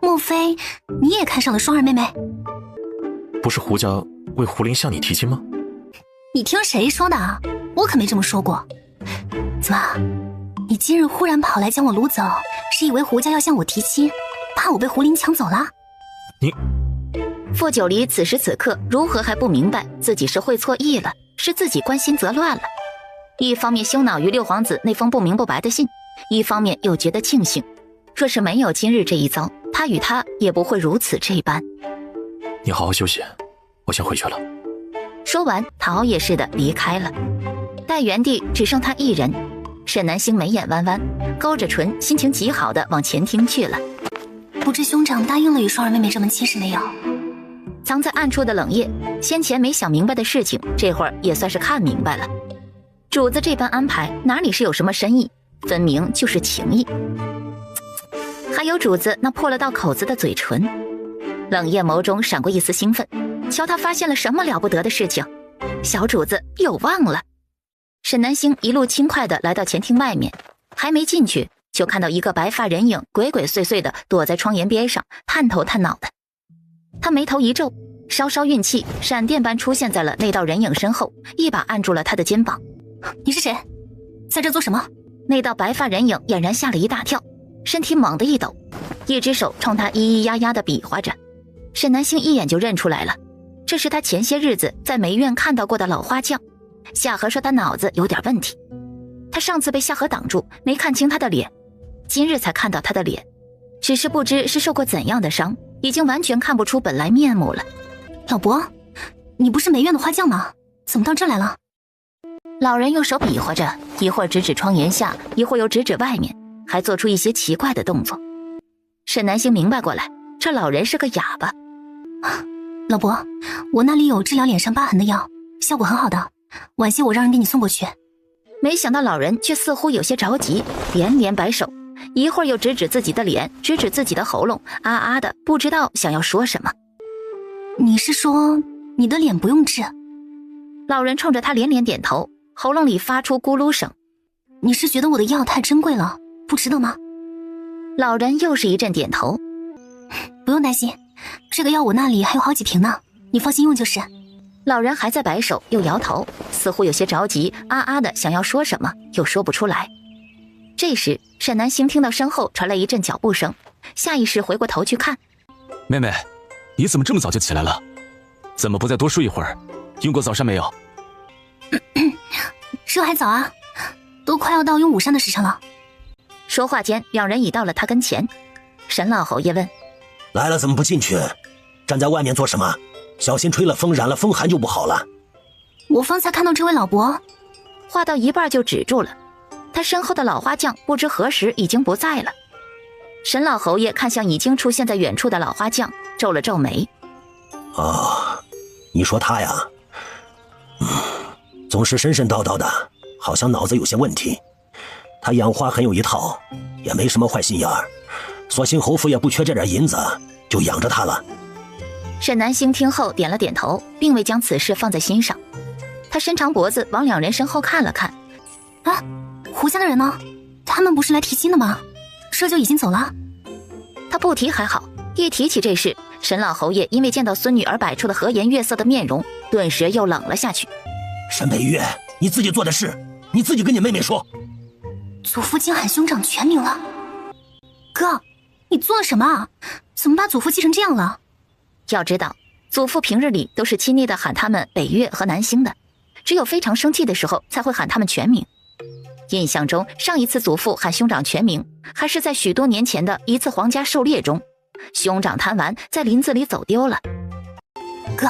莫非你也看上了双儿妹妹？不是胡家为胡林向你提亲吗？你听谁说的啊？我可没这么说过。怎么，你今日忽然跑来将我掳走，是以为胡家要向我提亲，怕我被胡林抢走了？傅九离此时此刻如何还不明白自己是会错意了，是自己关心则乱了。一方面羞恼于六皇子那封不明不白的信，一方面又觉得庆幸，若是没有今日这一遭，他与他也不会如此这般。你好好休息，我先回去了。说完，他熬夜似的离开了。待原地只剩他一人，沈南星眉眼弯弯，勾着唇，心情极好的往前厅去了。不知兄长答应了与双儿妹妹这门亲事没有？藏在暗处的冷夜，先前没想明白的事情，这会儿也算是看明白了。主子这般安排，哪里是有什么深意，分明就是情意。还有主子那破了道口子的嘴唇。冷夜眸中闪过一丝兴奋，瞧他发现了什么了不得的事情，小主子有望了。沈南星一路轻快地来到前厅外面，还没进去，就看到一个白发人影鬼鬼祟祟地躲在窗沿边上，探头探脑的。他眉头一皱，稍稍运气，闪电般出现在了那道人影身后，一把按住了他的肩膀。你是谁？在这做什么？那道白发人影俨然吓了一大跳，身体猛地一抖，一只手冲他咿咿呀呀地比划着。沈南星一眼就认出来了，这是他前些日子在梅院看到过的老花匠。夏荷说他脑子有点问题，他上次被夏荷挡住，没看清他的脸，今日才看到他的脸，只是不知是受过怎样的伤，已经完全看不出本来面目了。老伯，你不是梅院的花匠吗？怎么到这来了？老人用手比划着，一会儿指指窗檐下，一会儿又指指外面，还做出一些奇怪的动作。沈南星明白过来，这老人是个哑巴。老伯，我那里有治疗脸上疤痕的药，效果很好的，晚些我让人给你送过去。没想到老人却似乎有些着急，连连摆手，一会儿又指指自己的脸，指指自己的喉咙，啊啊的，不知道想要说什么。你是说你的脸不用治？老人冲着他连连点头，喉咙里发出咕噜声。你是觉得我的药太珍贵了，不值得吗？老人又是一阵点头。不用担心，这个药我那里还有好几瓶呢，你放心用就是。老人还在摆手，又摇头，似乎有些着急，啊啊的想要说什么，又说不出来。这时，沈南星听到身后传来一阵脚步声，下意识回过头去看。妹妹，你怎么这么早就起来了？怎么不再多睡一会儿？用过早膳没有？这还早啊，都快要到用午膳的时辰了。说话间，两人已到了他跟前。沈老侯爷问：来了怎么不进去？站在外面做什么？小心吹了风，染了风寒就不好了。我方才看到这位老伯，话到一半就止住了。他身后的老花匠不知何时已经不在了。沈老侯爷看向已经出现在远处的老花匠，皱了皱眉。哦，你说他呀，总是神神叨叨的，好像脑子有些问题。他养花很有一套，也没什么坏心眼儿，索性侯府也不缺这点银子，就养着他了。沈南星听后点了点头，并未将此事放在心上。他伸长脖子往两人身后看了看。啊，胡家的人呢？他们不是来提亲的吗？这就已经走了？他不提还好，一提起这事，沈老侯爷因为见到孙女儿摆出的和颜悦色的面容，顿时又冷了下去。沈北月，你自己做的事，你自己跟你妹妹说。祖父竟喊兄长全名了。哥，你做了什么啊？怎么把祖父气成这样了？要知道，祖父平日里都是亲昵的喊他们北岳和南星的，只有非常生气的时候才会喊他们全名。印象中，上一次祖父喊兄长全名，还是在许多年前的一次皇家狩猎中，兄长贪玩在林子里走丢了。哥，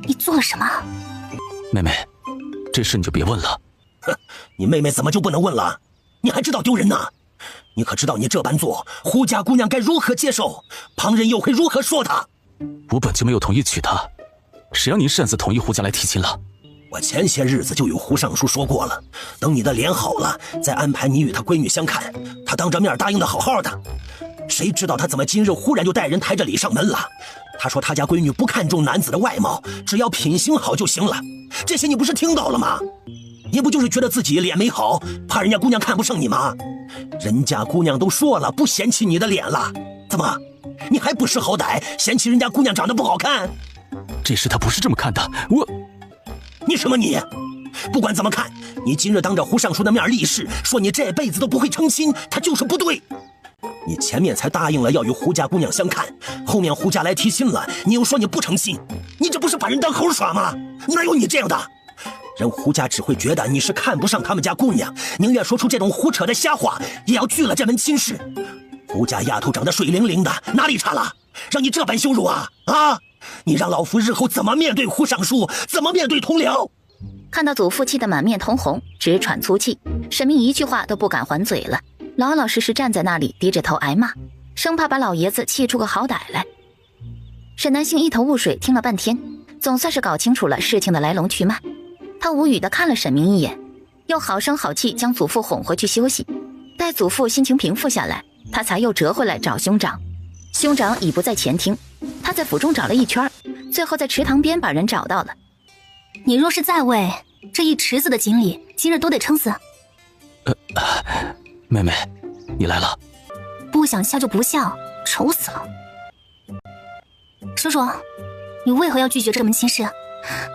你做了什么？妹妹，这事你就别问了。哼，你妹妹怎么就不能问了？你还知道丢人呢？你可知道你这般做，胡家姑娘该如何接受？旁人又会如何说她？我本就没有同意娶她，谁让您擅自同意胡家来提亲了？我前些日子就有胡尚书说过了，等你的脸好了，再安排你与他闺女相看。他当着面答应的好好的，谁知道他怎么今日忽然就带人抬着礼上门了？他说他家闺女不看重男子的外貌，只要品行好就行了。这些你不是听到了吗？你不就是觉得自己脸没好，怕人家姑娘看不上你吗？人家姑娘都说了不嫌弃你的脸了，怎么你还不识好歹，嫌弃人家姑娘长得不好看？这事他不是这么看的。你什么你？不管怎么看，你今日当着胡尚书的面立誓说你这辈子都不会成亲，他就是不对。你前面才答应了要与胡家姑娘相看，后面胡家来提亲了，你又说你不成亲，你这不是把人当猴耍吗？哪有你这样的？人胡家只会觉得你是看不上他们家姑娘，宁愿说出这种胡扯的瞎话，也要拒了这门亲事。胡家丫头长得水灵灵的，哪里差了？让你这般羞辱啊！啊！你让老夫日后怎么面对胡尚书，怎么面对同僚？看到祖父气得满面通红，直喘粗气，沈明一句话都不敢还嘴了，老老实实站在那里，低着头挨骂，生怕把老爷子气出个好歹来。沈南星一头雾水，听了半天，总算是搞清楚了事情的来龙去脉。他无语地看了沈明一眼，又好声好气将祖父哄回去休息。待祖父心情平复下来，他才又折回来找兄长。兄长已不在前厅，他在府中找了一圈，最后在池塘边把人找到了。你若是在位，这一池子的锦鲤今日都得撑死。妹妹，你来了。不想笑就不笑，丑死了。叔叔，你为何要拒绝这门亲事？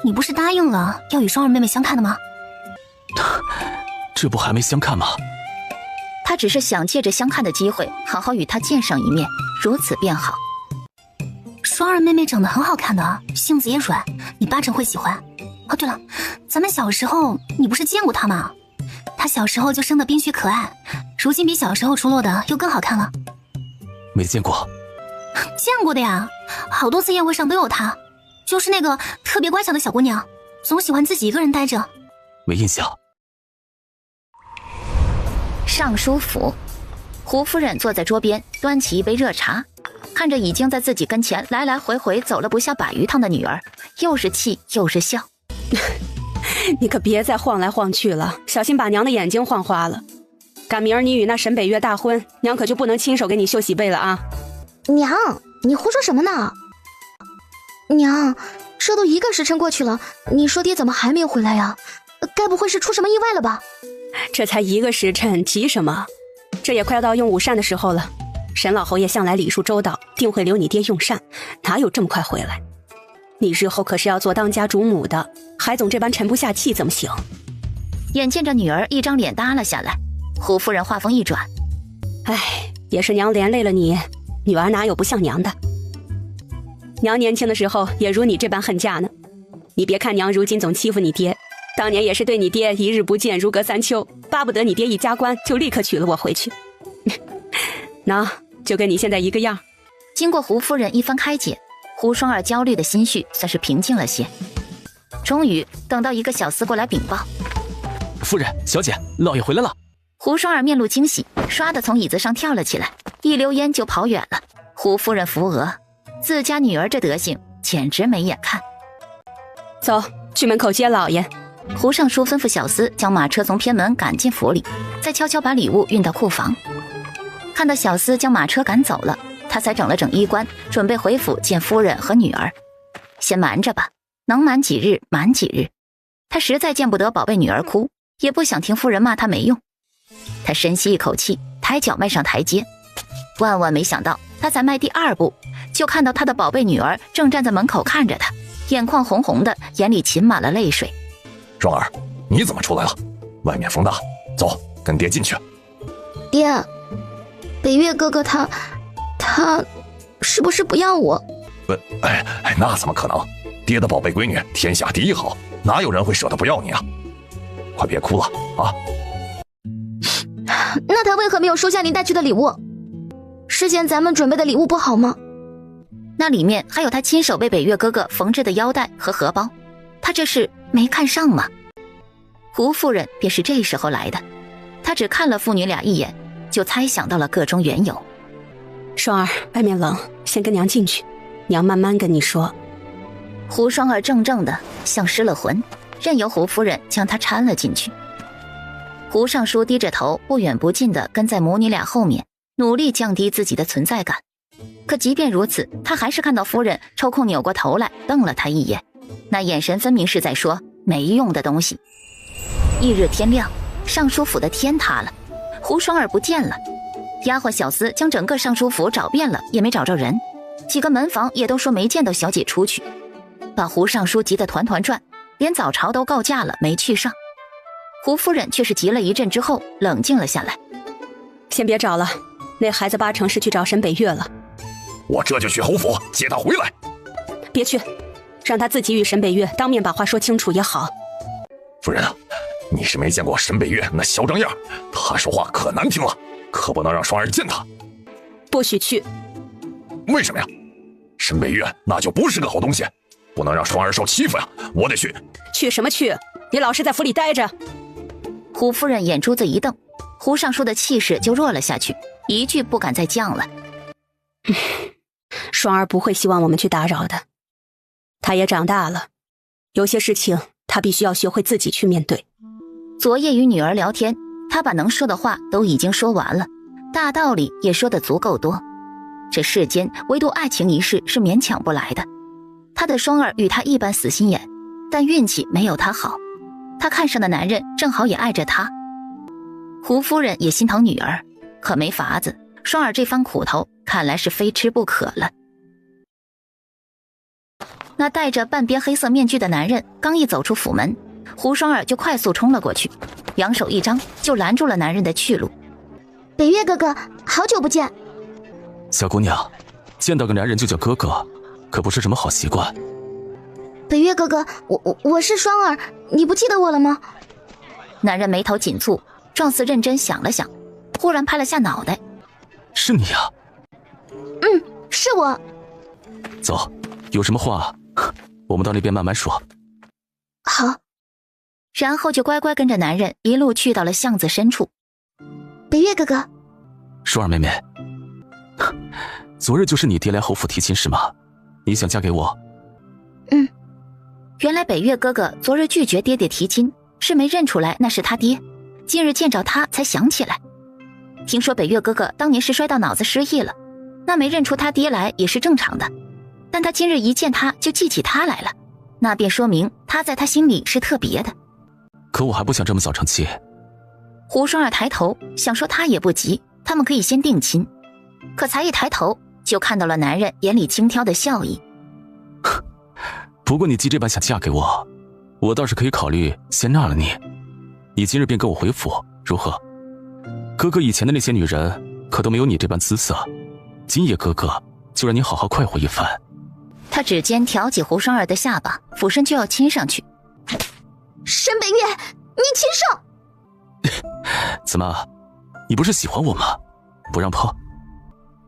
你不是答应了要与双儿妹妹相看的吗？这不还没相看吗？他只是想借着相看的机会，好好与她见上一面，如此便好。双儿妹妹长得很好看的，性子也软，你八成会喜欢。哦，对了，咱们小时候你不是见过她吗？她小时候就生得冰雪可爱，如今比小时候出落的又更好看了。没见过。见过的呀，好多次宴会上都有她，就是那个特别乖巧的小姑娘，总喜欢自己一个人待着。没印象。尚书府，胡夫人坐在桌边，端起一杯热茶，看着已经在自己跟前来来回回走了不下100余趟的女儿，又是气又是笑。你可别再晃来晃去了，小心把娘的眼睛晃花了。赶明儿你与那沈北月大婚，娘可就不能亲手给你绣喜被了啊！娘，你胡说什么呢？娘，这都1个时辰过去了，你说爹怎么还没有回来呀？该不会是出什么意外了吧？这才1个时辰，急什么？这也快到用午膳的时候了。沈老侯爷向来礼数周到，定会留你爹用膳，哪有这么快回来？你日后可是要做当家主母的，还总这般沉不下气，怎么行？眼见着女儿一张脸耷拉下来，胡夫人话锋一转：哎，也是娘连累了你，女儿哪有不像娘的？娘年轻的时候也如你这般恨嫁呢。你别看娘如今总欺负你爹，当年也是对你爹一日不见如隔3秋，巴不得你爹一加官就立刻娶了我回去。喏，就跟你现在一个样。经过胡夫人一番开解，胡双儿焦虑的心绪算是平静了些。终于等到一个小厮过来禀报：夫人，小姐，老爷回来了。胡双儿面露惊喜，唰的从椅子上跳了起来，一溜烟就跑远了。胡夫人扶额，自家女儿这德行简直没眼看。走，去门口接老爷。胡尚书吩咐小厮将马车从偏门赶进府里，再悄悄把礼物运到库房。看到小厮将马车赶走了，他才整了整衣冠，准备回府见夫人和女儿。先瞒着吧，能瞒几日瞒几日。他实在见不得宝贝女儿哭，也不想听夫人骂他没用。他深吸一口气，抬脚迈上台阶。万万没想到，他才迈第2步，就看到他的宝贝女儿正站在门口看着他，眼眶红红的，眼里噙满了泪水。双儿，你怎么出来了？外面风大，走，跟爹进去。爹，北月哥哥他是不是不要我？那怎么可能？爹的宝贝闺女，天下第一好，哪有人会舍得不要你啊？快别哭了啊！那他为何没有收下您带去的礼物？是嫌咱们准备的礼物不好吗？那里面还有他亲手为北月哥哥缝制的腰带和荷包，他这是没看上吗？胡夫人便是这时候来的，她只看了父女俩一眼，就猜想到了个中缘由。双儿，外面冷，先跟娘进去，娘慢慢跟你说。胡双儿怔怔的像失了魂，任由胡夫人将她搀了进去。胡尚书低着头，不远不近的跟在母女俩后面，努力降低自己的存在感。可即便如此，他还是看到夫人抽空扭过头来瞪了他一眼，那眼神分明是在说没用的东西。翌日天亮，尚书府的天塌了，胡双儿不见了。丫鬟小厮将整个尚书府找遍了，也没找着人，几个门房也都说没见到小姐出去，把胡尚书急得团团转，连早朝都告假了，没去上。胡夫人却是急了一阵之后冷静了下来。先别找了，那孩子8成是去找沈北月了。我这就去侯府接他回来。别去，让他自己与沈北月当面把话说清楚也好。夫人啊，你是没见过沈北月那嚣张样，他说话可难听了，可不能让双儿见他。不许去。为什么呀？沈北月那就不是个好东西，不能让双儿受欺负呀！我得去。去什么去？你老实在府里待着。胡夫人眼珠子一瞪，胡尚书的气势就弱了下去，一句不敢再犟了。双儿不会希望我们去打扰的，他也长大了，有些事情他必须要学会自己去面对。昨夜与女儿聊天，他把能说的话都已经说完了，大道理也说得足够多。这世间唯独爱情一事是勉强不来的。他的双儿与他一般死心眼，但运气没有他好，他看上的男人正好也爱着他。胡夫人也心疼女儿，可没法子，双儿这番苦头看来是非吃不可了。那戴着半边黑色面具的男人刚一走出府门，胡双儿就快速冲了过去，两手一张就拦住了男人的去路。北月哥哥，好久不见。小姑娘，见到个男人就叫哥哥，可不是什么好习惯。北月哥哥，我是双儿，你不记得我了吗？男人眉头紧蹙，状似认真想了想，忽然拍了下脑袋。是你啊？是我。走，有什么话我们到那边慢慢说。好。然后就乖乖跟着男人一路去到了巷子深处。北月哥哥。双儿妹妹，昨日就是你爹来侯府提亲是吗？你想嫁给我？原来北月哥哥昨日拒绝爹爹提亲，是没认出来那是他爹，今日见着他才想起来。听说北月哥哥当年是摔到脑子失忆了，那没认出他爹来也是正常的，但他今日一见他就记起他来了，那便说明他在他心里是特别的。可我还不想这么早成亲。胡双儿抬头想说他也不急，他们可以先定亲，可才一抬头就看到了男人眼里轻佻的笑意。不过你既这般想嫁给我，我倒是可以考虑先纳了你。你今日便跟我回府，如何？哥哥以前的那些女人可都没有你这般姿色，今夜哥哥就让你好好快活一番。他指尖挑起胡双儿的下巴，俯身就要亲上去。沈北月，你禽兽！怎么，你不是喜欢我吗？不让碰。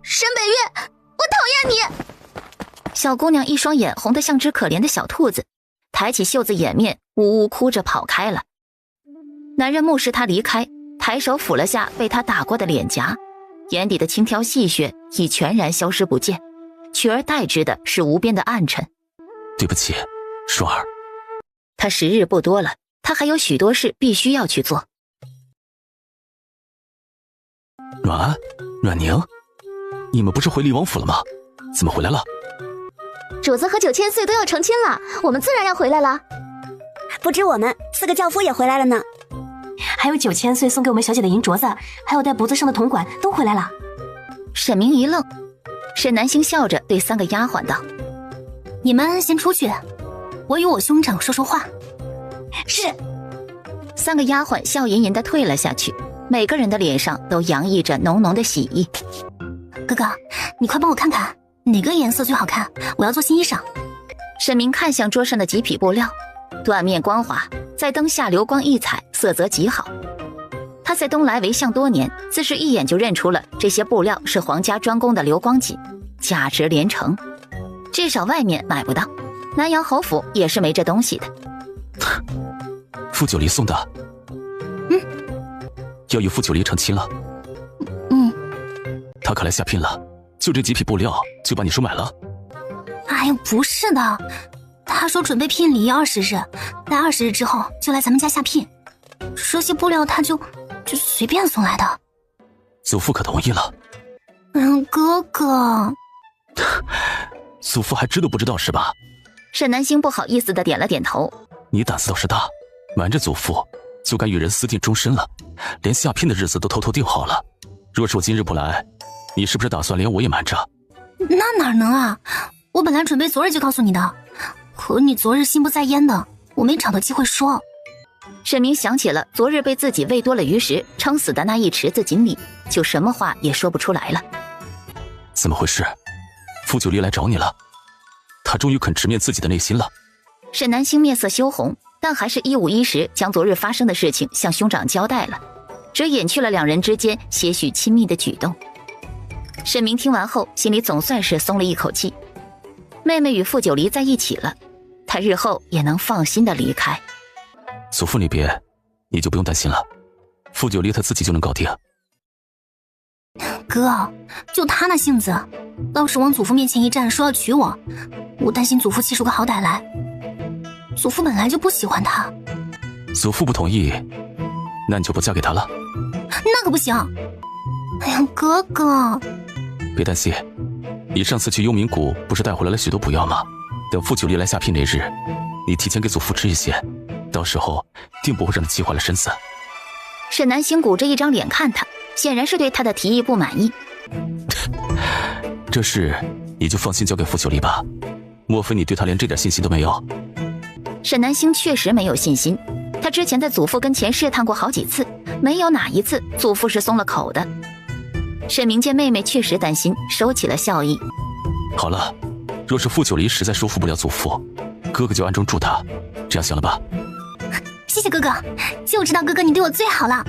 沈北月，我讨厌你！小姑娘一双眼红得像只可怜的小兔子，抬起袖子掩面，呜呜哭着跑开了。男人目视她离开，抬手抚了下被她打过的脸颊，眼底的轻佻戏谑已全然消失不见，取而代之的是无边的暗沉。对不起，双儿。他时日不多了，他还有许多事必须要去做。暖宁，你们不是回厉王府了吗？怎么回来了？主子和9000岁都要成亲了，我们自然要回来了。不止我们，4个轿夫也回来了呢。还有9000岁送给我们小姐的银镯子，还有戴脖子上的铜管都回来了。沈明一愣，沈南星笑着对3个丫鬟道：“你们先出去，我与我兄长说说话。”是。3个丫鬟笑吟吟地退了下去，每个人的脸上都洋溢着浓浓的喜意。哥哥，你快帮我看看哪个颜色最好看，我要做新衣裳。沈明看向桌上的几匹布料，缎面光滑，在灯下流光溢彩，色泽极好。他在东来为相多年，自是一眼就认出了这些布料是皇家专供的流光锦，价值连城，至少外面买不到，南阳侯府也是没这东西的。傅九黎送的。要与傅九黎成亲了。他看来下聘了，就这几匹布料就把你收买了。哎呀，不是的，他说准备聘礼20日，待20日之后就来咱们家下聘。这些布料他就随便送来的。祖父可同意了？哥哥。祖父还知都不知道是吧？沈南星不好意思地点了点头。你胆子倒是大，瞒着祖父就敢与人私定终身了，连下聘的日子都偷偷定好了。若是我今日不来，你是不是打算连我也瞒着？那哪能啊，我本来准备昨日就告诉你的，可你昨日心不在焉的，我没找到机会说。沈明想起了昨日被自己喂多了鱼食撑死的那一池子锦鲤，就什么话也说不出来了。怎么回事？傅九离来找你了，他终于肯直面自己的内心了。沈南星面色羞红，但还是一五一十将昨日发生的事情向兄长交代了，这掩去了两人之间些许亲密的举动。沈明听完后，心里总算是松了一口气。妹妹与傅九离在一起了，他日后也能放心的离开。祖父那边，你就不用担心了，傅九离他自己就能搞定。哥，就他那性子，倒是往祖父面前一站，说要娶我，我担心祖父气出个好歹来。祖父本来就不喜欢他。祖父不同意，那你就不嫁给他了？那可不行。哎呀，哥哥，别担心，你上次去幽冥谷不是带回来了许多补药吗？等傅九离来下聘那日，你提前给祖父吃一些，到时候定不会让他气坏了身子。沈南星鼓着一张脸看他，显然是对他的提议不满意。这事你就放心交给傅九离吧，莫非你对他连这点信心都没有？沈南星确实没有信心，他之前在祖父跟前试探过好几次，没有哪一次祖父是松了口的。沈明见妹妹确实担心，收起了笑意。好了，若是傅九离实在说服不了祖父，哥哥就暗中助他，这样行了吧？谢谢哥哥，就知道哥哥你对我最好了。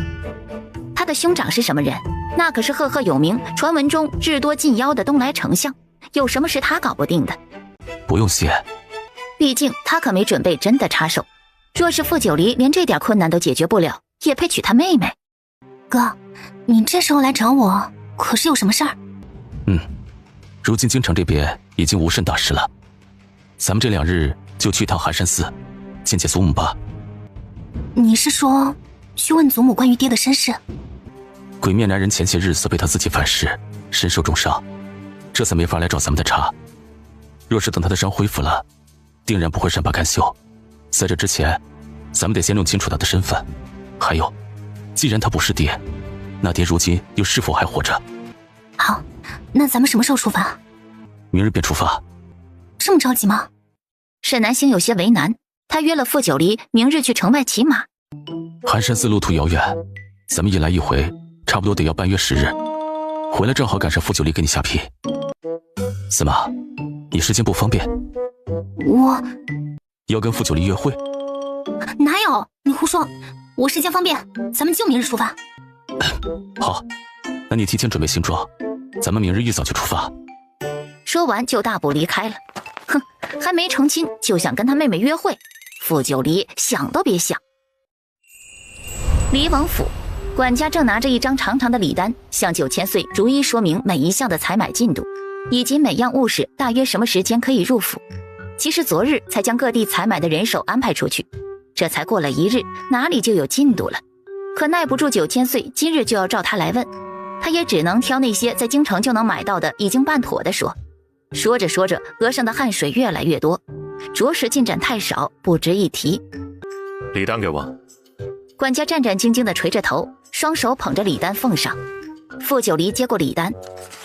他的兄长是什么人？那可是赫赫有名，传闻中智多近妖的东来丞相，有什么是他搞不定的？不用谢，毕竟他可没准备真的插手。若是傅九离连这点困难都解决不了，也配娶他妹妹？哥，你这时候来找我，可是有什么事儿？如今京城这边已经无甚大事了，咱们这2日就去趟寒山寺，见见祖母吧。你是说去问祖母关于爹的身世？鬼面男人前些日子被他自己反噬，身受重伤，这才没法来找咱们的茬。若是等他的伤恢复了，定然不会善罢甘休。在这之前，咱们得先弄清楚他的身份。还有，既然他不是爹，那爹如今又是否还活着？好，那咱们什么时候出发？明日便出发。这么着急吗？沈南星有些为难，他约了傅九离明日去城外骑马。寒山寺路途遥远，咱们一来一回差不多得要半月10日，回来正好赶上傅九离给你下聘。司马，你时间不方便？我要跟傅九离约会？哪有？你胡说！我时间方便，咱们就明日出发。好，那你提前准备行装，咱们明日一早就出发。说完就大步离开了。哼，还没成亲就想跟他妹妹约会，傅九离想都别想。离王府，管家正拿着一张长长的礼单，向9000岁逐一说明每一项的采买进度，以及每样物事大约什么时间可以入府。其实昨日才将各地采买的人手安排出去，这才过了1日，哪里就有进度了？可耐不住9000岁今日就要照他来问，他也只能挑那些在京城就能买到的已经办妥的说。说着说着，额上的汗水越来越多，着实进展太少，不值一提。礼单给我。管家战战兢兢地垂着头，双手捧着礼单奉上。傅九离接过礼单，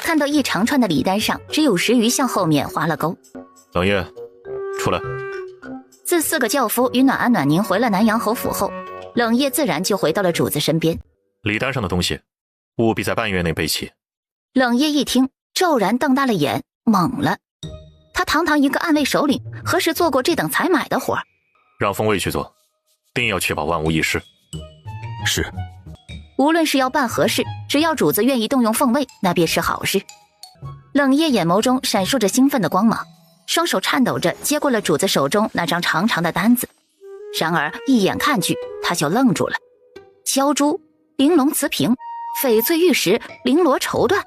看到一长串的礼单上只有10余项，后面划了勾。冷夜，出来。自4个轿夫与暖安暖宁回了南阳侯府后，冷夜自然就回到了主子身边。礼单上的东西务必在半月内备齐。冷夜一听，骤然瞪大了眼，懵了。他堂堂一个暗卫首领，何时做过这等采买的活？让锋卫去做，定要确保万无一失。是。无论是要办何事，只要主子愿意动用凤卫，那便是好事。冷夜眼眸中闪烁着兴奋的光芒，双手颤抖着接过了主子手中那张长长的单子。然而一眼看去，他就愣住了。锹珠、玲珑瓷瓶、翡翠玉石、绫罗绸缎，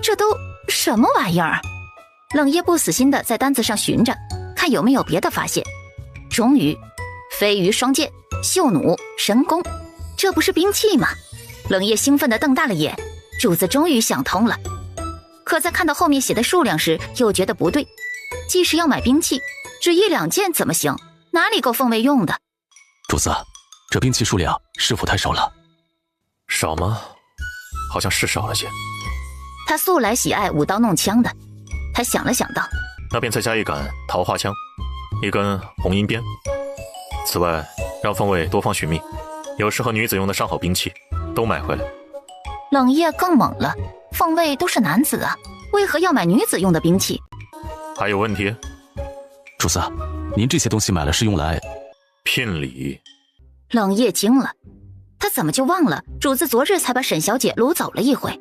这都什么玩意儿？冷夜不死心的在单子上寻着，看有没有别的发现。终于，飞鱼双剑、绣弩、神弓，这不是兵器吗？冷夜兴奋地瞪大了眼，主子终于想通了。可在看到后面写的数量时，又觉得不对。既是要买兵器，只1、2件怎么行？哪里够凤卫用的？主子，这兵器数量是否太少了？少吗？好像是少了些。他素来喜爱舞刀弄枪的，他想了想道：那便再加1杆桃花枪，1根红缨鞭。此外，让凤卫多方寻觅，有适合女子用的上好兵器，都买回来。冷夜更猛了，凤卫都是男子啊，为何要买女子用的兵器？还有问题？主子，您这些东西买了是用来聘礼。冷夜惊了，他怎么就忘了主子昨日才把沈小姐掳走了一回？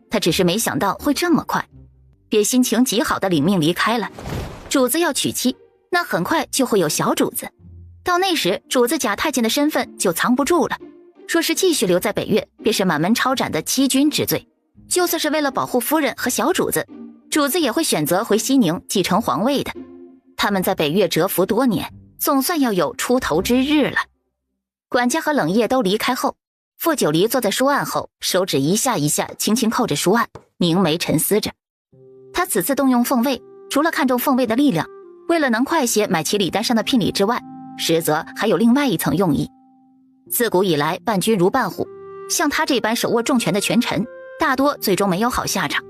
他只是没想到会这么快，便心情极好的领命离开了。主子要娶妻，那很快就会有小主子，到那时主子假太监的身份就藏不住了。若是继续留在北越，便是满门抄斩的欺君之罪。就算是为了保护夫人和小主子，主子也会选择回西宁继承皇位的。他们在北越蛰伏多年，总算要有出头之日了。管家和冷夜都离开后，傅九离坐在书案后，手指一下一下轻轻扣着书案，凝眉沉思着。他此次动用凤卫，除了看中凤卫的力量，为了能快些买齐礼单上的聘礼之外，实则还有另外一层用意。自古以来，伴君如伴虎，像他这般手握重权的权臣，大多最终没有好下场。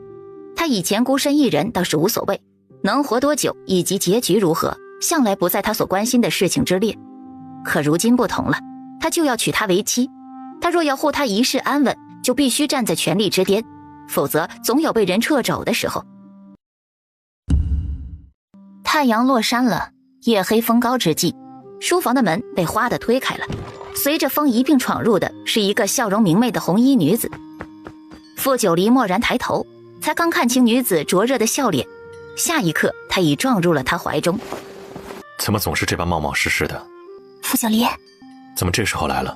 他以前孤身一人倒是无所谓，能活多久以及结局如何，向来不在他所关心的事情之列。可如今不同了，他就要娶她为妻，他若要护她一世安稳，就必须站在权力之巅，否则总有被人掣肘的时候。太阳落山了，夜黑风高之际，书房的门被哗地推开了，随着风一并闯入的是一个笑容明媚的红衣女子。傅九离蓦然抬头，才刚看清女子灼热的笑脸，下一刻他已撞入了她怀中。怎么总是这般冒冒失失的？傅九离，怎么这时候来了？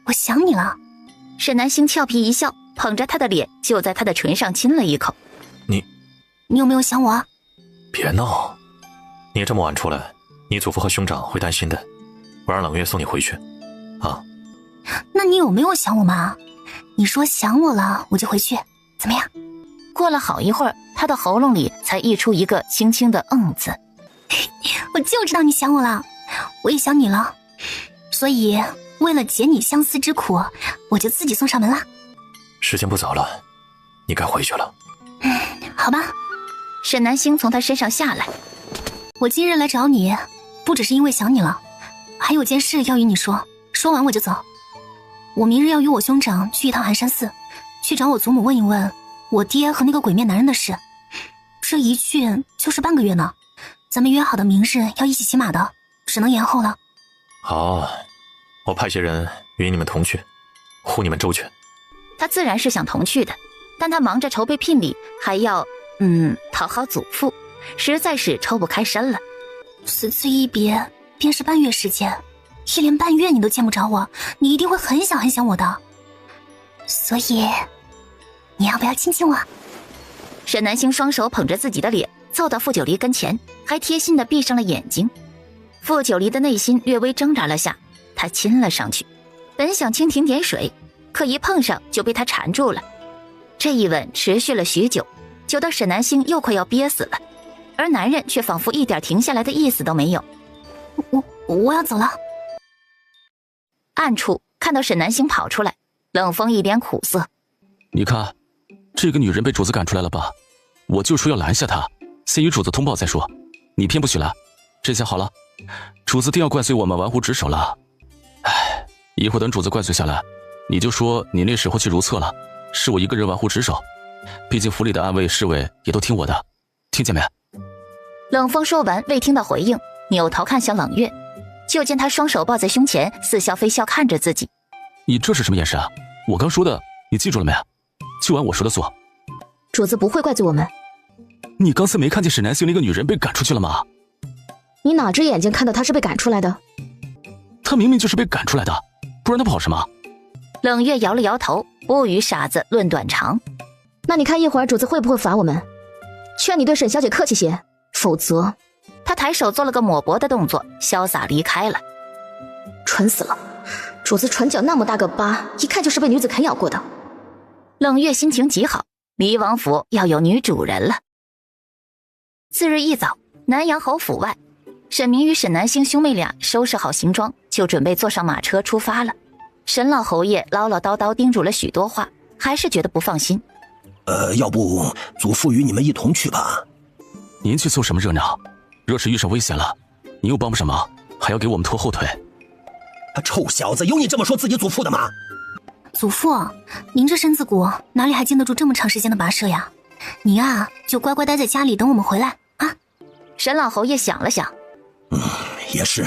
我想你了。沈南星俏皮一笑，捧着他的脸就在他的唇上亲了一口。你有没有想我啊？别闹，你这么晚出来，你祖父和兄长会担心的。我让冷月送你回去啊。那你有没有想我吗？你说想我了，我就回去，怎么样？过了好一会儿，他的喉咙里才溢出一个轻轻的字。我就知道你想我了，我也想你了，所以为了解你相思之苦，我就自己送上门了。时间不早了，你该回去了。好吧。沈南星从他身上下来。我今日来找你，不只是因为想你了，还有件事要与你说，说完我就走。我明日要与我兄长去一趟寒山寺，去找我祖母问一问我爹和那个鬼面男人的事。这一去就是半个月呢，咱们约好的明日要一起骑马的，只能延后了。好，我派些人与你们同去，护你们周全。他自然是想同去的，但他忙着筹备聘礼，还要讨好祖父，实在是抽不开身了。此次一别便是半月时间，1连半月你都见不着我，你一定会很想很想我的。所以你要不要亲亲我？沈南星双手捧着自己的脸，凑到傅九离跟前，还贴心地闭上了眼睛。傅九离的内心略微挣扎了下，他亲了上去，本想蜻蜓点水，可一碰上就被他缠住了。这一吻持续了许久，久到沈南星又快要憋死了，而男人却仿佛一点停下来的意思都没有。我要走了。暗处看到沈南星跑出来，冷风一脸苦涩。你看，这个女人被主子赶出来了吧？我就说要拦下她，先与主子通报再说，你偏不许拦。这下好了，主子定要怪罪我们玩忽职守了。唉，一会儿等主子怪罪下来，你就说你那时候去如厕了，是我一个人玩忽职守。毕竟府里的暗卫侍卫也都听我的，听见没？冷风说完未听到回应，扭头看向冷月，就见他双手抱在胸前，似笑非笑看着自己。你这是什么眼神啊？我刚说的你记住了没？就按我说的做。主子不会怪罪我们。你刚才没看见沈南星那个女人被赶出去了吗？你哪只眼睛看到她是被赶出来的？她明明就是被赶出来的，不然她跑什么？冷月摇了摇头，不与傻子论短长。那你看一会儿主子会不会罚我们？劝你对沈小姐客气些，否则……他抬手做了个抹脖的动作，潇洒离开了。蠢死了，主子唇角那么大个疤，一看就是被女子啃咬过的。冷月心情极好，离王府要有女主人了。次日一早，南阳侯府外，沈明与沈南星兄妹俩收拾好行装，就准备坐上马车出发了。沈老侯爷唠唠叨叨叮嘱了许多话，还是觉得不放心。要不祖父与你们一同去吧？您去凑什么热闹？若是遇上危险了，你又帮不上忙，还要给我们拖后腿。他臭小子，有你这么说自己祖父的吗？祖父，您这身子骨哪里还经得住这么长时间的跋涉呀？您啊，就乖乖待在家里等我们回来啊。沈老侯爷想了想，也是。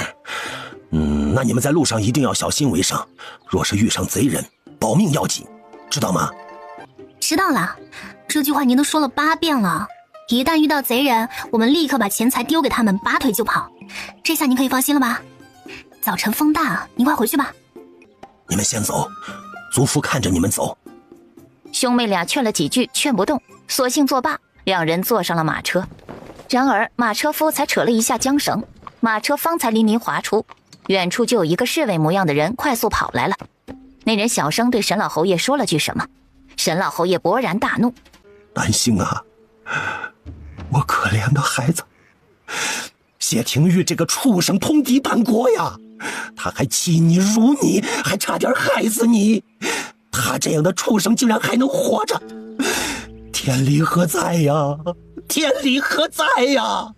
那你们在路上一定要小心为上，若是遇上贼人，保命要紧，知道吗？知道了，这句话您都说了8遍了。一旦遇到贼人，我们立刻把钱财丢给他们，拔腿就跑。这下您可以放心了吧？早晨风大，您快回去吧。你们先走，族父看着你们走。兄妹俩劝了几句，劝不动，索性作罢，两人坐上了马车。然而马车夫才扯了一下缰绳，马车方才淋漓滑出，远处就有一个侍卫模样的人快速跑来了。那人小声对沈老侯爷说了句什么，沈老侯爷勃然大怒：南星啊，我可怜的孩子，谢廷玉这个畜生通敌叛国呀，他还欺你辱你，还差点害死你，他这样的畜生竟然还能活着，天理何在呀，天理何在呀！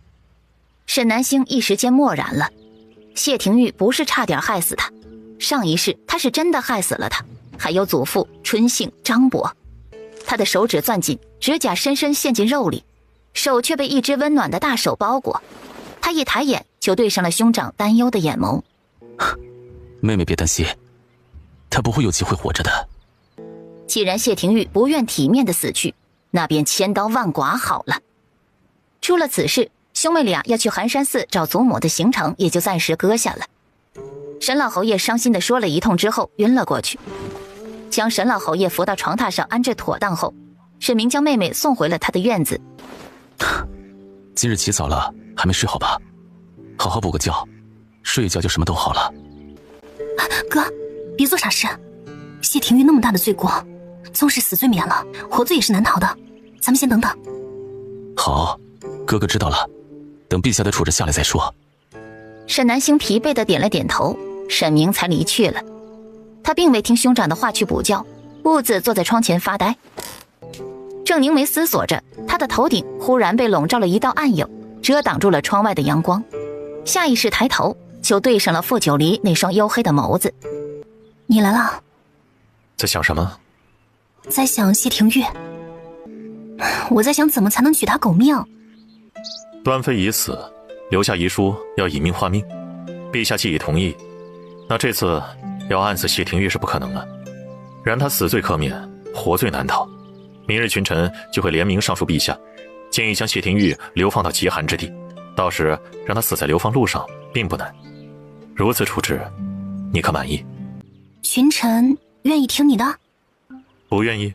沈南星一时间默然了。谢廷玉不是差点害死他，上一世他是真的害死了他，还有祖父春姓张伯。他的手指攥紧，指甲深深陷进肉里，手却被一只温暖的大手包裹。他一抬眼就对上了兄长担忧的眼眸。妹妹别担心，他不会有机会活着的。既然谢廷玉不愿体面的死去，那便千刀万剐好了。出了此事，兄妹俩要去寒山寺找祖母的行程也就暂时搁下了。沈老侯爷伤心地说了一通之后晕了过去，将沈老侯爷扶到床榻上安置妥当后，沈明将妹妹送回了他的院子。今日起早了，还没睡好吧？好好补个觉，睡一觉就什么都好了。哥，别做傻事。谢廷玉那么大的罪过，纵使死罪免了，活罪也是难逃的。咱们先等等。好，哥哥知道了，等陛下的处置下来再说。沈南星疲惫地点了点头，沈明才离去了。他并未听兄长的话去补觉，兀自坐在窗前发呆。正凝眉思索着，他的头顶忽然被笼罩了一道暗影，遮挡住了窗外的阳光。下意识抬头，就对上了傅九离那双黝黑的眸子。你来了。在想什么？在想谢廷玉。我在想怎么才能取他狗命。端妃已死，留下遗书要以命换命，陛下既已同意，那这次要暗死谢廷玉是不可能的。然他死罪可免，活罪难逃。明日群臣就会联名上书陛下，建议将谢廷玉流放到极寒之地，到时让他死在流放路上并不难。如此处置，你可满意？群臣愿意听你的？不愿意。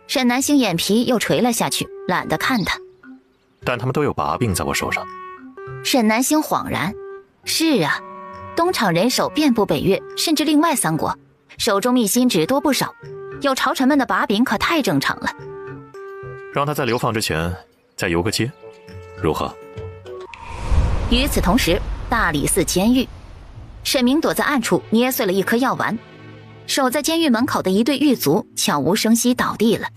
沈南星眼皮又垂了下去，懒得看他。但他们都有把柄在我手上。沈南星恍然，是啊，东厂人手遍布北越，甚至另外3国，手中密心纸多不少，有朝臣们的把柄可太正常了。让他在流放之前再游个街，如何？与此同时，大理寺监狱，沈明躲在暗处捏碎了一颗药丸，守在监狱门口的一队狱卒悄无声息倒地了。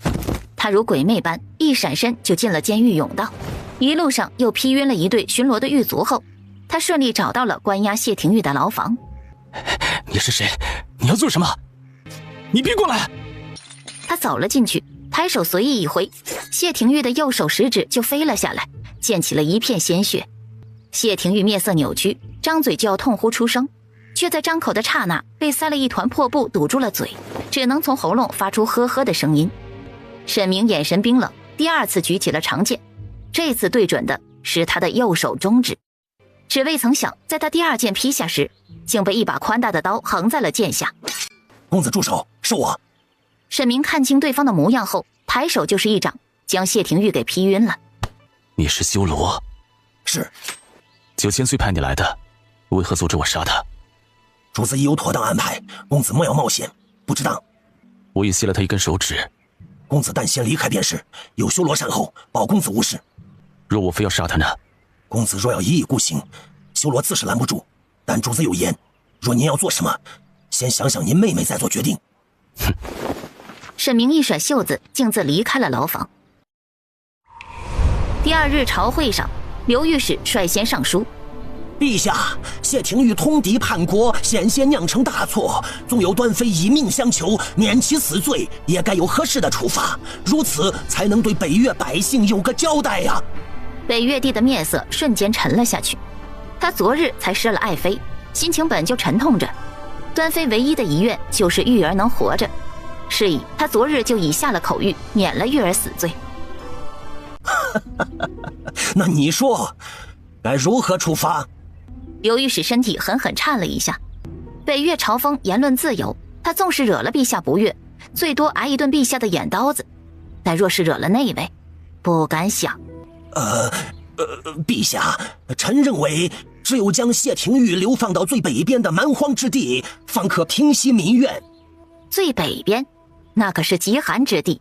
他如鬼魅般一闪身就进了监狱甬道，一路上又劈晕了一队巡逻的狱卒后，他顺利找到了关押谢廷玉的牢房。你是谁？你要做什么？你别过来！他走了进去，抬手随意一挥，谢廷玉的右手食指就飞了下来，溅起了一片鲜血。谢廷玉面色扭曲，张嘴就要痛呼出声，却在张口的刹那被塞了一团破布堵住了嘴，只能从喉咙发出呵呵的声音。沈明眼神冰冷，第2次举起了长剑，这次对准的是他的右手中指。只未曾想，在他第2剑劈下时，竟被一把宽大的刀横在了剑下。公子住手，是我。沈明看清对方的模样后，抬手就是一掌，将谢廷玉给劈晕了。你是修罗？是。9000岁派你来的，为何阻止我杀他？主子已有妥当安排，公子莫要冒险，不值当。我已卸了他一根手指。公子但先离开便是，有修罗善后，保公子无事。若我非要杀他呢？公子若要一意孤行，修罗自是拦不住。但主子有言，若您要做什么，先想想您妹妹再做决定。哼！沈明一甩袖子，径自离开了牢房。第2日朝会上，刘御史率先上书，陛下，谢廷玉通敌叛国，险些酿成大错，纵有端妃以命相求，免其死罪，也该有合适的处罚，如此才能对北越百姓有个交代呀。北越帝的面色瞬间沉了下去，他昨日才失了爱妃，心情本就沉痛着。端妃唯一的遗愿就是玉儿能活着，是以他昨日就已下了口谕，免了玉儿死罪。那你说该如何处罚？刘御史身体狠狠颤了一下。北越朝风言论自由，他纵是惹了陛下不悦，最多挨一顿陛下的眼刀子，但若是惹了那位，不敢想。陛下，臣认为只有将谢廷玉流放到最北边的蛮荒之地，方可平息民怨。最北边，那可是极寒之地。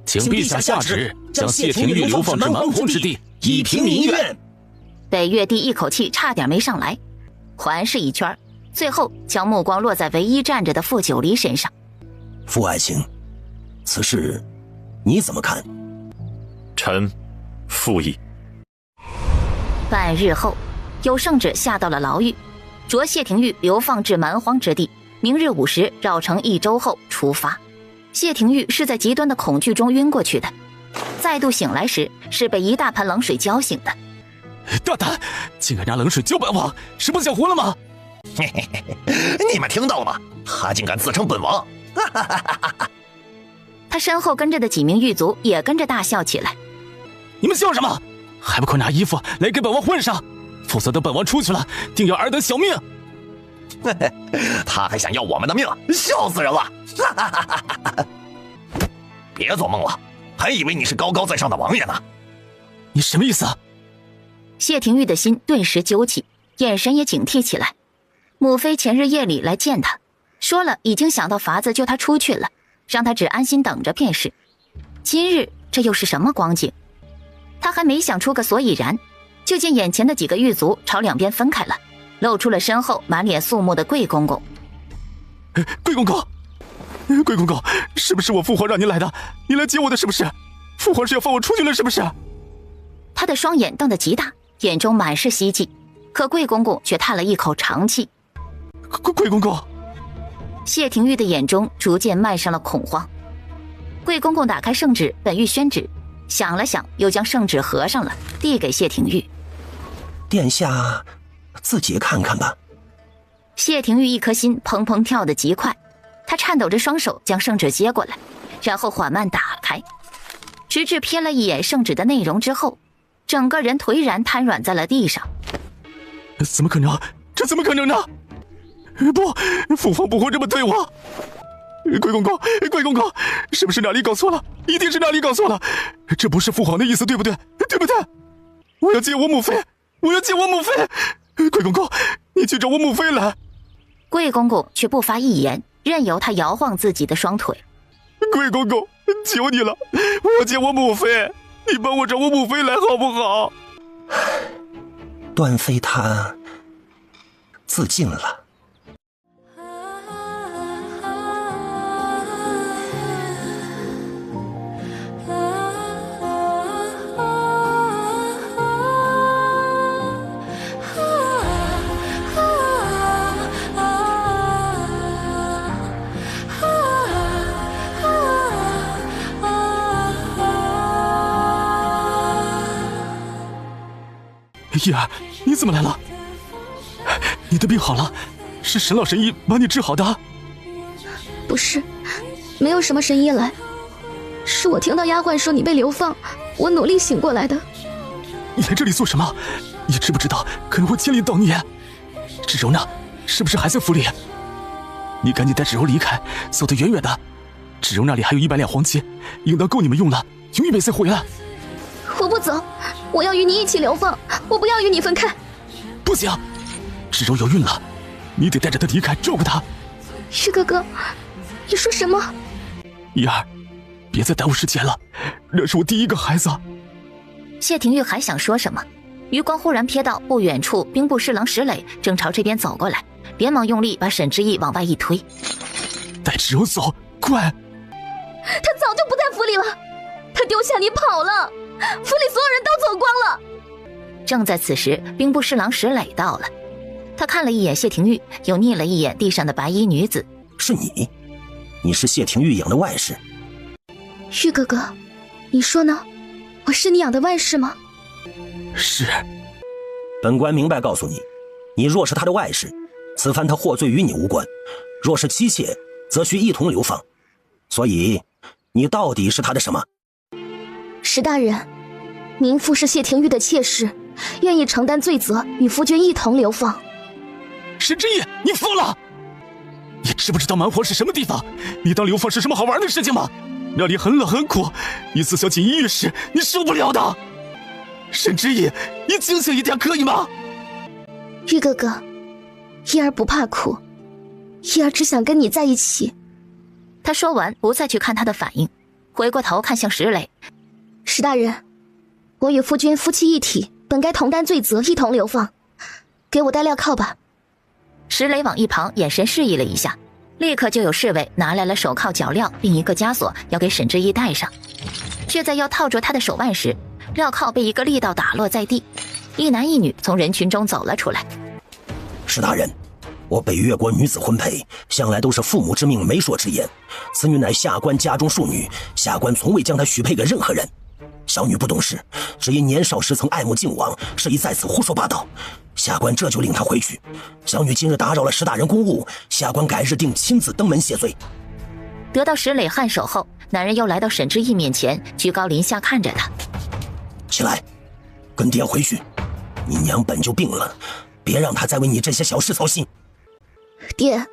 请陛下下旨，将谢廷玉流放至蛮荒之地，以平民怨。北越帝一口气差点没上来，环视一圈，最后将目光落在唯一站着的傅九黎身上。傅爱卿，此事你怎么看？臣附议。半日后，有圣旨下到了牢狱，着谢廷玉流放至蛮荒之地，明日午时绕城1周后出发。谢廷玉是在极端的恐惧中晕过去的，再度醒来时是被一大盆冷水浇醒的。大胆，竟敢拿冷水浇本王，是不想活了吗？你们听到了吗？他竟敢自称本王！他身后跟着的几名狱卒也跟着大笑起来。你们笑什么？还不快拿衣服来给本王换上，否则等本王出去了，定要尔等小命！他还想要我们的命，笑死人了！别做梦了，还以为你是高高在上的王爷呢。你什么意思啊？谢廷玉的心顿时揪起，眼神也警惕起来。母妃前日夜里来见他，说了已经想到法子救他出去了，让他只安心等着便是。今日这又是什么光景？他还没想出个所以然，就见眼前的几个狱卒朝两边分开了，露出了身后满脸肃穆的贵公公。贵公公，贵公公，是不是我父皇让您来的？您来接我的是不是？父皇是要放我出去了是不是？他的双眼瞪得极大，眼中满是希冀，可贵公公却叹了一口长气。贵公公，谢廷玉的眼中逐渐漫上了恐慌。贵公公打开圣旨，本欲宣旨，想了想，又将圣旨合上了，递给谢廷玉。殿下自己看看吧。谢廷玉一颗心砰砰跳得极快，他颤抖着双手将圣旨接过来，然后缓慢打开，直至瞥了一眼圣旨的内容之后，整个人颓然瘫软在了地上。怎么可能？这怎么可能呢？不，父皇不会这么对我。贵公公，贵公公，是不是哪里搞错了？一定是哪里搞错了，这不是父皇的意思，对不对？对不对？我要见我母妃，我要见我母妃。贵公公，你去找我母妃来。贵公公却不发一言，任由他摇晃自己的双腿。贵公公，求你了，我要见我母妃，你帮我找我母妃来好不好？端妃她自尽了。叶儿，你怎么来了？你的病好了，是神老神医把你治好的？不是，没有什么神医来，是我听到丫鬟说你被流放，我努力醒过来的。你来这里做什么？你知不知道可能会牵连到你？芷柔呢？是不是还在府里？你赶紧带芷柔离开，走得远远的。芷柔那里还有100两黄金，应当够你们用了，永远别再回来。我不走，我要与你一起流放，我不要与你分开。不行，芷柔有孕了，你得带着她离开，照顾她。是哥哥，你说什么？怡儿，别再耽误时间了，那是我第一个孩子。谢廷玉还想说什么，余光忽然瞥到不远处兵部侍郎石磊正朝这边走过来，连忙用力把沈之意往外一推。带芷柔走，快！他早就不在府里了，他丢下你跑了，府里所有人都走光了。正在此时，兵部侍郎石磊到了。他看了一眼谢廷玉，又睨了一眼地上的白衣女子。是你？你是谢廷玉养的外室？玉哥哥，你说呢？我是你养的外室吗？是。本官明白告诉你，你若是他的外室，此番他获罪与你无关；若是妻妾，则需一同流放。所以，你到底是他的什么？石大人，民妇是谢廷玉的妾室，愿意承担罪责，与夫君一同流放。沈之意，你疯了！你知不知道蛮荒是什么地方？你当流放是什么好玩的事情吗？那里很冷很苦，你自小锦衣玉食，你受不了的。沈之意，你清醒一点可以吗？玉哥哥，依儿不怕苦，依儿只想跟你在一起。他说完，不再去看他的反应，回过头看向石磊。石大人，我与夫君夫妻一体，本该同担罪责，一同流放。给我带镣铐吧。石磊往一旁眼神示意了一下，立刻就有侍卫拿来了手铐脚镣，并一个枷锁要给沈之意戴上。却在要套住他的手腕时，镣铐被一个力道打落在地，一男一女从人群中走了出来。石大人，我北越国女子婚配，向来都是父母之命，媒妁之言。此女乃下官家中庶女，下官从未将她许配给任何人。小女不懂事，只因年少时曾爱慕靖王，是以在此胡说八道。下官这就令她回去。小女今日打扰了石大人公务，下官改日定亲自登门谢罪。得到石磊颔首后，男人又来到沈之意面前，居高临下看着他。起来，跟爹回去。你娘本就病了，别让她再为你这些小事操心。爹，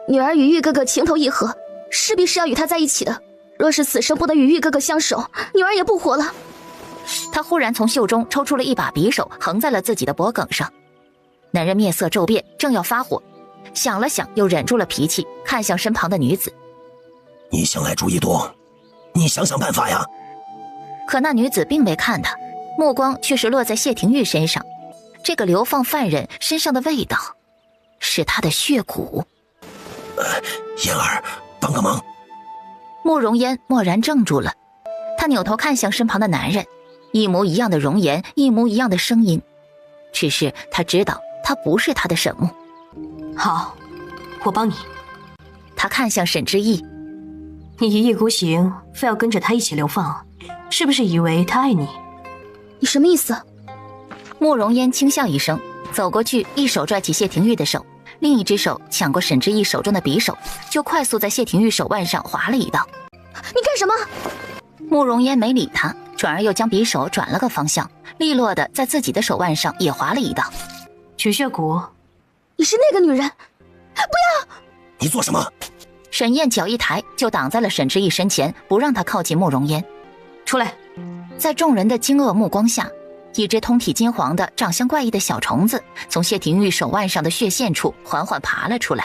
女儿与玉哥哥情投意合，势必是要与他在一起的。若是此生不能与玉哥哥相守，女儿也不活了。他忽然从袖中抽出了一把匕首，横在了自己的脖颈上。男人面色骤变，正要发火，想了想，又忍住了脾气，看向身旁的女子。你向来主意多，你想想办法呀。可那女子并未看他，目光却是落在谢廷玉身上。这个流放犯人身上的味道，是他的血骨。嫣儿，帮个忙。慕容嫣蓦然怔住了，她扭头看向身旁的男人，一模一样的容颜，一模一样的声音，只是她知道他不是她的沈牧。好，我帮你。她看向沈之意，你一意孤行，非要跟着他一起流放，是不是以为他爱你？你什么意思？慕容嫣轻笑一声，走过去，一手拽起谢廷玉的手，另一只手抢过沈之意手中的匕首，就快速在谢廷玉手腕上划了一道。你干什么？慕容嫣没理他，转而又将匕首转了个方向，利落的在自己的手腕上也划了一道。取血骨。你是那个女人，不要！你做什么？沈燕脚一抬，就挡在了沈之意身前，不让他靠近慕容嫣。出来！在众人的惊愕目光下，一只通体金黄的、长相怪异的小虫子从谢廷玉手腕上的血线处缓缓爬了出来。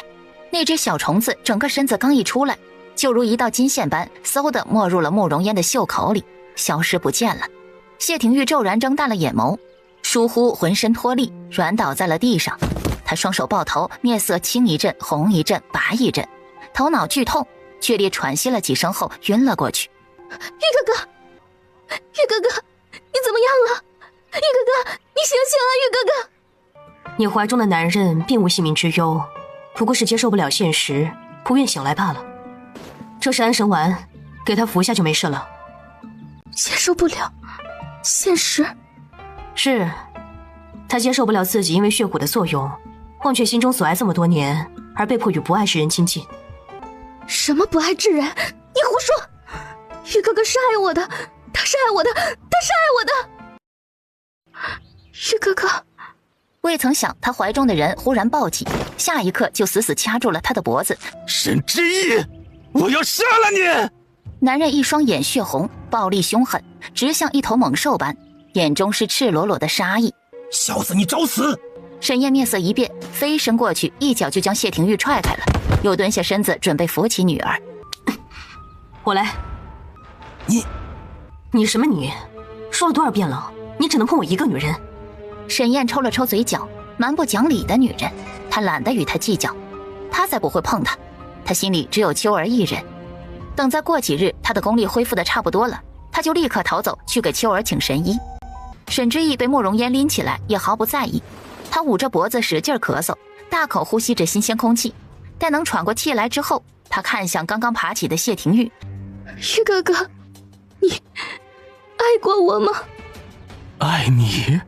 那只小虫子整个身子刚一出来，就如一道金线般，嗖地没入了慕容嫣的袖口里，消失不见了。谢廷玉骤然睁大了眼眸，倏忽浑身脱力，软倒在了地上。他双手抱头，面色青一阵，红一阵，白一阵，头脑剧痛，剧烈喘息了几声后晕了过去。玉哥哥，玉哥哥，你怎么样了？玉哥哥，你醒醒啊！玉哥哥，你怀中的男人并无性命之忧，不过是接受不了现实，不愿醒来罢了。这是安神丸，给他服下就没事了。接受不了现实？是，他接受不了自己因为血骨的作用，忘却心中所爱这么多年，而被迫与不爱之人亲近。什么不爱之人？你胡说！玉哥哥是爱我的，他是爱我的，他是爱我的。玉哥哥，未曾想他怀中的人忽然暴起，下一刻就死死掐住了他的脖子。沈之意，我要杀了你！男人一双眼血红，暴力凶狠，直像一头猛兽般，眼中是赤裸裸的杀意。小子，你找死！沈燕面色一变，飞身过去，一脚就将谢廷玉踹开了，又蹲下身子准备扶起女儿。我来。你什么你？说了多少遍了？你只能碰我一个女人。沈燕抽了抽嘴角，蛮不讲理的女人，她懒得与她计较，她才不会碰她，她心里只有秋儿一人。等再过几日，她的功力恢复的差不多了，她就立刻逃走去给秋儿请神医。沈之意被慕容烟拎起来也毫不在意，他捂着脖子使劲咳嗽，大口呼吸着新鲜空气。待能喘过气来之后，他看向刚刚爬起的谢廷玉：“玉哥哥，你爱过我吗？”“爱你？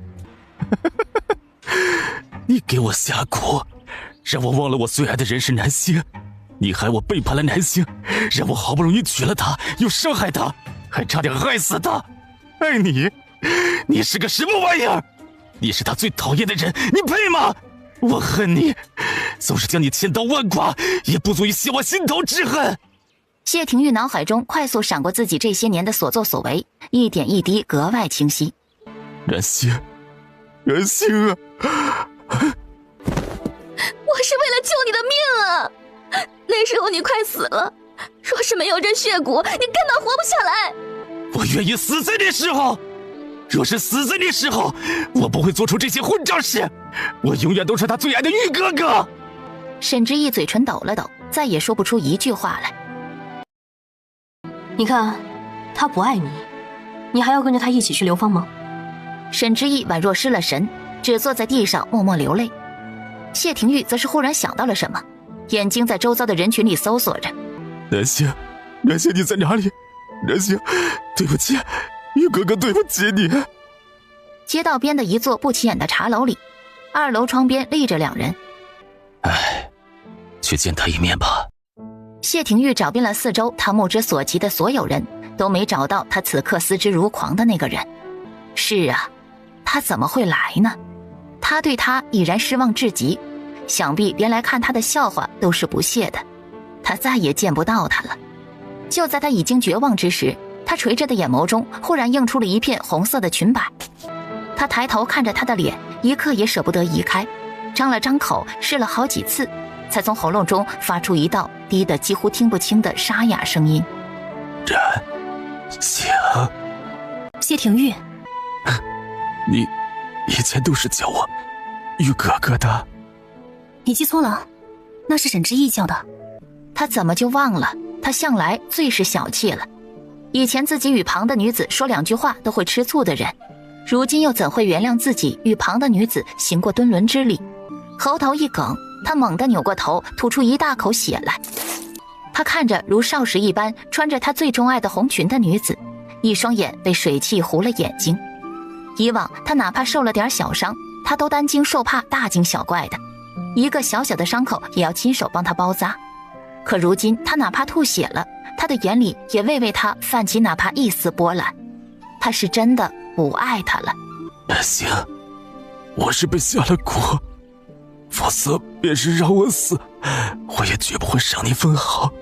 你给我下蛊，让我忘了我最爱的人是南星。你害我背叛了南星，让我好不容易娶了她，又伤害她，还差点害死她。爱你？你是个什么玩意儿？你是他最讨厌的人，你配吗？我恨你，纵是将你千刀万剐，也不足以洗我心头之恨。”谢廷玉脑海中快速闪过自己这些年的所作所为，一点一滴格外清晰。南星，南星啊！我是为了救你的命啊！那时候你快死了，若是没有这血蛊，你根本活不下来。我愿意死在那时候，若是死在那时候，我不会做出这些混账事。我永远都是他最爱的玉哥哥。沈之意嘴唇抖了抖，再也说不出一句话来。你看，他不爱你，你还要跟着他一起去流放吗？沈之意宛若失了神，只坐在地上默默流泪。谢廷玉则是忽然想到了什么，眼睛在周遭的人群里搜索着。南星，南星你在哪里？南星，对不起，玉哥哥对不起你。街道边的一座不起眼的茶楼里，2楼窗边立着2人。去见他一面吧。谢廷玉找遍了4周他目之所及的所有人，都没找到他此刻思之如狂的那个人。是啊，他怎么会来呢？他对他已然失望至极，想必连来看他的笑话都是不屑的。他再也见不到他了。就在他已经绝望之时，他垂着的眼眸中忽然映出了一片红色的裙摆。他抬头看着他的脸，一刻也舍不得移开，张了张口，试了好几次，才从喉咙中发出一道低得几乎听不清的沙哑声音：“南星。”谢廷玉，你以前都是叫我玉哥哥的。你记错了，那是沈之意叫的。他怎么就忘了？他向来最是小气了。以前自己与旁的女子说2句话都会吃醋的人，如今又怎会原谅自己与旁的女子行过敦伦之礼？喉头一梗，他猛地扭过头，吐出一大口血来。他看着如少时一般穿着他最钟爱的红裙的女子，一双眼被水汽糊了眼睛。以往他哪怕受了点小伤，他都担惊受怕，大惊小怪的，一个小小的伤口也要亲手帮他包扎。可如今他哪怕吐血了，他的眼里也未为他泛起哪怕一丝波澜。他是真的不爱他了。南星，我是被下了蛊，否则便是让我死，我也绝不会伤你分毫。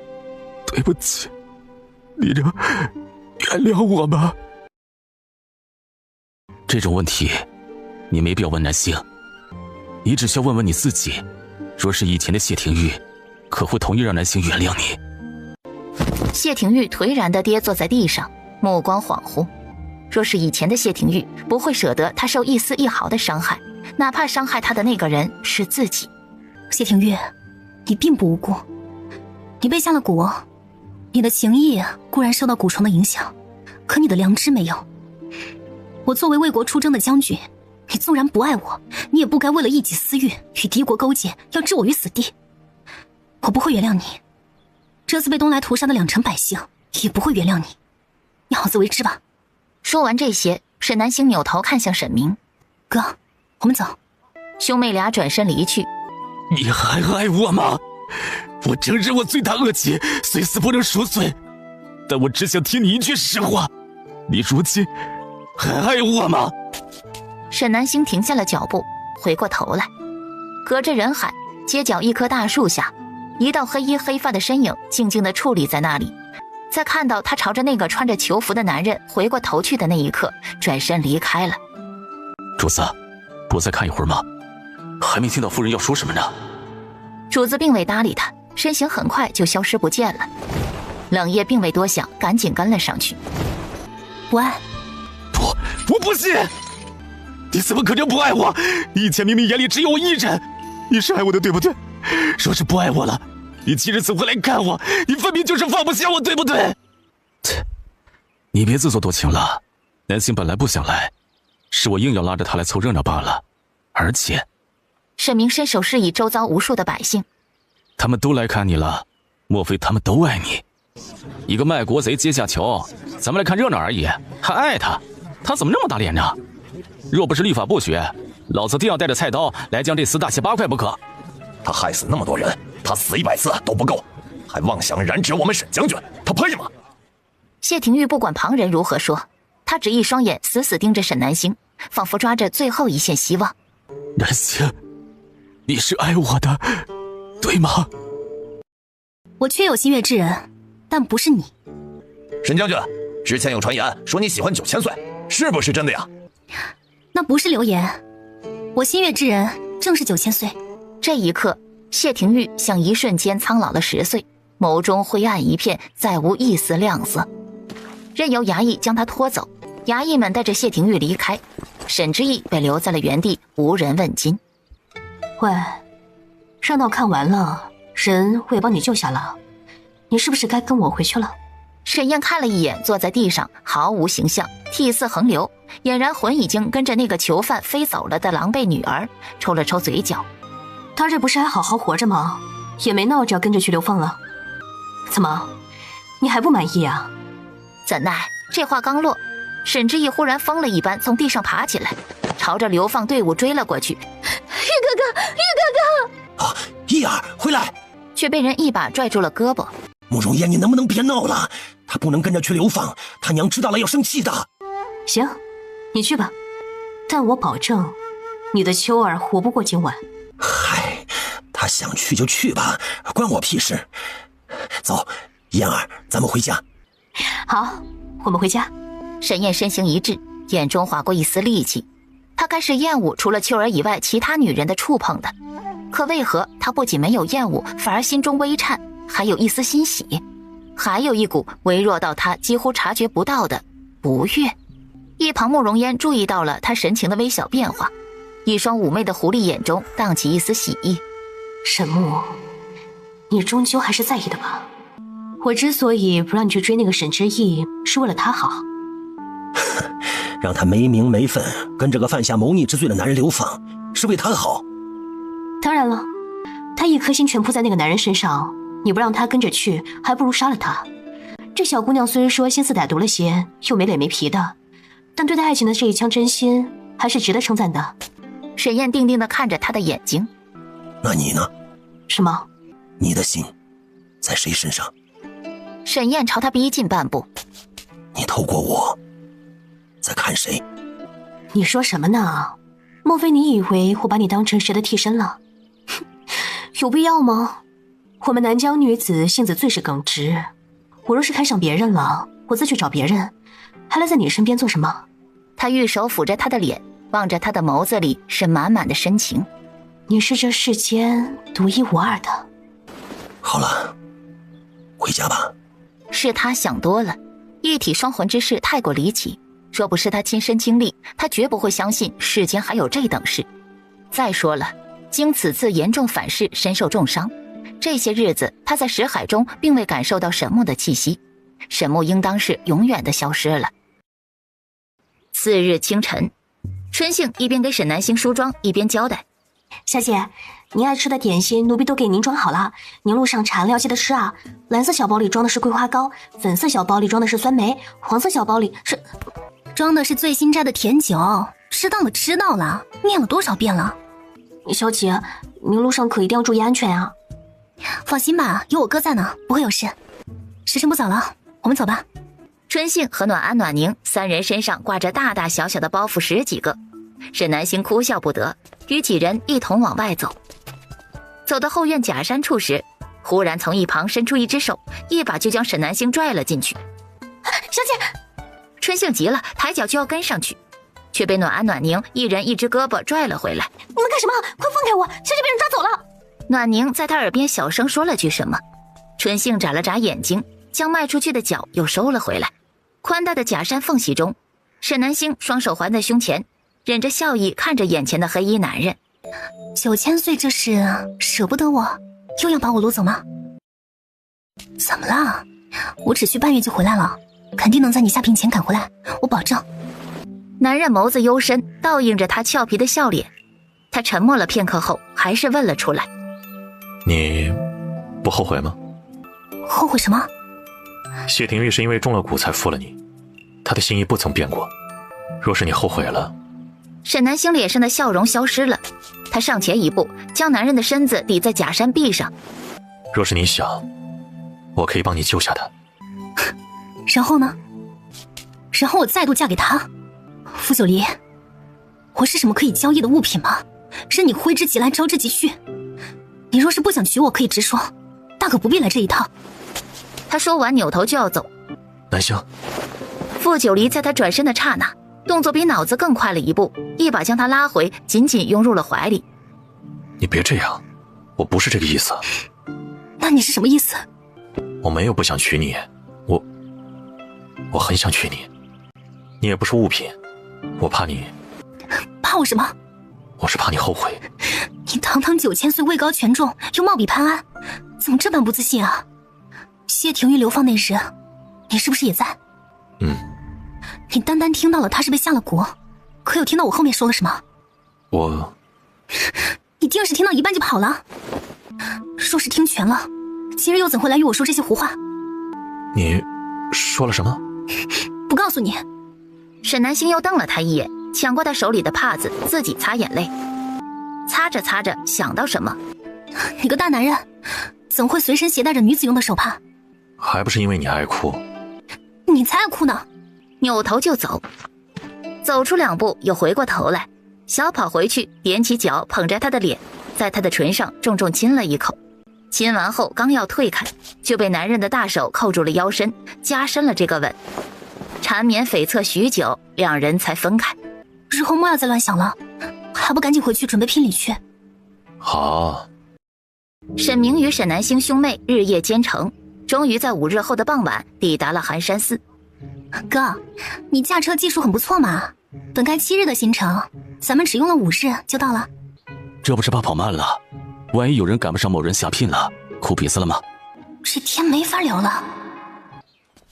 对不起，你能原谅我吗？这种问题你没必要问南星，你只需要问问你自己，若是以前的谢廷玉，可会同意让南星原谅你？谢廷玉颓然地跌坐在地上，目光恍惚。若是以前的谢廷玉，不会舍得他受一丝一毫的伤害，哪怕伤害他的那个人是自己。谢廷玉，你并不无辜，你被下了蛊，你的情谊固然受到蛊虫的影响，可你的良知没有。我作为为国出征的将军，你纵然不爱我，你也不该为了一己私欲与敌国勾结，要置我于死地。我不会原谅你，这次被东来屠杀的2城百姓也不会原谅你，你好自为之吧。说完这些，沈南星扭头看向沈明：“哥，我们走。”兄妹俩转身离去。你还爱我吗？我承认我罪大恶极，虽死不能赎罪，但我只想听你一句实话，你如今还爱我吗？沈南星停下了脚步，回过头来，隔着人海，街角一棵大树下，一道黑衣黑发的身影静静地矗立在那里。在看到他朝着那个穿着囚服的男人回过头去的那一刻，转身离开了。主子，不再看一会儿吗？还没听到夫人要说什么呢。主子并未搭理他，身形很快就消失不见了。冷夜并未多想，赶紧跟了上去。不爱？不，我不信！你怎么可能不爱我？你以前明明眼里只有我一人，你是爱我的，对不对？若是不爱我了，你今日怎么会来看我？你分明就是放不下我，对不对？切，你别自作多情了。南星本来不想来，是我硬要拉着他来凑热闹罢了。而且，沈明伸手示意周遭无数的百姓，他们都来看你了，莫非他们都爱你？一个卖国贼阶下囚，咱们来看热闹而已，还爱他？他怎么那么大脸呢？若不是律法不许，老子定要带着菜刀来将这厮大卸8块不可。他害死那么多人，他死100次都不够，还妄想染指我们沈将军，他配吗？谢廷玉不管旁人如何说，他只一双眼死死盯着沈南星，仿佛抓着最后一线希望。南星，你是爱我的，对吗？我确有心悦之人，但不是你。沈将军，之前有传言说你喜欢9000岁，是不是真的呀？那不是流言，我心悦之人正是9000岁。这一刻，谢廷玉像一瞬间苍老了10岁，眸中灰暗一片，再无一丝亮色。任由衙役将他拖走，衙役们带着谢廷玉离开，沈之意被留在了原地，无人问津。喂，热闹看完了，人我也帮你救下了，你是不是该跟我回去了？沈燕看了一眼坐在地上毫无形象、涕泗横流，俨然魂已经跟着那个囚犯飞走了的狼狈女儿，抽了抽嘴角。他这不是还好好活着吗？也没闹着要跟着去流放了。怎么，你还不满意啊？怎奈这话刚落，沈之意忽然疯了一般从地上爬起来，朝着流放队伍追了过去。玉哥哥，玉哥哥！啊，义儿，回来！却被人一把拽住了胳膊。慕容嫣，你能不能别闹了？他不能跟着去流放，他娘知道了要生气的。行，你去吧，但我保证，你的秋儿活不过今晚。嗨，他想去就去吧，关我屁事。走，嫣儿，咱们回家。好，我们回家。沈燕身形一滞，眼中划过一丝戾气。她开始厌恶除了秋儿以外其他女人的触碰的，可为何她不仅没有厌恶，反而心中微颤，还有一丝欣喜，还有一股微弱到她几乎察觉不到的不悦。一旁慕容嫣注意到了她神情的微小变化，一双妩媚的狐狸眼中荡起一丝喜意。沈木，你终究还是在意的吧？我之所以不让你去追那个沈之意，是为了他好。让他没名没分，跟这个犯下谋逆之罪的男人流放，是为他好。当然了，他一颗心全扑在那个男人身上，你不让他跟着去，还不如杀了他。这小姑娘虽然说心思歹毒了些，又没脸没皮的，但对待爱情的这一腔真心，还是值得称赞的。沈燕定定地看着他的眼睛。那你呢？什么？你的心在谁身上？沈燕朝他逼近半步。你透过我在看谁？你说什么呢？莫非你以为我把你当成谁的替身了？有必要吗？我们南疆女子性子最是耿直，我若是看上别人了，我自去找别人，还来在你身边做什么？他玉手抚着他的脸，望着他的眸子里是满满的深情。你是这世间独一无二的。好了，回家吧。是他想多了，一体双魂之事太过离奇，若不是他亲身经历，他绝不会相信世间还有这等事。再说了，经此次严重反噬，身受重伤，这些日子他在识海中并未感受到沈木的气息，沈木应当是永远的消失了。次日清晨，春杏一边给沈南星梳妆，一边交代：小姐，您爱吃的点心奴婢都给您装好了，您路上馋了要记得吃啊。蓝色小包里装的是桂花糕，粉色小包里装的是酸梅，黄色小包里是装的是最新摘的甜酒。知道了，念了多少遍了。小姐，您路上可一定要注意安全啊。放心吧，有我哥在呢，不会有事。时辰不早了，我们走吧。春杏和暖安、暖宁三人身上挂着大大小小的包袱10几个，沈南星哭笑不得，与几人一同往外走。走到后院假山处时，忽然从一旁伸出一只手，一把就将沈南星拽了进去。小姐！春杏急了，抬脚就要跟上去，却被暖安、暖宁一人一只胳膊拽了回来。你们干什么？快放开我！小姐被人抓走了！暖宁在他耳边小声说了句什么，春杏眨了眨眼睛，将迈出去的脚又收了回来。宽大的假山缝隙中，沈南星双手环在胸前，忍着笑意看着眼前的黑衣男人。9000岁这是舍不得我，又要把我掳走吗？怎么了？我只需半月就回来了，肯定能在你下聘前赶回来，我保证。男人眸子幽深，倒映着他俏皮的笑脸。他沉默了片刻后，还是问了出来：“你不后悔吗？”后悔什么？谢廷玉是因为中了蛊才负了你，他的心意不曾变过。若是你后悔了……沈南星脸上的笑容消失了，他上前一步，将男人的身子抵在假山壁上。若是你想，我可以帮你救下他。然后呢？然后我再度嫁给他？傅九离，我是什么可以交易的物品吗？任你挥之即来，招之即去。你若是不想娶我，可以直说，大可不必来这一套。他说完，扭头就要走。南星，傅九离在他转身的刹那，动作比脑子更快了一步，一把将他拉回，紧紧拥入了怀里。你别这样，我不是这个意思。那你是什么意思？我没有不想娶你，我很想娶你。你也不是物品，我怕你。怕我什么？我是怕你后悔。你堂堂9000岁，位高权重，又貌比潘安，怎么这般不自信啊？谢廷玉流放那时，你是不是也在？你单单听到了他是被下了蛊，可有听到我后面说了什么？你定是听到一半就跑了。若是听全了，今日又怎会来与我说这些胡话？你说了什么？不告诉你。沈南星又瞪了他一眼，抢过他手里的帕子，自己擦眼泪。擦着擦着，想到什么：你个大男人，怎会随身携带着女子用的手帕？还不是因为你爱哭。你才爱哭呢。扭头就走，走出2步，又回过头来，小跑回去，踮起脚捧着他的脸，在他的唇上重重亲了一口。亲完后刚要退开，就被男人的大手扣住了腰身，加深了这个吻。缠绵悱恻许久，两人才分开。日后莫要再乱想了，还不赶紧回去准备聘礼去。好。沈明与沈南星兄妹日夜兼程，终于在5日后的傍晚抵达了寒山寺。哥，你驾车技术很不错嘛，本该7日的行程，咱们只用了5日就到了。这不是怕跑慢了，万一有人赶不上某人下聘了，哭鼻子了吗？这天没法聊了。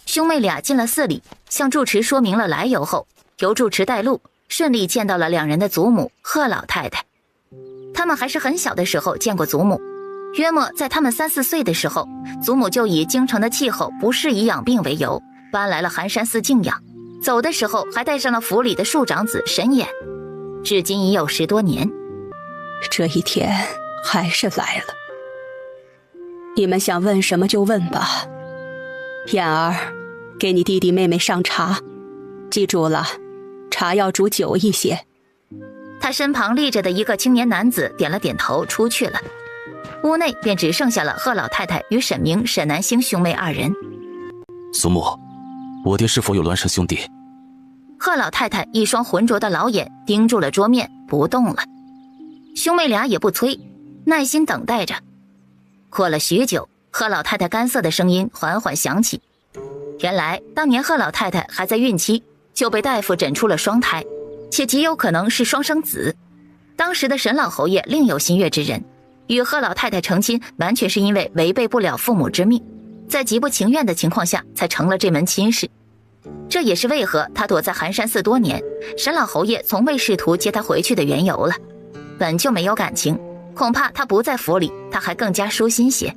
兄妹俩进了寺里，向住持说明了来由后，由住持带路，顺利见到了两人的祖母贺老太太。他们还是很小的时候见过祖母，约莫在他们3、4岁的时候，祖母就以京城的气候不适宜养病为由，搬来了寒山寺静养。走的时候还带上了府里的庶长子沈衍，至今已有10多年。这一天还是来了。你们想问什么就问吧。燕儿，给你弟弟妹妹上茶，记住了，茶要煮久一些。他身旁立着的一个青年男子点了点头，出去了。屋内便只剩下了贺老太太与沈明、沈南星兄妹2人。祖母，我爹是否有孪生兄弟？贺老太太一双浑浊的老眼盯住了桌面，不动了。兄妹俩也不催，耐心等待着。过了许久，贺老太太干涩的声音缓缓响起。原来当年贺老太太还在孕期，就被大夫诊出了双胎，且极有可能是双生子。当时的沈老侯爷另有心悦之人，与贺老太太成亲完全是因为违背不了父母之命，在极不情愿的情况下才成了这门亲事。这也是为何他躲在寒山寺多年，沈老侯爷从未试图接他回去的缘由了。本就没有感情，恐怕他不在府里，他还更加舒心些。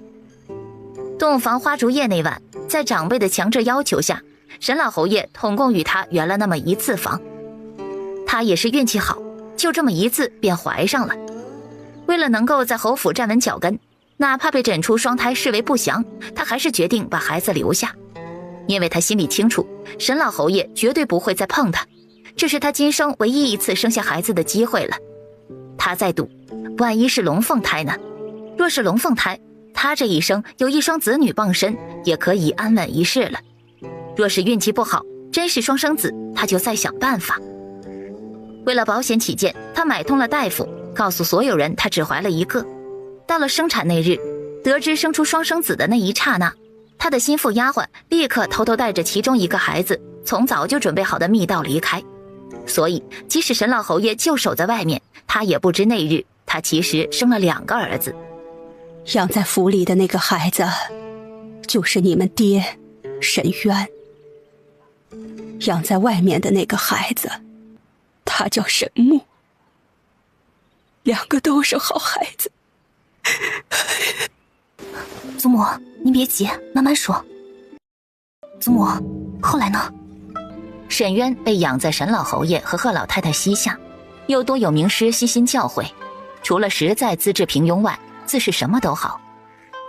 洞房花烛夜那晚，在长辈的强制要求下，沈老侯爷统共与他圆了那么1次房。他也是运气好，就这么1次便怀上了。为了能够在侯府站稳脚跟，哪怕被诊出双胎视为不祥，他还是决定把孩子留下。因为他心里清楚，沈老侯爷绝对不会再碰他，这是他今生唯一1次生下孩子的机会了。他在赌，万一是龙凤胎呢？若是龙凤胎，他这一生有1双子女傍身，也可以安稳一世了。若是运气不好，真是双生子，他就再想办法。为了保险起见，他买通了大夫，告诉所有人他只怀了1个。到了生产那日，得知生出双生子的那一刹那，他的心腹丫鬟立刻偷偷带着其中1个孩子从早就准备好的密道离开。所以即使沈老侯爷就守在外面，他也不知那日他其实生了2个儿子。养在府里的那个孩子就是你们爹沈渊，养在外面的那个孩子他叫沈木，两个都是好孩子。祖母，您别急，慢慢说。祖母，后来呢？沈渊被养在沈老侯爷和贺老太太膝下，又多有名师悉心教诲，除了实在资质平庸外，自是什么都好。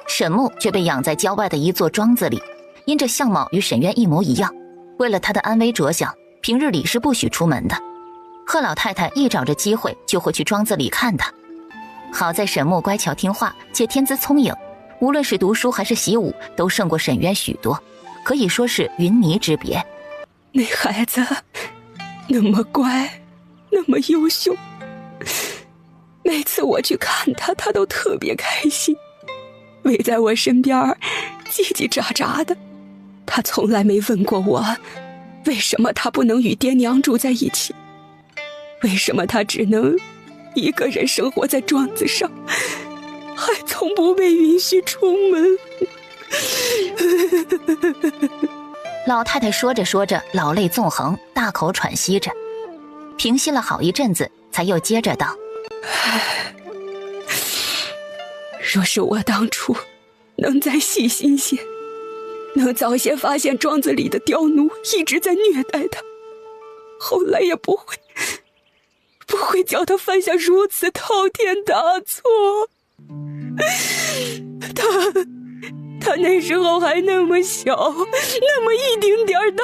沈木却被养在郊外的一座庄子里，因这相貌与沈渊一模一样，为了他的安危着想，平日里是不许出门的。贺老太太一找着机会就会去庄子里看他。好在沈木乖巧听话，且天资聪颖，无论是读书还是习武，都胜过沈渊许多，可以说是云泥之别。那孩子那么乖，那么优秀，每次我去看他，他都特别开心，围在我身边叽叽喳喳的。他从来没问过我，为什么他不能与爹娘住在一起，为什么他只能一个人生活在庄子上，还从不被允许出门。老太太说着说着，老泪纵横，大口喘息着，平息了好一阵子，才又接着道：若是我当初能再细心些，能早些发现庄子里的刁奴一直在虐待他，后来也不会叫他犯下如此滔天大错。他那时候还那么小，那么一丁点儿大，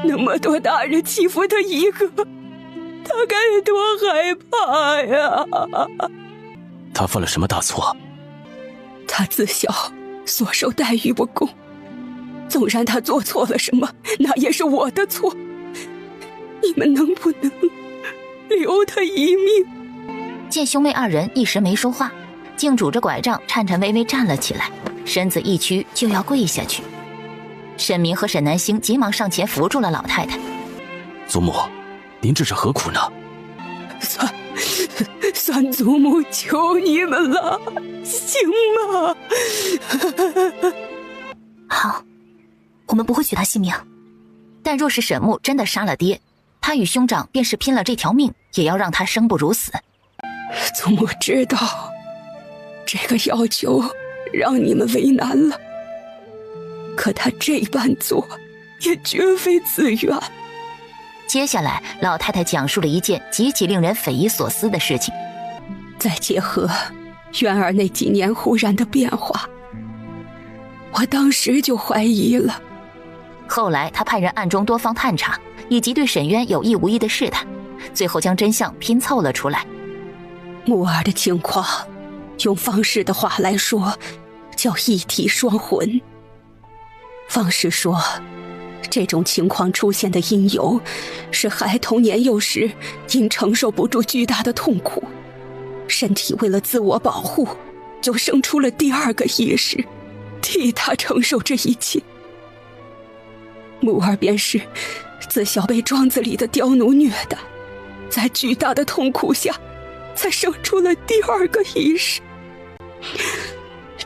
那么多大人欺负他一个，他该多害怕呀！他犯了什么大错？他自小所受待遇不公，纵然他做错了什么，那也是我的错。你们能不能留他一命？见兄妹二人一时没说话，竟拄着拐杖颤颤巍巍站了起来，身子一屈就要跪下去。沈明和沈南星急忙上前扶住了老太太。祖母，您这是何苦呢？算祖母求你们了，行吗？好，我们不会取他性命。但若是沈木真的杀了爹，他与兄长便是拼了这条命，也要让他生不如死。祖母知道这个要求让你们为难了，可他这般做也绝非自愿。接下来老太太讲述了一件极其令人匪夷所思的事情，再结合渊儿那几年忽然的变化，我当时就怀疑了。后来他派人暗中多方探查，以及对沈渊有意无意的试探，最后将真相拼凑了出来。木儿的情况用方士的话来说叫一体双魂。方士说这种情况出现的因由是孩童年幼时因承受不住巨大的痛苦，身体为了自我保护就生出了第二个意识，替他承受这一切。木儿便是自小被庄子里的刁奴虐待，在巨大的痛苦下才生出了第二个意识。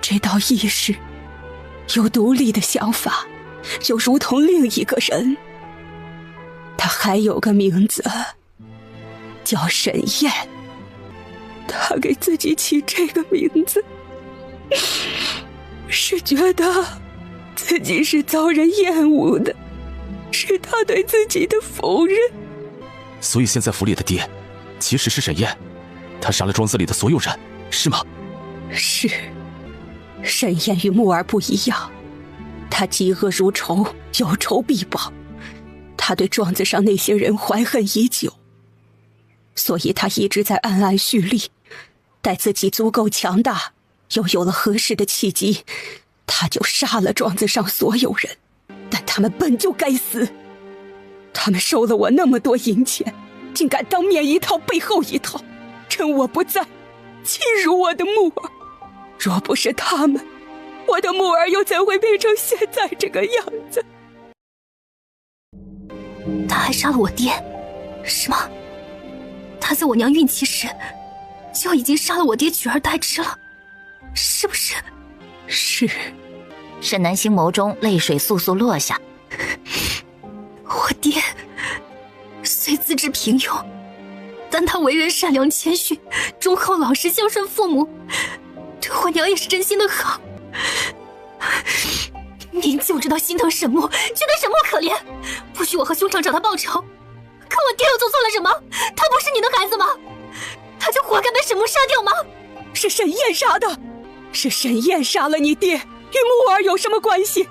这道意识有独立的想法，就如同另一个人。他还有个名字叫沈燕，他给自己起这个名字是觉得自己是遭人厌恶的，是他对自己的否认。所以现在府里的爹其实是沈燕，他杀了庄子里的所有人，是吗？是。沈燕与木儿不一样，他嫉恶如仇，有仇必报，他对庄子上那些人怀恨已久，所以他一直在暗暗蓄力，待自己足够强大，又有了合适的契机，他就杀了庄子上所有人。但他们本就该死，他们收了我那么多银钱，竟敢当面一套背后一套，趁我不在欺辱我的木儿。若不是他们，我的木儿又怎会变成现在这个样子？他还杀了我爹，是吗？他在我娘孕期时就已经杀了我爹，取而代之了，是不是？是。沈南星眸中泪水簌簌落下。我爹虽虽资质平庸，但他为人善良谦虚，忠厚老实，孝顺父母，对我娘也是真心的好。您就知道心疼沈墨，觉得沈墨可怜，不许我和兄长找他报仇。可我爹又做错了什么？他不是你的孩子吗？他就活该被沈墨杀掉吗？是沈燕杀的，是沈燕杀了你爹，与木儿有什么关系？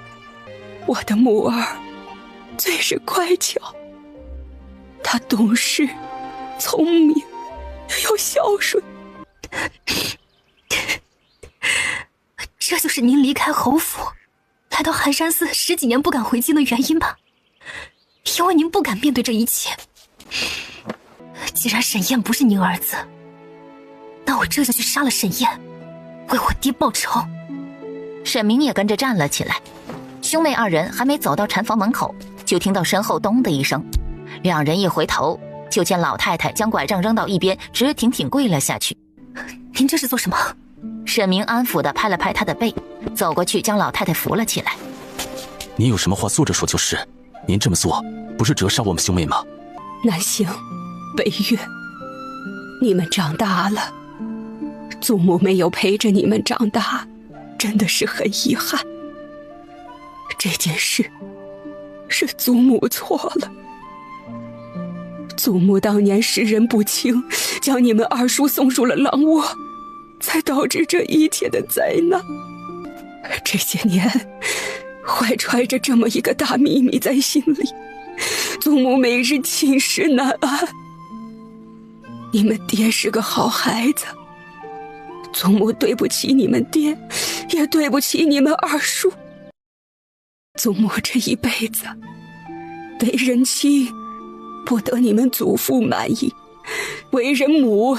我的木儿最是乖巧，她懂事、聪明，又孝顺。这就是您离开侯府，来到寒山寺10几年不敢回京的原因吧？因为您不敢面对这一切。既然沈燕不是您儿子，那我这就去杀了沈燕，为我爹报仇。沈明也跟着站了起来。兄妹2人还没走到禅房门口，就听到身后咚的一声，两人一回头，就见老太太将拐杖扔到一边，直挺挺跪了下去。您这是做什么？沈明安抚地拍了拍她的背，走过去将老太太扶了起来。您有什么话坐着说就是，您这么做不是折杀我们兄妹吗？南星、北岳，你们长大了，祖母没有陪着你们长大，真的是很遗憾。这件事是祖母错了，祖母当年识人不清，将你们二叔送入了狼窝，才导致这一切的灾难。这些年怀揣着这么一个大秘密在心里，祖母每日寝食难安。你们爹是个好孩子，祖母对不起你们爹，也对不起你们二叔。祖母这一辈子为人妻不得你们祖父满意，为人母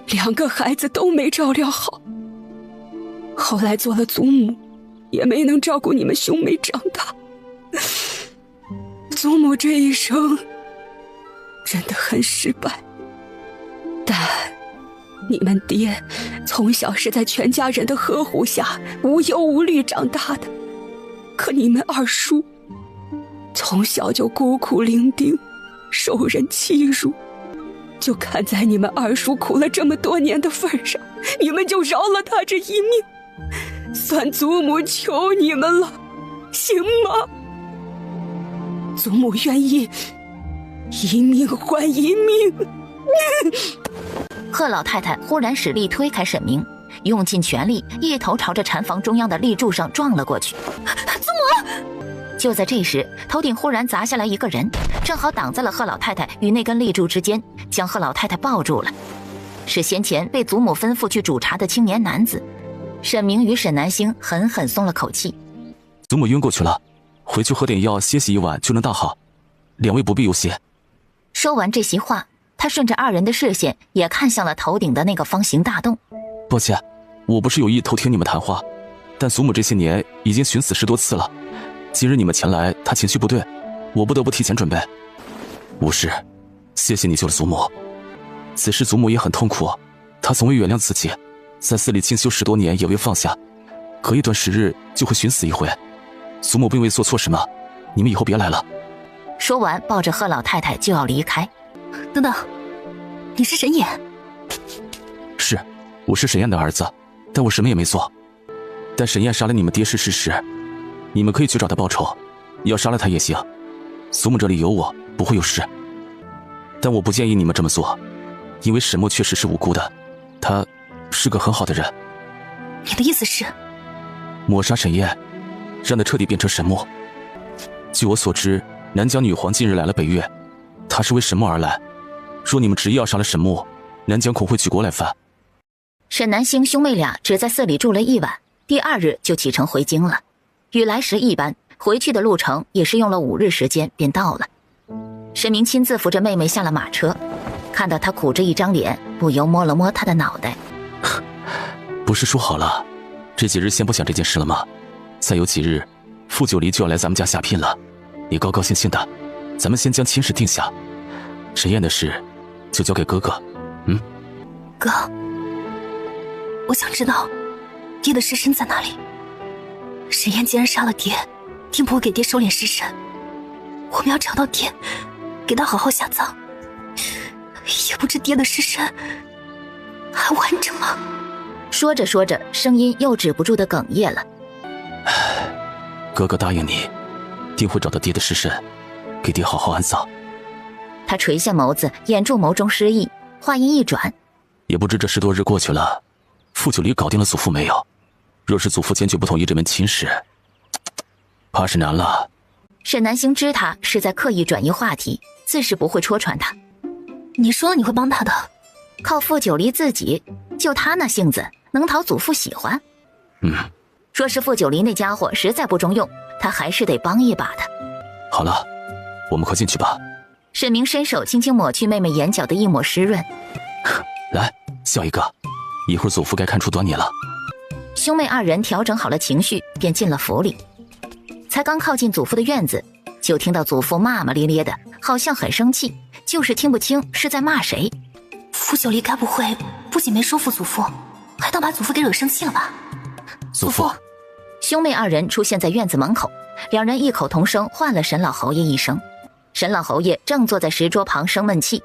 2个孩子都没照料好，后来做了祖母也没能照顾你们兄妹长大。祖母这一生真的很失败，但你们爹从小是在全家人的呵护下无忧无虑长大的，可你们二叔从小就孤苦伶仃，受人欺辱，就看在你们二叔苦了这么多年的份上，你们就饶了他这一命，算祖母求你们了，行吗？祖母愿意一命换一命。贺老太太忽然使力推开沈明，用尽全力，一头朝着禅房中央的立柱上撞了过去。祖母！就在这时，头顶忽然砸下来一个人，正好挡在了贺老太太与那根立柱之间，将贺老太太抱住了。是先前被祖母吩咐去煮茶的青年男子。沈明与沈南星狠狠松了口气。祖母晕过去了，回去喝点药歇息一晚就能大好，2位不必忧心。说完这席话，他顺着2人的视线也看向了头顶的那个方形大洞。抱歉，我不是有意偷听你们谈话，但祖母这些年已经寻死10多次了，今日你们前来，她情绪不对，我不得不提前准备。无事，谢谢你救了祖母。此时祖母也很痛苦，她从未原谅自己，在寺里进修10多年也未放下，隔一段时日就会寻死一回。祖母并未做错什么，你们以后别来了。说完，抱着贺老太太就要离开。等等，你是沈琰？是，我是沈琰的儿子，但我什么也没做。但沈琰杀了你们爹是事实，你们可以去找他报仇，要杀了他也行。祖母这里有我，不会有事。但我不建议你们这么做，因为沈墨确实是无辜的，他是个很好的人。你的意思是？抹杀沈琰，让他彻底变成沈墨。据我所知，南疆女皇近日来了北岳，她是为沈墨而来。若你们执意要杀了沈墨，南疆恐会举国来犯。沈南星兄妹俩只在寺里住了1晚，第2日就启程回京了。与来时一般，回去的路程也是用了5日时间便到了。沈明亲自扶着妹妹下了马车，看到她苦着一张脸，不由摸了摸她的脑袋。不是说好了，这几日先不想这件事了吗？再有几日，傅九黎就要来咱们家下聘了，你高高兴兴的，咱们先将亲事定下。沈琰的事就交给哥哥。哥，我想知道爹的尸身在哪里。沈琰既然杀了爹，定不会给爹收敛尸身。我们要找到爹，给他好好下葬。也不知爹的尸身还完整吗？说着说着，声音又止不住的哽咽了。哥哥答应你，定会找到爹的尸身，给爹好好安葬。他垂下眸子，掩住眸中失意，话音一转，也不知这10多日过去了，傅九离搞定了祖父没有？若是祖父坚决不同意这门亲事，怕是难了。沈南星知他是在刻意转移话题，自是不会戳穿他。你说了你会帮他的，靠傅九离自己，就他那性子，能讨祖父喜欢？若是傅九离那家伙实在不中用，他还是得帮一把的。好了，我们快进去吧。沈明伸手轻轻抹去妹妹眼角的一抹湿润。来，笑一个，一会儿祖父该看出端倪了。兄妹2人调整好了情绪，便进了府里。才刚靠近祖父的院子，就听到祖父骂骂咧咧的，好像很生气，就是听不清是在骂谁。傅九离该不会不仅没说服祖父，还当把祖父给惹生气了吧？祖父，兄妹2人出现在院子门口，2人异口同声唤了沈老侯爷一声。沈老侯爷正坐在石桌旁生闷气，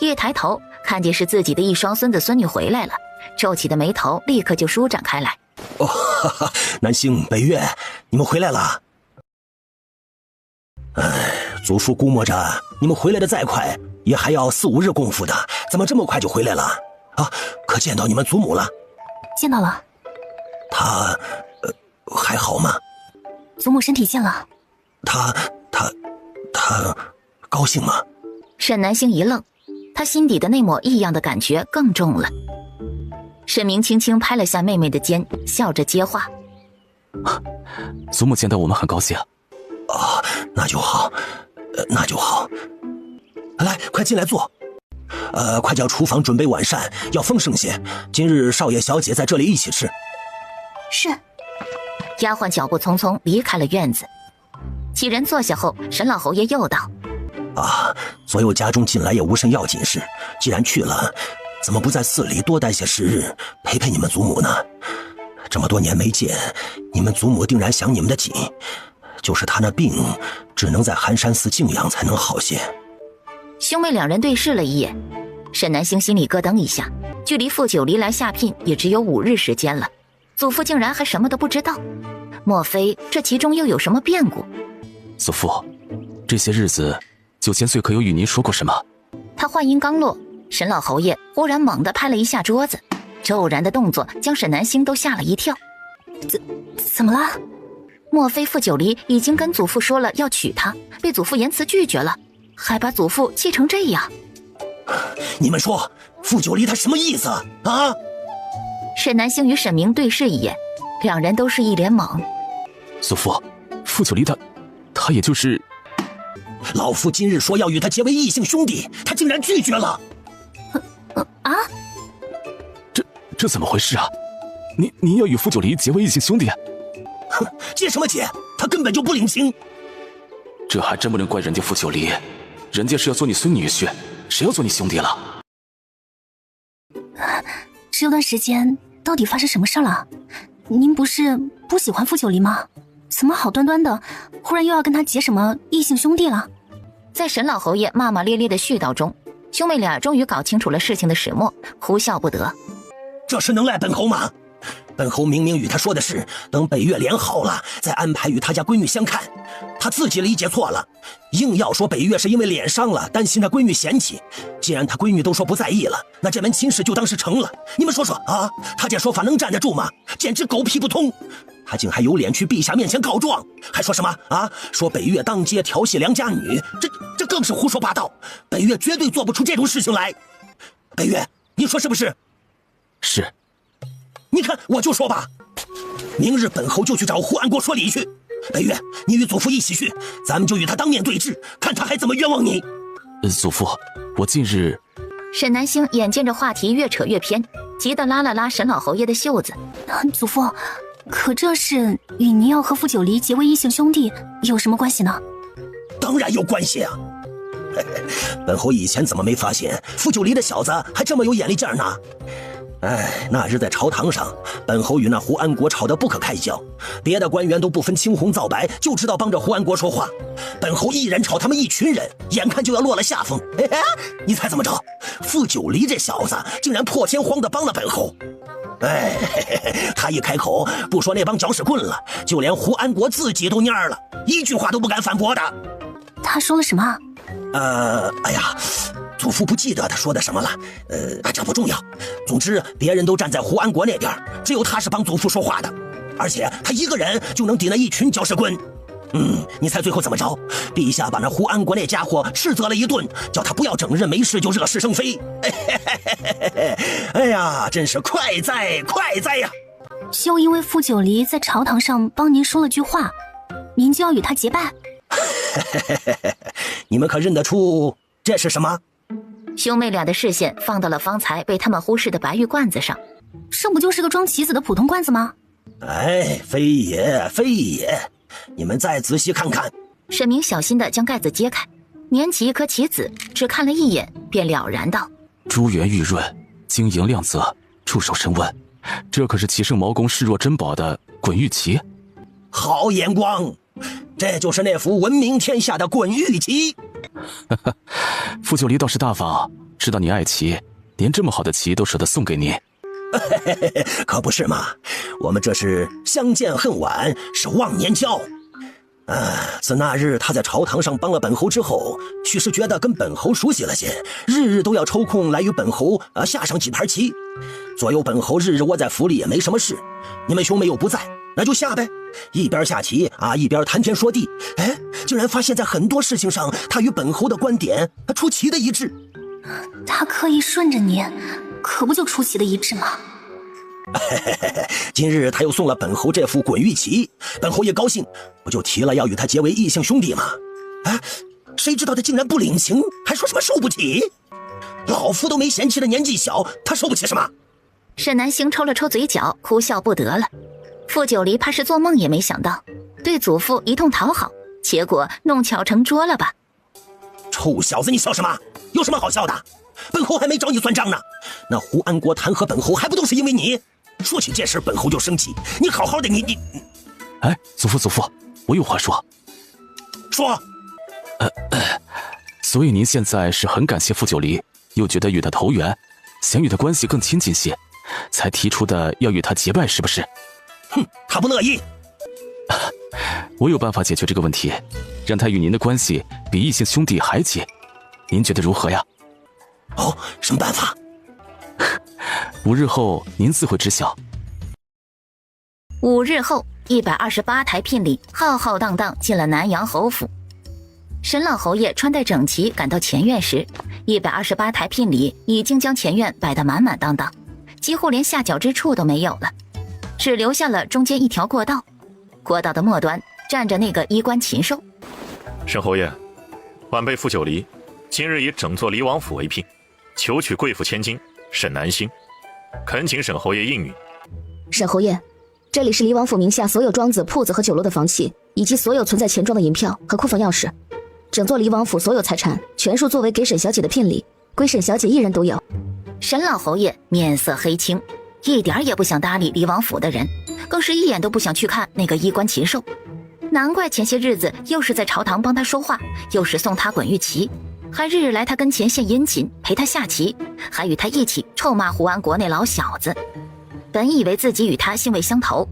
一抬头看见是自己的一双孙子孙女回来了，皱起的眉头立刻就舒展开来。哦，哈哈，南星、北岳，你们回来了。祖父估摸着你们回来的再快，也还要4、5日功夫的，怎么这么快就回来了？啊，可见到你们祖母了？见到了。她，还好吗？祖母身体健了。她高兴吗？沈南星一愣，他心底的那抹异样的感觉更重了。沈明轻轻拍了下妹妹的肩，笑着接话：祖母见到我们很高兴。哦，那就好，那就好。来，快进来坐。快叫厨房准备晚膳，要丰盛些。今日少爷小姐在这里一起吃。是。丫鬟脚步匆匆离开了院子。几人坐下后，沈老侯爷又道：左右家中近来也无甚要紧事，既然去了，怎么不在寺里多待些时日，陪陪你们祖母呢？这么多年没见，你们祖母定然想你们的紧。就是她那病，只能在寒山寺静养才能好些。兄妹2人对视了一眼，沈南星心里咯噔一下，距离傅九离来下聘也只有5日时间了，祖父竟然还什么都不知道，莫非这其中又有什么变故？祖父，这些日子9千岁可有与您说过什么？他话音刚落，沈老侯爷忽然猛地拍了一下桌子，骤然的动作将沈南星都吓了一跳。怎么了？莫非傅九离已经跟祖父说了要娶她，被祖父严词拒绝了，还把祖父气成这样？你们说傅九离他什么意思啊？沈南星与沈明对视一眼，2人都是一脸懵。祖父，傅九离他也就是……老夫今日说要与他结为异姓兄弟，他竟然拒绝了。这怎么回事啊？您要与傅九离结为异姓兄弟？哼，结什么结？他根本就不领情。这还真不能怪人家傅九离，人家是要做你孙女婿，谁要做你兄弟了？这段时间到底发生什么事了？您不是不喜欢傅九离吗？怎么好端端的，忽然又要跟他结什么异姓兄弟了？在沈老侯爷骂骂咧咧的絮叨中，兄妹俩终于搞清楚了事情的始末，哭笑不得。这是能赖本侯吗？本侯明明与他说的是，等北岳连好了，再安排与他家闺女相看。他自己理解错了，硬要说北岳是因为脸伤了，担心他闺女嫌弃。既然他闺女都说不在意了，那这门亲事就当是成了。你们说说啊，他这说法能站得住吗？简直狗屁不通！他竟还有脸去陛下面前告状，还说什么啊？说北岳当街调戏良家女，这更是胡说八道。北岳绝对做不出这种事情来。北岳，你说是不是？是。你看，我就说吧，明日本侯就去找护安国说理去。北岳，你与祖父一起去，咱们就与他当面对质，看他还怎么冤枉你。祖父，我近日……沈南星眼见着话题越扯越偏，急得拉了拉沈老侯爷的袖子。祖父，可这事与您要和傅九离结为异姓兄弟有什么关系呢？当然有关系啊！本侯以前怎么没发现傅九离的小子还这么有眼力劲儿呢？哎，那日在朝堂上，本侯与那胡安国吵得不可开交，别的官员都不分青红皂白，就知道帮着胡安国说话。本侯一人吵他们一群人，眼看就要落了下风。哎，你猜怎么着？傅九黎这小子竟然破天荒地帮了本侯。哎，他一开口，不说那帮搅屎棍了，就连胡安国自己都蔫了，一句话都不敢反驳的。他说了什么？哎呀，祖父不记得他说的什么了。这不重要。总之，别人都站在胡安国那边，只有他是帮祖父说话的，而且他一个人就能抵那一群搅屎棍。你猜最后怎么着？陛下把那胡安国那家伙斥责了一顿，叫他不要整日没事就惹是生非。哎呀，真是快哉快哉呀！就因为傅九黎在朝堂上帮您说了句话，您就要与他结拜？你们可认得出这是什么？兄妹俩的视线放到了方才被他们忽视的白玉罐子上。这不就是个装棋子的普通罐子吗？哎，非也非也，你们再仔细看看。沈明小心地将盖子揭开，捻起一颗棋子，只看了一眼便了然道：珠圆玉润，晶莹亮泽，触手深温，这可是齐圣毛公视若珍宝的滚玉棋。好眼光，这就是那幅闻名天下的滚玉棋。傅九黎倒是大方，知道你爱棋，连这么好的棋都舍得送给你。可不是嘛，我们这是相见恨晚，是忘年交。自那日他在朝堂上帮了本侯之后，许是觉得跟本侯熟悉了些，日日都要抽空来与本侯下上几盘棋。左右本侯日日窝在府里也没什么事，你们兄妹又不在，那就下呗。一边下棋一边谈天说地。哎，竟然发现在很多事情上他与本侯的观点出奇的一致。他刻意顺着你，可不就出奇的一致吗？今日他又送了本侯这副滚玉棋，本侯也高兴，不就提了要与他结为异姓兄弟吗？谁知道他竟然不领情，还说什么受不起。老夫都没嫌弃的年纪小，他受不起什么？沈南星抽了抽嘴角，哭笑不得了。傅九黎怕是做梦也没想到，对祖父一通讨好，结果弄巧成拙了吧？臭小子，你笑什么？有什么好笑的？本侯还没找你算账呢。那胡安国弹劾本侯，还不都是因为你？说起这事，本侯就生气。你好好的，你……哎，祖父，我有话说。说。所以您现在是很感谢傅九黎，又觉得与他投缘，想与他关系更亲近些，才提出的要与他结拜，是不是？哼，他不乐意。我有办法解决这个问题，让他与您的关系比异姓兄弟还近，您觉得如何呀？哦，什么办法？5日后您自会知晓。5日后，128台聘礼浩浩荡荡进了南阳侯府。沈老侯爷穿戴整齐赶到前院时，128台聘礼已经将前院摆得满满当当，几乎连下脚之处都没有了，只留下了中间一条过道。过道的末端站着那个衣冠禽兽。沈侯爷，晚辈傅九黎今日以整座离王府为聘，求娶贵妇千金沈南星，恳请沈侯爷应允。沈侯爷，这里是离王府名下所有庄子、铺子和酒楼的房契，以及所有存在钱庄的银票和库房钥匙。整座离王府所有财产全数作为给沈小姐的聘礼，归沈小姐一人独有。沈老侯爷面色黑青，一点也不想搭理离王府的人，更是一眼都不想去看那个衣冠禽兽。难怪前些日子又是在朝堂帮他说话，又是送他滚玉棋，还日日来他跟前献殷勤，陪他下棋，还与他一起臭骂胡安国那老小子。本以为自己与他性味相投，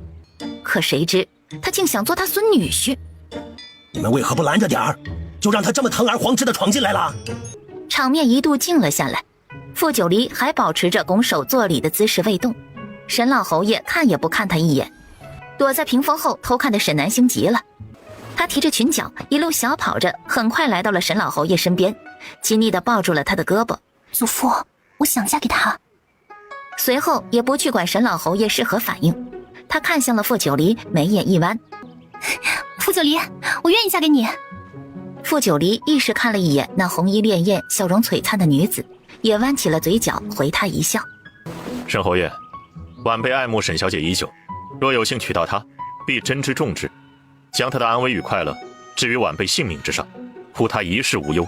可谁知他竟想做他孙女婿。你们为何不拦着点儿，就让他这么堂而皇之的闯进来了？场面一度静了下来，傅九黎还保持着拱手作礼的姿势未动。沈老侯爷看也不看他一眼，躲在屏风后偷看的沈南星急了，他提着裙角一路小跑着，很快来到了沈老侯爷身边，亲昵地抱住了他的胳膊。祖父，我想嫁给他。随后也不去管沈老侯爷是何反应，他看向了傅九黎，眉眼一弯。傅九黎，我愿意嫁给你。傅九黎亦是看了一眼那红衣烈焰、笑容璀璨的女子，也弯起了嘴角回他一笑。沈侯爷，晚辈爱慕沈小姐已久，若有幸娶到她，必珍之重之，将她的安危与快乐置于晚辈性命之上，护她一世无忧，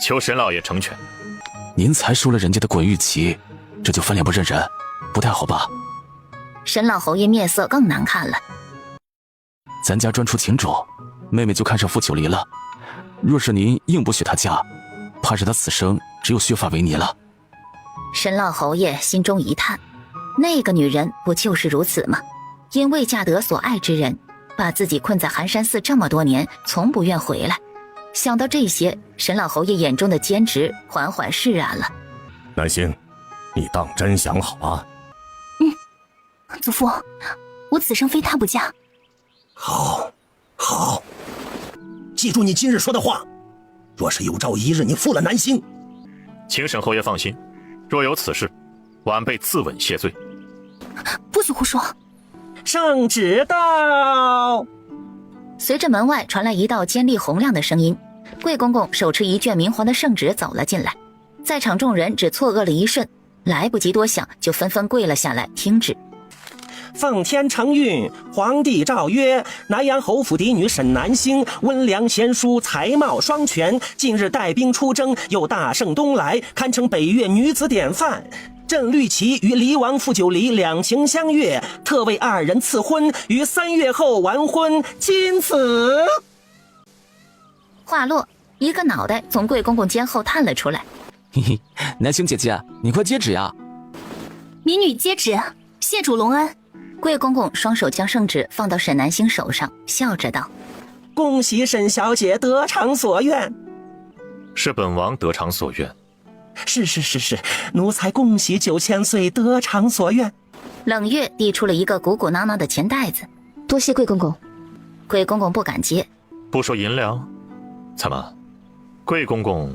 求沈老爷成全。您才收了人家的滚玉棋，这就翻脸不认人，不太好吧？沈老侯爷面色更难看了。咱家专出情种，妹妹就看上傅九黎了。若是您硬不许她嫁，怕是她此生只有削发为尼了。沈老侯爷心中一叹，那个女人不就是如此吗？因为嫁得所爱之人，把自己困在寒山寺这么多年，从不愿回来。想到这些，沈老侯爷眼中的坚持缓缓释然了。南星，你当真想好啊？祖父，我此生非他不嫁。好，好，记住你今日说的话。若是有朝一日你负了南星，请沈侯爷放心，若有此事，晚辈自刎谢罪。不许胡说！圣旨到。随着门外传来一道尖利洪亮的声音，贵公公手持一卷明黄的圣旨走了进来。在场众人只错愕了一瞬，来不及多想，就纷纷跪了下来听旨。奉天承运，皇帝诏曰：南阳侯府嫡女沈南星，温良贤淑，才貌双全，近日带兵出征，又大胜东来，堪称北越女子典范。朕虑其与黎王傅九黎两情相悦，特为二人赐婚，于3月后完婚，钦此。话落，一个脑袋从贵公公肩后探了出来。嘿嘿，南星姐姐，你快接旨呀！民女接旨，谢主隆恩。贵公公双手将圣旨放到沈南星手上，笑着道：恭喜沈小姐得偿所愿。是本王得偿所愿。是，奴才恭喜9000岁得偿所愿。冷月递出了一个鼓鼓囊囊的钱袋子。多谢贵公公。贵公公不敢接。不说银两，怎么？贵公公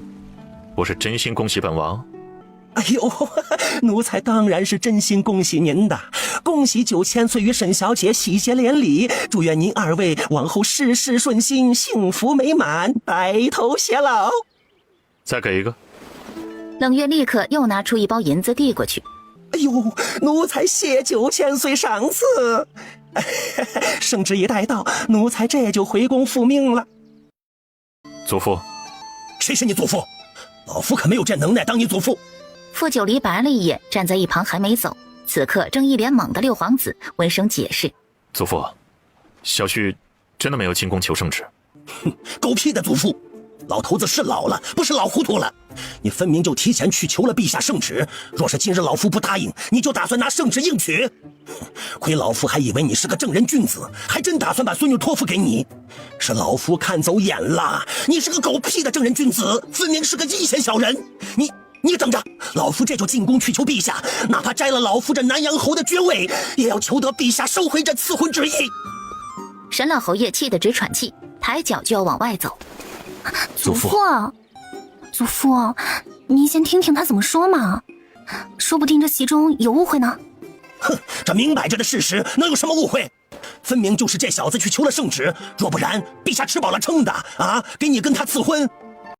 不是真心恭喜本王？哎呦，奴才当然是真心恭喜您的，恭喜9000岁与沈小姐喜结连理，祝愿您二位往后事事顺心，幸福美满，白头偕老。再给一个。冷月立刻又拿出一包银子递过去。哎呦，奴才谢9000岁赏赐。圣旨已带到，奴才这就回宫复命了。祖父。谁是你祖父？老夫可没有这能耐当你祖父。傅九黎白了一眼，站在一旁还没走。此刻正一脸懵的六皇子闻声解释：祖父，小婿真的没有进宫求圣旨。哼，狗屁的祖父！老头子是老了，不是老糊涂了。你分明就提前去求了陛下圣旨，若是今日老夫不答应，你就打算拿圣旨硬取。亏老夫还以为你是个正人君子，还真打算把孙女托付给你。是老夫看走眼了，你是个狗屁的正人君子，分明是个阴险小人。你等着，老夫这就进宫去求陛下，哪怕摘了老夫这南阳侯的爵位，也要求得陛下收回这赐婚之意。沈老侯爷气得直喘气，抬脚就要往外走。祖父，祖父，您先听听他怎么说嘛，说不定这其中有误会呢。哼，这明摆着的事实能有什么误会？分明就是这小子去求了圣旨，若不然，陛下吃饱了撑的啊，给你跟他赐婚，